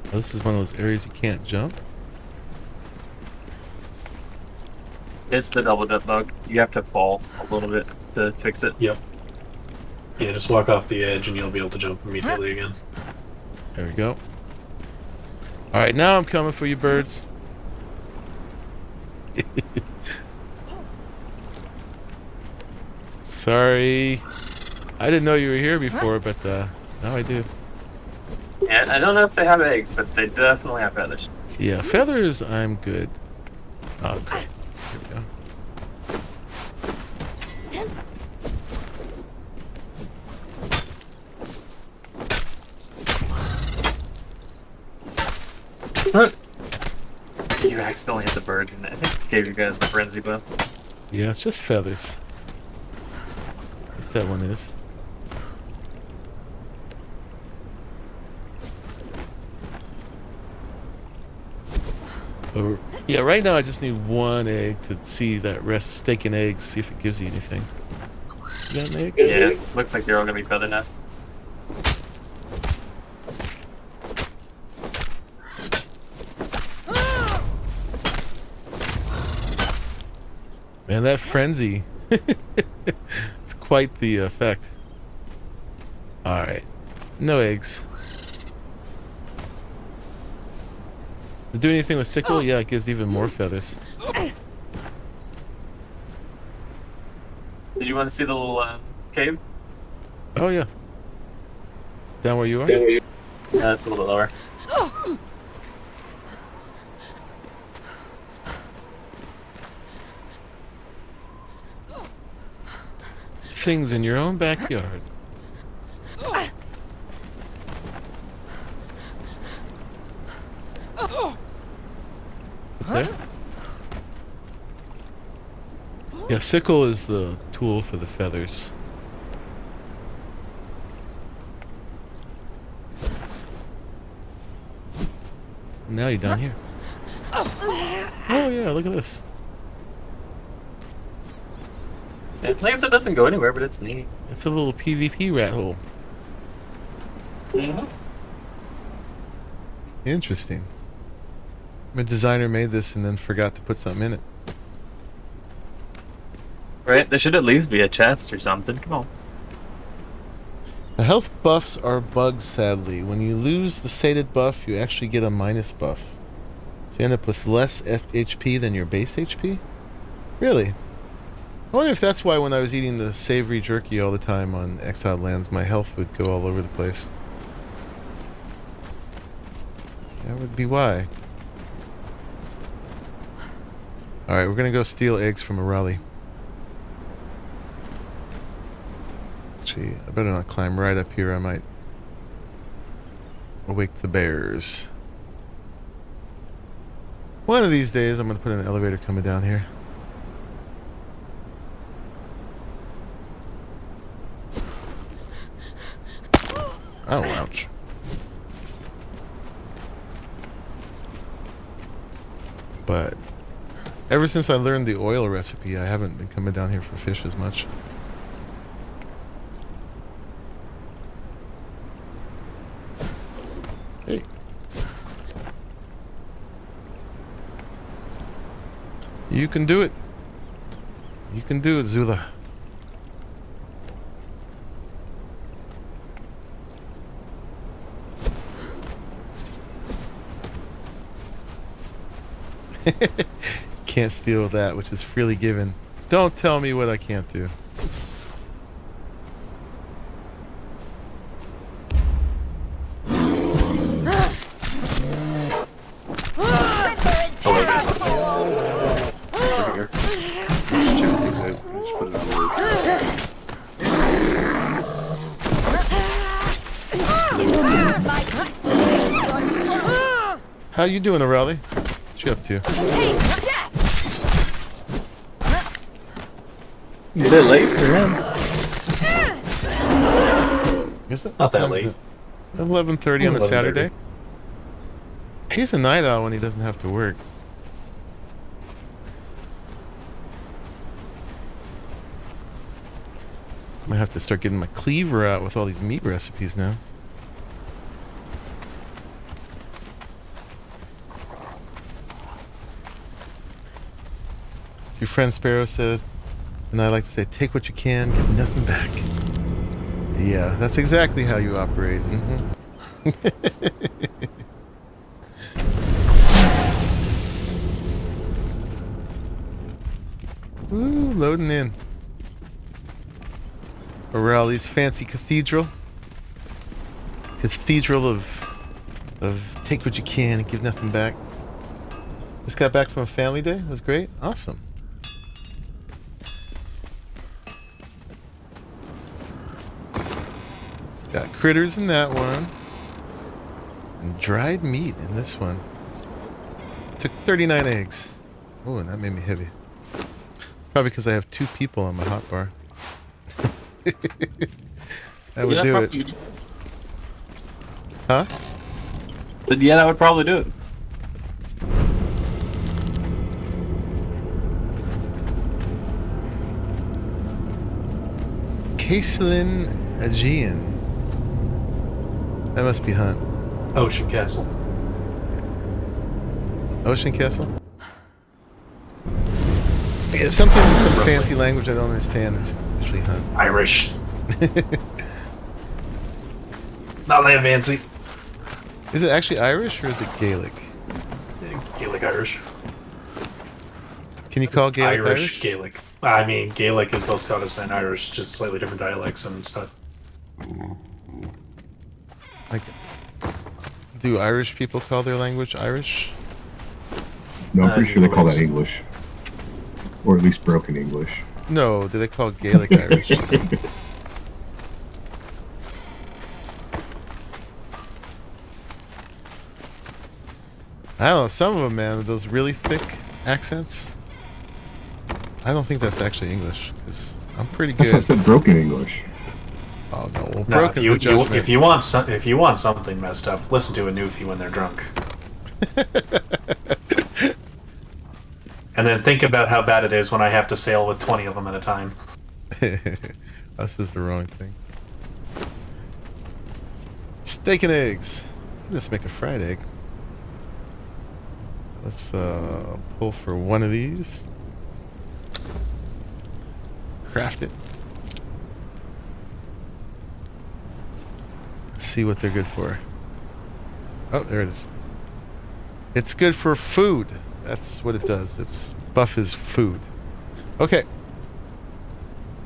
Oh, this is one of those areas you can't jump. It's the double jump bug. You have to fall a little bit to fix it. Yep. Yeah, just walk off the edge and you'll be able to jump immediately again. There we go. Alright, now I'm coming for you, birds. Sorry. I didn't know you were here before, but now I do. Yeah, I don't know if they have eggs, but they definitely have feathers. Yeah, feathers, I'm good. Oh, great. Here we go. You accidentally hit the bird, and I think it gave you guys the frenzy buff. Yeah, it's just feathers. At least that one is. Oh, yeah, right now I just need one egg to see that rest steak and eggs, see if it gives you anything. You got an egg? Yeah, looks like they're all gonna be feather nests. Man, that frenzy. It's quite the effect. Alright. No eggs. Does it do anything with sickle? Yeah, it gives even more feathers. Did you want to see the little cave? Oh, yeah. Down where you are? Yeah, it's a little bit lower. Things in your own backyard. Is it there? Yeah, sickle is the tool for the feathers. Now you're down here. Oh yeah, look at this. Yeah, like I said, it doesn't go anywhere, but it's neat. It's a little PvP rat hole. Mm-hmm. Interesting. My designer made this and then forgot to put something in it. Right? There should at least be a chest or something. Come on. The health buffs are bugs, sadly. When you lose the sated buff, you actually get a minus buff. So you end up with less HP than your base HP? Really? I wonder if that's why when I was eating the savory jerky all the time on Exiled Lands, my health would go all over the place. That would be why. Alright, we're gonna go steal eggs from a rally. Gee, I better not climb right up here. I might awake the bears. One of these days, I'm going to put an elevator coming down here. Oh, ouch. But ever since I learned the oil recipe, I haven't been coming down here for fish as much. Hey. You can do it. You can do it, Zula. Can't steal that which is freely given. Don't tell me what I can't do. Over here. Check things out. Just put it on How you doing, O'Reilly? What you up to? A bit late for him. Is it? Not that late. 11:30 on a 11:30. Saturday. He's a night owl when he doesn't have to work. I'm gonna have to start getting my cleaver out with all these meat recipes now. Your friend Sparrow says, and I like to say, take what you can, give nothing back. Yeah, that's exactly how you operate. Ooh, loading in. O'Reilly's fancy cathedral. Cathedral of take what you can and give nothing back. Just got back from a family day. It was great. Awesome. Got critters in that one. And dried meat in this one. Took 39 eggs. Oh, and that made me heavy. Probably because I have 2 people on my hotbar. That would do it. Huh? But yeah, that would probably do it. Caselin Aegean. That must be Hunt. Ocean Castle. Ocean Castle? Yeah, something in some fancy language I don't understand. It's usually Hunt. Irish. Not that fancy. Is it actually Irish or is it Gaelic? Gaelic Irish. Can you call Gaelic Irish? Gaelic. I mean, Gaelic is both Scottish and Irish, just slightly different dialects and stuff. Like, do Irish people call their language Irish? No, I'm pretty sure they call that English. Or at least broken English. No, do they call Gaelic Irish? I don't know, some of them, man, with those really thick accents. I don't think that's actually English, because I'm pretty good. That's why I said broken English. Oh no, well, No, broken's the judgment. if you want something messed up, listen to a Newfie when they're drunk. And then think about how bad it is when I have to sail with 20 of them at a time. This is the wrong thing. Steak and eggs. Let's make a fried egg. Let's pull for one of these. Craft it. Let's see what they're good for. Oh, there it is. It's good for food. That's what it does. It's buff is food. Okay.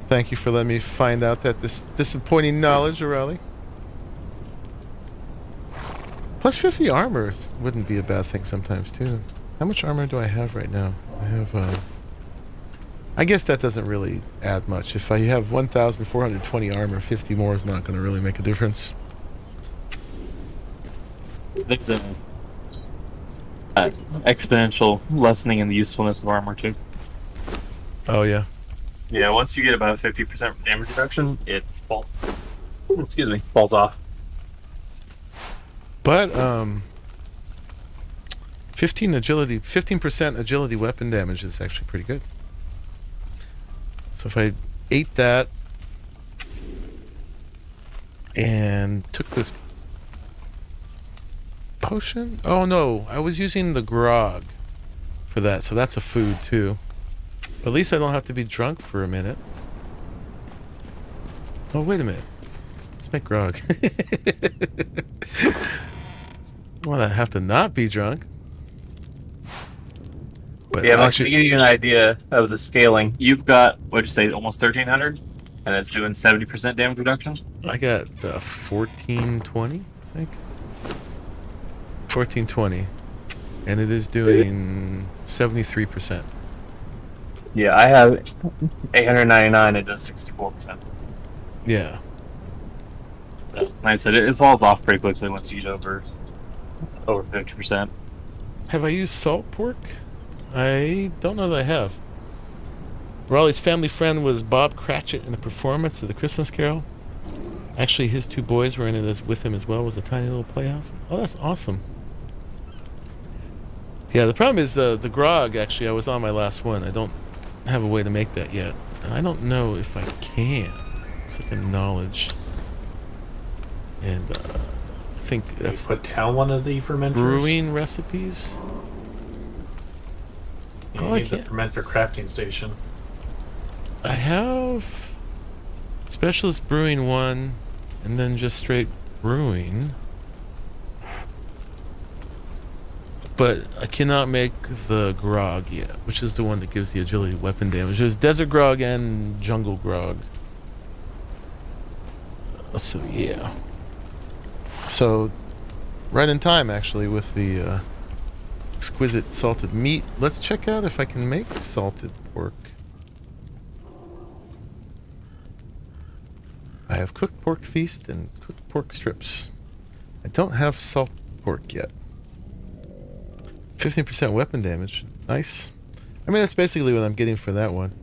Thank you for letting me find out that this disappointing knowledge, O'Reilly. Plus 50 armor wouldn't be a bad thing sometimes, too. How much armor do I have right now? I have, I guess that doesn't really add much. If I have 1,420 armor, 50 more is not going to really make a difference. There's a exponential lessening in the usefulness of armor, too. Oh, yeah. Yeah, once you get about 50% damage reduction, it falls. Excuse me, falls off. But 15% agility weapon damage is actually pretty good. So if I ate that and took this potion, oh no, I was using the grog for that, so that's a food too. At least I don't have to be drunk for a minute. Oh, wait a minute. Let's make grog. Well, I have to not be drunk. But Yeah, actually, to give you an idea of the scaling, you've got, what'd you say, almost 1300? And it's doing 70% damage reduction? I got 1420, I think. 1420. And it is doing 73%. Yeah, I have 899, it does 64%. Yeah. Like I said, it falls off pretty quickly once you get over 50%. Have I used salt pork? I don't know that I have. Raleigh's family friend was Bob Cratchit in the performance of the Christmas Carol. Actually, his two boys were in it with him as well. It was a tiny little playhouse. Oh, that's awesome. Yeah, the problem is the grog, actually, I was on my last one. I don't have a way to make that yet. And I don't know if I can. It's like a knowledge. And I think that's put down one of the fermenters. Brewing recipes. You Oh, I need the can't. fermenter crafting station. I have Specialist Brewing 1 and then just straight brewing. But I cannot make the grog yet, which is the one that gives the agility weapon damage. There's Desert Grog and Jungle Grog. So yeah. So right in time actually with the exquisite salted meat. Let's check out if I can make salted pork. I have cooked pork feast and cooked pork strips. I don't have salt pork yet. 15% weapon damage. Nice. I mean, that's basically what I'm getting for that one.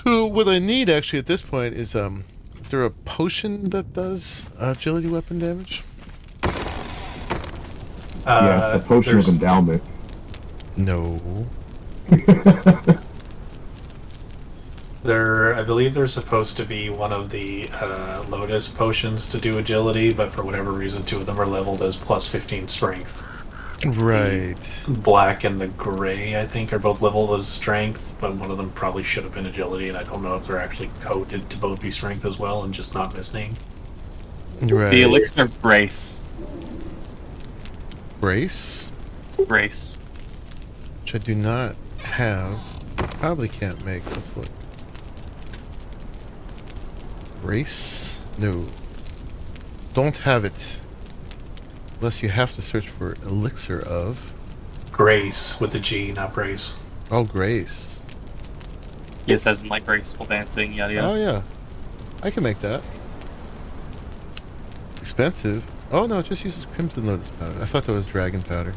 So what I need actually at this point is there a potion that does agility weapon damage? Yeah, it's the potion of endowment. No. I believe there's supposed to be one of the Lotus potions to do agility, but for whatever reason, two of them are leveled as plus 15 strength. Right. The black and the gray, I think, are both leveled as strength, but one of them probably should have been agility, and I don't know if they're actually coded to both be strength as well and just not misnamed. Right. The elixir brace. Brace? Brace. Which I do not have. Probably can't make. Let's look. Brace? No. Don't have it. Unless you have to search for elixir of. Grace with a G, not brace. Oh, grace. Yes, as in like graceful dancing, yada yada. Oh, yeah. I can make that. Expensive. Oh, no, it just uses Crimson Lotus powder. I thought that was dragon powder.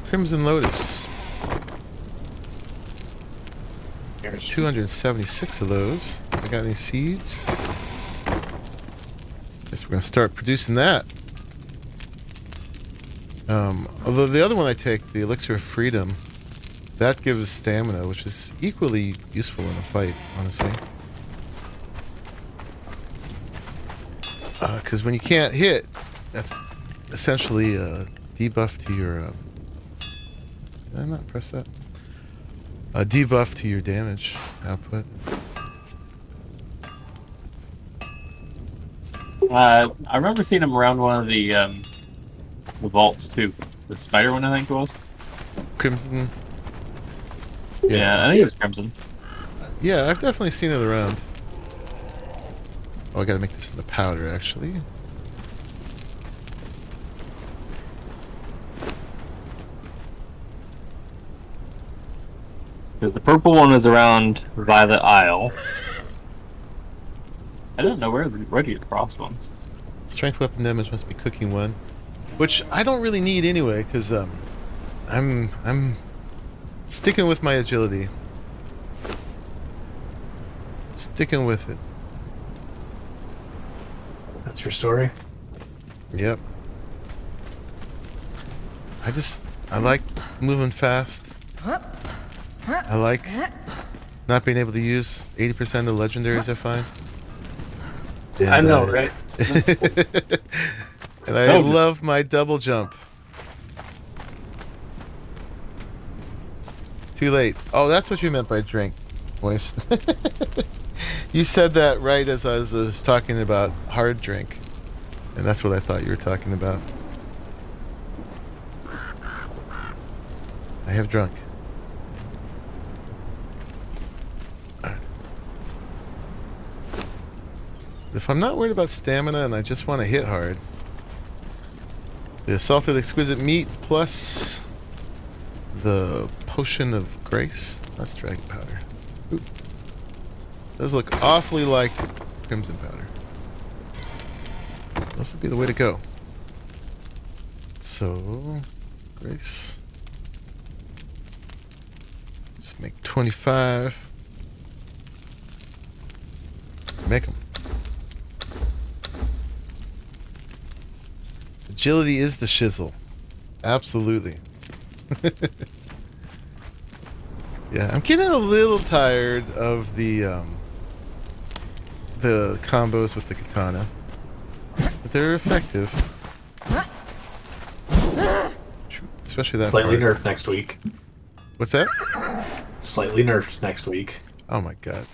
Crimson Lotus. 276 of those. I got any seeds? Guess we're gonna start producing that. Although the other one I take, the Elixir of Freedom, that gives stamina, which is equally useful in a fight, honestly. Because when you can't hit, that's essentially a debuff to your... did I not press that? A debuff to your damage output. I remember seeing him around one of the vaults too. The spider one, I think it was. Crimson. Yeah, I think it was Crimson. Yeah, I've definitely seen it around. Oh, I gotta make this into powder, actually. Because the purple one was around Violet Isle. I don't know where to get the frost ones. Strength weapon damage must be cooking one. Which I don't really need anyway, because I'm sticking with my agility. Sticking with it. That's your story? Yep. I like moving fast. I like not being able to use 80% of the legendaries I find. And, I know, right? And I love my double jump. Too late. Oh, that's what you meant by drink, voice. You said that right as I was talking about hard drink. And that's what I thought you were talking about. I have drunk. If I'm not worried about stamina and I just want to hit hard, the Assaulted Exquisite Meat plus the Potion of Grace. That's Dragon Powder. Ooh. Does look awfully like Crimson Powder. Those would be the way to go. So, Grace. Let's make 25. Make them. Agility is the shizzle. Absolutely. Yeah, I'm getting a little tired of the combos with the katana, but they're effective. Especially that Slightly part. nerfed next week. What's that? Slightly nerfed next week. Oh my god.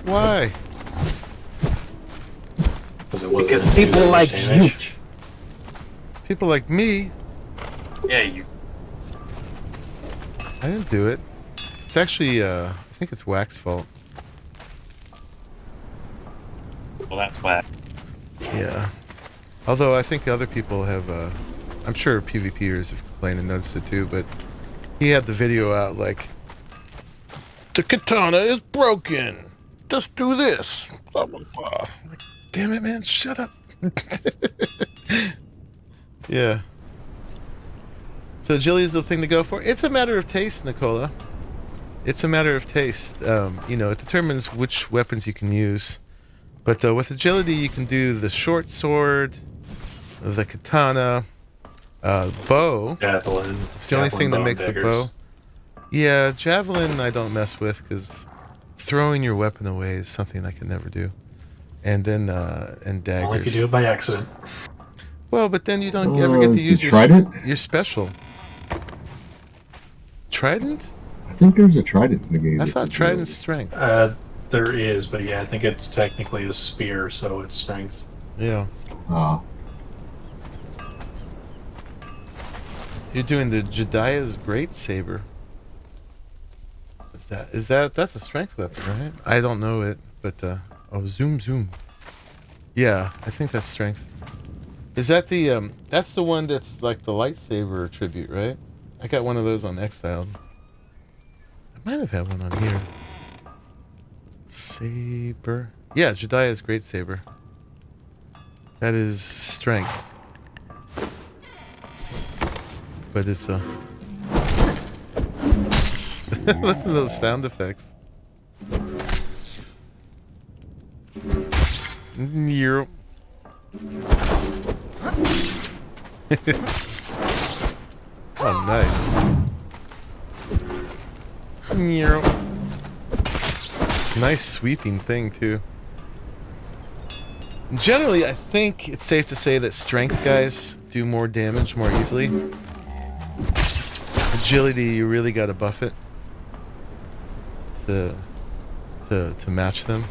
Why? Because people like you. People like me. Yeah, you. I didn't do it. It's actually, I think it's Wax's fault. Well, that's whack. Yeah. Although I think other people have, I'm sure PvPers have complained and noticed it too, but he had the video out like, the katana is broken. Just do this. Blah, blah, blah. Like, damn it, man, shut up. Yeah. So agility is the thing to go for. It's a matter of taste, Nicola. It's a matter of taste. You know, it determines which weapons you can use. But with agility, you can do the short sword, the katana, bow. Javelin. It's the only thing that makes the bow. Yeah, javelin I don't mess with because throwing your weapon away is something I can never do. And then and daggers. Only if you do it by accident. Well, but then you don't ever get to use your special. Trident? I think there's a trident in the game. I thought Trident's strength. There is, but yeah, I think it's technically a spear, so it's strength. Yeah. Ah. You're doing the Jediah's Great Saber. That's a strength weapon, right? I don't know it, but oh, zoom. Yeah, I think that's strength. Is that the that's the one that's like the lightsaber tribute, right? I got one of those on Exiled. I might have had one on here. Saber. Yeah, Jediah's Great Saber. That is strength. But it's listen to those sound effects. Yep. Oh, nice. Nice sweeping thing, too. Generally, I think it's safe to say that strength guys do more damage more easily. Agility, you really got to buff it to match them.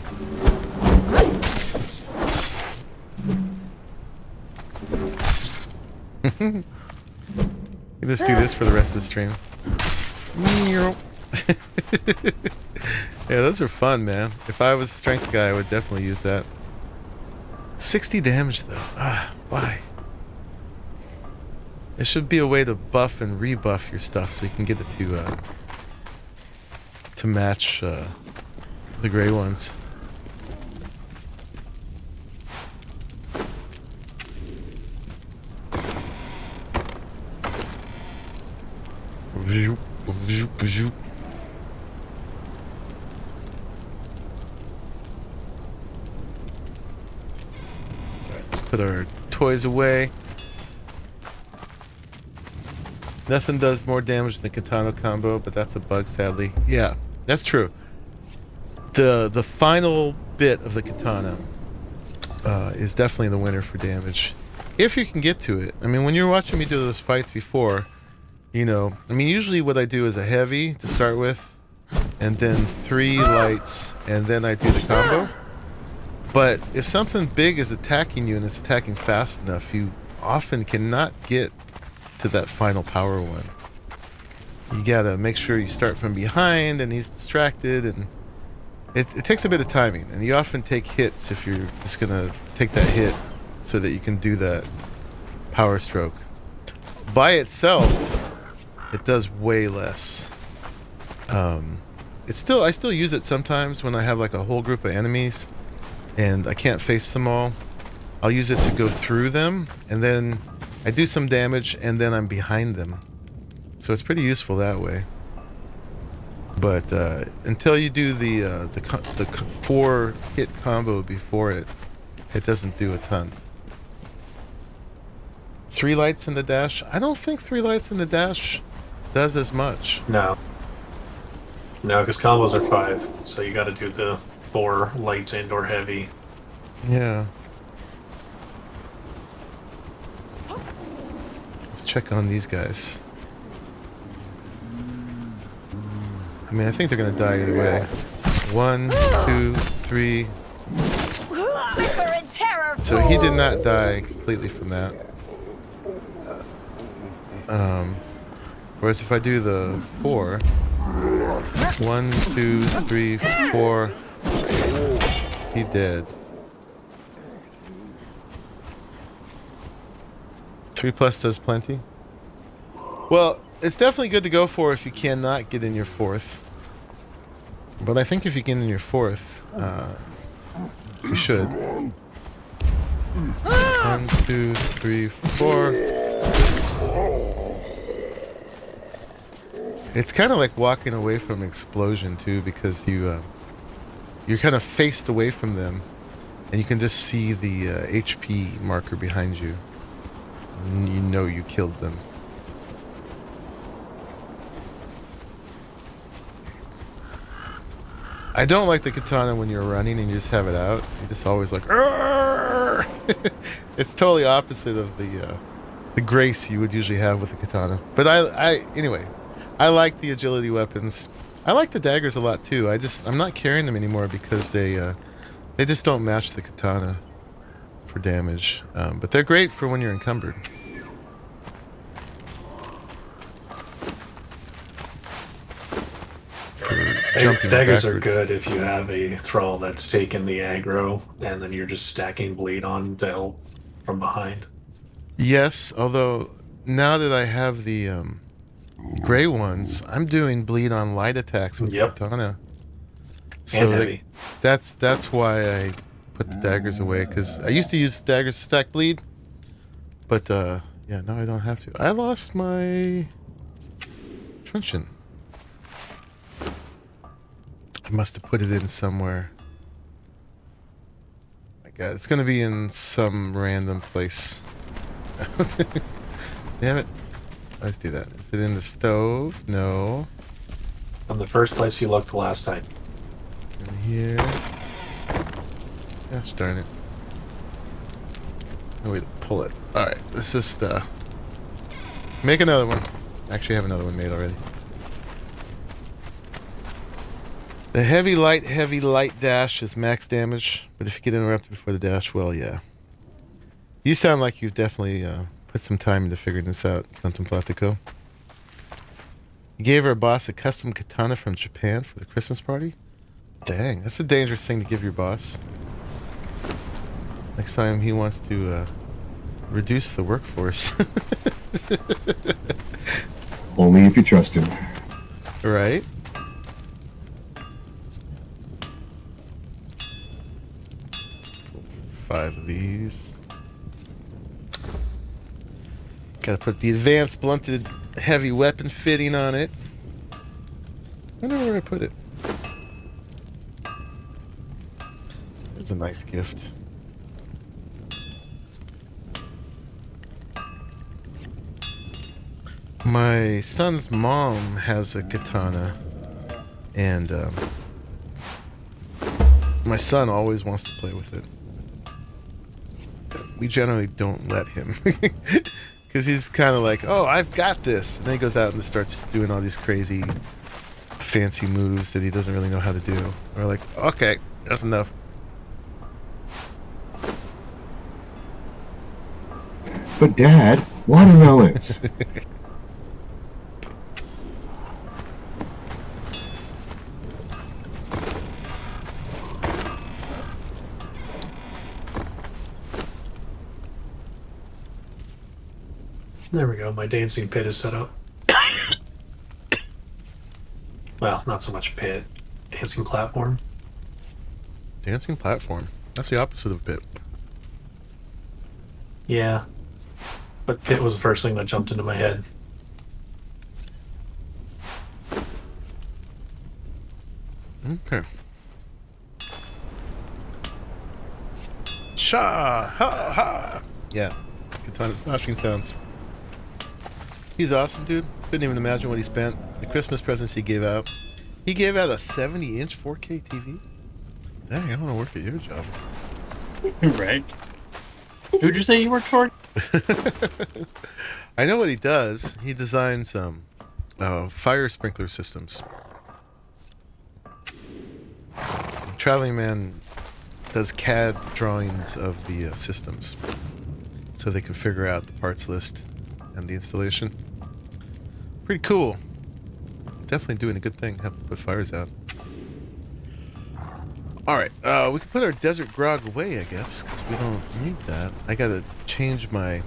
You just do this for the rest of the stream. Yeah, those are fun, man. If I was a strength guy, I would definitely use that. 60 damage, though. Why? There should be a way to buff and rebuff your stuff so you can get it to match the gray ones. put our toys away. Nothing does more damage than the katana combo, but that's a bug, sadly. Yeah, that's true. The final bit of the katana is definitely the winner for damage, if you can get to it. I mean, when you're watching me do those fights before, you know, I mean, usually what I do is a heavy to start with, and then 3 lights, and then I do the combo. But if something big is attacking you and it's attacking fast enough, you often cannot get to that final power one. You gotta make sure you start from behind, and he's distracted, and it takes a bit of timing, and you often take hits if you're just gonna take that hit so that you can do that power stroke. By itself, it does way less. I still use it sometimes when I have like a whole group of enemies and I can't face them all. I'll use it to go through them, and then I do some damage, and then I'm behind them. So it's pretty useful that way. But until you do the 4-hit combo before it, it doesn't do a ton. 3 lights in the dash? I don't think 3 lights in the dash does as much. No. No, because combos are 5, so you got to do the 4 lights and or heavy. Yeah. Let's check on these guys. I mean, I think they're gonna die either way. 1, 2, 3. Flicker in terror. So he did not die completely from that. Whereas if I do the 4, 1, 2, 3, 4, he dead. 3+ does plenty. Well, it's definitely good to go for if you cannot get in your 4th. But I think if you get in your 4th, you should. 1, 2, 3, 4. It's kind of like walking away from an explosion too, because you're kind of faced away from them, and you can just see the HP marker behind you, and you know you killed them. I don't like the katana when you're running and you just have it out. You just always like, "Arr!" It's totally opposite of the grace you would usually have with the katana. But anyway, I like the agility weapons. I like the daggers a lot too. I'm not carrying them anymore because they just don't match the katana for damage. But they're great for when you're encumbered. Daggers are good if you have a thrall that's taken the aggro, and then you're just stacking bleed on to help from behind. Yes, although now that I have the gray ones, I'm doing bleed on light attacks with the katana. So heavy. That's why I put the daggers away, because I used to use daggers to stack bleed, but yeah, now I don't have to. I lost my truncheon. I must have put it in somewhere. My God, it's gonna be in some random place. Damn it. Let's do that. Is it in the stove? No. From the first place you looked the last time. In here. Gosh darn it. No way to pull it. Alright, this is the... Make another one. Actually, I have another one made already. The heavy light dash is max damage, but if you get interrupted before the dash, well, yeah. You sound like you've definitely put some time into figuring this out, Contemplatico. You gave our boss a custom katana from Japan for the Christmas party? Dang, that's a dangerous thing to give your boss. Next time he wants to reduce the workforce. Only if you trust him. Right? Five of these. Gotta put the advanced blunted heavy weapon fitting on it. I wonder where I put it. It's a nice gift. My son's mom has a katana, and my son always wants to play with it. We generally don't let him, because he's kind of like, oh, I've got this. And then he goes out and starts doing all these crazy, fancy moves that he doesn't really know how to do. And we're like, okay, that's enough. But Dad, watermelons. There we go. My dancing pit is set up. Well, not so much pit. Dancing platform. Dancing platform. That's the opposite of pit. Yeah. But pit was the first thing that jumped into my head. Okay. Sha ha ha. Yeah. Katana slashing sounds. He's awesome, dude. Couldn't even imagine what he spent. The Christmas presents he gave out. He gave out a 70-inch 4K TV. Dang, I want to work at your job. Right. Who'd you say you worked for? I know what he does. He designs fire sprinkler systems. Traveling Man does CAD drawings of the systems, so they can figure out the parts list and the installation. Pretty cool. Definitely doing a good thing. Have to put fires out. Alright, we can put our desert grog away, I guess, because we don't need that. I gotta change my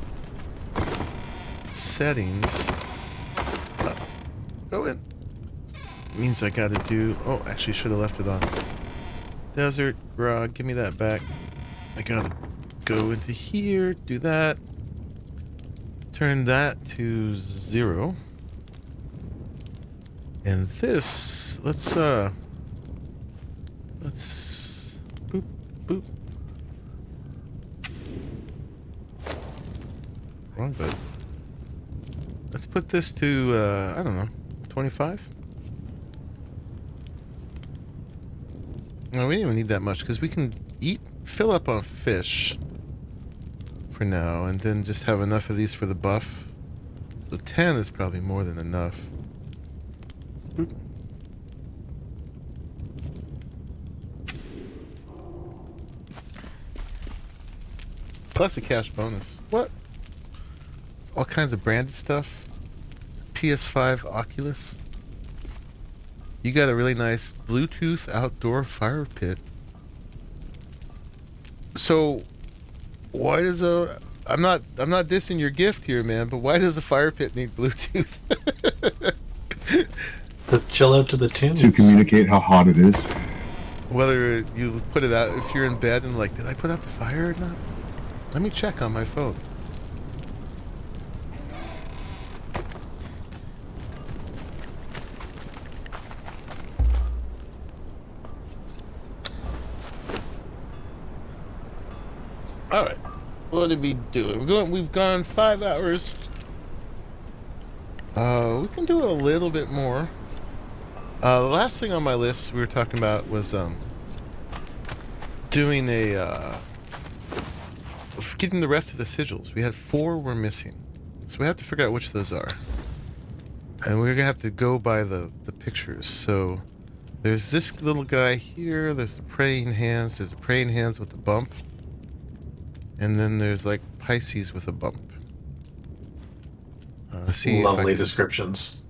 settings. Go in. Means I gotta do... Oh, actually should have left it on. Desert grog, give me that back. I gotta go into here, do that. Turn that to 0. And this, let's boop, boop. Wrong button. Let's put this to, I don't know, 25? No, we don't even need that much, because we can fill up on fish for now, and then just have enough of these for the buff. So 10 is probably more than enough. Boop. Plus a cash bonus. What? It's all kinds of branded stuff. PS5 Oculus. You got a really nice Bluetooth outdoor fire pit. So why does I'm not dissing your gift here, man, but why does a fire pit need Bluetooth? To chill out to the tunes. To communicate how hot it is. Whether you put it out if you're in bed and like, did I put out the fire or not? Let me check on my phone. Alright. What did we do? We've gone 5 hours. We can do a little bit more. The last thing on my list we were talking about was doing getting the rest of the sigils. We had 4 we're missing. So we have to figure out which those are. And we're gonna have to go by the pictures. So there's this little guy here, there's the praying hands, there's the praying hands with the bump. And then there's like Pisces with a bump. Lovely descriptions.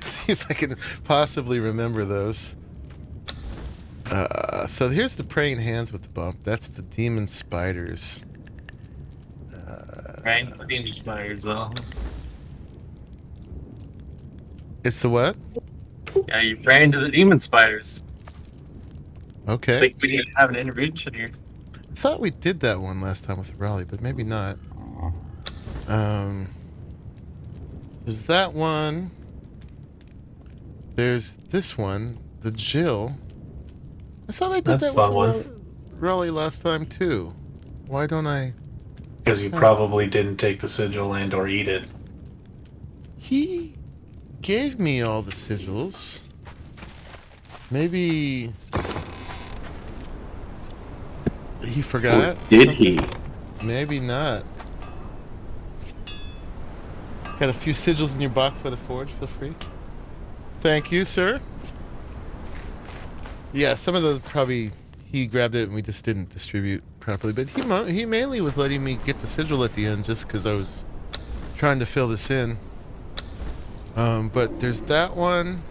See if I can possibly remember those. So here's the praying hands with the bump. That's the demon spiders. Right? Demon spiders, though. It's the what? Yeah, you ran into the demon spiders. Okay. I think we need to have an intervention here. I thought we did that one last time with the rally, but maybe not. There's that one. There's this one, the Jill. I thought I did That's that a fun with the rally last time too. Why don't I? Because you probably didn't take the sigil and or eat it. He gave me all the sigils. Maybe he forgot? Or did he? Maybe not. Got a few sigils in your box by the forge. Feel free. Thank you, sir. Yeah, some of those probably he grabbed it and we just didn't distribute properly. But he mainly was letting me get the sigil at the end just because I was trying to fill this in. But there's that one,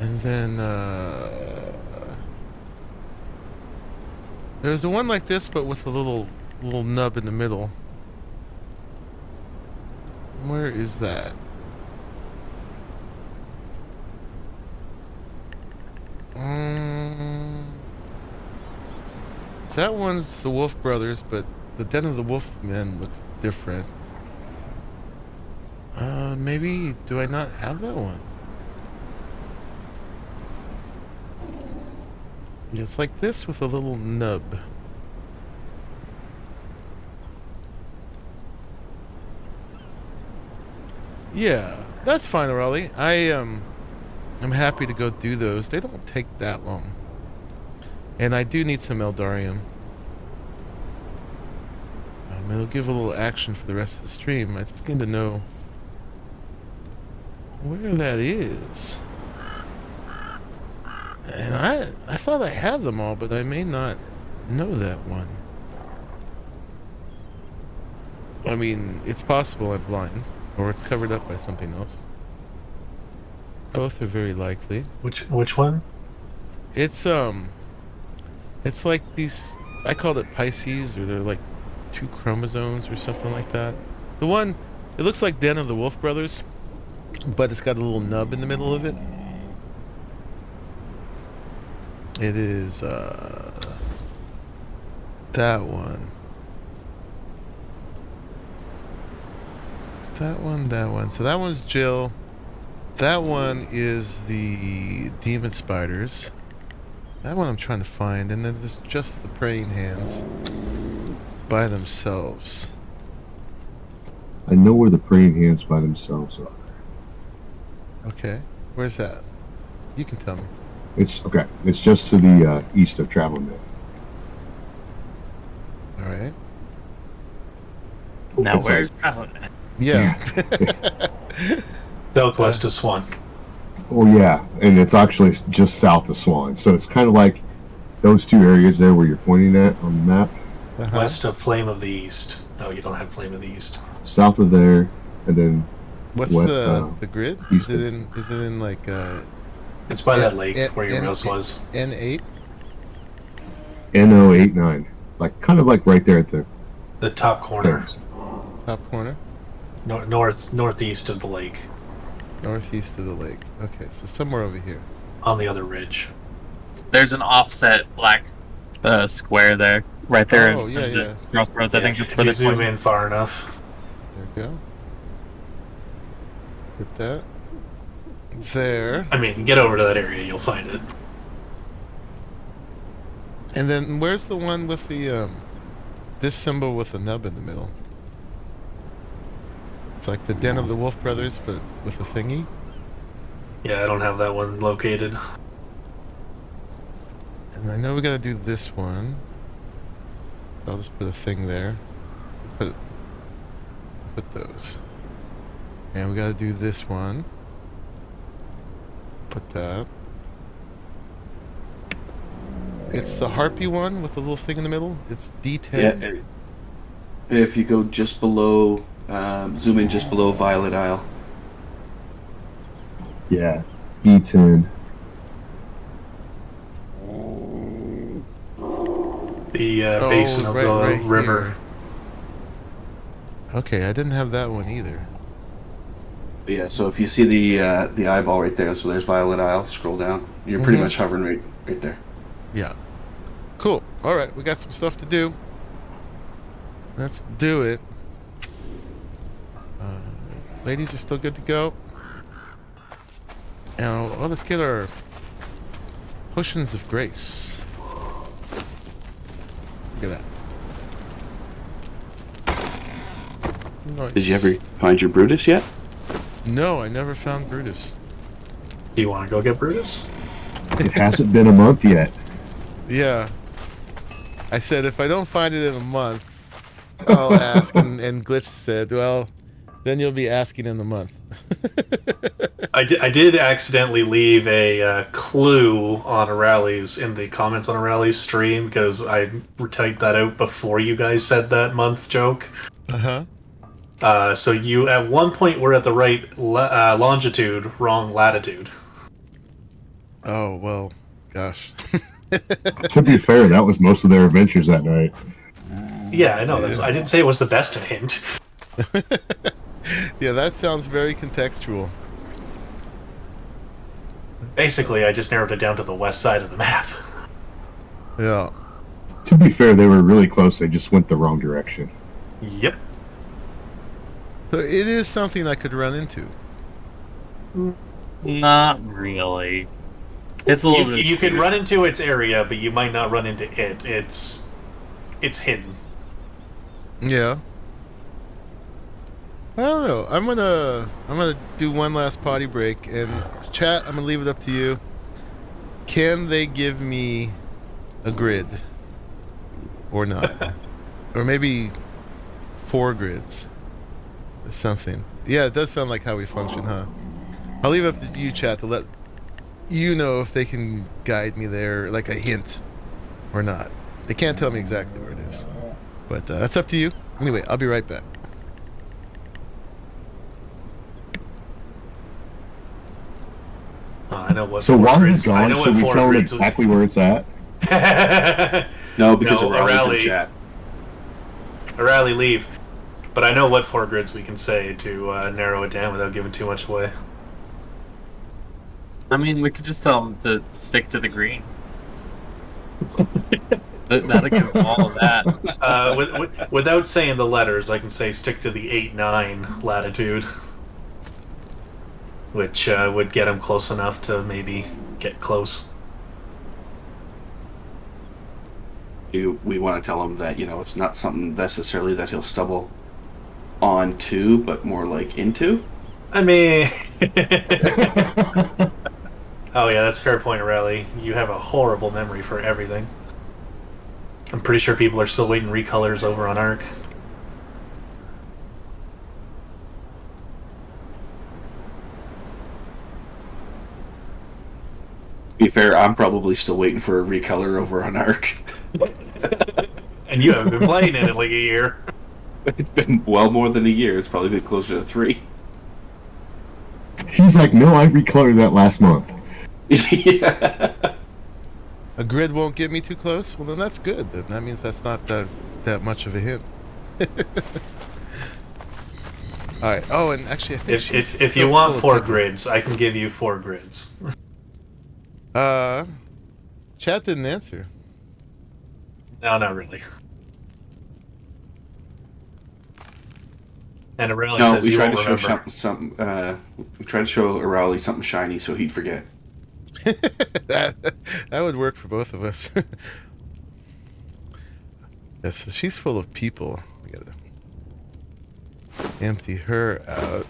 and then there's the one like this, but with a little nub in the middle. Where is that? That one's the Wolf Brothers, but the Den of the Wolfmen looks different. Maybe, do I not have that one? It's like this with a little nub. Yeah, that's fine, Raleigh. I'm happy to go do those. They don't take that long. And I do need some Eldarium. It'll give a little action for the rest of the stream. I just need to know where that is. And I thought I had them all, but I may not know that one. I mean, it's possible I'm blind, or it's covered up by something else. Both are very likely. Which one? It's like these, I called it Pisces, or they're like 2 chromosomes or something like that. The one, it looks like Den of the Wolf Brothers, but it's got a little nub in the middle of it. It is that one. It's that one. So that one's Jill. That one is the Demon Spiders. That one I'm trying to find, and then there's just the Praying Hands by themselves. I know where the praying hands by themselves are. Okay, where's that? You can tell me. It's okay. It's just to the east of Traveling Man. All right. Now It's where's like- Traveling? Yeah. Southwest of Swan. Oh yeah, and it's actually just south of Swan. So it's kind of like those 2 areas there where you're pointing at on the map. Uh-huh. West of Flame of the East. No, you don't have Flame of the East. South of there, and then What's What, the grid? east Is it of- in like It's by that lake N- where your N- mouse was. N8? NO89, like kind of like right there at the The top corner. things. Top corner? Northeast of the lake. Northeast of the lake. Okay, so somewhere over here. On the other ridge. There's an offset black square there, right there. Oh, in yeah, the yeah. Crossroads. I think that's if where you they zoom point. in far enough. There we go. Put that there. I mean, get over to that area, you'll find it. And then where's the one with the this symbol with a nub in the middle? It's like the Den of the Wolf Brothers, but with a thingy. Yeah, I don't have that one located. And I know we gotta do this one. I'll just put a thing there. Put those. And we gotta do this one. Put that. It's the harpy one with the little thing in the middle. It's D10. Yeah. If you go just below, zoom in just below Violet Isle. Yeah, E10. The basin of right- the right river. here. Okay, I didn't have that one either. But yeah, so if you see the eyeball right there, so there's Violet Isle. Scroll down. You're pretty much hovering right there. Yeah. Cool. All right, we got some stuff to do. Let's do it. Ladies are still good to go. Now, well, let's get our potions of grace. Look at that. Nice. Did you ever find your Brutus yet? No, I never found Brutus. Do you want to go get Brutus? It hasn't been a month yet. Yeah. I said if I don't find it in a month, I'll ask. And Glitch said, well, then you'll be asking in a month. I did accidentally leave a clue on O'Reilly's in the comments on O'Reilly's stream because I typed that out before you guys said that month joke. So you at one point were at the right longitude, wrong latitude. Oh, well, gosh. To be fair, that was most of their adventures that night. Yeah, I know. I didn't say it was the best hint. Yeah, that sounds very contextual. Basically, I just narrowed it down to the west side of the map. Yeah. To be fair, they were really close. They just went the wrong direction. Yep. So it is something I could run into. Not really. It's a little bit. You could run into its area, but you might not run into it. It's hidden. Yeah. I don't know. I'm gonna do one last potty break, and chat, I'm gonna leave it up to you. Can they give me a grid or not? Or maybe 4 grids or something. Yeah, it does sound like how we function, huh? I'll leave it up to you, chat, to let you know if they can guide me there, like a hint or not. They can't tell me exactly where it is, but that's up to you. Anyway, I'll be right back. I know what. So while grids- he's I gone, know should what we 4 tell him grids- exactly where it's at? No, because No, O'Reilly's in chat. O'Reilly, leave. But I know what 4 grids we can say to narrow it down without giving too much away. I mean, we could just tell them to stick to the green. That'll give them all of that. Without saying the letters, I can say stick to the 8-9 latitude, which would get him close enough to maybe get close. We want to tell him that, it's not something necessarily that he'll stumble onto, but more like into. I mean... Oh yeah, that's a fair point, O'Reilly. You have a horrible memory for everything. I'm pretty sure people are still waiting recolors over on Arc. To be fair, I'm probably still waiting for a recolor over on Arc. And you haven't been playing it in like a year. It's been well more than a year. It's probably been closer to 3. He's like, no, I recolored that last month. Yeah. A grid won't get me too close? Well, then that's good. Then that means that's not that much of a hint. All right. Oh, and actually, I think If you want 4 grids, I can give you 4 grids. Chat didn't answer. No, not really. And O'Reilly No, says we you tried won't to show remember. something. We tried to show O'Reilly something shiny so he'd forget. that would work for both of us. Yes, she's full of people. We gotta empty her out.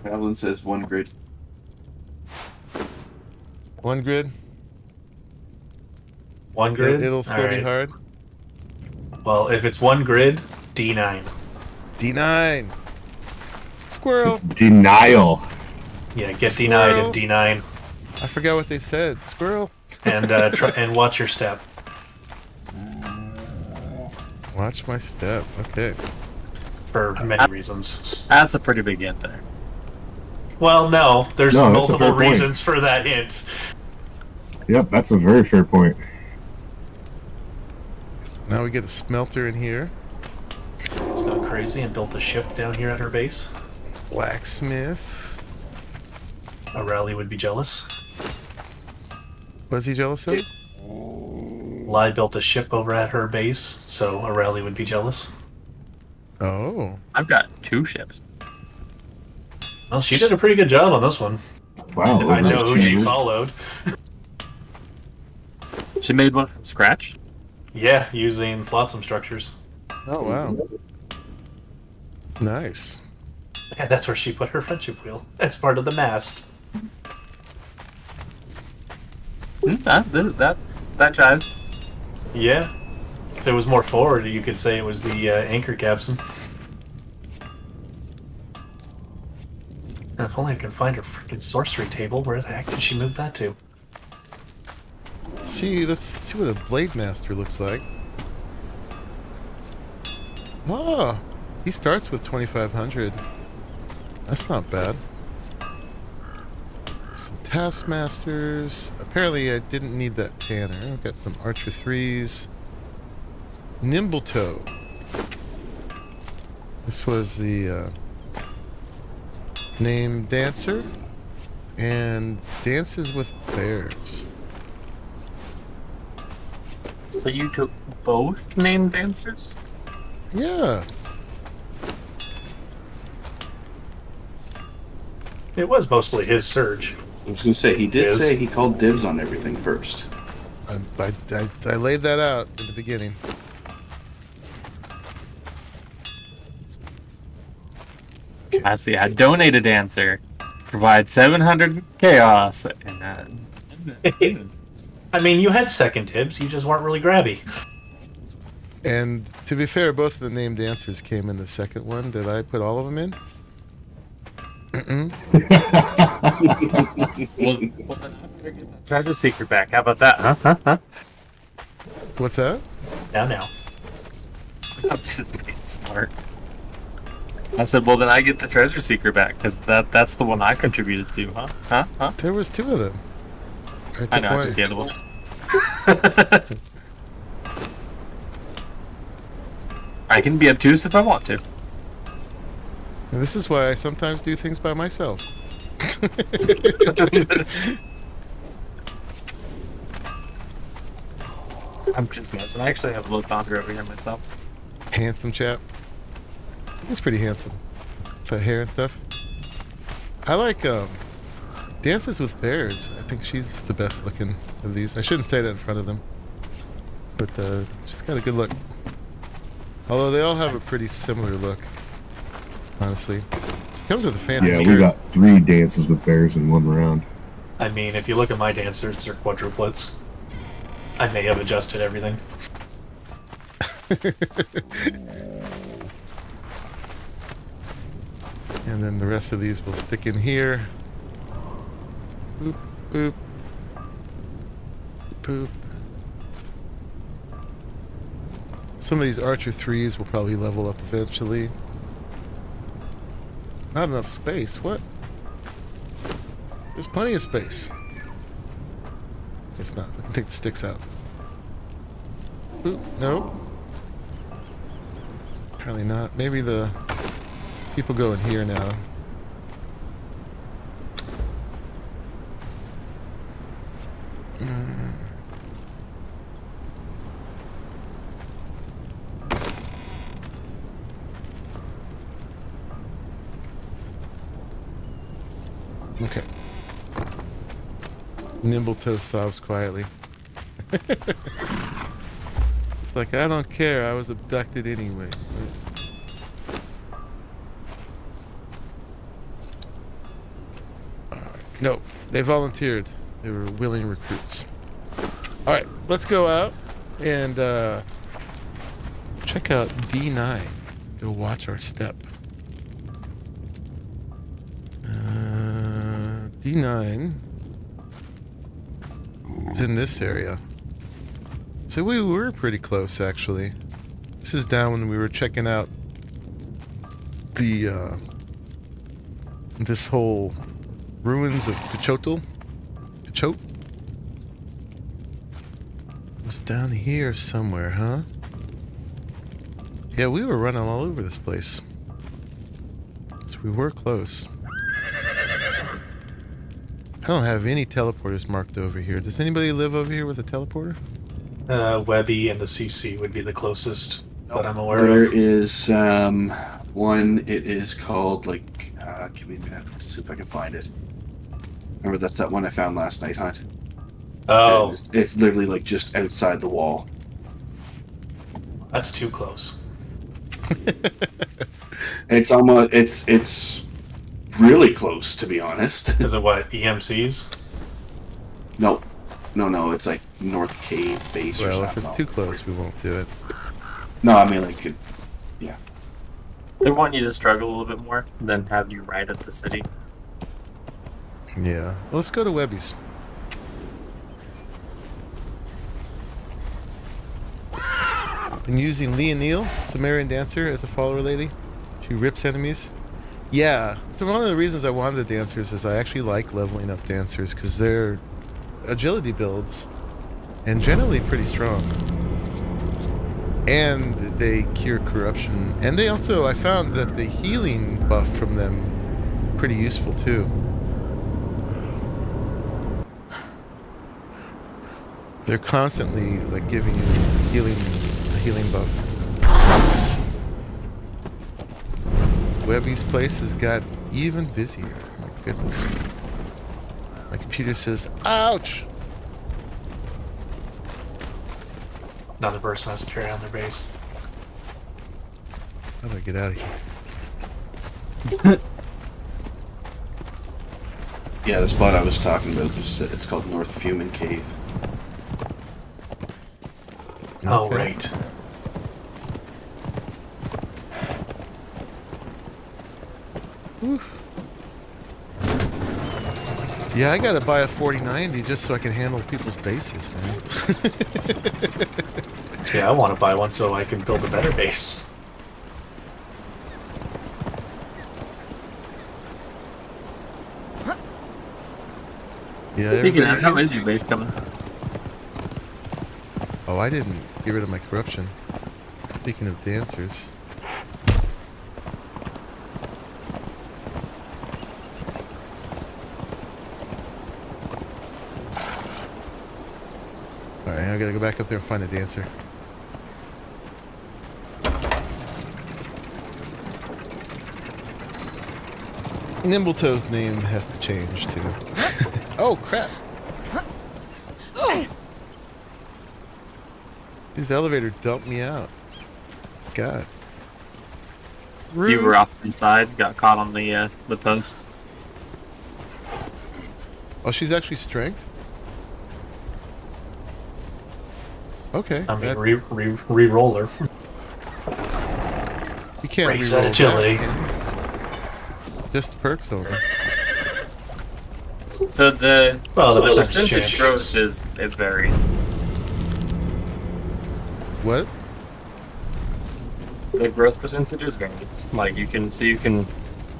Alan says 1 grid. 1 grid. 1 grid? It'll still All be right. hard. Well, if it's 1 grid, D9. D9. Squirrel. Denial. Yeah, get Squirrel. D9 and D9. I forgot what they said. Squirrel. And and watch your step. Watch my step. Okay. For many reasons. That's a pretty big hint there. Well, no, there's No, that's a fair multiple point. reasons for that hint. Yep, that's a very fair point. So now we get a smelter in here. It's gone crazy and built a ship down here at her base. Blacksmith. O'Reilly would be jealous. Was he jealous of? Lai built a ship over at her base, so O'Reilly would be jealous. Oh. I've got 2 ships. Well, she did a pretty good job on this one. Wow. I know that's who she cheating. followed. She made one from scratch. Yeah, using flotsam structures. Oh, wow. Nice. And that's where she put her friendship wheel. As part of the mast. That jives. Yeah. If it was more forward, you could say it was the anchor capstan. If only I could find her freaking sorcery table. Where the heck did she move that to? See, let's see what a Blade Master looks like. Oh, he starts with 2,500. That's not bad. Some Taskmasters. Apparently, I didn't need that Tanner. I've got some Archer 3s. Nimble Toe. This was the name Dancer. And Dances with Bears. So you took both name dancers? Yeah. It was mostly his surge. I was going to say, he did Is. say he called dibs on everything first. I laid that out in the beginning. I see. I donated dancer. Provide 700 chaos. And I mean, you had second tips, you just weren't really grabby. And to be fair, both of the named answers came in the second one. Did I put all of them in? well, then I better get that treasure secret back. How about that, huh? What's that? Now. I'm just being smart. I said, well, then I get the treasure secret back, because that's the one I contributed to, huh? There was two of them. I know, I one. took the other one. I can be obtuse if I want to. And this is why I sometimes do things by myself. I'm just messing. I actually have a little foundry over here myself. Handsome chap. He's pretty handsome. That hair and stuff. I like Dances with Bears. I think she's the best looking of these. I shouldn't say that in front of them. But she's got a good look. Although they all have a pretty similar look. Honestly. Comes with a fancy Yeah, skirt. we got 3 dances with bears in one round. I mean, if you look at my dancers, they're quadruplets. I may have adjusted everything. And then the rest of these will stick in here. Boop, boop. Boop. Some of these Archer 3s will probably level up eventually. Not enough space. What? There's plenty of space. It's not. We can take the sticks out. Boop. No. Apparently not. Maybe the people go in here now. Okay. Nimbletoe sobs quietly. It's like, I don't care. I was abducted anyway. No, they volunteered. They were willing recruits. All right, let's go out and check out D9. Go watch our step. D9 is in this area. So we were pretty close, actually. This is down when we were checking out the this whole ruins of Cachote. It was down here somewhere, huh? Yeah, we were running all over this place. So we were close. I don't have any teleporters marked over here. Does anybody live over here with a teleporter? Webby and the CC would be the closest that I'm aware There of. is one. It is called give me a minute. Let's see if I can find it. Remember, that's that one I found last night, Hunt. Oh, It's literally just outside the wall. that's too close. It's almost it's really close, to be honest. Is it what, EMCs? No, it's like North Cave base or Well, something. if it's too close, we won't do it. No, I mean like, yeah. They want you to struggle a little bit more than have you right at the city. Yeah. Well, let's go to Webby's. Been using Leonil, Sumerian dancer, as a follower lately. She rips enemies. Yeah. So one of the reasons I wanted the dancers is I actually like leveling up dancers because they're agility builds and generally pretty strong. And they cure corruption. And they also, I found that the healing buff from them pretty useful too. They're constantly like giving you a healing buff. Webby's place has got even busier. My goodness. My computer says, ouch! Another person has to carry on their base. How do I get out of here? Yeah, the spot I was talking about was it's called North Fumin Cave. Oh, Okay. right. Yeah, I gotta buy a 4090 just so I can handle people's bases, man. See, I want to buy one so I can build a better base. Yeah, Speaking of, everybody- how is your base coming? Oh, I didn't get rid of my corruption. Speaking of dancers. Alright, I gotta go back up there and find a dancer. Nimbletoe's name has to change too. Oh crap! This elevator dumped me out. God. You Rude. were off to the side, got caught on the posts. Oh, she's actually strength? Okay. I mean, that- re-roll her. you can't raise reroll that agility. can you? Just the perks only. So the Well, the percentage percentage growth changes. it varies. What? The growth percentages vary. Like you can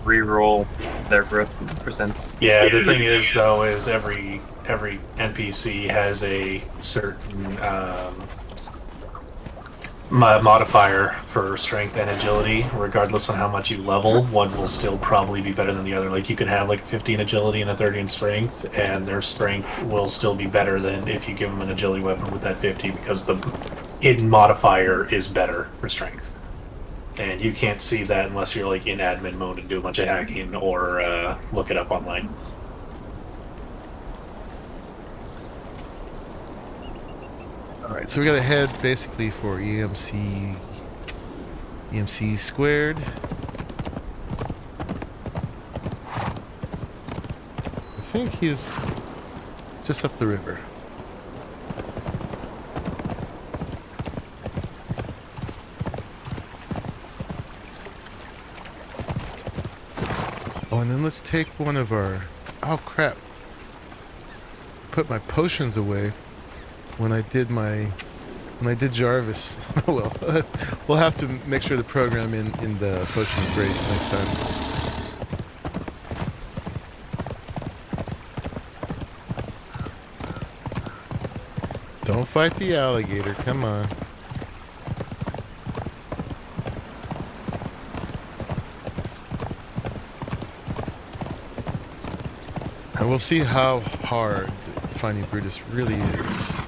re-roll their growth percents. Yeah, the thing is, though, is every NPC has a certain modifier for strength and agility. Regardless on how much you level, one will still probably be better than the other. Like you could have like 50 in agility and a 30 in strength, and their strength will still be better than if you give them an agility weapon with that 50 because the hidden modifier is better for strength. And you can't see that unless you're like in admin mode and do a bunch of hacking or look it up online. Alright, so we gotta head basically for EMC squared. I think he's just up the river. Oh, and then let's take one of our... Oh, crap. Put my potions away when I did Jarvis. Oh, well. We'll have to make sure to program in the potion of grace next time. Don't fight the alligator. Come on. And we'll see how hard finding Brutus really is.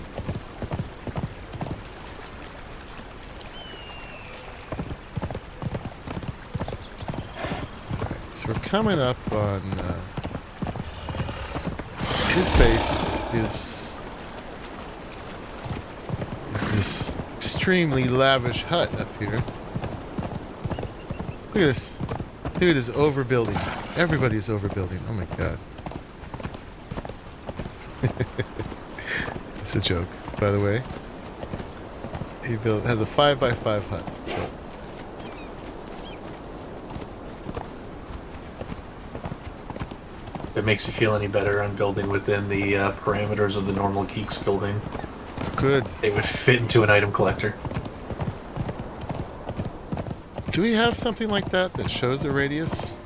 Alright, so we're coming up on... his base is this extremely lavish hut up here. Look at this. Dude is overbuilding. Everybody's overbuilding. Oh my god. It's a joke, by the way. He has a 5x5 hut, so. If it makes you feel any better on building within the parameters of the normal Geeks building, Good. it would fit into an item collector. Do we have something like that that shows a radius?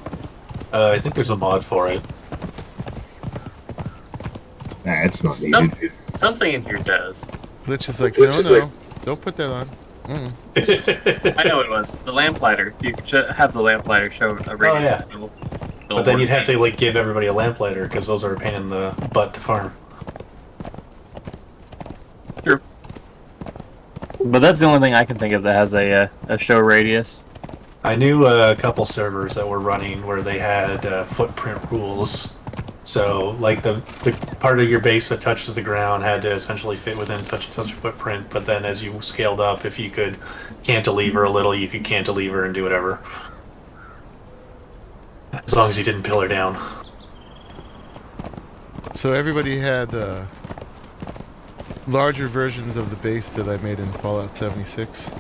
I think there's a mod for it. Nah, it's not needed. Something in here does. Glitch is like, no, don't put that on. I know what it was. The lamplighter. You could have the lamplighter show a radius. yeah. It'll But then work. you'd have to like give everybody a lamplighter because those are a pain in the butt to farm. True. But that's the only thing I can think of that has a show radius. I knew a couple servers that were running where they had footprint rules. So, like, the part of your base that touches the ground had to essentially fit within such and such a footprint, but then as you scaled up, if you could cantilever a little, you could cantilever and do whatever. As long as you didn't pillar down. So everybody had larger versions of the base that I made in Fallout 76.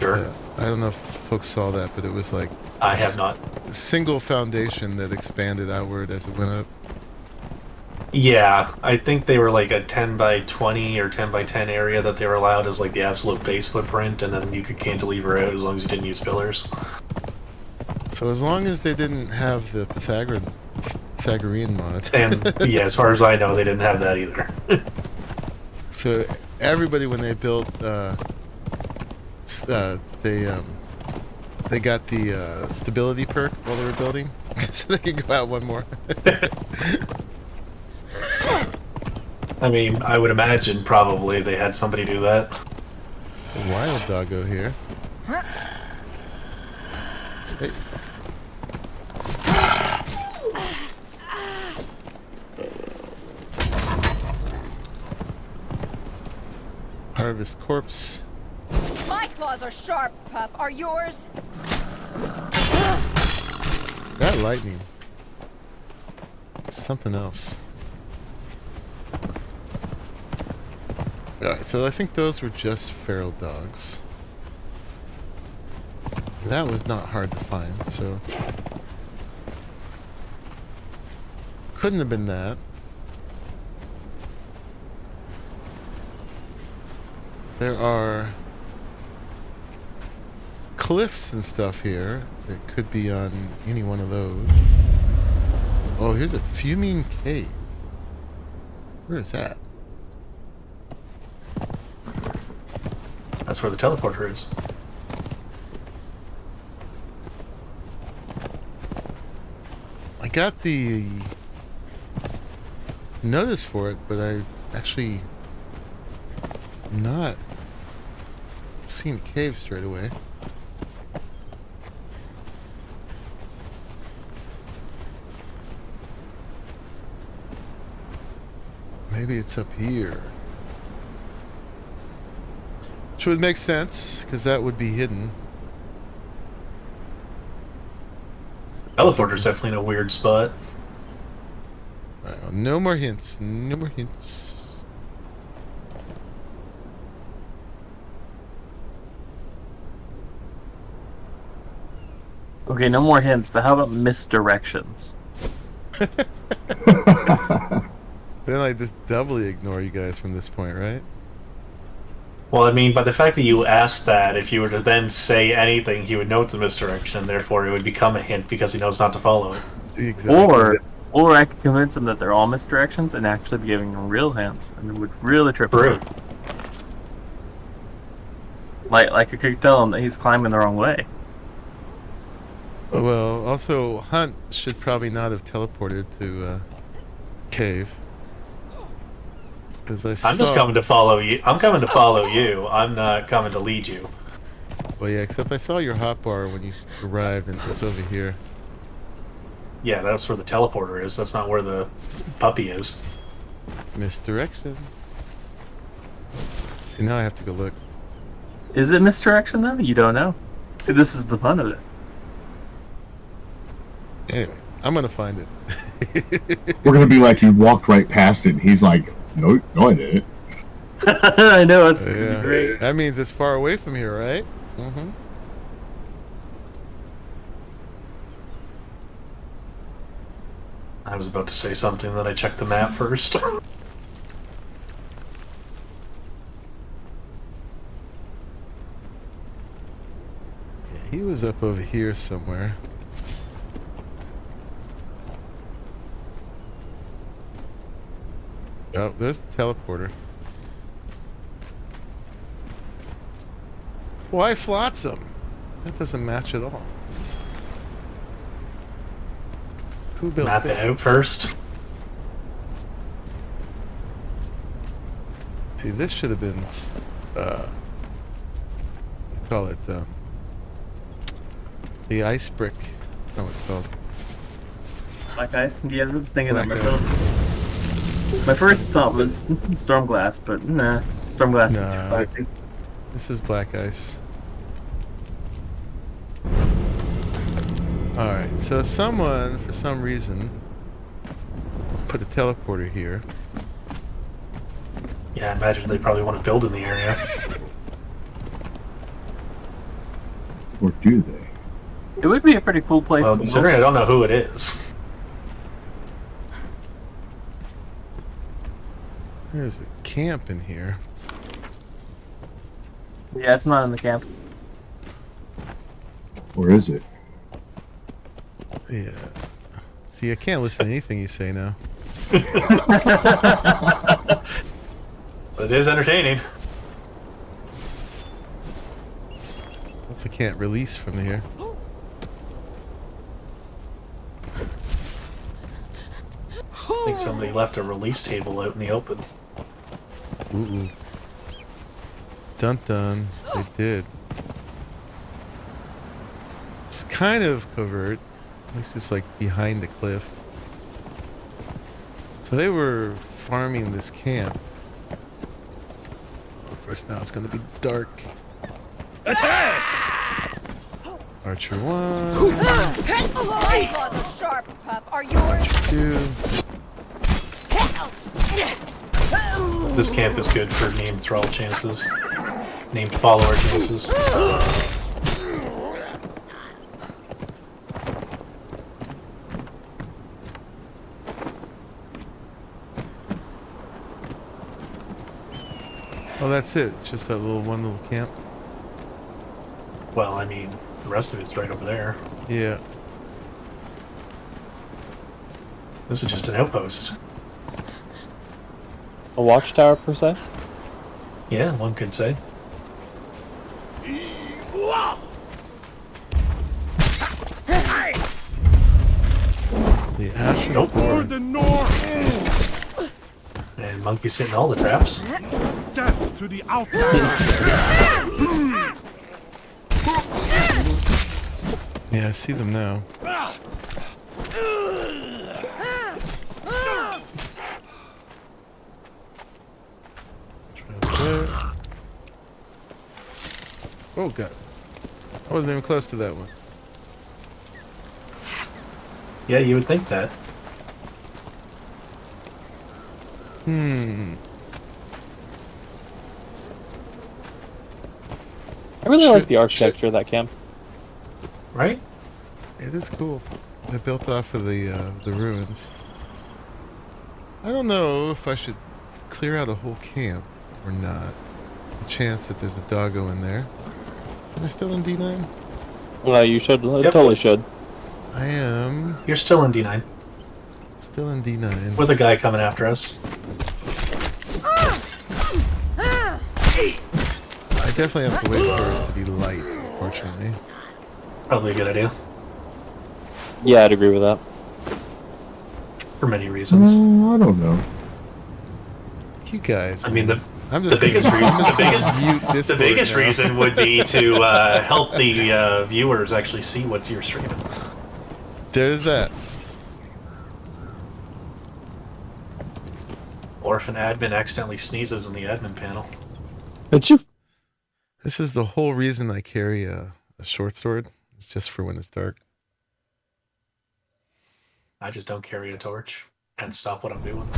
Sure. I don't know if folks saw that, but it was like I have not. a single foundation that expanded outward as it went up. Yeah, I think they were like a 10 by 20 or 10 by 10 area that they were allowed as like the absolute base footprint, and then you could cantilever out as long as you didn't use pillars. So as long as they didn't have the Pythagorean mod. And yeah, as far as I know, they didn't have that either. So everybody, when they built, they got the stability perk while they were building, so they could go out one more. I mean, I would imagine probably they had somebody do that. It's a wild doggo here. Hey. Harvest corpse. My claws are sharp, pup. Are yours? That lightning. Something else. Alright, so I think those were just feral dogs. That was not hard to find, so... Couldn't have been that. There are cliffs and stuff here that could be on any one of those. Oh, here's a fuming cave. Where is that? That's where the teleporter is. I got the notice for it, but I actually not seen a cave straight away. Maybe it's up here. Which would make sense, because that would be hidden. Teleporter's definitely in a weird spot. Alright, well, no more hints. No more hints. Okay, no more hints, but how about misdirections? Then I just doubly ignore you guys from this point, right? Well, I mean, by the fact that you asked that, if you were to then say anything, he would know it's a misdirection, and therefore it would become a hint because he knows not to follow it. Exactly. Or I could convince him that they're all misdirections and actually be giving him real hints, and it would really trip him True. up. Like I could tell him that he's climbing the wrong way. Well, also, Hunt should probably not have teleported to cave. Because I'm just coming to follow you. I'm coming to follow you. I'm not coming to lead you. Well, yeah, except I saw your hotbar when you arrived, and it was over here. Yeah, that's where the teleporter is. That's not where the puppy is. Misdirection. See, now I have to go look. Is it misdirection though? You don't know. See, this is the fun of it. Anyway, I'm gonna find it. We're gonna be like, you walked right past it, and he's like, no, I didn't. I know, it's gonna be great. That means it's far away from here, right? Mm-hmm. I was about to say something, then I checked the map first. Yeah, he was up over here somewhere. Oh, there's the teleporter. Why Flotsam? That doesn't match at all. Who built Map it this? out first. See, this should have been, call it, the ice brick. That's not what it's called. Black ice? Yeah, I was thinking Black that myself. My first thought was Stormglass, but nah. Stormglass is too Nah. far, I think. This is black ice. Alright, so someone, for some reason, put a teleporter here. Yeah, I imagine they probably want to build in the area. Or do they? It would be a pretty cool place Well, to considering I don't know who it is. There's a camp in here. Yeah, it's not in the camp. Or is it? Yeah. See, I can't listen to anything you say now. But it is entertaining. Also can't release from here. I think somebody left a release table out in the open. Ooh. Dun dun. They did. It's kind of covert. At least it's like behind the cliff. So they were farming this camp. Of course, now it's going to be dark. Attack! Archer 1. My claws are sharp, pup. Are yours? Archer 2. This camp is good for named thrall chances. Named follower chances. Oh, that's it. It's just that one little camp. Well, I mean, the rest of it's right over there. Yeah. This is just an outpost. A watchtower, per se? Yeah, one could say. The Ashen Nope. For Horde. the north! And Monkey's hitting all the traps. Death to the outlander! Yeah, I see them now. There. Oh god. I wasn't even close to that one. Yeah, you would think that. I really Shit. like the architecture of that camp. Right? It is cool. They built off of the ruins. I don't know if I should clear out a whole camp or not. The chance that there's a doggo in there. Am I still in D9? Well, you should. Yep. Totally should. I am You're still in D9. still in D9. With a guy coming after us. I definitely have to wait for it to be light, unfortunately. Probably a good idea. Yeah, I'd agree with that. For many reasons. I don't know. You guys, I mean, man. I'm just the biggest gonna, reason- I'm just the biggest- gonna mute The Discord biggest now. reason would be to help the viewers actually see what you're streaming. There's that. Or if an admin accidentally sneezes in the admin panel. Did you? This is the whole reason I carry a a short sword. It's just for when it's dark. I just don't carry a torch and stop what I'm doing.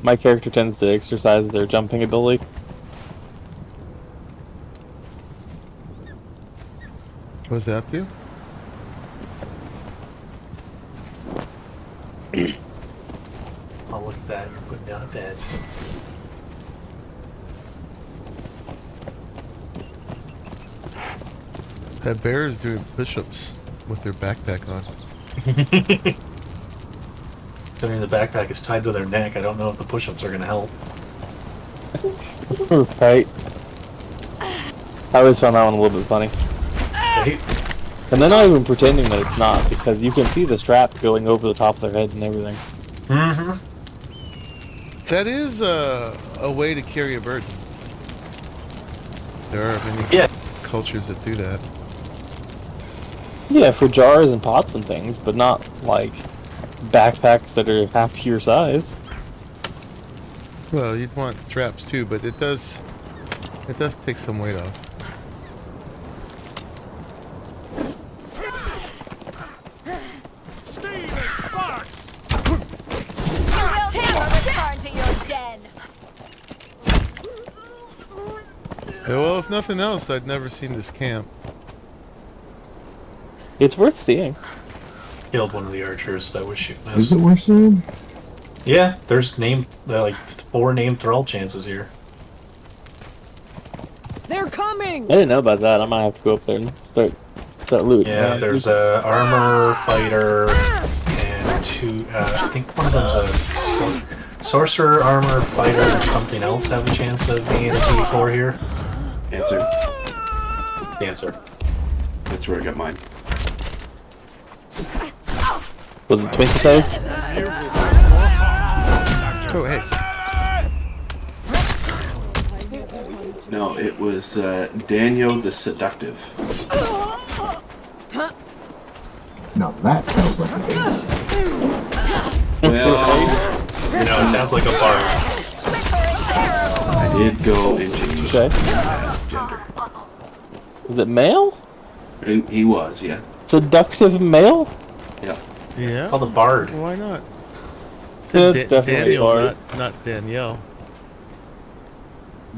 My character tends to exercise their jumping ability. What does that do? I'll look at that and put down a bed. That bear is doing push-ups with their backpack on. Considering the backpack is tied to their neck, I don't know if the push-ups are going to help. Right. I always found that one a little bit funny. Right? And they're not even pretending that it's not, because you can see the strap going over the top of their head and everything. Mm-hmm. That is a way to carry a burden. There are many cultures that do that. Yeah, for jars and pots and things, but not like backpacks that are half your size. Well, you'd want straps too, but it does take some weight off. Steven Sparks! You will never return to your den. Yeah, well, if nothing else, I'd never seen this camp. It's worth seeing. Killed one of the archers that was shooting us. Is it worth seeing? Yeah, there's like 4 named thrall chances here. They're coming! I didn't know about that. I might have to go up there and start looting. Yeah, there's a armor fighter and 2. I think one of them's a sorcerer, armor fighter, and something else have a chance of being a T4 here. Answer. Dancer. That's where I got mine. Was it Twinkie Tail? Oh, hey. No, it was Daniel the Seductive. Now that sounds like a dance. Well, You know, it sounds like a bard. I did go and change Okay. gender. Was it male? He was, yeah. Seductive male? Yeah. Yeah. Called a bard. Why not? It's Yeah, it's definitely Daniel, Bard. not Danielle.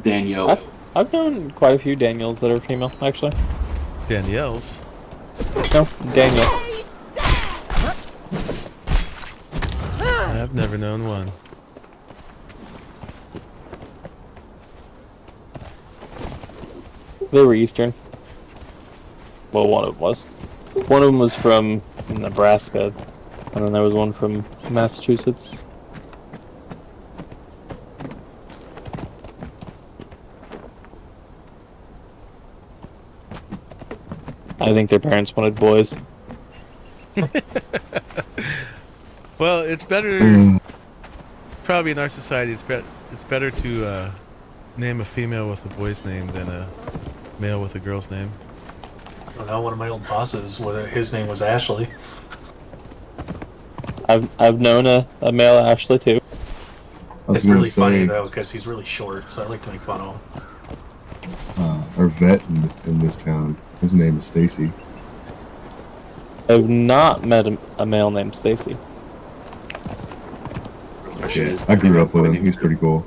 Daniel. I've known quite a few Daniels that are female, actually. Danielle's. No, Daniel. I've never known one. They were Eastern. Well, one of them was. One of them was from Nebraska, and then there was one from Massachusetts. I think their parents wanted boys. Well, it's better. It's probably in our society. It's better to name a female with a boy's name than a male with a girl's name. I don't know, one of my old bosses, his name was Ashley. I've known a male Ashley too. I was It's gonna really funny say, though, because he's really short, so I like to make fun of him. our vet in this town, his name is Stacy. I've not met a male named Stacy. Yeah, I grew up with him. He's pretty cool.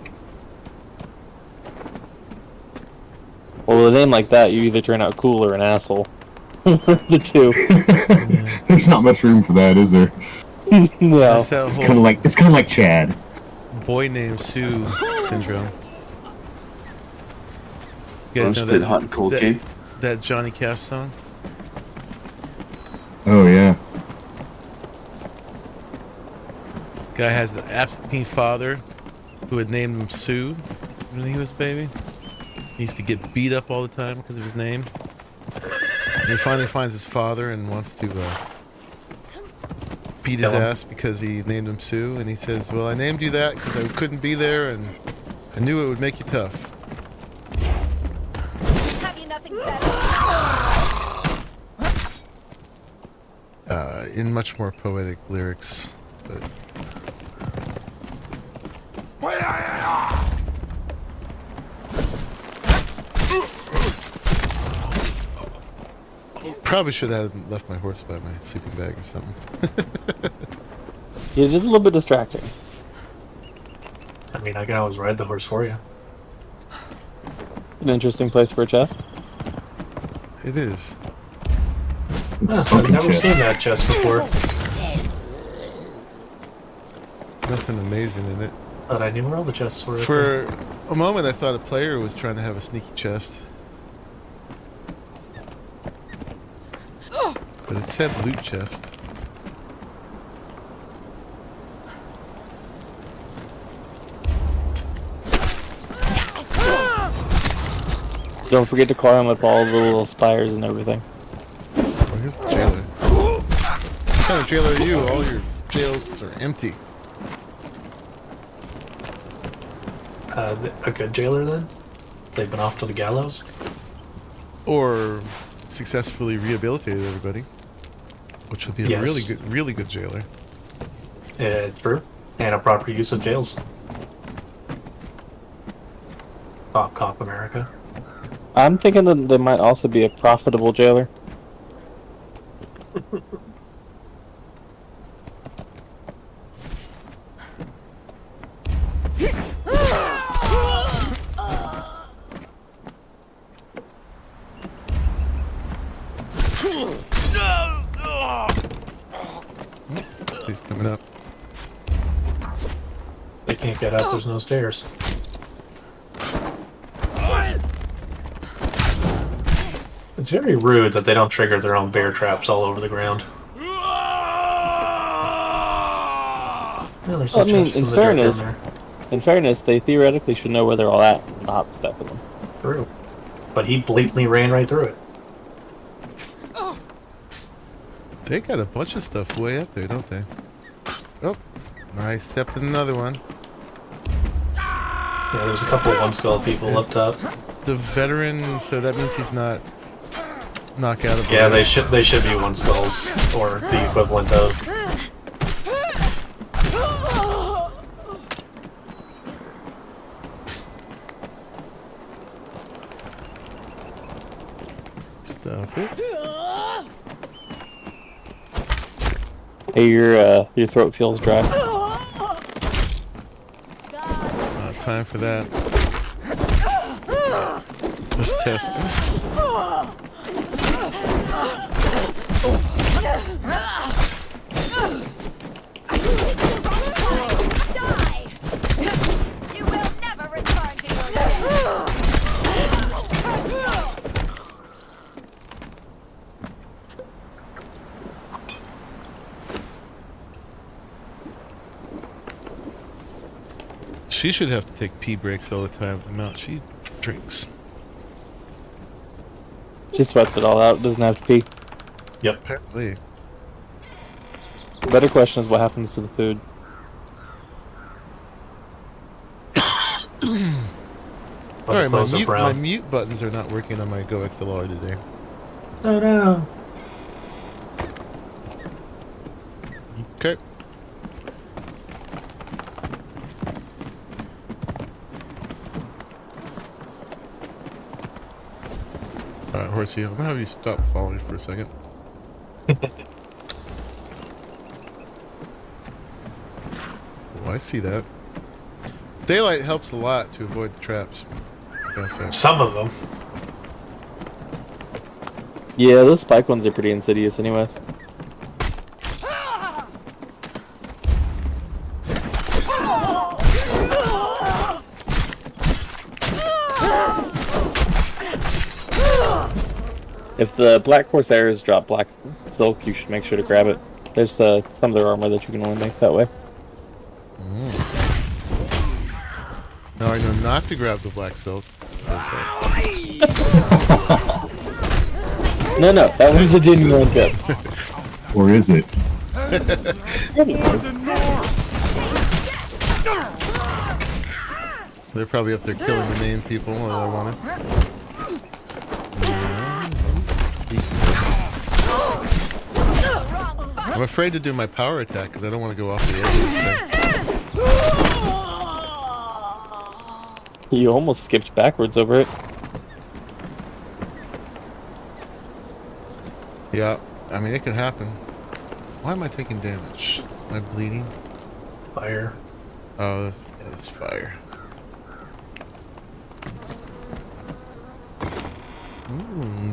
Well, with a name like that, you either turn out cool or an asshole. The two. There's not much room for that, is there? No. That's that It's whole kind of like Chad. boy named Sue syndrome. You Once guys know played Hot and Cold game. that Johnny Cash song? Oh yeah. Guy has an absentee father who had named him Sue when he was a baby. He used to get beat up all the time because of his name. And he finally finds his father and wants to beat his ass because he named him Sue. And he says, well, I named you that because I couldn't be there and I knew it would make you tough. Have you nothing better? In much more poetic lyrics. But Probably should have left my horse by my sleeping bag or something. Yeah, just a little bit distracting. I mean, I can always ride the horse for you. An interesting place for a chest. It is. It's a I've sunken never chest. seen that chest before, Nothing amazing in it. but I knew where all the chests were. For a moment, I thought a player was trying to have a sneaky chest. But it said loot chest. Don't forget to climb up all the little spires and everything. Oh, here's the jailer. What kind of jailer are you? All your jails are empty. A good jailer then? They've been off to the gallows? Or successfully rehabilitated everybody. Which would be a Yes. really good jailer. True. And a proper use of jails. Cop America. I'm thinking that there might also be a profitable jailer. He's coming up. They can't get up, there's no stairs. It's very rude that they don't trigger their own bear traps all over the ground. Yeah, there's Well, some chests in the dirt down there. In fairness, they theoretically should know where they're all at, not step in them. True. But he blatantly ran right through it. They got a bunch of stuff way up there, don't they? Oh, I stepped in another one. Yeah, there's a couple of one-skull people up top. The veteran, so that means he's not knockout. Yeah, they should be one-skulls, or the equivalent of. Stop it. Hey, your throat feels dry. Not time for that. Just testing. Die! You will never return to your death! She should have to take pee breaks all the time. The amount she drinks. She sweats it all out, doesn't have to pee. Yep. Apparently. The better question is what happens to the food. Alright, clothes are my brown. mute buttons are not working on my Go XLR today. Oh no. Okay. Alright, Horsey, I'm gonna have you stop following for a second. Oh, I see that. Daylight helps a lot to avoid the traps. I gotta say. Some of them. Yeah, those spike ones are pretty insidious anyways. If the Black Corsairs drop Black Silk, you should make sure to grab it. There's some of their armor that you can only make that way. Now I know not to grab the black silk. No, that one's a genuine tip. Or is it? They're probably up there killing the main people that I wanted. I'm afraid to do my power attack because I don't want to go off the edge of this thing. You almost skipped backwards over it. Yeah, I mean, it could happen. Why am I taking damage? Am I bleeding? Fire. Oh, yeah, it's fire.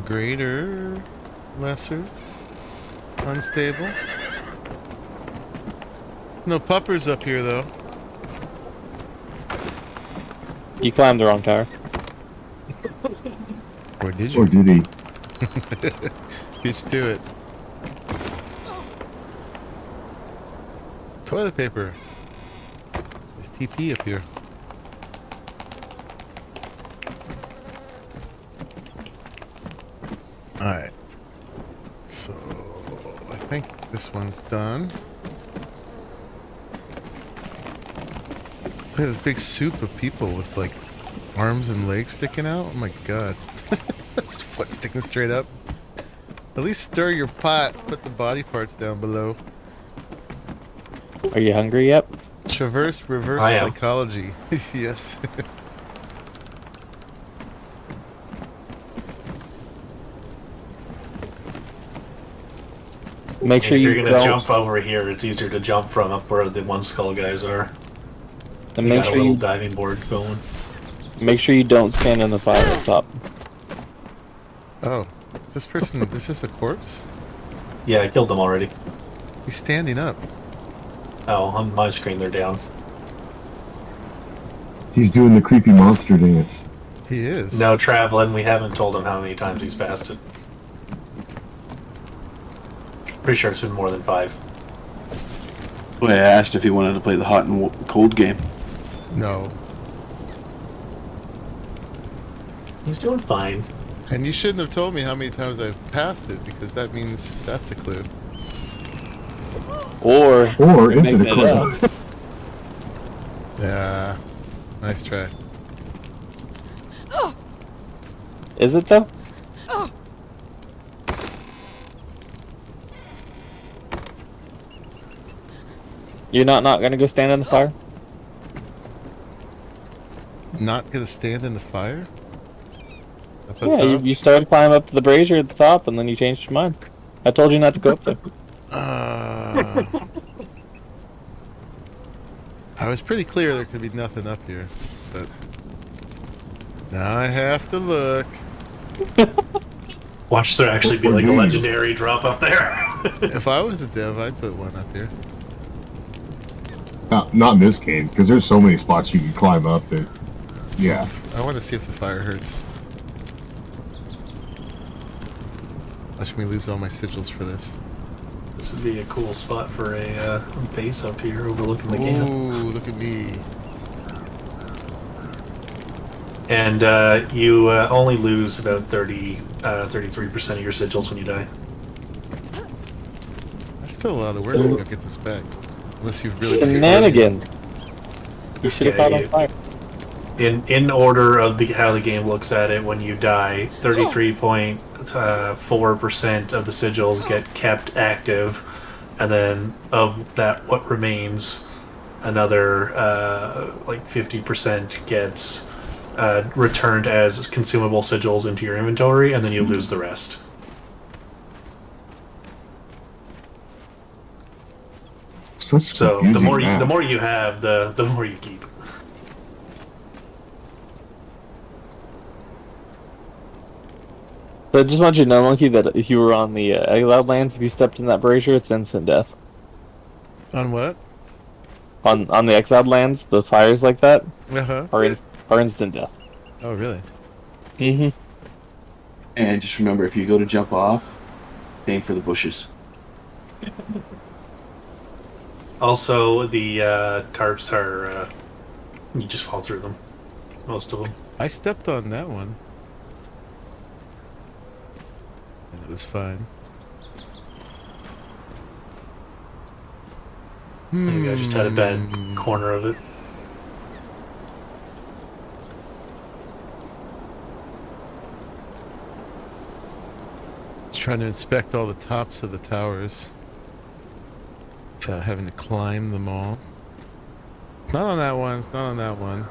Greater, lesser, unstable. There's no puppers up here, though. You climbed the wrong tower. Or did you? Or did he? Beat you to it. Toilet paper. There's TP up here. Alright. So, I think this one's done. Look at this big soup of people with, like, arms and legs sticking out. Oh my god. His foot sticking straight up. At least stir your pot. Put the body parts down below. Are you hungry yet? Traverse reverse I am. psychology. Yes. Make sure If you you're gonna don't. jump over here, it's easier to jump from up where the one skull guys are. And You make got a sure little you diving board going. make sure you don't stand in the fire up top. Oh, is this person, is this a corpse? Yeah, I killed them already. He's standing up. Oh, on my screen they're down. He's doing the creepy monster dance. He is. No, traveling. We haven't told him how many times he's passed it. Pretty sure it's been more than 5. Well, I asked if he wanted to play the hot and cold game. No. He's doing fine. And you shouldn't have told me how many times I've passed it, because that means that's a clue. Or Is it a make that up. clue? Yeah. Nice try. Is it though? You're not gonna go stand in the fire? Not gonna stand in the fire? Up Yeah, top? you started climbing up to the brazier at the top, and then you changed your mind. I told you not to go up there. I was pretty clear there could be nothing up here, but now I have to look. Watch there actually be like a legendary drop up there. If I was a dev, I'd put one up here. Not in this game, because there's so many spots you can climb up that. Yeah. I want to see if the fire hurts. Watch me lose all my sigils for this. This would be a cool spot for a base up here overlooking the camp. Ooh, look at me. And you only lose about 33% of your sigils when you die. That's still a lot of work to go get this back. Unless you've really... Shenanigans! You should have Yeah, caught on you- fire. In order of how the game looks at it, when you die, 33.4% of the sigils get kept active, and then of that, what remains, another like 50% gets returned as consumable sigils into your inventory, and then you lose the rest. So the more you have, the more you keep. So I just want you to know, Monkey, that if you were on the Exiled Lands, if you stepped in that brazier, it's instant death. On what? On the Exiled Lands, the fires like that Uh-huh. are instant death. Oh, really? Mm-hmm. And just remember, if you go to jump off, aim for the bushes. Also, the tarps are you just fall through them, most of them. I stepped on that one. And it was fine. I think I just had a bad corner of it. Trying to inspect all the tops of the towers. Having to climb them all. Not on that one, it's not on that one.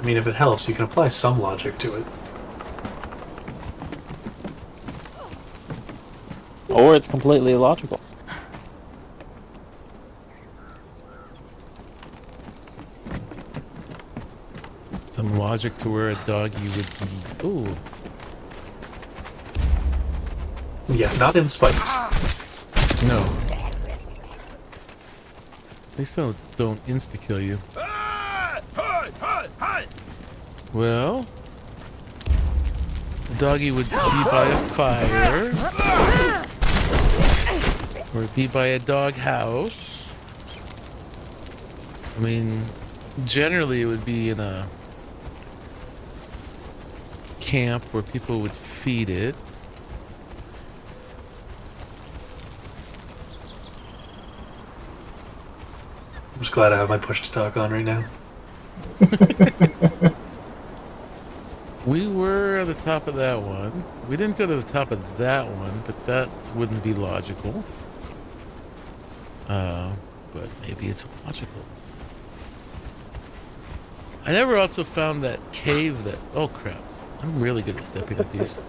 mean, if it helps, you can apply some logic to it. Or it's completely illogical. Some logic to where a doggy would be. Ooh. Yeah, not in spikes. No. They still don't insta-kill you. Well, the doggy would be by a fire. Or be by a dog house. I mean, generally it would be in a camp where people would feed it. I'm just glad I have my push to talk on right now. We were at the top of that one. We didn't go to the top of that one, but that wouldn't be logical. But maybe it's logical. I never also found that cave that... Oh, crap. I'm really good at stepping at these.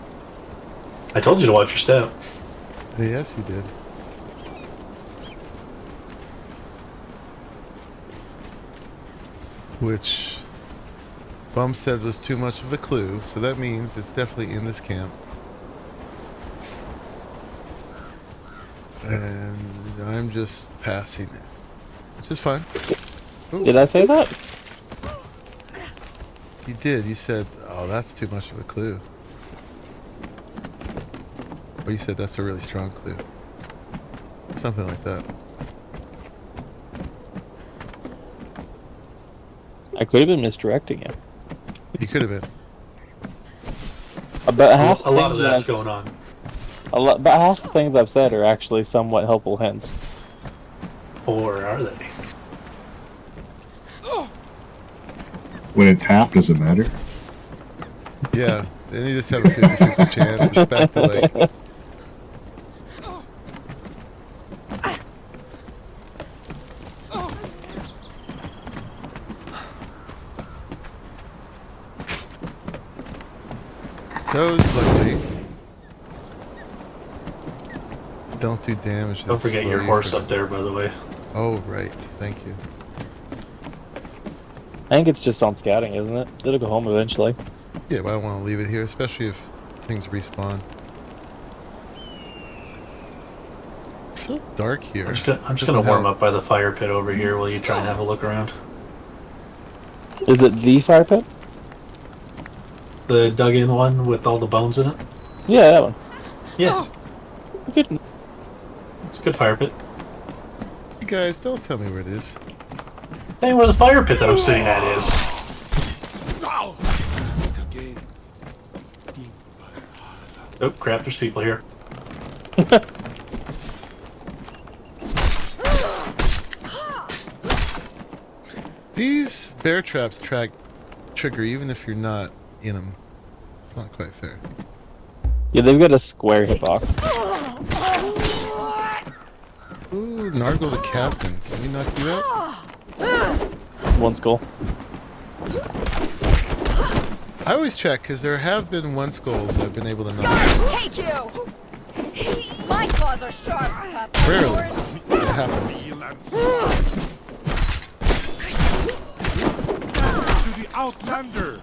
I told you to watch your step. Yes, you did. Which Bum said was too much of a clue, so that means it's definitely in this camp. And I'm just passing it, which is fine. Ooh. Did I say that? You did. You said, oh, that's too much of a clue. Or you said that's a really strong clue. Something like that. I could have been misdirecting you. You could have been. About half A lot of the things that's that going on. about half the things I've said are actually somewhat helpful hints. Or are they? When it's half, does it matter? Yeah. Then you just have a 50-50 chance. It's back to like... Those luckily don't do damage. Don't forget your horse up there, by the way. Oh, right. Thank you. I think it's just on scouting, isn't it? It'll go home eventually. Yeah, but I don't want to leave it here, especially if things respawn. It's so dark here. I'm just gonna warm up by the fire pit over here while you try and have a look around. Is it the fire pit? The dug-in one with all the bones in it? Yeah, that one. Yeah, Good. it's a good fire pit. You guys, don't tell me where it is. Same where the fire pit that I'm sitting at is. Oh crap, there's people here. These bear traps trigger even if you're not in them. It's not quite fair. Yeah, they've got a square hitbox. Ooh, Nargle the captain. Can we knock you out? One skull. I always check because there have been one skulls I've been able to knock out. Take you! My claws are sharp, pup. Rarely. It happens. To the Outlander!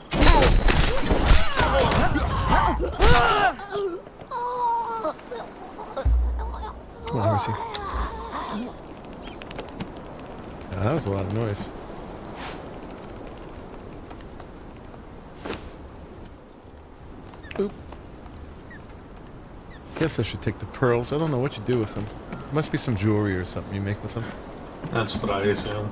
Come on, Horsey. Yeah, that was a lot of noise. Boop. Guess I should take the pearls. I don't know what you do with them. Must be some jewelry or something you make with them. That's what I assume.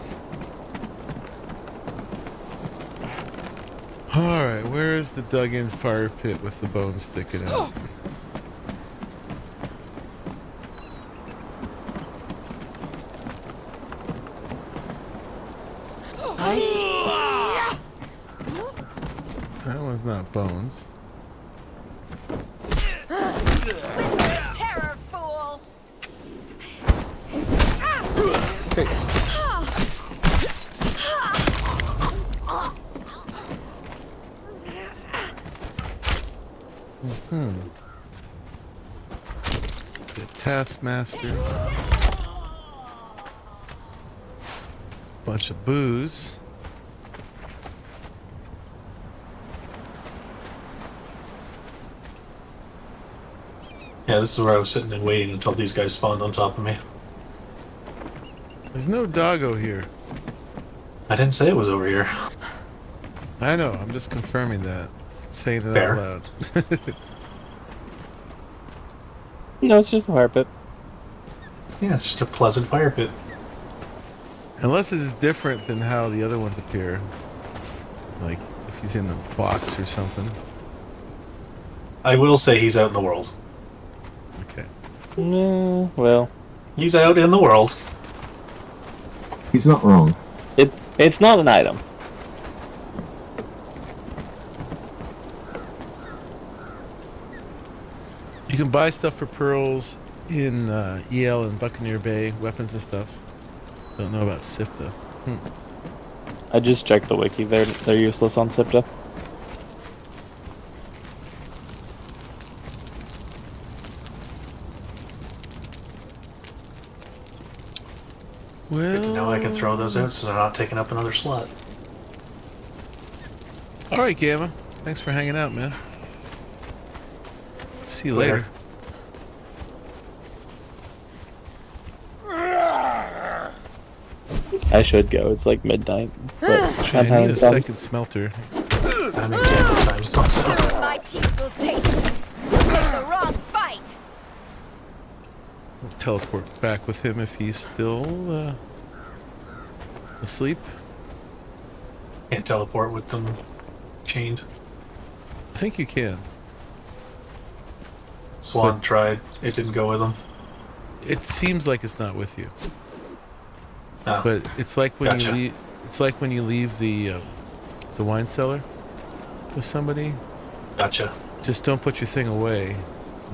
Alright, where is the dug-in fire pit with the bones sticking out? That one's not bones. Terror, fool! Hey. The Taskmaster. Bunch of booze. Yeah, this is where I was sitting and waiting until these guys spawned on top of me. There's no doggo here. I didn't say it was over here. I know, I'm just confirming that. Saying it Fair. out loud. No, it's just a fire pit. Yeah, it's just a pleasant fire pit. Unless it's different than how the other ones appear. Like, if he's in a box or something. I will say he's out in the world. Okay. Well, He's out in the world. He's not wrong. it's not an item. You can buy stuff for pearls in EL and Buccaneer Bay, weapons and stuff. Don't know about Siptah. I just checked the wiki. They're useless on Siptah. Well, Good to know I can throw those out so they're not taking up another slot. all right, Gamma. Thanks for hanging out, man. See you Later. later. I should go. It's like midnight. But Actually, I'm I need having a fun. second smelter. I mean, Kansas times don't Soon stop. my teeth will taste. You picked the wrong fight. I'll teleport back with him if he's still asleep. Can't teleport with them chained. I think you can. Swan tried. It didn't go with him. It seems like it's not with you, No. but it's like when Gotcha. you leave. It's like when you leave the wine cellar with somebody. Gotcha. Just don't put your thing away.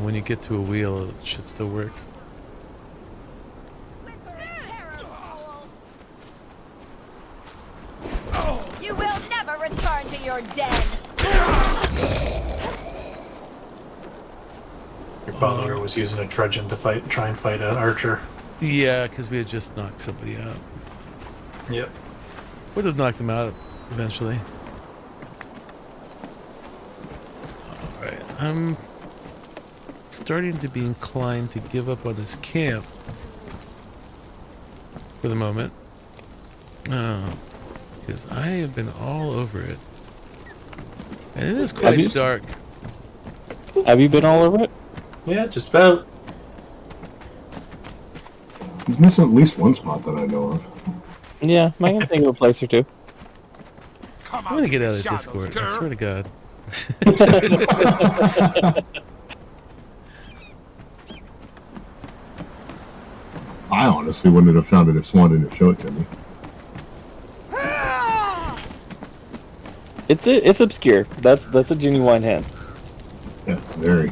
When you get to a wheel, it should still work. You will never return to your den. Your father was using a trudgeon to try and fight an archer. Yeah, because we had just knocked somebody out. Yep. Would have knocked him out eventually. Alright, I'm starting to be inclined to give up on this camp for the moment. Because I have been all over it. And it is quite you- dark. Have you been all over it? Yeah, just about. He's missing at least one spot that I know of. Yeah, I can think of a place or two. I'm gonna get out of Discord, I swear to God. I honestly wouldn't have found it if Swan didn't show it to me. It's obscure. That's a genuine hint. Yeah, very.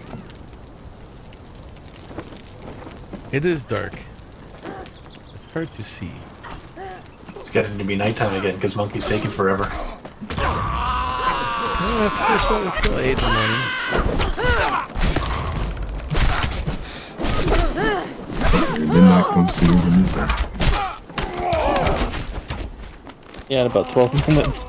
It is dark. It's hard to see. It's getting to be nighttime again because Monkey's taking forever. No, it's still 8 in the morning. Midnight comes sooner than you think. Yeah, in about 12 minutes.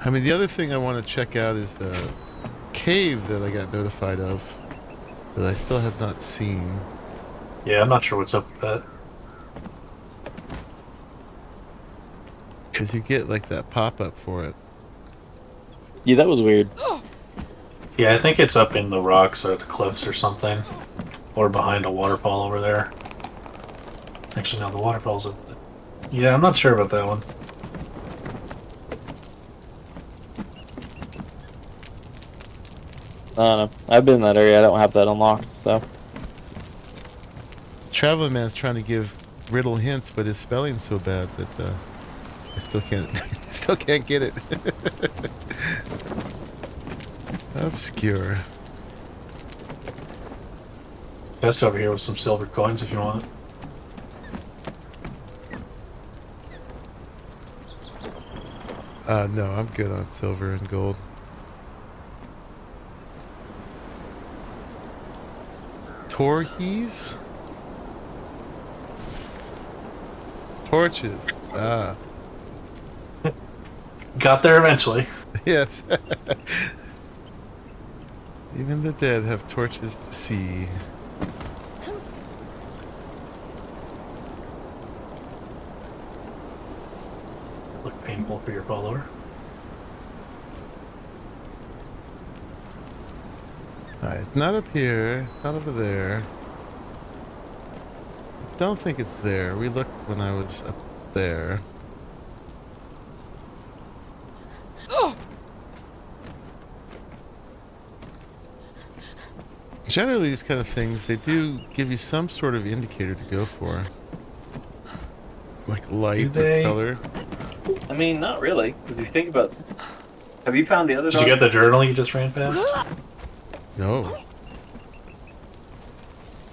I mean, the other thing I want to check out is the cave that I got notified of that I still have not seen. Yeah, I'm not sure what's up with that. Because you get like that pop-up for it. Yeah, that was weird. Yeah, I think it's up in the rocks or the cliffs or something. Or behind a waterfall over there. Actually, no, the waterfall's up. Yeah, I'm not sure about that one. I don't know. I've been in that area. I don't have that unlocked, so. Traveling Man's trying to give riddle hints, but his spelling's so bad that I still can't still can't get it. Obscure. Best over here with some silver coins if you want. No, I'm good on silver and gold. Torches? Torches. Ah. Got there eventually. Yes. Even the dead have torches to see. Look painful for your follower. Alright, it's not up here. It's not over there. I don't think it's there. We looked when I was up there. Generally, these kind of things, they do give you some sort of indicator to go for. Like light or color. I mean, not really, because if you think about... Have you found the other Did you get the journal you just ran past? No.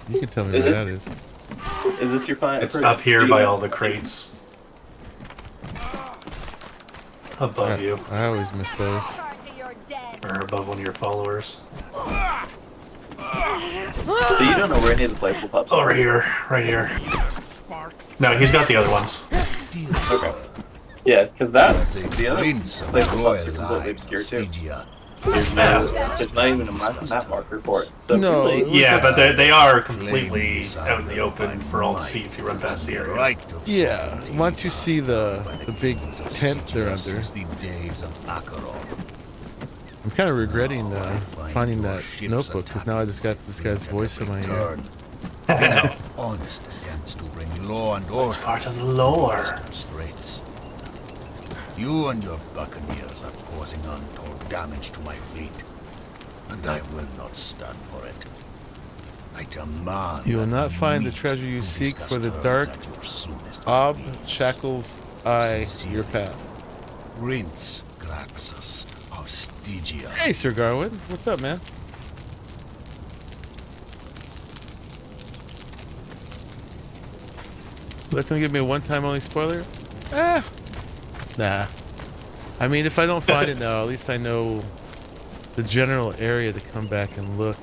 You can tell me where that is. Is this your final? It's up here by all the crates. Above you. I always miss those. Return to your den. Or above one of your followers. So you don't know where any of the playable pups are? Over here. Right here. No, he's got the other ones. Okay. Yeah, because the other Prince of playable pups are royal completely line, obscure too. Stygia. There's not even a map marker for it. So No, really, it was Yeah, a- but they are completely out in the open for all to see if you run past the area. Right of Yeah, once you see the big tent they're under. 60 days of Acheron. I'm kind of regretting finding that notebook, because now I just got this guy's voice in my ear. Turn. In an honest attempts to bring law and order Part of the lore. Western Straits. You and your buccaneers are causing untold damage to my fleet, and I will not stand for it. I demand You will that not we find the meet treasure you to seek, discuss for the terms dark at your soonest Ob convenience. shackles eye your path. Prince Graxus of Stygia. Hey, Sir Garwood. What's up, man? Let them give me a one-time only spoiler? Nah. I mean, if I don't find it now, at least I know the general area to come back and look.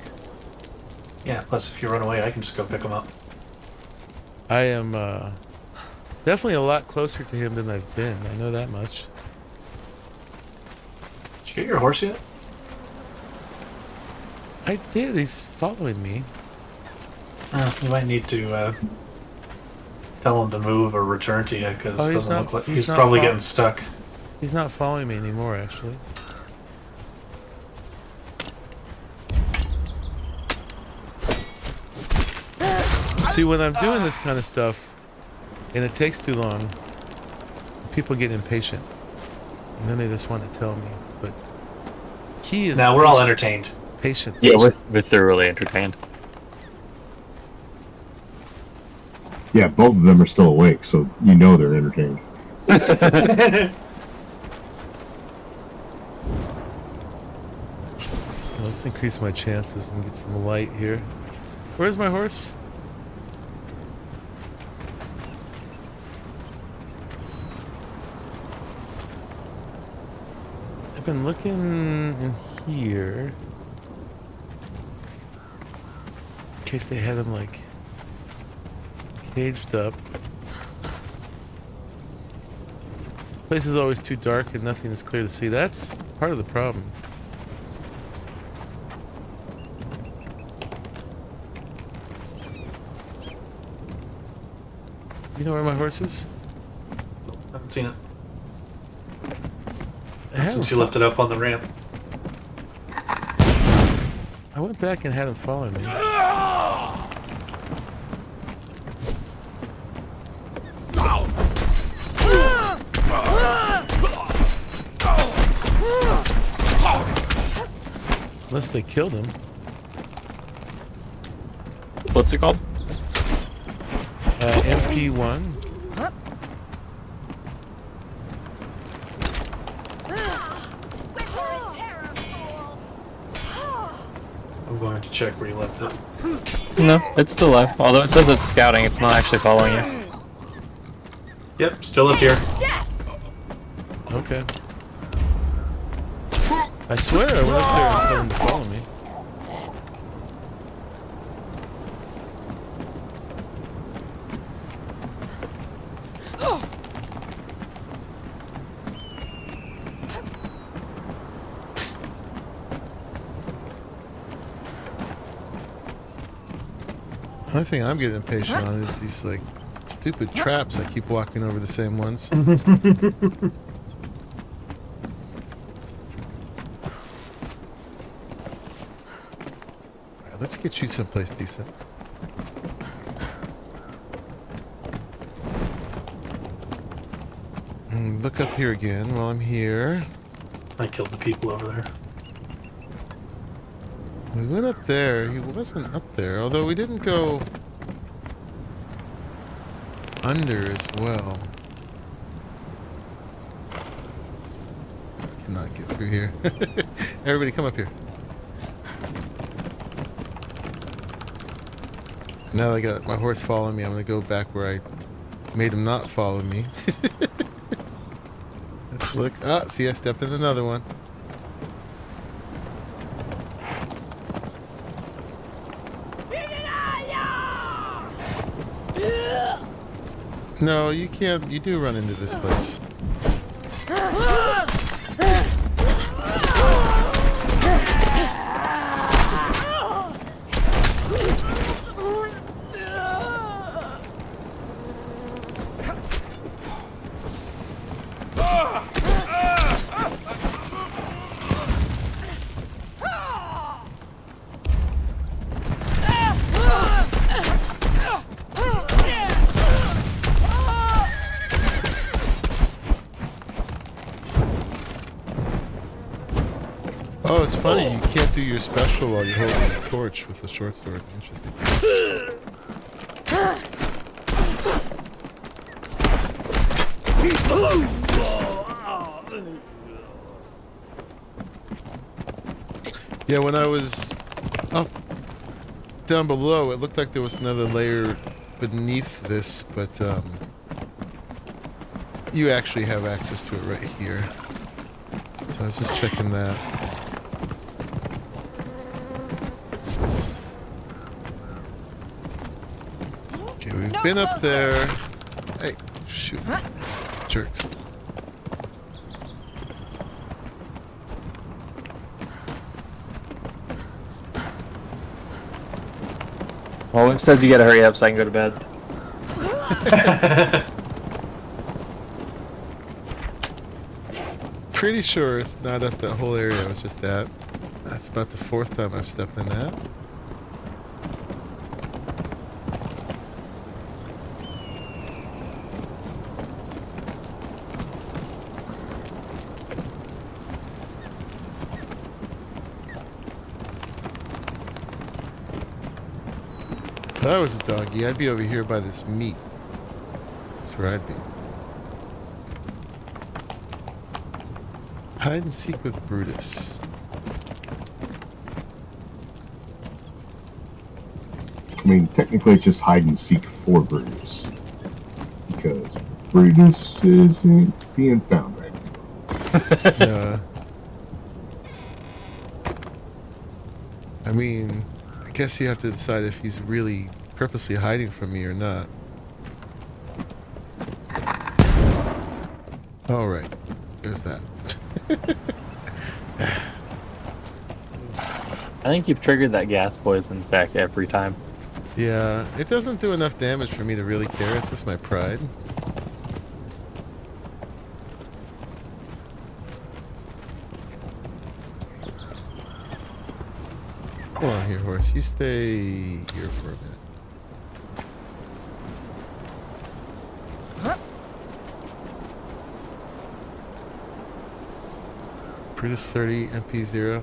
Yeah, plus if you run away, I can just go pick them up. I am definitely a lot closer to him than I've been. I know that much. Did you get your horse yet? I did. He's following me. You might need to tell him to move or return to you, because Oh, it he's doesn't not- look like he's he's not probably fol- getting stuck. He's not following me anymore, actually. See, when I'm doing this kind of stuff, and it takes too long, people get impatient. And then they just want to tell me. But key is Now we're all entertained. patience. yeah, we're thoroughly entertained. Yeah, both of them are still awake, so you know they're entertained. Let's increase my chances and get some light here. Where's my horse? I've been looking in here in case they had him like caged up. Place is always too dark and nothing is clear to see. That's part of the problem. You know where my horse is? Haven't seen it I had since him you left it up on the ramp. I went back and had him follow me. Unless they killed him. What's it called? MP1. Whimper in terror, fool. going to check where you left it. No, it's still alive. Although it says it's scouting, it's not actually following you. Yep, still up here. Okay. I swear I went up there and told him to follow me. The only thing I'm getting impatient on is these like stupid traps. I keep walking over the same ones. Alright, let's get you someplace decent. Look up here again while I'm here. I killed the people over there. We went up there. He wasn't up there, although we didn't go under as well. Cannot get through here. Everybody come up here. Now that I got my horse following me, I'm going to go back where I made him not follow me. Let's look. Ah, see, I stepped in another one. No, you can't. You do run into this place. Oh, it's funny. You can't do your special while you're holding the torch with the short sword. Interesting. Yeah, when I was up down below, it looked like there was another layer beneath this, but you actually have access to it right here. So I was just checking that. Okay, we've been up there. Hey, shoot. Jerks. Well, it says you gotta hurry up so I can go to bed. Pretty sure it's not up that whole area I was just at. That's about the 4th time I've stepped in that. If I was a doggy, I'd be over here by this meat. That's where I'd be. Hide and seek with Brutus. I mean, technically it's just hide and seek for Brutus. Because Brutus isn't being found right now. I mean, I guess you have to decide if he's really purposely hiding from me or not. All right, there's that. I think you've triggered that gas poison back every time. Yeah, it doesn't do enough damage for me to really care. It's just my pride. Hold on here, horse. You stay here for a minute. Brutus 30, MP 0.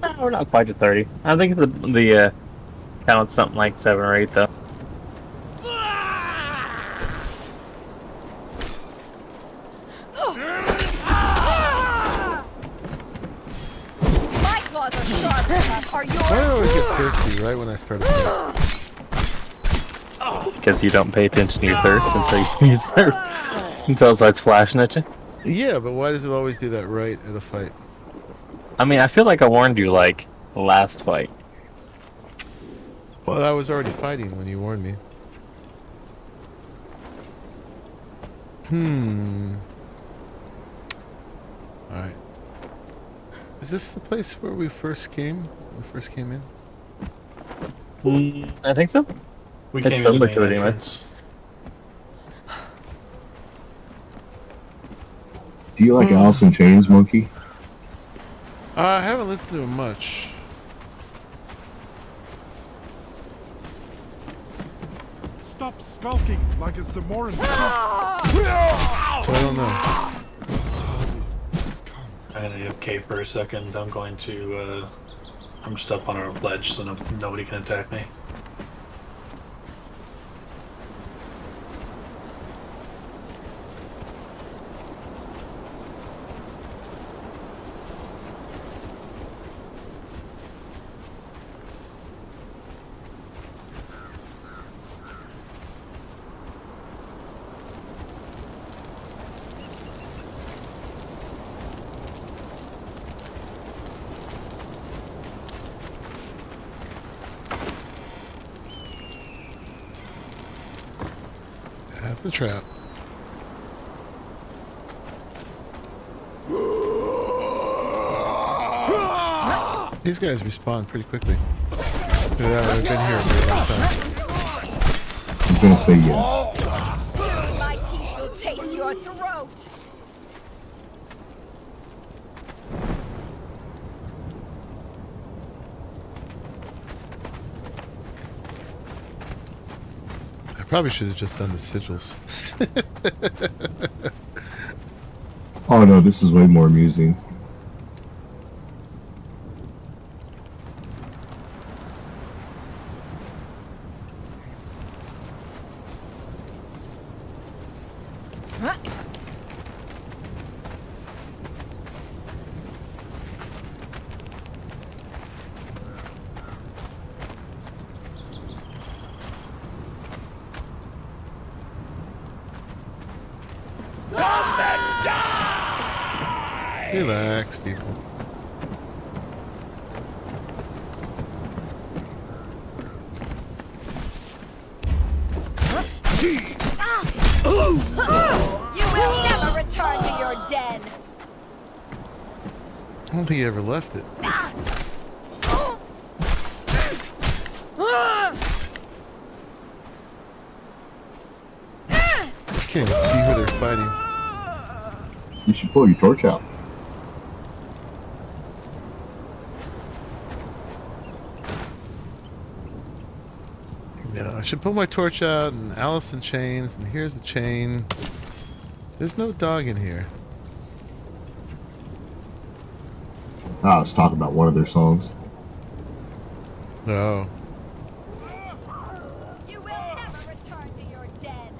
No, we're not quite at 30. I think the count's something like 7 or 8 though. My are Why do I yours. always get thirsty right when I start a fight? Because you don't pay attention to your thirst until it starts flashing at you. Yeah, but why does it always do that right at a fight? I mean, I feel like I warned you, like, last fight. Well, I was already fighting when you warned me. Alright. Is this the place where we first came? When we first came in? I think so. We It's came so in the much main of it anyway. entrance. Do you like Alice in Chains, Monkey? I haven't listened to him much. Stop skulking like a Zamoran. So I don't know. I'm gonna AFK for a second. I'm going to. I'm just up on our ledge, so nobody can attack me. That's a trap. These guys respawn pretty quickly. Yeah, they've been here for a long time. I'm gonna say yes. Soon my teeth will taste your throat. I probably should have just done the sigils. Oh no, this is way more amusing. Relax, people. You will never return to your den. I don't think he ever left it. I can't even see who they're fighting. You should pull your torch out. Yeah, I should pull my torch out and Alice in Chains, and here's the chain. There's no dog in here. Ah, let's talk about one of their songs. No. You will never return to your den.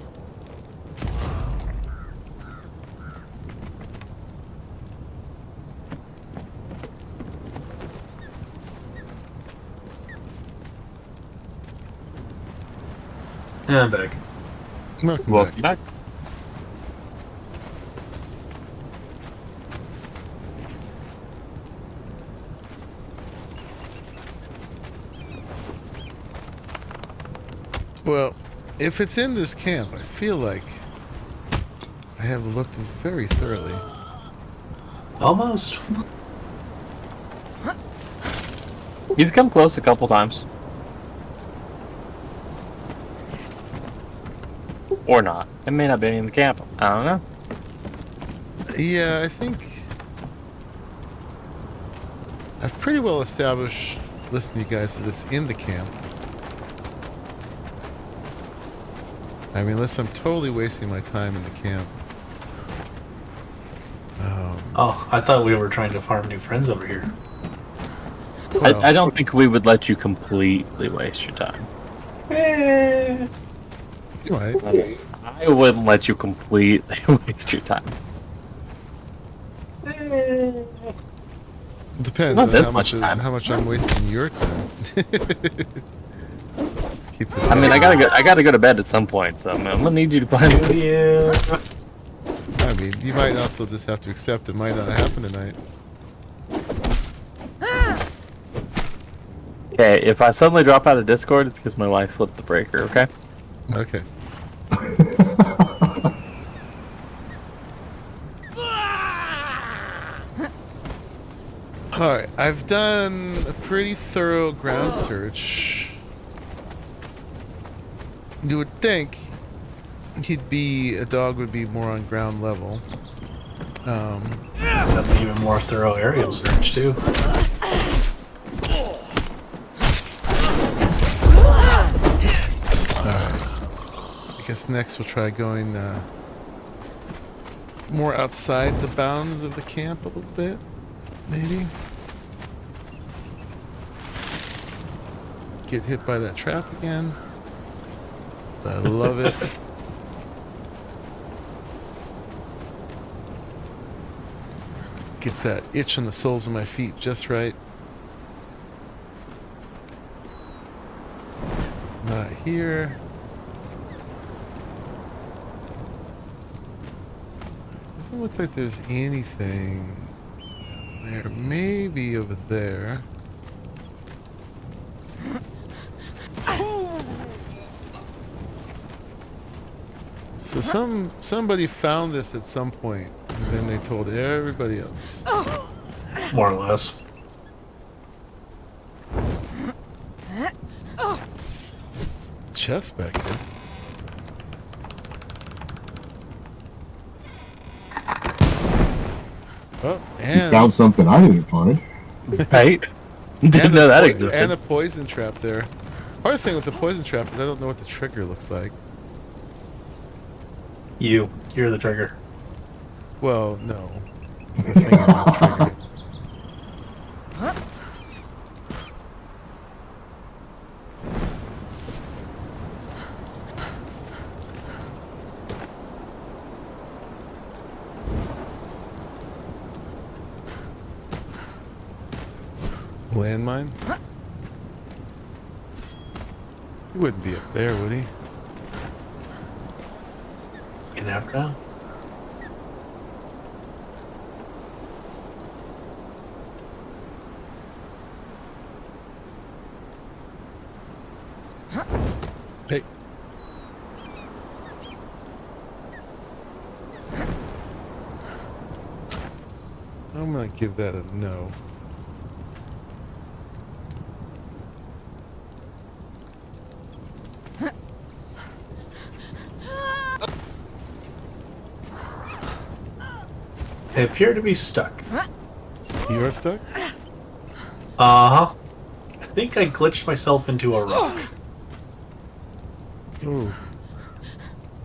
Yeah, I'm back. Welcome Welcome back. back. Well, if it's in this camp, I feel like I have looked very thoroughly. Almost. You've come close a couple times. Or not. It may not be in the camp. I don't know. Yeah, I think I've pretty well established, listening to you guys, that it's in the camp. I mean, unless I'm totally wasting my time in the camp. Oh, I thought we were trying to farm new friends over here. Well, I don't think we would let you completely waste your time. you might. I wouldn't let you completely waste your time. Depends Not on this how much time. how much I'm wasting your time. Let's keep this I mean, I going. gotta go to bed at some point, so I'm gonna need you to find me. Yeah. I mean, you might also just have to accept it might not happen tonight. Okay, if I suddenly drop out of Discord, it's because my wife flipped the breaker. Okay. Okay. Alright, I've done a pretty thorough ground search. You would think a dog would be more on ground level. That'd be even more thorough aerial search too. I guess next we'll try going more outside the bounds of the camp a little bit, maybe. Get hit by that trap again. I love it. Gets that itch on the soles of my feet just right. Not here. Doesn't look like there's anything down there. Maybe over there. So somebody found this at some point, and then they told everybody else. More or less. Chest back there. Oh, You and found something I didn't find. Right? Didn't know that existed. and a poison trap there. Hard thing with the poison trap is I don't know what the trigger looks like. You're the trigger. Well, no. The thing on the trigger. Landmine? He wouldn't be up there, would he? You never know. Hey. I'm gonna give that a no. They appear to be stuck. You are stuck? Uh-huh. I think I glitched myself into a rock. Ooh.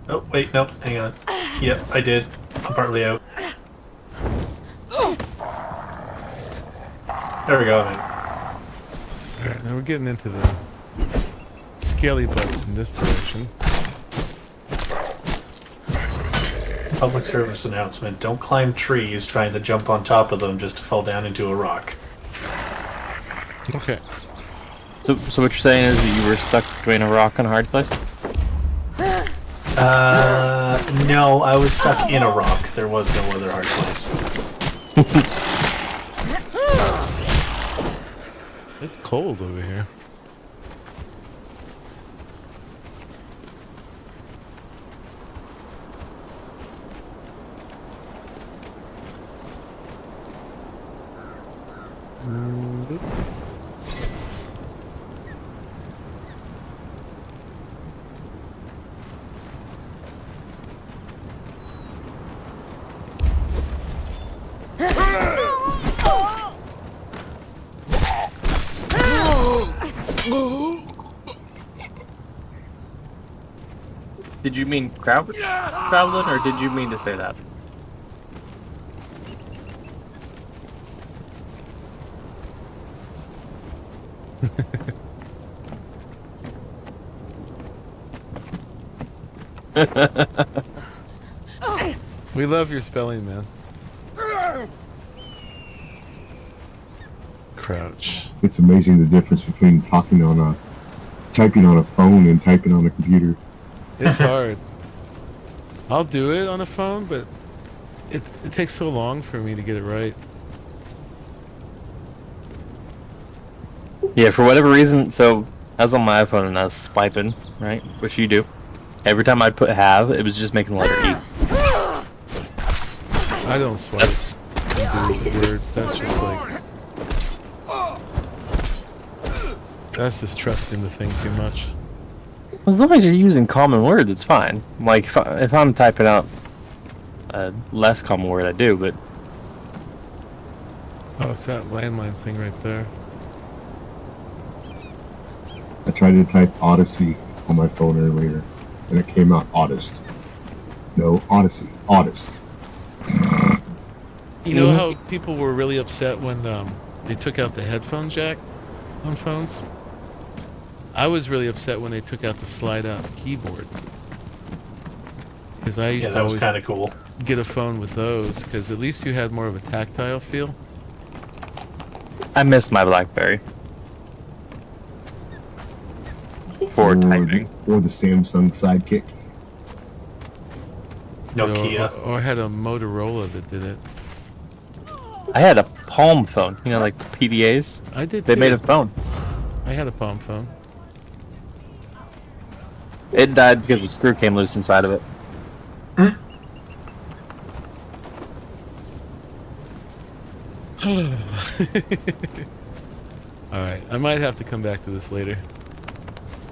Oh, wait, no, hang on. Yep, I did. I'm partly out. There we go. Alright, now we're getting into the scaly butts in this direction. Public service announcement. Don't climb trees trying to jump on top of them just to fall down into a rock. Okay. So what you're saying is that you were stuck between a rock and a hard place? No, I was stuck in a rock. There was no other hard place. It's cold over here. Did you mean crouch traveling, or did you mean to say that? We love your spelling, man. crouch. It's amazing the difference between typing on a phone and typing on a computer. It's hard. I'll do it on a phone, but it takes so long for me to get it right. Yeah, for whatever reason, so I was on my iPhone and I was swiping, right? Which you do. Every time I'd put have, it was just making the letter E. I don't swipe and do words. That's just like... That's just trusting the thing too much. As long as you're using common words, it's fine. Like, if I'm typing out a less common word, I do, but... Oh, it's that landmine thing right there. I tried to type Odyssey on my phone earlier, and it came out Oddist. No, Odyssey. Oddist. You know how people were really upset when they took out the headphone jack on phones? I was really upset when they took out the slide-out keyboard. Because I used to that was always kind of cool. get a phone with those, because at least you had more of a tactile feel. I miss my BlackBerry. For typing. Or the Samsung Sidekick. Nokia. Or I had a Motorola that did it. I had a Palm phone, you know, like PDAs. I did They too. made a phone. I had a Palm phone. It died because the screw came loose inside of it. Alright, I might have to come back to this later.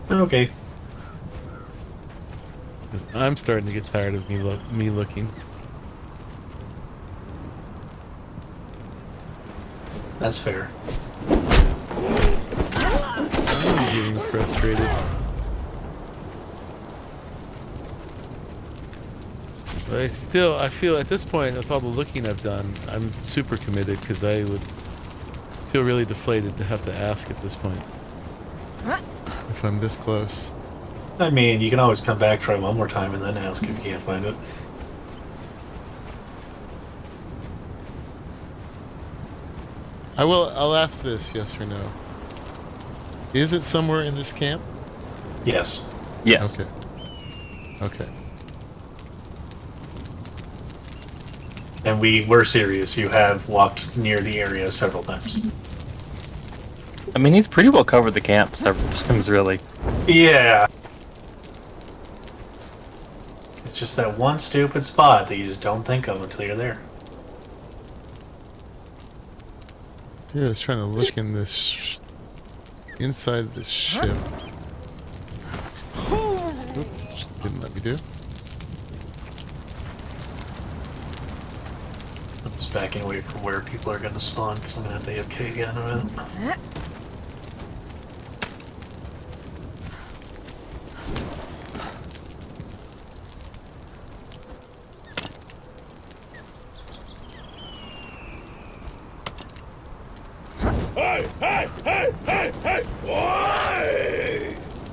Okay. 'Cause I'm starting to get tired of me looking. That's fair. I'm getting frustrated. But I feel at this point, with all the looking I've done, I'm super committed because I would feel really deflated to have to ask at this point. If I'm this close. I mean, you can always come back, try one more time, and then ask if you can't find it. I'll ask this, yes or no. Is it somewhere in this camp? Yes. Yes. Okay. Okay. And we were serious. You have walked near the area several times. I mean, he's pretty well covered the camp several times, really. Yeah. It's just that one stupid spot that you just don't think of until you're there. Yeah, I was trying to look in this inside the ship. Oops, didn't let me do. I'm just backing away from where people are going to spawn because I'm going to have to AFK again in a minute.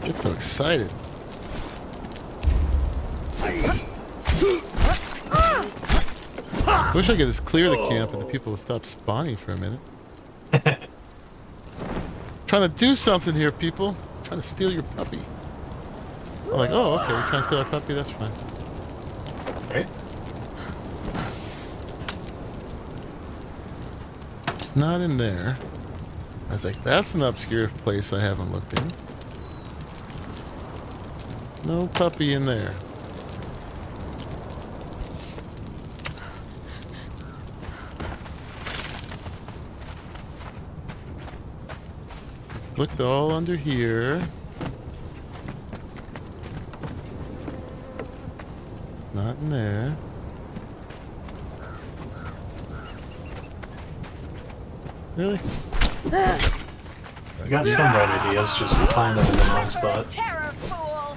Get so excited. I wish I could just clear the camp and the people would stop spawning for a minute. Trying to do something here, people. Trying to steal your puppy. I'm like, oh, okay, we're trying to steal our puppy, that's fine. Right? It's not in there. I was like, that's an obscure place I haven't looked in. There's no puppy in there. Looked all under here. It's not in there. Really? You got some right ideas, just find them in the wrong spot. Terror fool!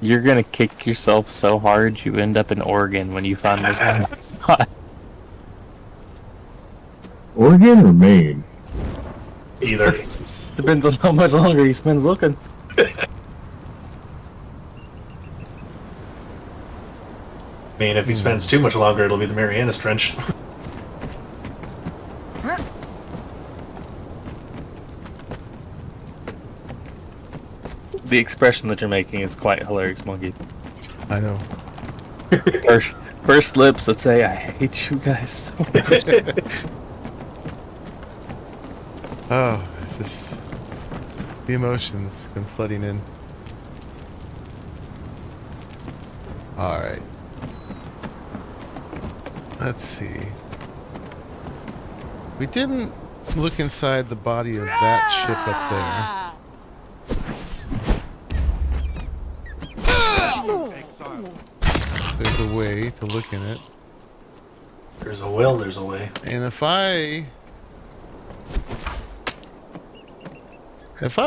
You're gonna kick yourself so hard you end up in Oregon when you find this spot. Oregon or Maine? Either. Depends on how much longer he spends looking. I mean, if he spends too much longer, it'll be the Marianas Trench. The expression that you're making is quite hilarious, Monkey. I know. First lips that say, I hate you guys so much. Oh, it's just the emotions come flooding in. All right. Let's see. We didn't look inside the body of that ship up there. There's a way to look in it. There's a will, there's a way. And if I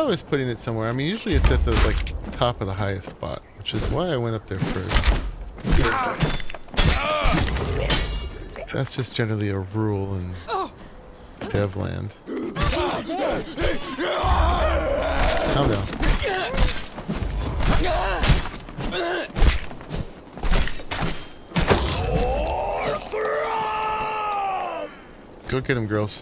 was putting it somewhere, I mean, usually it's at the top of the highest spot, which is why I went up there first. That's just generally a rule in Devland. Calm down. Go get him, girls.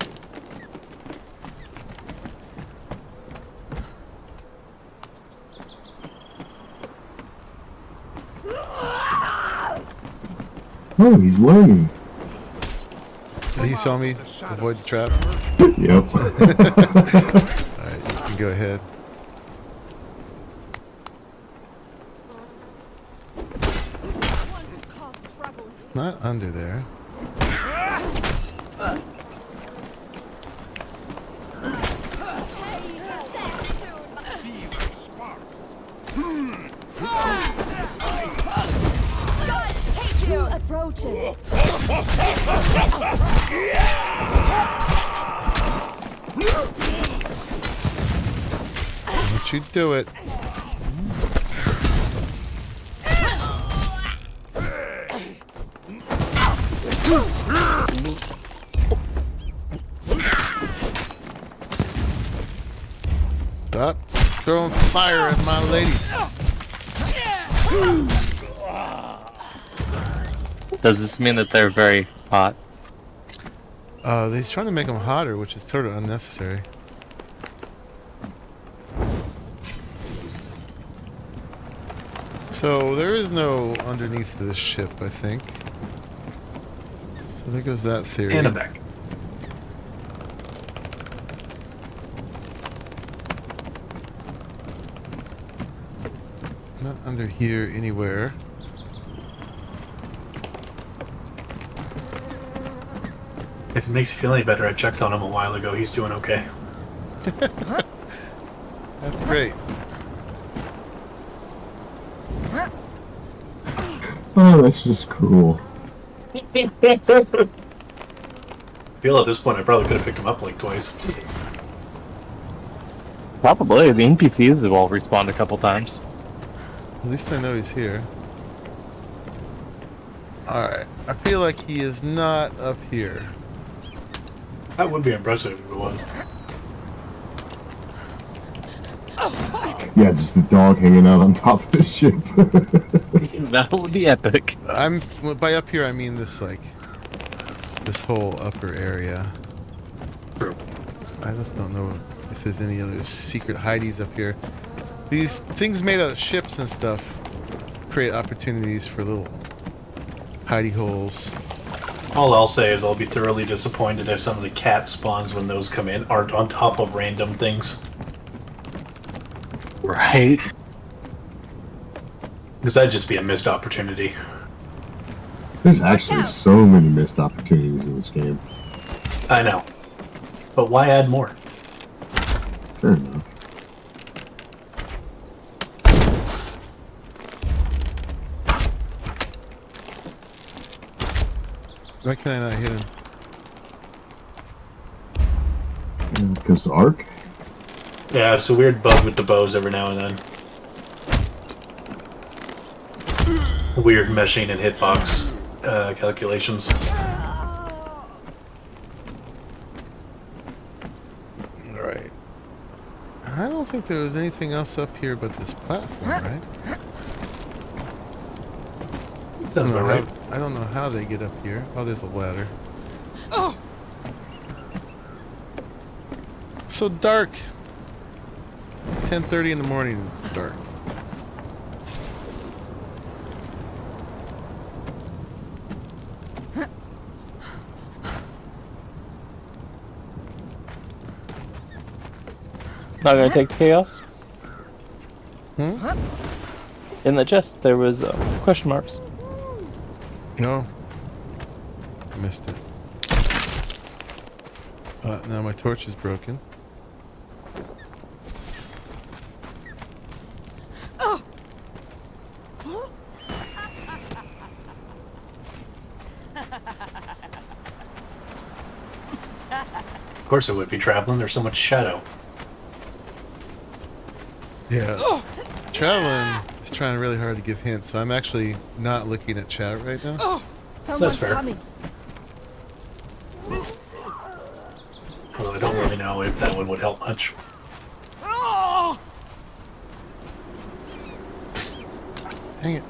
Oh, he's learning. He saw me. Avoid the trap. Yep. Alright, you can go ahead. It's not under there. Approaches. Don't you do it. Stop throwing fire at my ladies. Does this mean that they're very hot? He's trying to make them hotter, which is sort of unnecessary. So there is no underneath this ship, I think. So there goes that theory. And a back. Not under here anywhere. If it makes you feel any better, I checked on him a while ago. He's doing okay. That's great. Oh, that's just cruel. I feel at this point I probably could have picked him up like twice. Probably. The NPCs have all respawned a couple times. At least I know he's here. Alright. I feel like he is not up here. That would be impressive if it was. Yeah, just the dog hanging out on top of the ship. That would be epic. By up here I mean this this whole upper area. True. I just don't know if there's any other secret hideys up here. These things made out of ships and stuff create opportunities for little hidey holes. All I'll say is I'll be thoroughly disappointed if some of the cat spawns when those come in aren't on top of random things. Right. Because that'd just be a missed opportunity. There's actually so many missed opportunities in this game. I know. But why add more? Fair enough. Why can I not hit him? Because the arc? Yeah, it's a weird bug with the bows every now and then. Weird meshing and hitbox calculations. Alright. think there was anything else up here but this platform, right? Sounds about right. I don't know how they get up here. Oh, there's a ladder. So dark. It's 10:30 in the morning. And it's dark. Not gonna take the chaos? Hmm? In the chest, there was question marks. No. I missed it. Now my torch is broken. Of course it would be traveling. There's so much shadow. Yeah. Traveling is trying really hard to give hints, so I'm actually not looking at chat right now. That's fair. Although I don't really know if that one would help much. Dang it.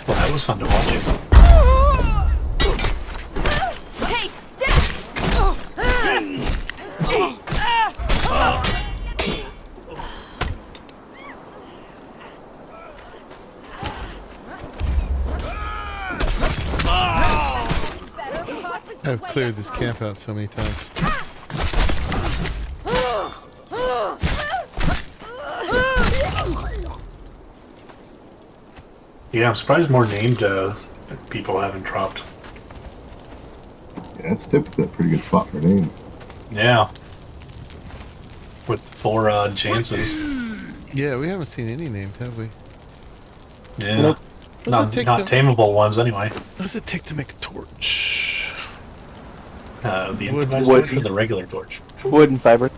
Well, that was fun to watch. Taste death! I've cleared this camp out so many times. Yeah, I'm surprised more named people haven't dropped. Yeah, it's typically a pretty good spot for a name. Yeah. With 4 chances. Yeah, we haven't seen any named, have we? Yeah. Nope. Not tameable ones, anyway. What does it take to make a torch? The improvised torch or the regular torch? Wood and fiber.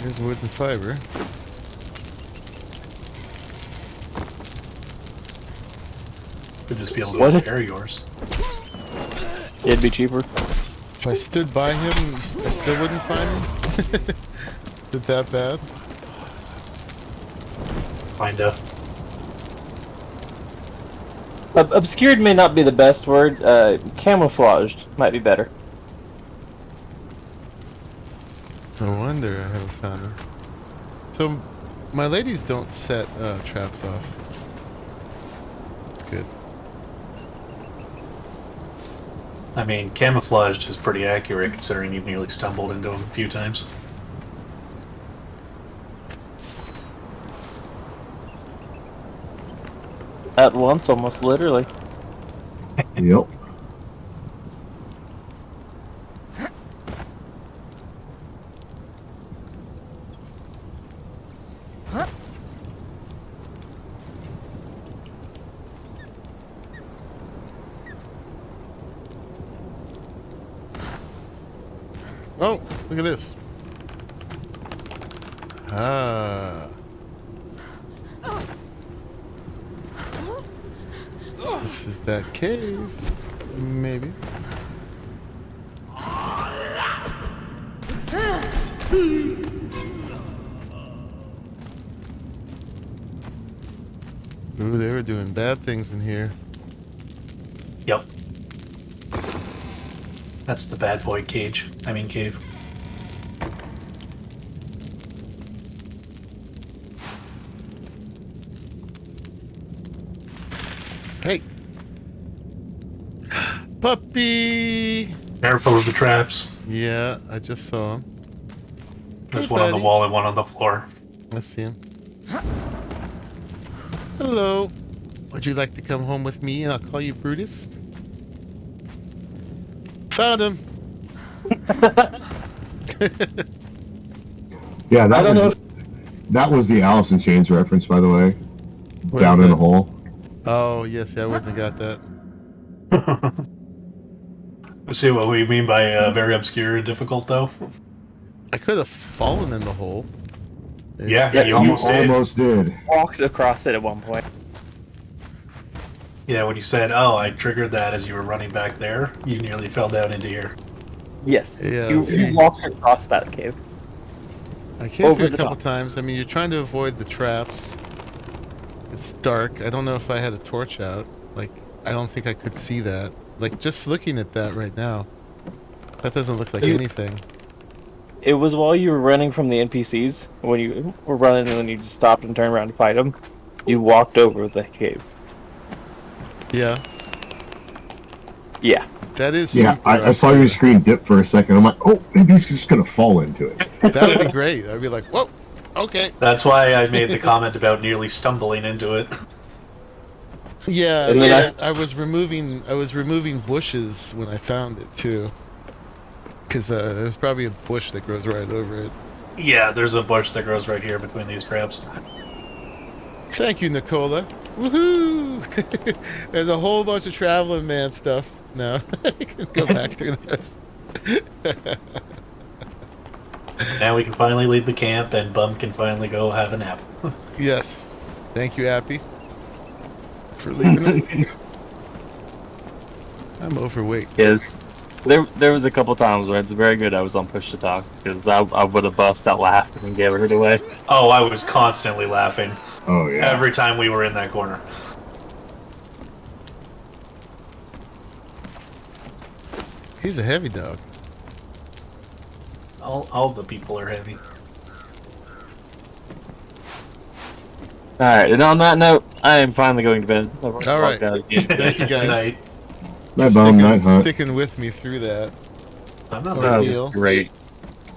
Here's wood and fiber. Could just be able to What? repair yours. It'd be cheaper. If I stood by him, I still wouldn't find him? Is it that bad? Kinda. Obscured may not be the best word. Camouflaged might be better. No wonder I haven't found him. So, my ladies don't set traps off. That's good. I mean, camouflaged is pretty accurate considering you've nearly stumbled into them a few times. At once, almost literally. Yep. Oh, look at this. Ah. This is that cave. Maybe. Ooh, they were doing bad things in here. Yep. That's the bad boy cage. I mean cave. Hey. Puppy! Careful of the traps. Yeah, I just saw him. There's Hey, one on the buddy. wall and one on the floor. I see him. Hello. Would you like to come home with me and I'll call you Brutus? Found him. Yeah, I don't know. That was the Alice in Chains reference, by the way. What Down is in that? the hole. Oh, yes, I wouldn't have got that. See what we mean by very obscure and difficult, though? I could have fallen in the hole. Yeah, you almost did. Almost did. Walked across it at one point. Yeah, when you said, "Oh, I triggered that as you were running back there," you nearly fell down into here. Yes. Yeah, You see. walked across that cave. I came Over through a the couple top. times. I mean, you're trying to avoid the traps. It's dark. I don't know if I had a torch out. Like, I don't think I could see that. Like, just looking at that right now, that doesn't look like anything. It was while you were running from the NPCs, when you were running and then you just stopped and turned around to fight them. You walked over the cave. Yeah, Yeah. that is Yeah, super I saw your screen dip for a second. I'm like, oh, maybe he's just gonna fall into it. That would be great. I'd be like, whoa, okay. That's why I made the comment about nearly stumbling into it. Yeah, And then yeah. I was removing bushes when I found it too, because there's probably a bush that grows right over it. Yeah, there's a bush that grows right here between these crabs. Thank you, Nicola. Woohoo! There's a whole bunch of traveling man stuff now. I can go back through this. Now we can finally leave the camp, and Bum can finally go have a nap. Yes. Thank you, Appy, for leaving it. I'm overweight. Yes. There was a couple times where it's very good I was on push to talk, because I would have bust out laughing and gave it away. Oh, I was constantly laughing Oh yeah. every time we were in that corner. He's a heavy dog. All the people are heavy. Alright, and on that note, I am finally going to bed. All right. Thank you, Good guys. night. Night bomb, night hunt. Sticking with me through that. I'm not Oh, That leaving. was great.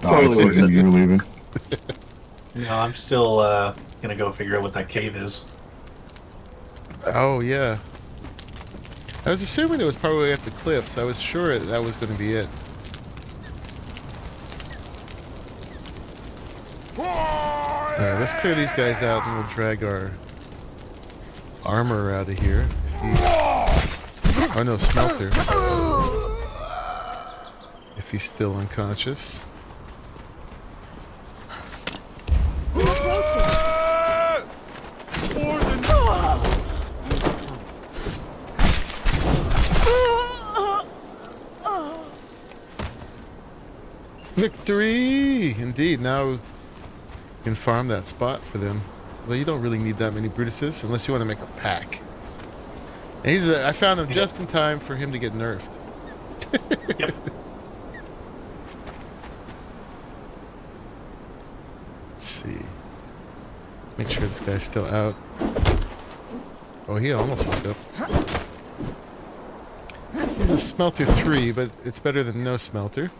Oh, I was thinking you were leaving. No, I'm still gonna go figure out what that cave is. Oh, yeah. I was assuming it was probably up the cliffs. I was sure that was going to be it. Alright, let's clear these guys out and we'll drag our armor out of here. Oh no, Smelter. If he's still unconscious. Victory! Indeed, now you can farm that spot for them. Well, you don't really need that many Brutuses unless you want to make a pack. And I found him just in time for him to get nerfed. Yep. Let's see. Let's make sure this guy's still out. Oh, he almost woke up. He's a Smelter 3, but it's better than no Smelter.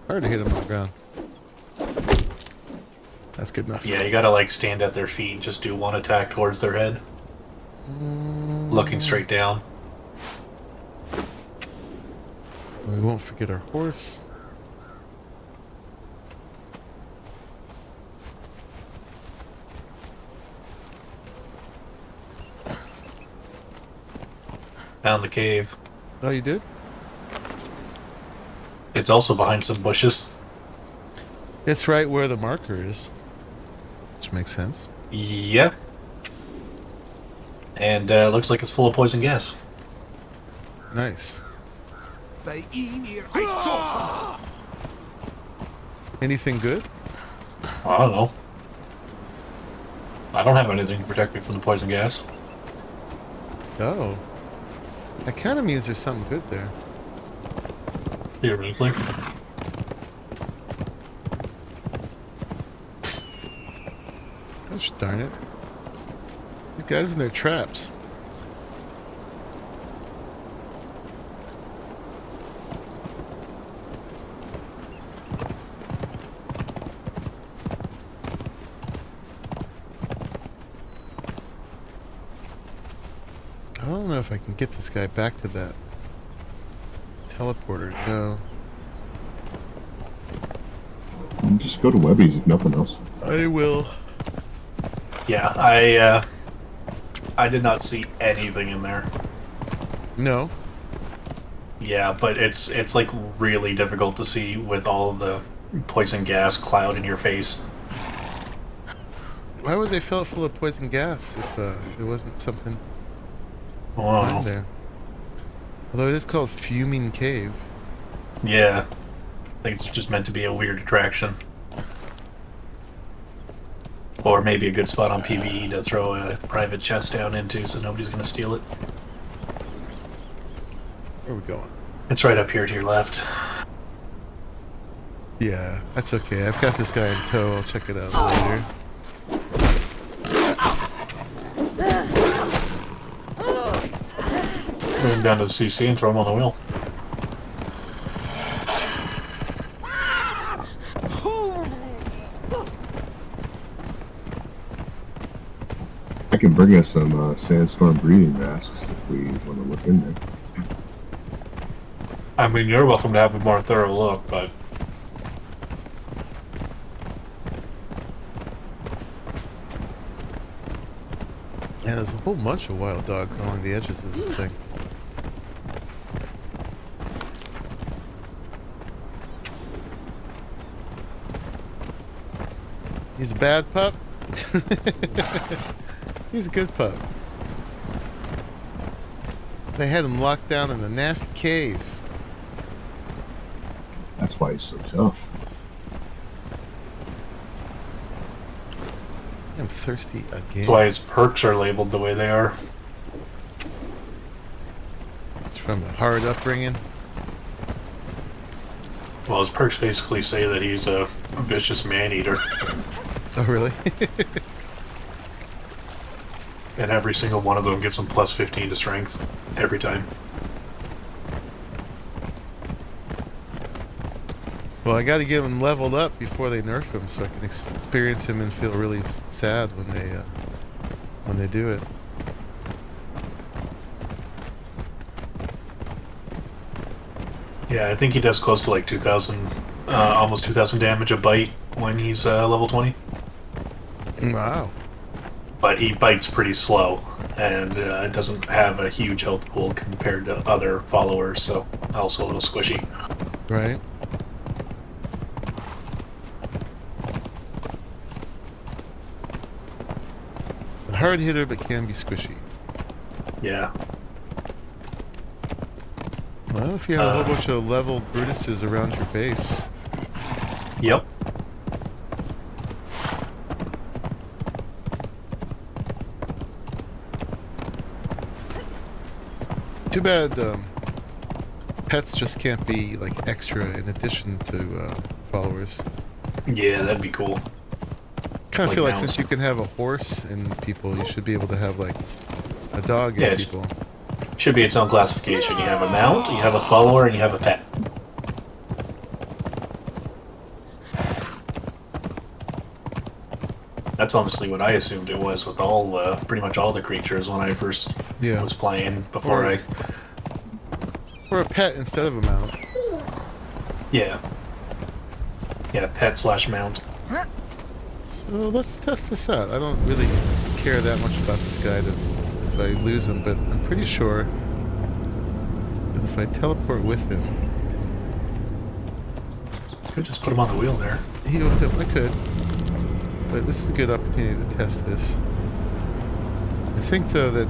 Hard to hit him on the ground. That's good enough. Yeah, you gotta like stand at their feet and just do one attack towards their head. Looking straight down. We won't forget our horse. Found the cave. Oh, you did? It's also behind some bushes. It's right where the marker is. Which makes sense. Yep. And looks like it's full of poison gas. Nice. Anything good? I don't know. I don't have anything to protect me from the poison gas. Oh. That kind of means there's something good there. Theoretically. Gosh darn it. These guys in their traps. I don't know if I can get this guy back to that teleporter. No. Just go to Webby's if nothing else. I will. Yeah, I did not see anything in there. No. Yeah, but it's like really difficult to see with all of the poison gas cloud in your face. Why would they fill it full of poison gas if there wasn't something Wow. in there? Although it is called Fuming Cave. Yeah. I think it's just meant to be a weird attraction. Or maybe a good spot on PvE to throw a private chest down into so nobody's going to steal it. Where are we going? It's right up here to your left. Yeah, that's okay. I've got this guy in tow. I'll check it out later. Move him down to the CC and throw him on the wheel. I can bring us some sandstorm breathing masks if we want to look in there. I mean, you're welcome to have a more thorough look, but... Yeah, there's a whole bunch of wild dogs along the edges of this thing. He's a bad pup? He's a good pup. They had him locked down in a nasty cave. That's why he's so tough. I'm thirsty again. That's why his perks are labeled the way they are. It's from a hard upbringing. Well, his perks basically say that he's a vicious man-eater. Oh, really? And every single one of them gives him plus 15 to strength. Every time. Well, I got to get him leveled up before they nerf him, so I can experience him and feel really sad when they do it. Yeah, I think he does close to like 2,000, almost 2,000 damage a bite when he's level 20. Wow. But he bites pretty slow, and doesn't have a huge health pool compared to other followers, so also a little squishy. Right. It's a hard hitter, but can be squishy. Yeah. Well, if you have a whole bunch of leveled Brutuses around your base. Yep. Too bad pets just can't be like extra in addition to followers. Yeah, that'd be cool. Kind of feel like mounts. since you can have a horse in people, you should be able to have like a dog in Yeah, people. Should be its own classification. You have a mount, you have a follower, and you have a pet. That's honestly what I assumed it was with all, pretty much all the creatures when I first was playing, before I... Or a pet instead of a mount. Yeah. Yeah, pet slash mount. So let's test this out. I don't really care that much about this guy if I lose him, but I'm pretty sure that if I teleport with him... Could just put him on the wheel there. He will come. I could. But this is a good opportunity to test this. I think, though, that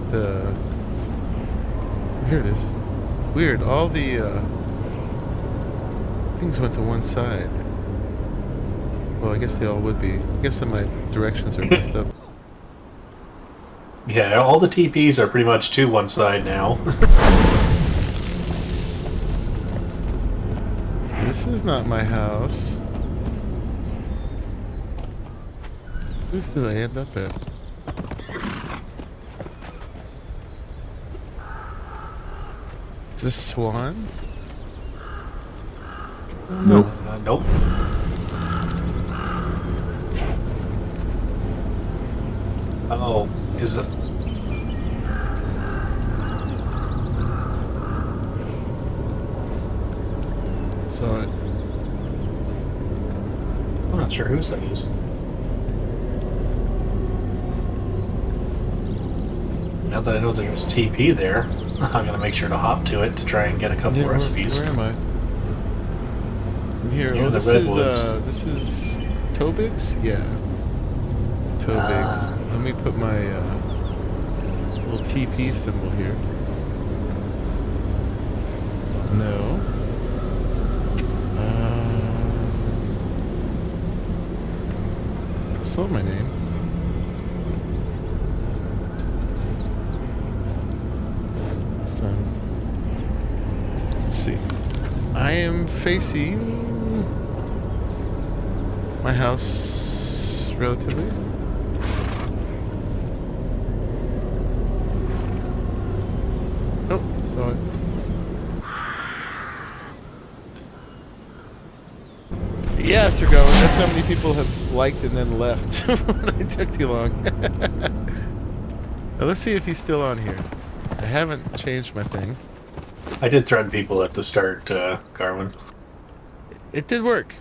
here it is. Weird. All the things went to one side. Well, I guess they all would be. I guess that my directions are messed up. Yeah, all the TPs are pretty much to one side now. This is not my house. Whose did I end up at? Is this Swan? Nope. Nope. Oh, is it? Saw it. I'm not sure whose that is. Now that I know there's TP there, I'm gonna make sure to hop to it to try and get a couple Yeah, recipes. where am I? I'm here. You're Oh, in the this is Tobig's? Yeah. Tobig's. Let me put my little TP symbol here. No. Spell my name. Let's see. I am facing my house relatively. Oh, saw it. Yes, you're going. That's how many people have liked and then left. It took too long. Now, let's see if he's still on here. I haven't changed my thing. I did threaten people at the start, Garwin. It did work.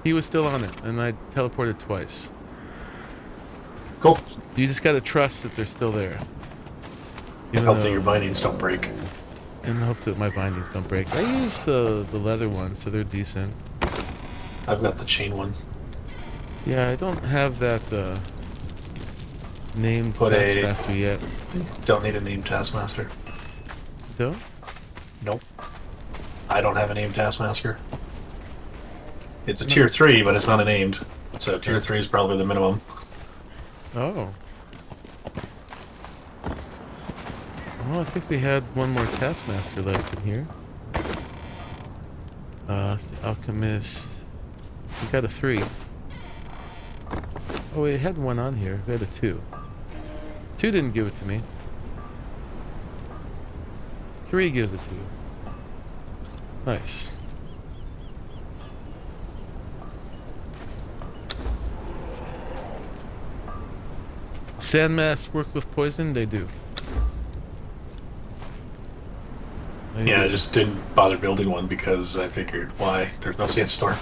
He was still on it, and I teleported twice. Cool. You just gotta trust that they're still there. And hope that your bindings don't break. And hope that my bindings don't break. I use the leather ones, so they're decent. I've got the chain one. Yeah, I don't have that named Taskmaster yet. Don't need a named Taskmaster. Don't? Nope. I don't have a named Taskmaster. It's a tier 3, but it's not a named. So tier 3 is probably the minimum. Oh. Well, I think we had one more Taskmaster left in here. It's the Alchemist. We got a 3. Oh, we had one on here. We had a 2. 2 didn't give it to me. 3 gives it to you. Nice. Sandmasks work with poison? They do. Yeah, I just didn't bother building one because I figured, why? There's no sandstorm.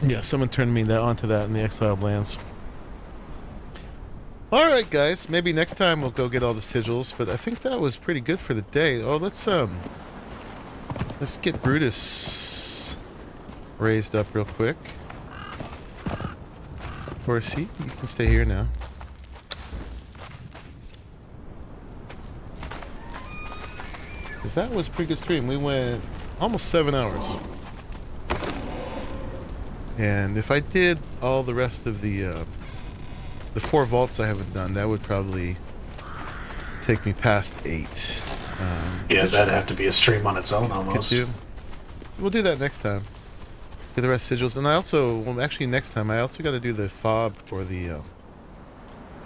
Yeah, someone turned me onto that in the Exiled Lands. Alright guys, maybe next time we'll go get all the sigils, but I think that was pretty good for the day. Oh, let's get Brutus raised up real quick. Horsey, you can stay here now. Because that was a pretty good stream. We went almost 7 hours. And if I did all the rest of the 4 vaults I haven't done, that would probably take me past 8. Yeah, that'd have to be a stream on its own almost. So we'll do that next time. Get the rest sigils. And I also, well, actually next time, I also got to do the fob for the,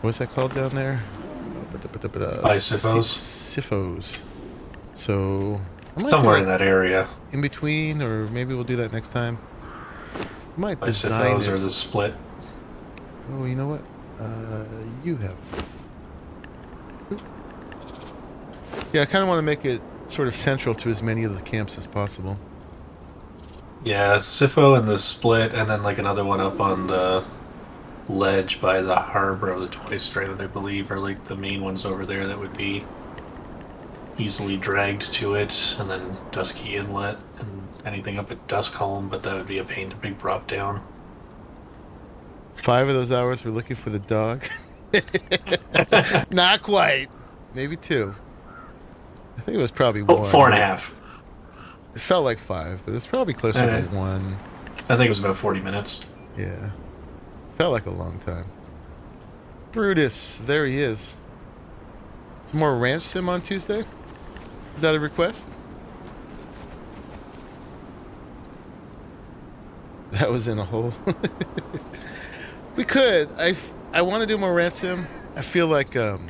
what's that called down there? Siphos. So, I might somewhere in that area. In between, or maybe we'll do that next time. I might design it. Or the split. Oh, you know what? You have. Yeah, I kind of want to make it sort of central to as many of the camps as possible. Yeah, Sipho and the split, and then like another one up on the ledge by the harbor of the Twice Stranded, I believe, are like the main ones over there that would be easily dragged to it, and then Dusky Inlet, and anything up at Duskholm, but that would be a pain to big drop down. 5 of those hours we're looking for the dog. Not quite. Maybe 2. I think it was probably 1. 4.5. It felt like 5, but it's probably closer to 1. I think it was about 40 minutes. Yeah. Felt like a long time. Brutus, there he is. Some more ranch sim on Tuesday? Is that a request? That was in a hole. We could. I want to do more ranch sim. I feel like there's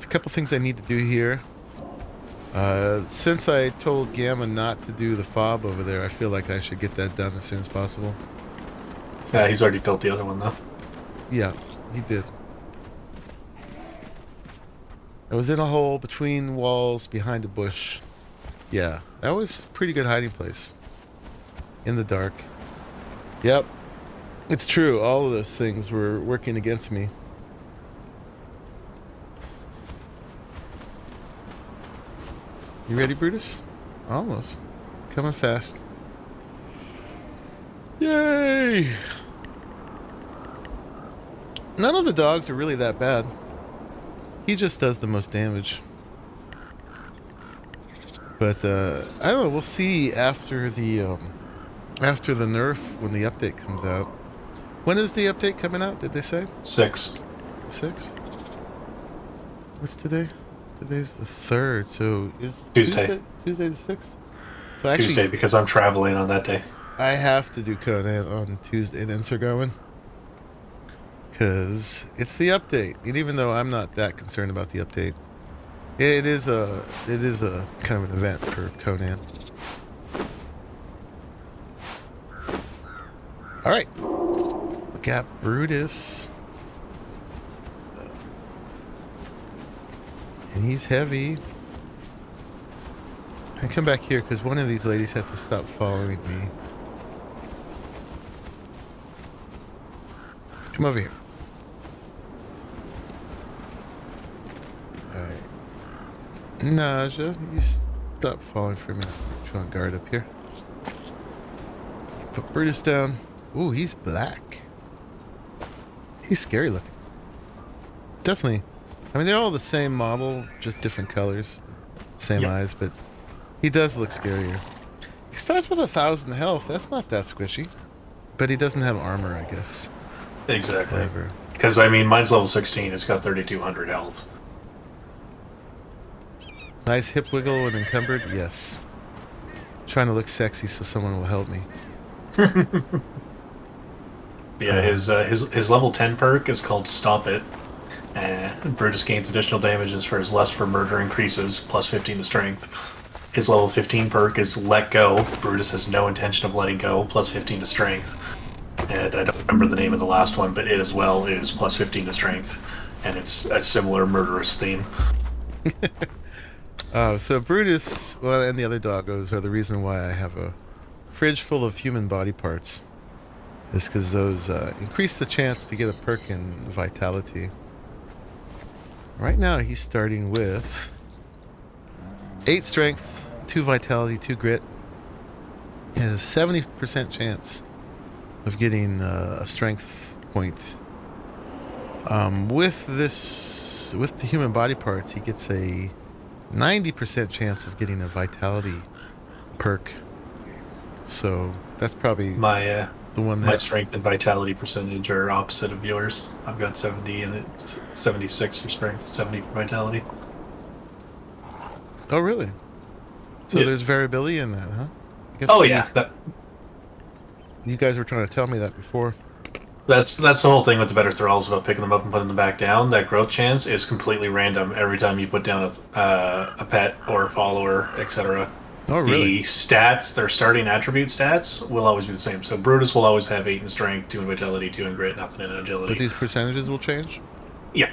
a couple things I need to do here. Since I told Gamma not to do the fob over there, I feel like I should get that done as soon as possible. So, yeah, he's already built the other one though. Yeah, he did. I was in a hole between walls, behind a bush. Yeah, that was a pretty good hiding place. In the dark. Yep. It's true. All of those things were working against me. You ready, Brutus? Almost. Coming fast. Yay! None of the dogs are really that bad. He just does the most damage. But I don't know. We'll see after the nerf when the update comes out. When is the update coming out? Did they say 6. 6? What's today? Today's the 3rd. So is Tuesday the 6th? So actually, Tuesday, because I'm traveling on that day. I have to do Conan on Tuesday then, Sir Gawain. Because it's the update. And even though I'm not that concerned about the update, it is a kind of an event for Conan. Alright. Look at Brutus. And he's heavy. I come back here because one of these ladies has to stop following me. Come over here. Alright. Naja, you stop falling for a minute. Put you on guard up here. Put Brutus down. Ooh, he's black. He's scary looking. Definitely. I mean, they're all the same model, just different colors. Same eyes, but he does look scarier. He starts with 1,000 health. That's not that squishy. But he doesn't have armor, I guess. Exactly. Because, I mean, mine's level 16. It's got 3,200 health. Nice hip wiggle when encumbered? Yes. Trying to look sexy so someone will help me. Yeah, his level 10 perk is called Stop It. Brutus gains additional damages for his Lust for Murder increases, plus 15 to Strength. His level 15 perk is Let Go. Brutus has no intention of letting go, plus 15 to Strength. And I don't remember the name of the last one, but it as well is plus 15 to Strength. And it's a similar murderous theme. So Brutus, well, and the other doggos are the reason why I have a fridge full of human body parts. Is because those increase the chance to get a perk in Vitality. Right now he's starting with 8 Strength, 2 Vitality, 2 Grit. He has a 70% chance of getting a Strength point. With the human body parts, he gets a 90% chance of getting a Vitality perk. So that's probably the one that... My Strength and Vitality percentage are opposite of yours. I've got 70 and it's 76 for Strength, 70 for Vitality. Oh, really? So there's variability in that, huh? I guess yeah. You guys were trying to tell me that before. That's the whole thing with the better thralls about picking them up and putting them back down. That growth chance is completely random every time you put down a pet or a follower, etc. Oh, really? The stats, their starting attribute stats, will always be the same. So Brutus will always have 8 in Strength, 2 in Vitality, 2 in Grit, nothing in Agility. But these percentages will change? Yeah.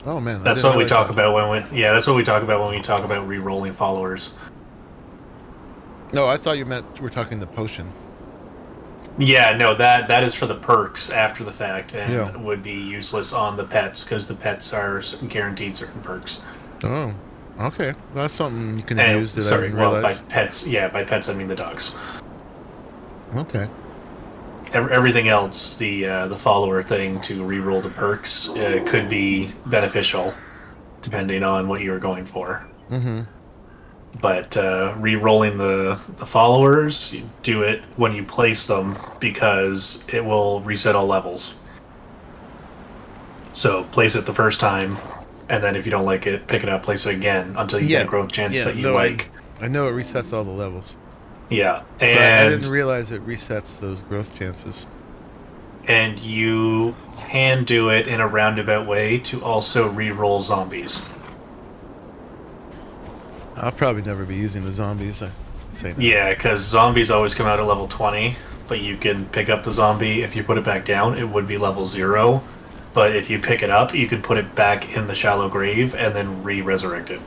Oh, man. That's what we talk about when that's what we talk about when we talk about re-rolling followers. No, I thought you meant we're talking the potion. Yeah, no, that is for the perks after the fact, and would be useless on the pets, because the pets are guaranteed certain perks. Oh, okay. That's something you can use that I didn't well, realize. by pets I mean the dogs. Okay. Everything else, the follower thing to re-roll the perks could be beneficial, depending on what you're going for. Mm-hmm. But re-rolling the followers, you do it when you place them, because it will reset all levels. So place it the first time, and then if you don't like it, pick it up, place it again, until you get a growth chance that you like. I know it resets all the levels. Yeah, but and I didn't realize it resets those growth chances. And you can do it in a roundabout way to also re-roll zombies. I'll probably never be using the zombies. I say that. Yeah, because zombies always come out at level 20, but you can pick up the zombie. If you put it back down, it would be level 0. But if you pick it up, you can put it back in the shallow grave and then re-resurrect it.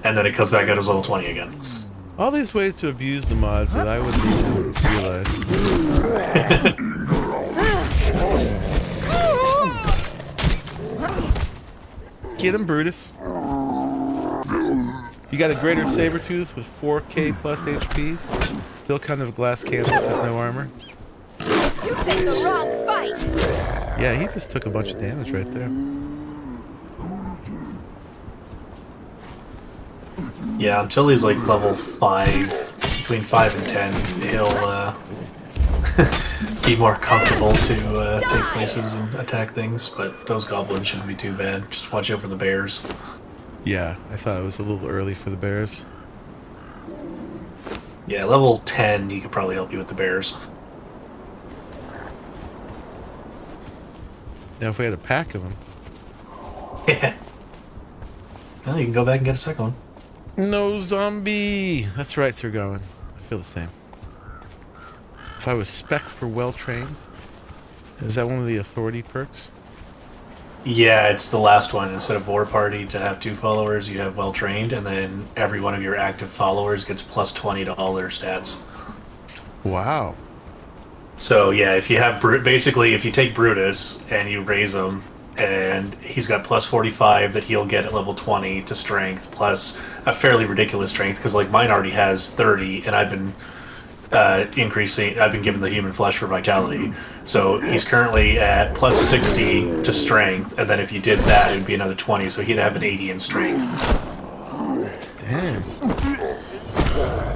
And then it comes back out as level 20 again. All these ways to abuse the mods that I wouldn't even realize. Get him, Brutus. You got a greater Sabertooth with 4K plus HP. Still kind of a glass cannon, there's no armor. You picked the wrong fight. Yeah, he just took a bunch of damage right there. Yeah, until he's like level 5, between 5 and 10, he'll be more comfortable to take places and attack things, but those goblins shouldn't be too bad. Just watch out for the bears. Yeah, I thought it was a little early for the bears. Yeah, level 10, he could probably help you with the bears. Now, if we had a pack of them. Yeah. Well, you can go back and get a second one. No zombie! That's right, Sir Gawain. I feel the same. If I was spec for well-trained, is that one of the authority perks? Yeah, it's the last one. Instead of War Party to have 2 followers, you have well-trained, and then every one of your active followers gets plus $20 stats. Wow. So yeah, if you have basically if you take Brutus and you raise him, and he's got plus 45 that he'll get at level 20 to strength, plus a fairly ridiculous strength, because like mine already has 30, and I've been increasing. I've been given the human flesh for vitality, so he's currently at plus 60 to strength, and then if you did that, it'd be another 20, so he'd have an 80 in strength. Damn.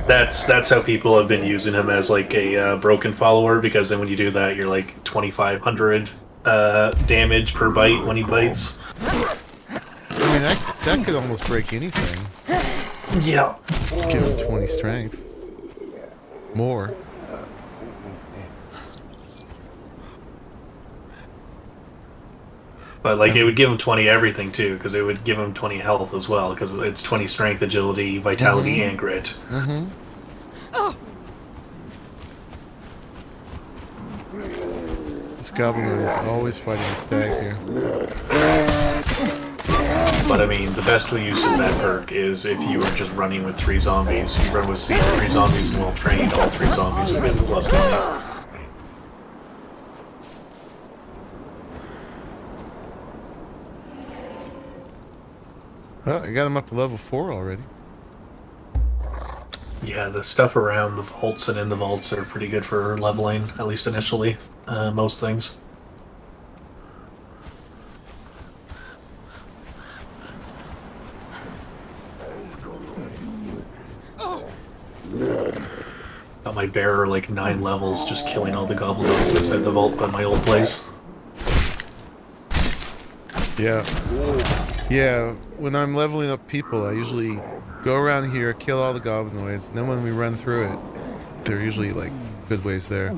That's how people have been using him as like a broken follower, because then when you do that, you're like 2,500 damage per bite when he bites. I mean, that could almost break anything. Yeah. Give him 20 strength. More. But like it would give him 20 everything too, because it would give him 20 health as well, because it's 20 strength, agility, vitality, and grit. Mm-hmm. This goblin is always fighting a stag here. But I mean, the best use of that perk is if you were just running with 3 zombies. You run with 3 zombies and well trained, all 3 zombies would get the plus 20. Well, I got him up to level 4 already. Yeah, the stuff around the vaults and in the vaults are pretty good for leveling, at least initially. Most things. Got my bearer like 9 levels, just killing all the goblins inside the vault by my old place. Yeah. Yeah, when I'm leveling up people, I usually go around here, kill all the goblinoids, and then when we run through it, they're usually like good ways there.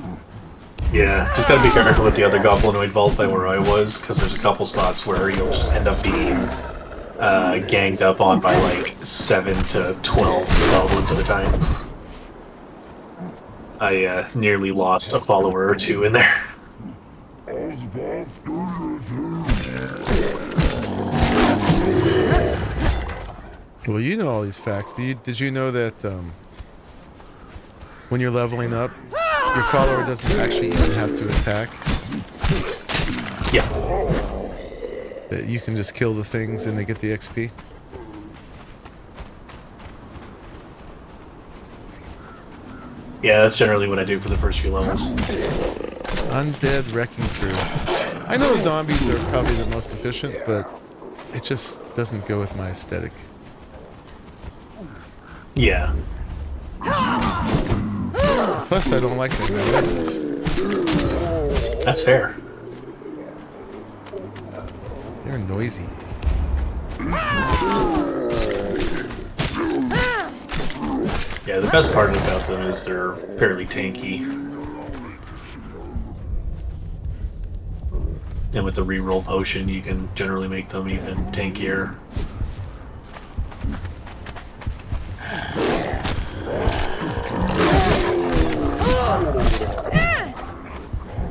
Yeah, just gotta be careful with the other goblinoid vault by where I was, because there's a couple spots where you'll just end up being ganged up on by like 7 to 12 goblins at a time. I nearly lost a follower or 2 in there. Well, you know all these facts. Did you know that when you're leveling up, your follower doesn't actually even have to attack? Yeah. That you can just kill the things and they get the XP? Yeah, that's generally what I do for the first few levels. Undead Wrecking Crew. I know zombies are probably the most efficient, but it just doesn't go with my aesthetic. Yeah. Plus, I don't like their noises. That's fair. They're noisy. Yeah, the best part about them is they're fairly tanky. And with the reroll potion, you can generally make them even tankier.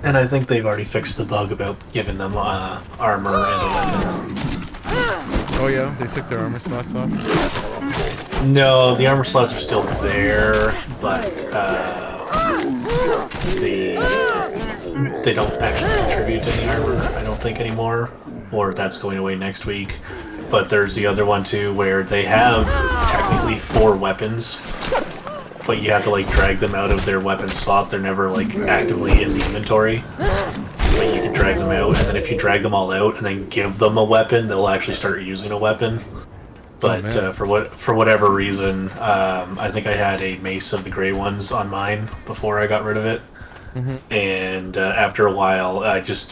And I think they've already fixed the bug about giving them armor and a weapon. Oh yeah, they took their armor slots off? No, the armor slots are still there, but they don't actually contribute to any armor, I don't think, anymore. Or that's going away next week. But there's the other one too, where they have technically 4 weapons, but you have to like drag them out of their weapon slot. They're never like actively in the inventory. But you can drag them out, and then if you drag them all out and then give them a weapon, they'll actually start using a weapon. But for whatever reason, I think I had a Mace of the Grey Ones on mine before I got rid of it. And after a while,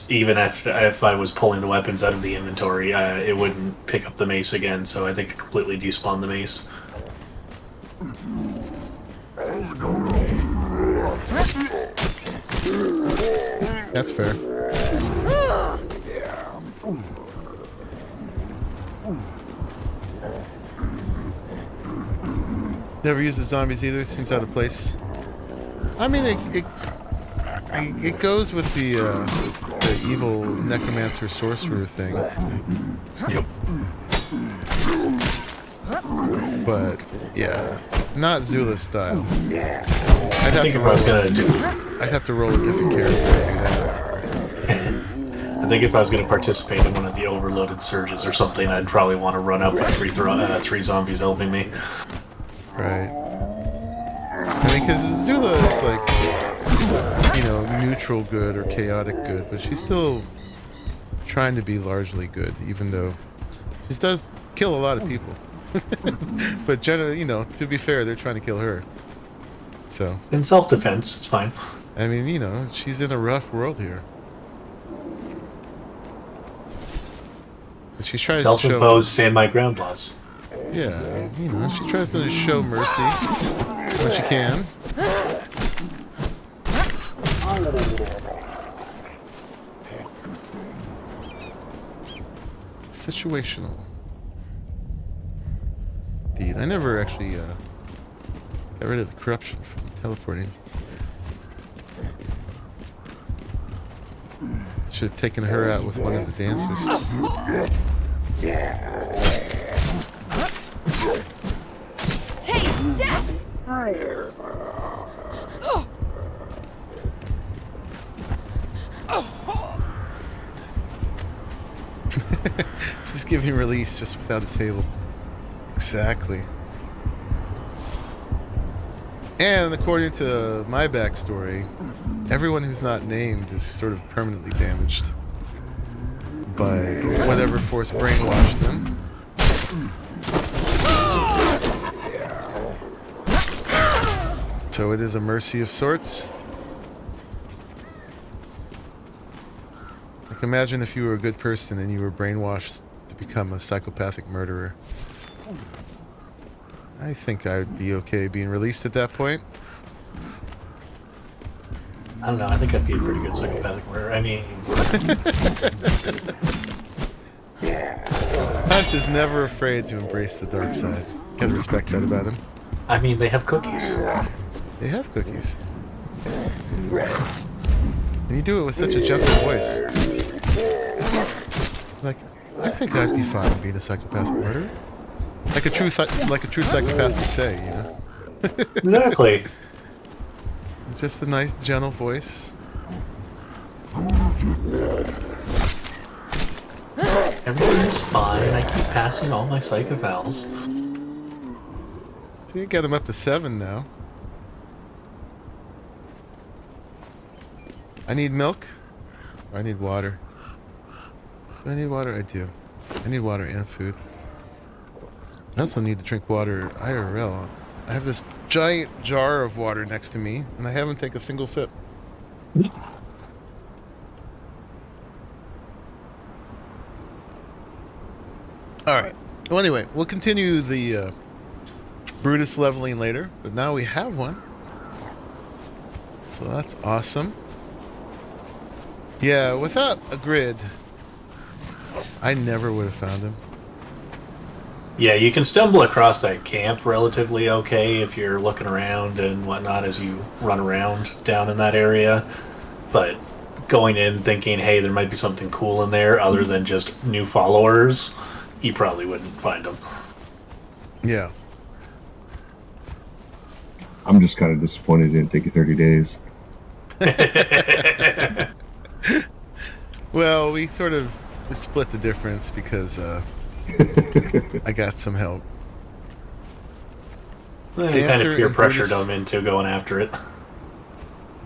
even if I was pulling the weapons out of the inventory, it wouldn't pick up the mace again. So I think it completely despawned the mace. That's fair. Never used the zombies either. Seems out of place. I mean, it goes with the evil necromancer sorcerer thing. Yep. But yeah, not Zula style. I'd have to roll a different character to do that. I think if I was going to participate in one of the overloaded surges or something, I'd probably want to run up with 3 zombies helping me. Right. I mean, because Zula is like, you know, neutral good or chaotic good, but she's still trying to be largely good, even though she does kill a lot of people. But generally, you know, to be fair, they're trying to kill her. So. In self-defense, it's fine. I mean, you know, she's in a rough world here. But she tries to show... Self-imposed stand my ground laws. Yeah, you know, she tries to show mercy when she can. It's situational. Indeed, I never actually got rid of the corruption from teleporting. Should have taken her out with one of the dancers. Take death! She's giving release just without a table. Exactly. And according to my backstory, everyone who's not named is sort of permanently damaged by whatever force brainwashed them. So it is a mercy of sorts. Like, imagine if you were a good person and you were brainwashed to become a psychopathic murderer. I think I would be okay being released at that point. I don't know, I think I'd be a pretty good psychopathic murderer. I mean... Hunt is never afraid to embrace the dark side. Gotta respect that about him. I mean, they have cookies. They have cookies. And you do it with such a gentle voice. Like, I think I'd be fine being a psychopathic murderer. Like a true psychopath would say, you know? Exactly. Just a nice, gentle voice. Everything's fine. I keep passing all my psychopals. You got him up to 7 now. I need milk. Or I need water. Do I need water? I do. I need water and food. I also need to drink water IRL. I have this giant jar of water next to me, and I haven't taken a single sip. Alright. Well, anyway, we'll continue the Brutus leveling later, but now we have one. So that's awesome. Yeah, without a grid, I never would have found him. Yeah, you can stumble across that camp relatively okay if you're looking around and whatnot as you run around down in that area. But going in thinking, hey, there might be something cool in there other than just new followers, you probably wouldn't find them. Yeah. I'm just kind of disappointed it didn't take you 30 days. Well, we sort of split the difference because I got some help. Well, you kind of peer pressured Brutus. them into going after it.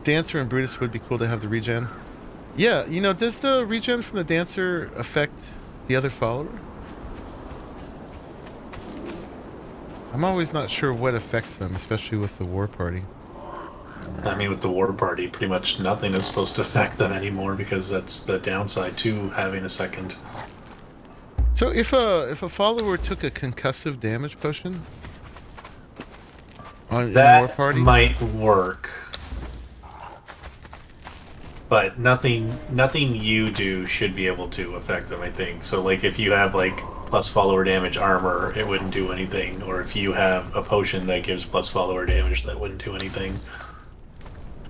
Dancer and Brutus would be cool to have the regen. Yeah, you know, does the regen from the Dancer affect the other follower? I'm always not sure what affects them, especially with the war party. I mean, with the war party, pretty much nothing is supposed to affect them anymore because that's the downside to having a second. So if a follower took a concussive damage potion in war That party, might work. But nothing you do should be able to affect them, I think. So, like, if you have, like, plus follower damage armor, it wouldn't do anything. Or if you have a potion that gives plus follower damage, that wouldn't do anything.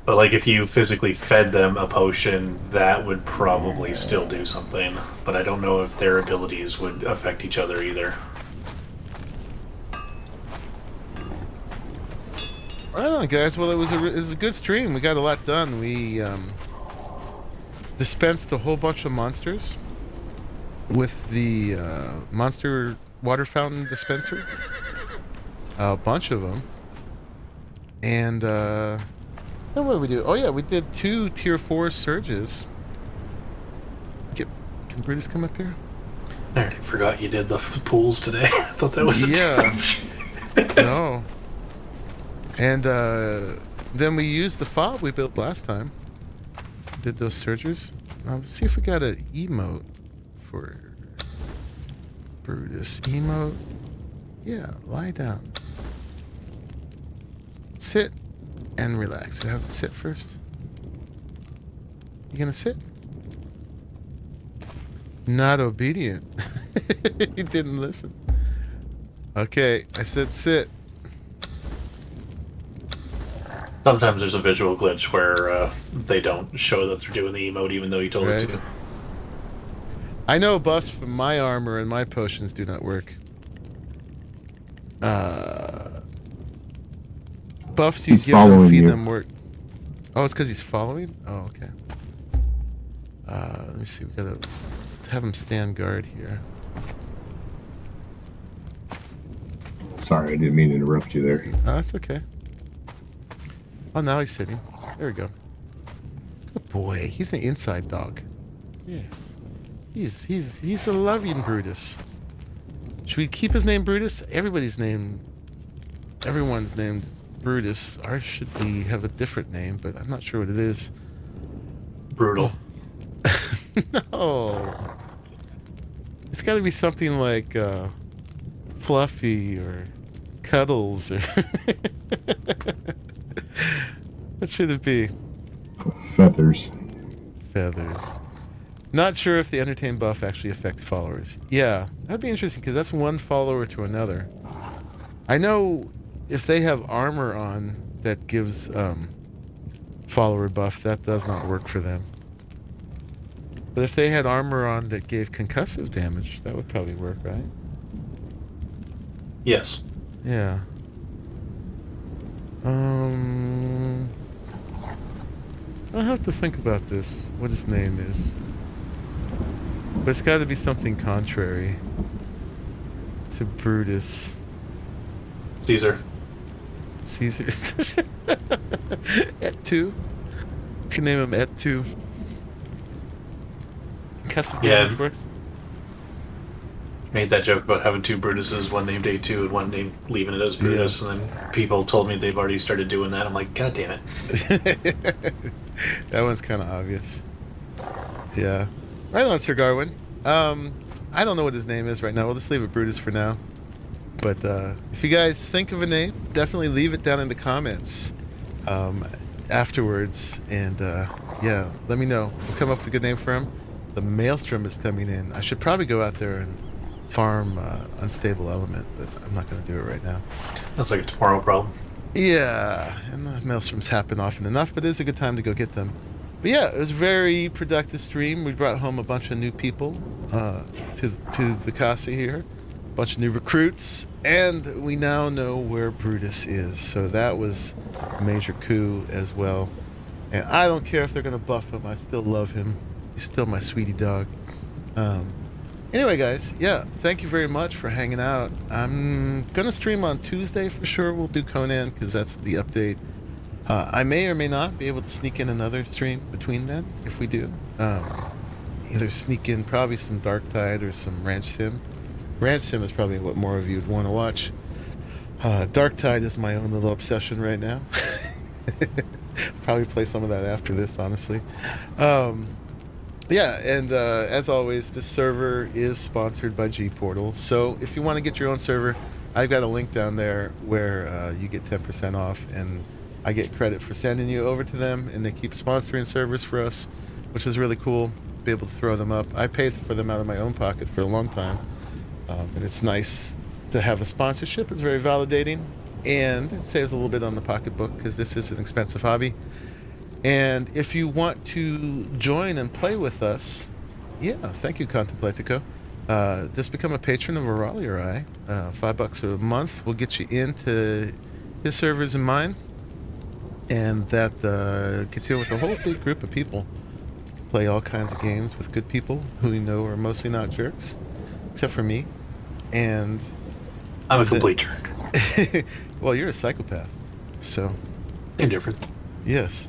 But, like, if you physically fed them a potion, that would probably still do something. But I don't know if their abilities would affect each other either. Right on, guys. Well, it was a good stream. We got a lot done. We dispensed a whole bunch of monsters with the monster water fountain dispenser. A bunch of them. And then what did we do? Oh yeah, we did 2 tier 4 surges. Can Brutus come up here? I already forgot you did the pools today. I thought that was No. And then we used the fob we built last time. Did those surgers. Now let's see if we got an emote for Brutus. Emote. Yeah, lie down. Sit and relax. We have to sit first. You gonna sit? Not obedient. He didn't listen. Okay, I said sit. Sometimes there's a visual glitch where they don't show that they're doing the emote even though you told them to. I know buffs from my armor and my potions do not work. Buffs you He's give them, following feed you. them work. Oh, it's because he's following? Oh, okay. Let me see. We gotta have him stand guard here. Sorry, I didn't mean to interrupt you there. Oh, that's okay. Oh, now he's sitting. There we go. Good boy. He's an inside dog. Yeah. He's a loving Brutus. Should we keep his name Brutus? Everyone's named Brutus. Ours should have a different name, but I'm not sure what it is. Brutal. No. It's got to be something like Fluffy or Cuddles or... What should it be? Feathers. Feathers. Not sure if the entertain buff actually affects followers. Yeah, that'd be interesting because that's one follower to another. I know if they have armor on that gives follower buff, that does not work for them. But if they had armor on that gave concussive damage, that would probably work, right? Yes. Yeah. I'll have to think about this, what his name is. But it's got to be something contrary to Brutus. Caesar. Caesar. Et2. You can name him Et2. Concussive damage works. Made that joke about having 2 Brutuses, one named A2 and one named leaving it as Brutus, and then people told me they've already started doing that. I'm like, God damn it. That one's kind of obvious. Yeah. Right on, Sir Garwin. I don't know what his name is right now. We'll just leave it Brutus for now. But if you guys think of a name, definitely leave it down in the comments afterwards. And yeah, let me know. We'll come up with a good name for him. The Maelstrom is coming in. I should probably go out there and farm Unstable Element, but I'm not going to do it right now. Sounds like a tomorrow problem. Yeah, and the Maelstroms happen often enough, but it is a good time to go get them. But yeah, it was a very productive stream. We brought home a bunch of new people to the casa here. bunch of new recruits, and we now know where Brutus is. So that was a major coup as well. And I don't care if they're going to buff him. I still love him. He's still my sweetie dog. Anyway, guys, yeah, thank you very much for hanging out. I'm going to stream on Tuesday for sure. We'll do Conan because that's the update. I may or may not be able to sneak in another stream between then if we do. Either sneak in probably some Dark Tide or some Ranch Sim. Ranch Sim is probably what more of you would want to watch. Dark Tide is my own little obsession right now. Probably play some of that after this, honestly. Yeah, and as always, this server is sponsored by G-Portal. So if you want to get your own server, I've got a link down there where you get 10% off, and I get credit for sending you over to them, and they keep sponsoring servers for us, which is really cool. Be able to throw them up. I paid for them out of my own pocket for a long time, and it's nice to have a sponsorship. It's very validating, and it saves a little bit on the pocketbook because this is an expensive hobby. And if you want to join and play with us, yeah, thank you, Contemplatico. Just become a patron of Raleigh or I. $5 a month will get you into his servers and mine, and that gets you with a whole big group of people. Play all kinds of games with good people who you know are mostly not jerks, except for me. And I'm a complete jerk. Well, you're a psychopath, so Same difference. yes.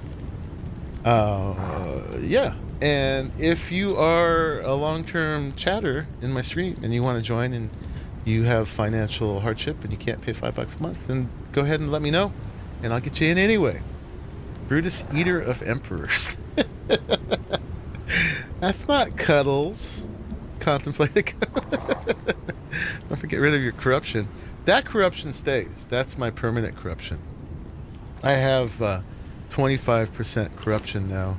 Yeah, and if you are a long-term chatter in my stream and you want to join and you have financial hardship and you can't pay $5 a month, then go ahead and let me know, and I'll get you in anyway. Brutus, Eater of Emperors. That's not Cuddles. Contemplating. Don't forget rid of your corruption. That corruption stays. That's my permanent corruption. I have 25% corruption now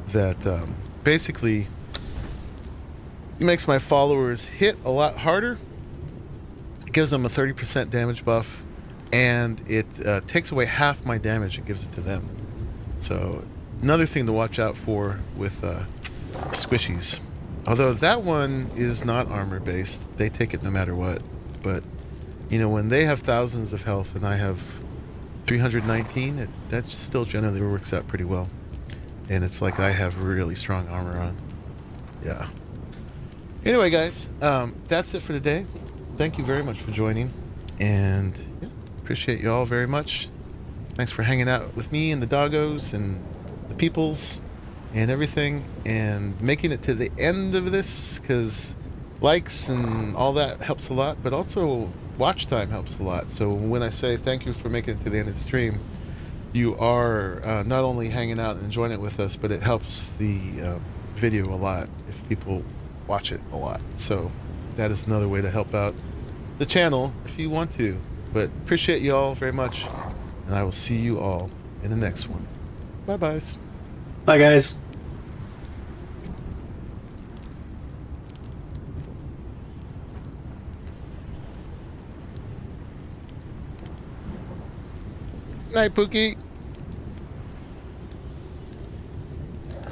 that basically makes my followers hit a lot harder, gives them a 30% damage buff, and it takes away half my damage and gives it to them. So another thing to watch out for with squishies. Although that one is not armor based, they take it no matter what. But you know, when they have thousands of health and I have 319, that still generally works out pretty well. And it's like I have really strong armor on. Yeah. Anyway, guys, that's it for today. Thank you very much for joining. And yeah, appreciate you all very much. Thanks for hanging out with me and the doggos and the peoples and everything, and making it to the end of this, because likes and all that helps a lot, but also watch time helps a lot. So when I say thank you for making it to the end of the stream, you are not only hanging out and enjoying it with us, but it helps the video a lot if people watch it a lot. So that is another way to help out the channel if you want to. But appreciate you all very much, and I will see you all in the next one. Bye-byes. Bye, guys. Night, Pookie.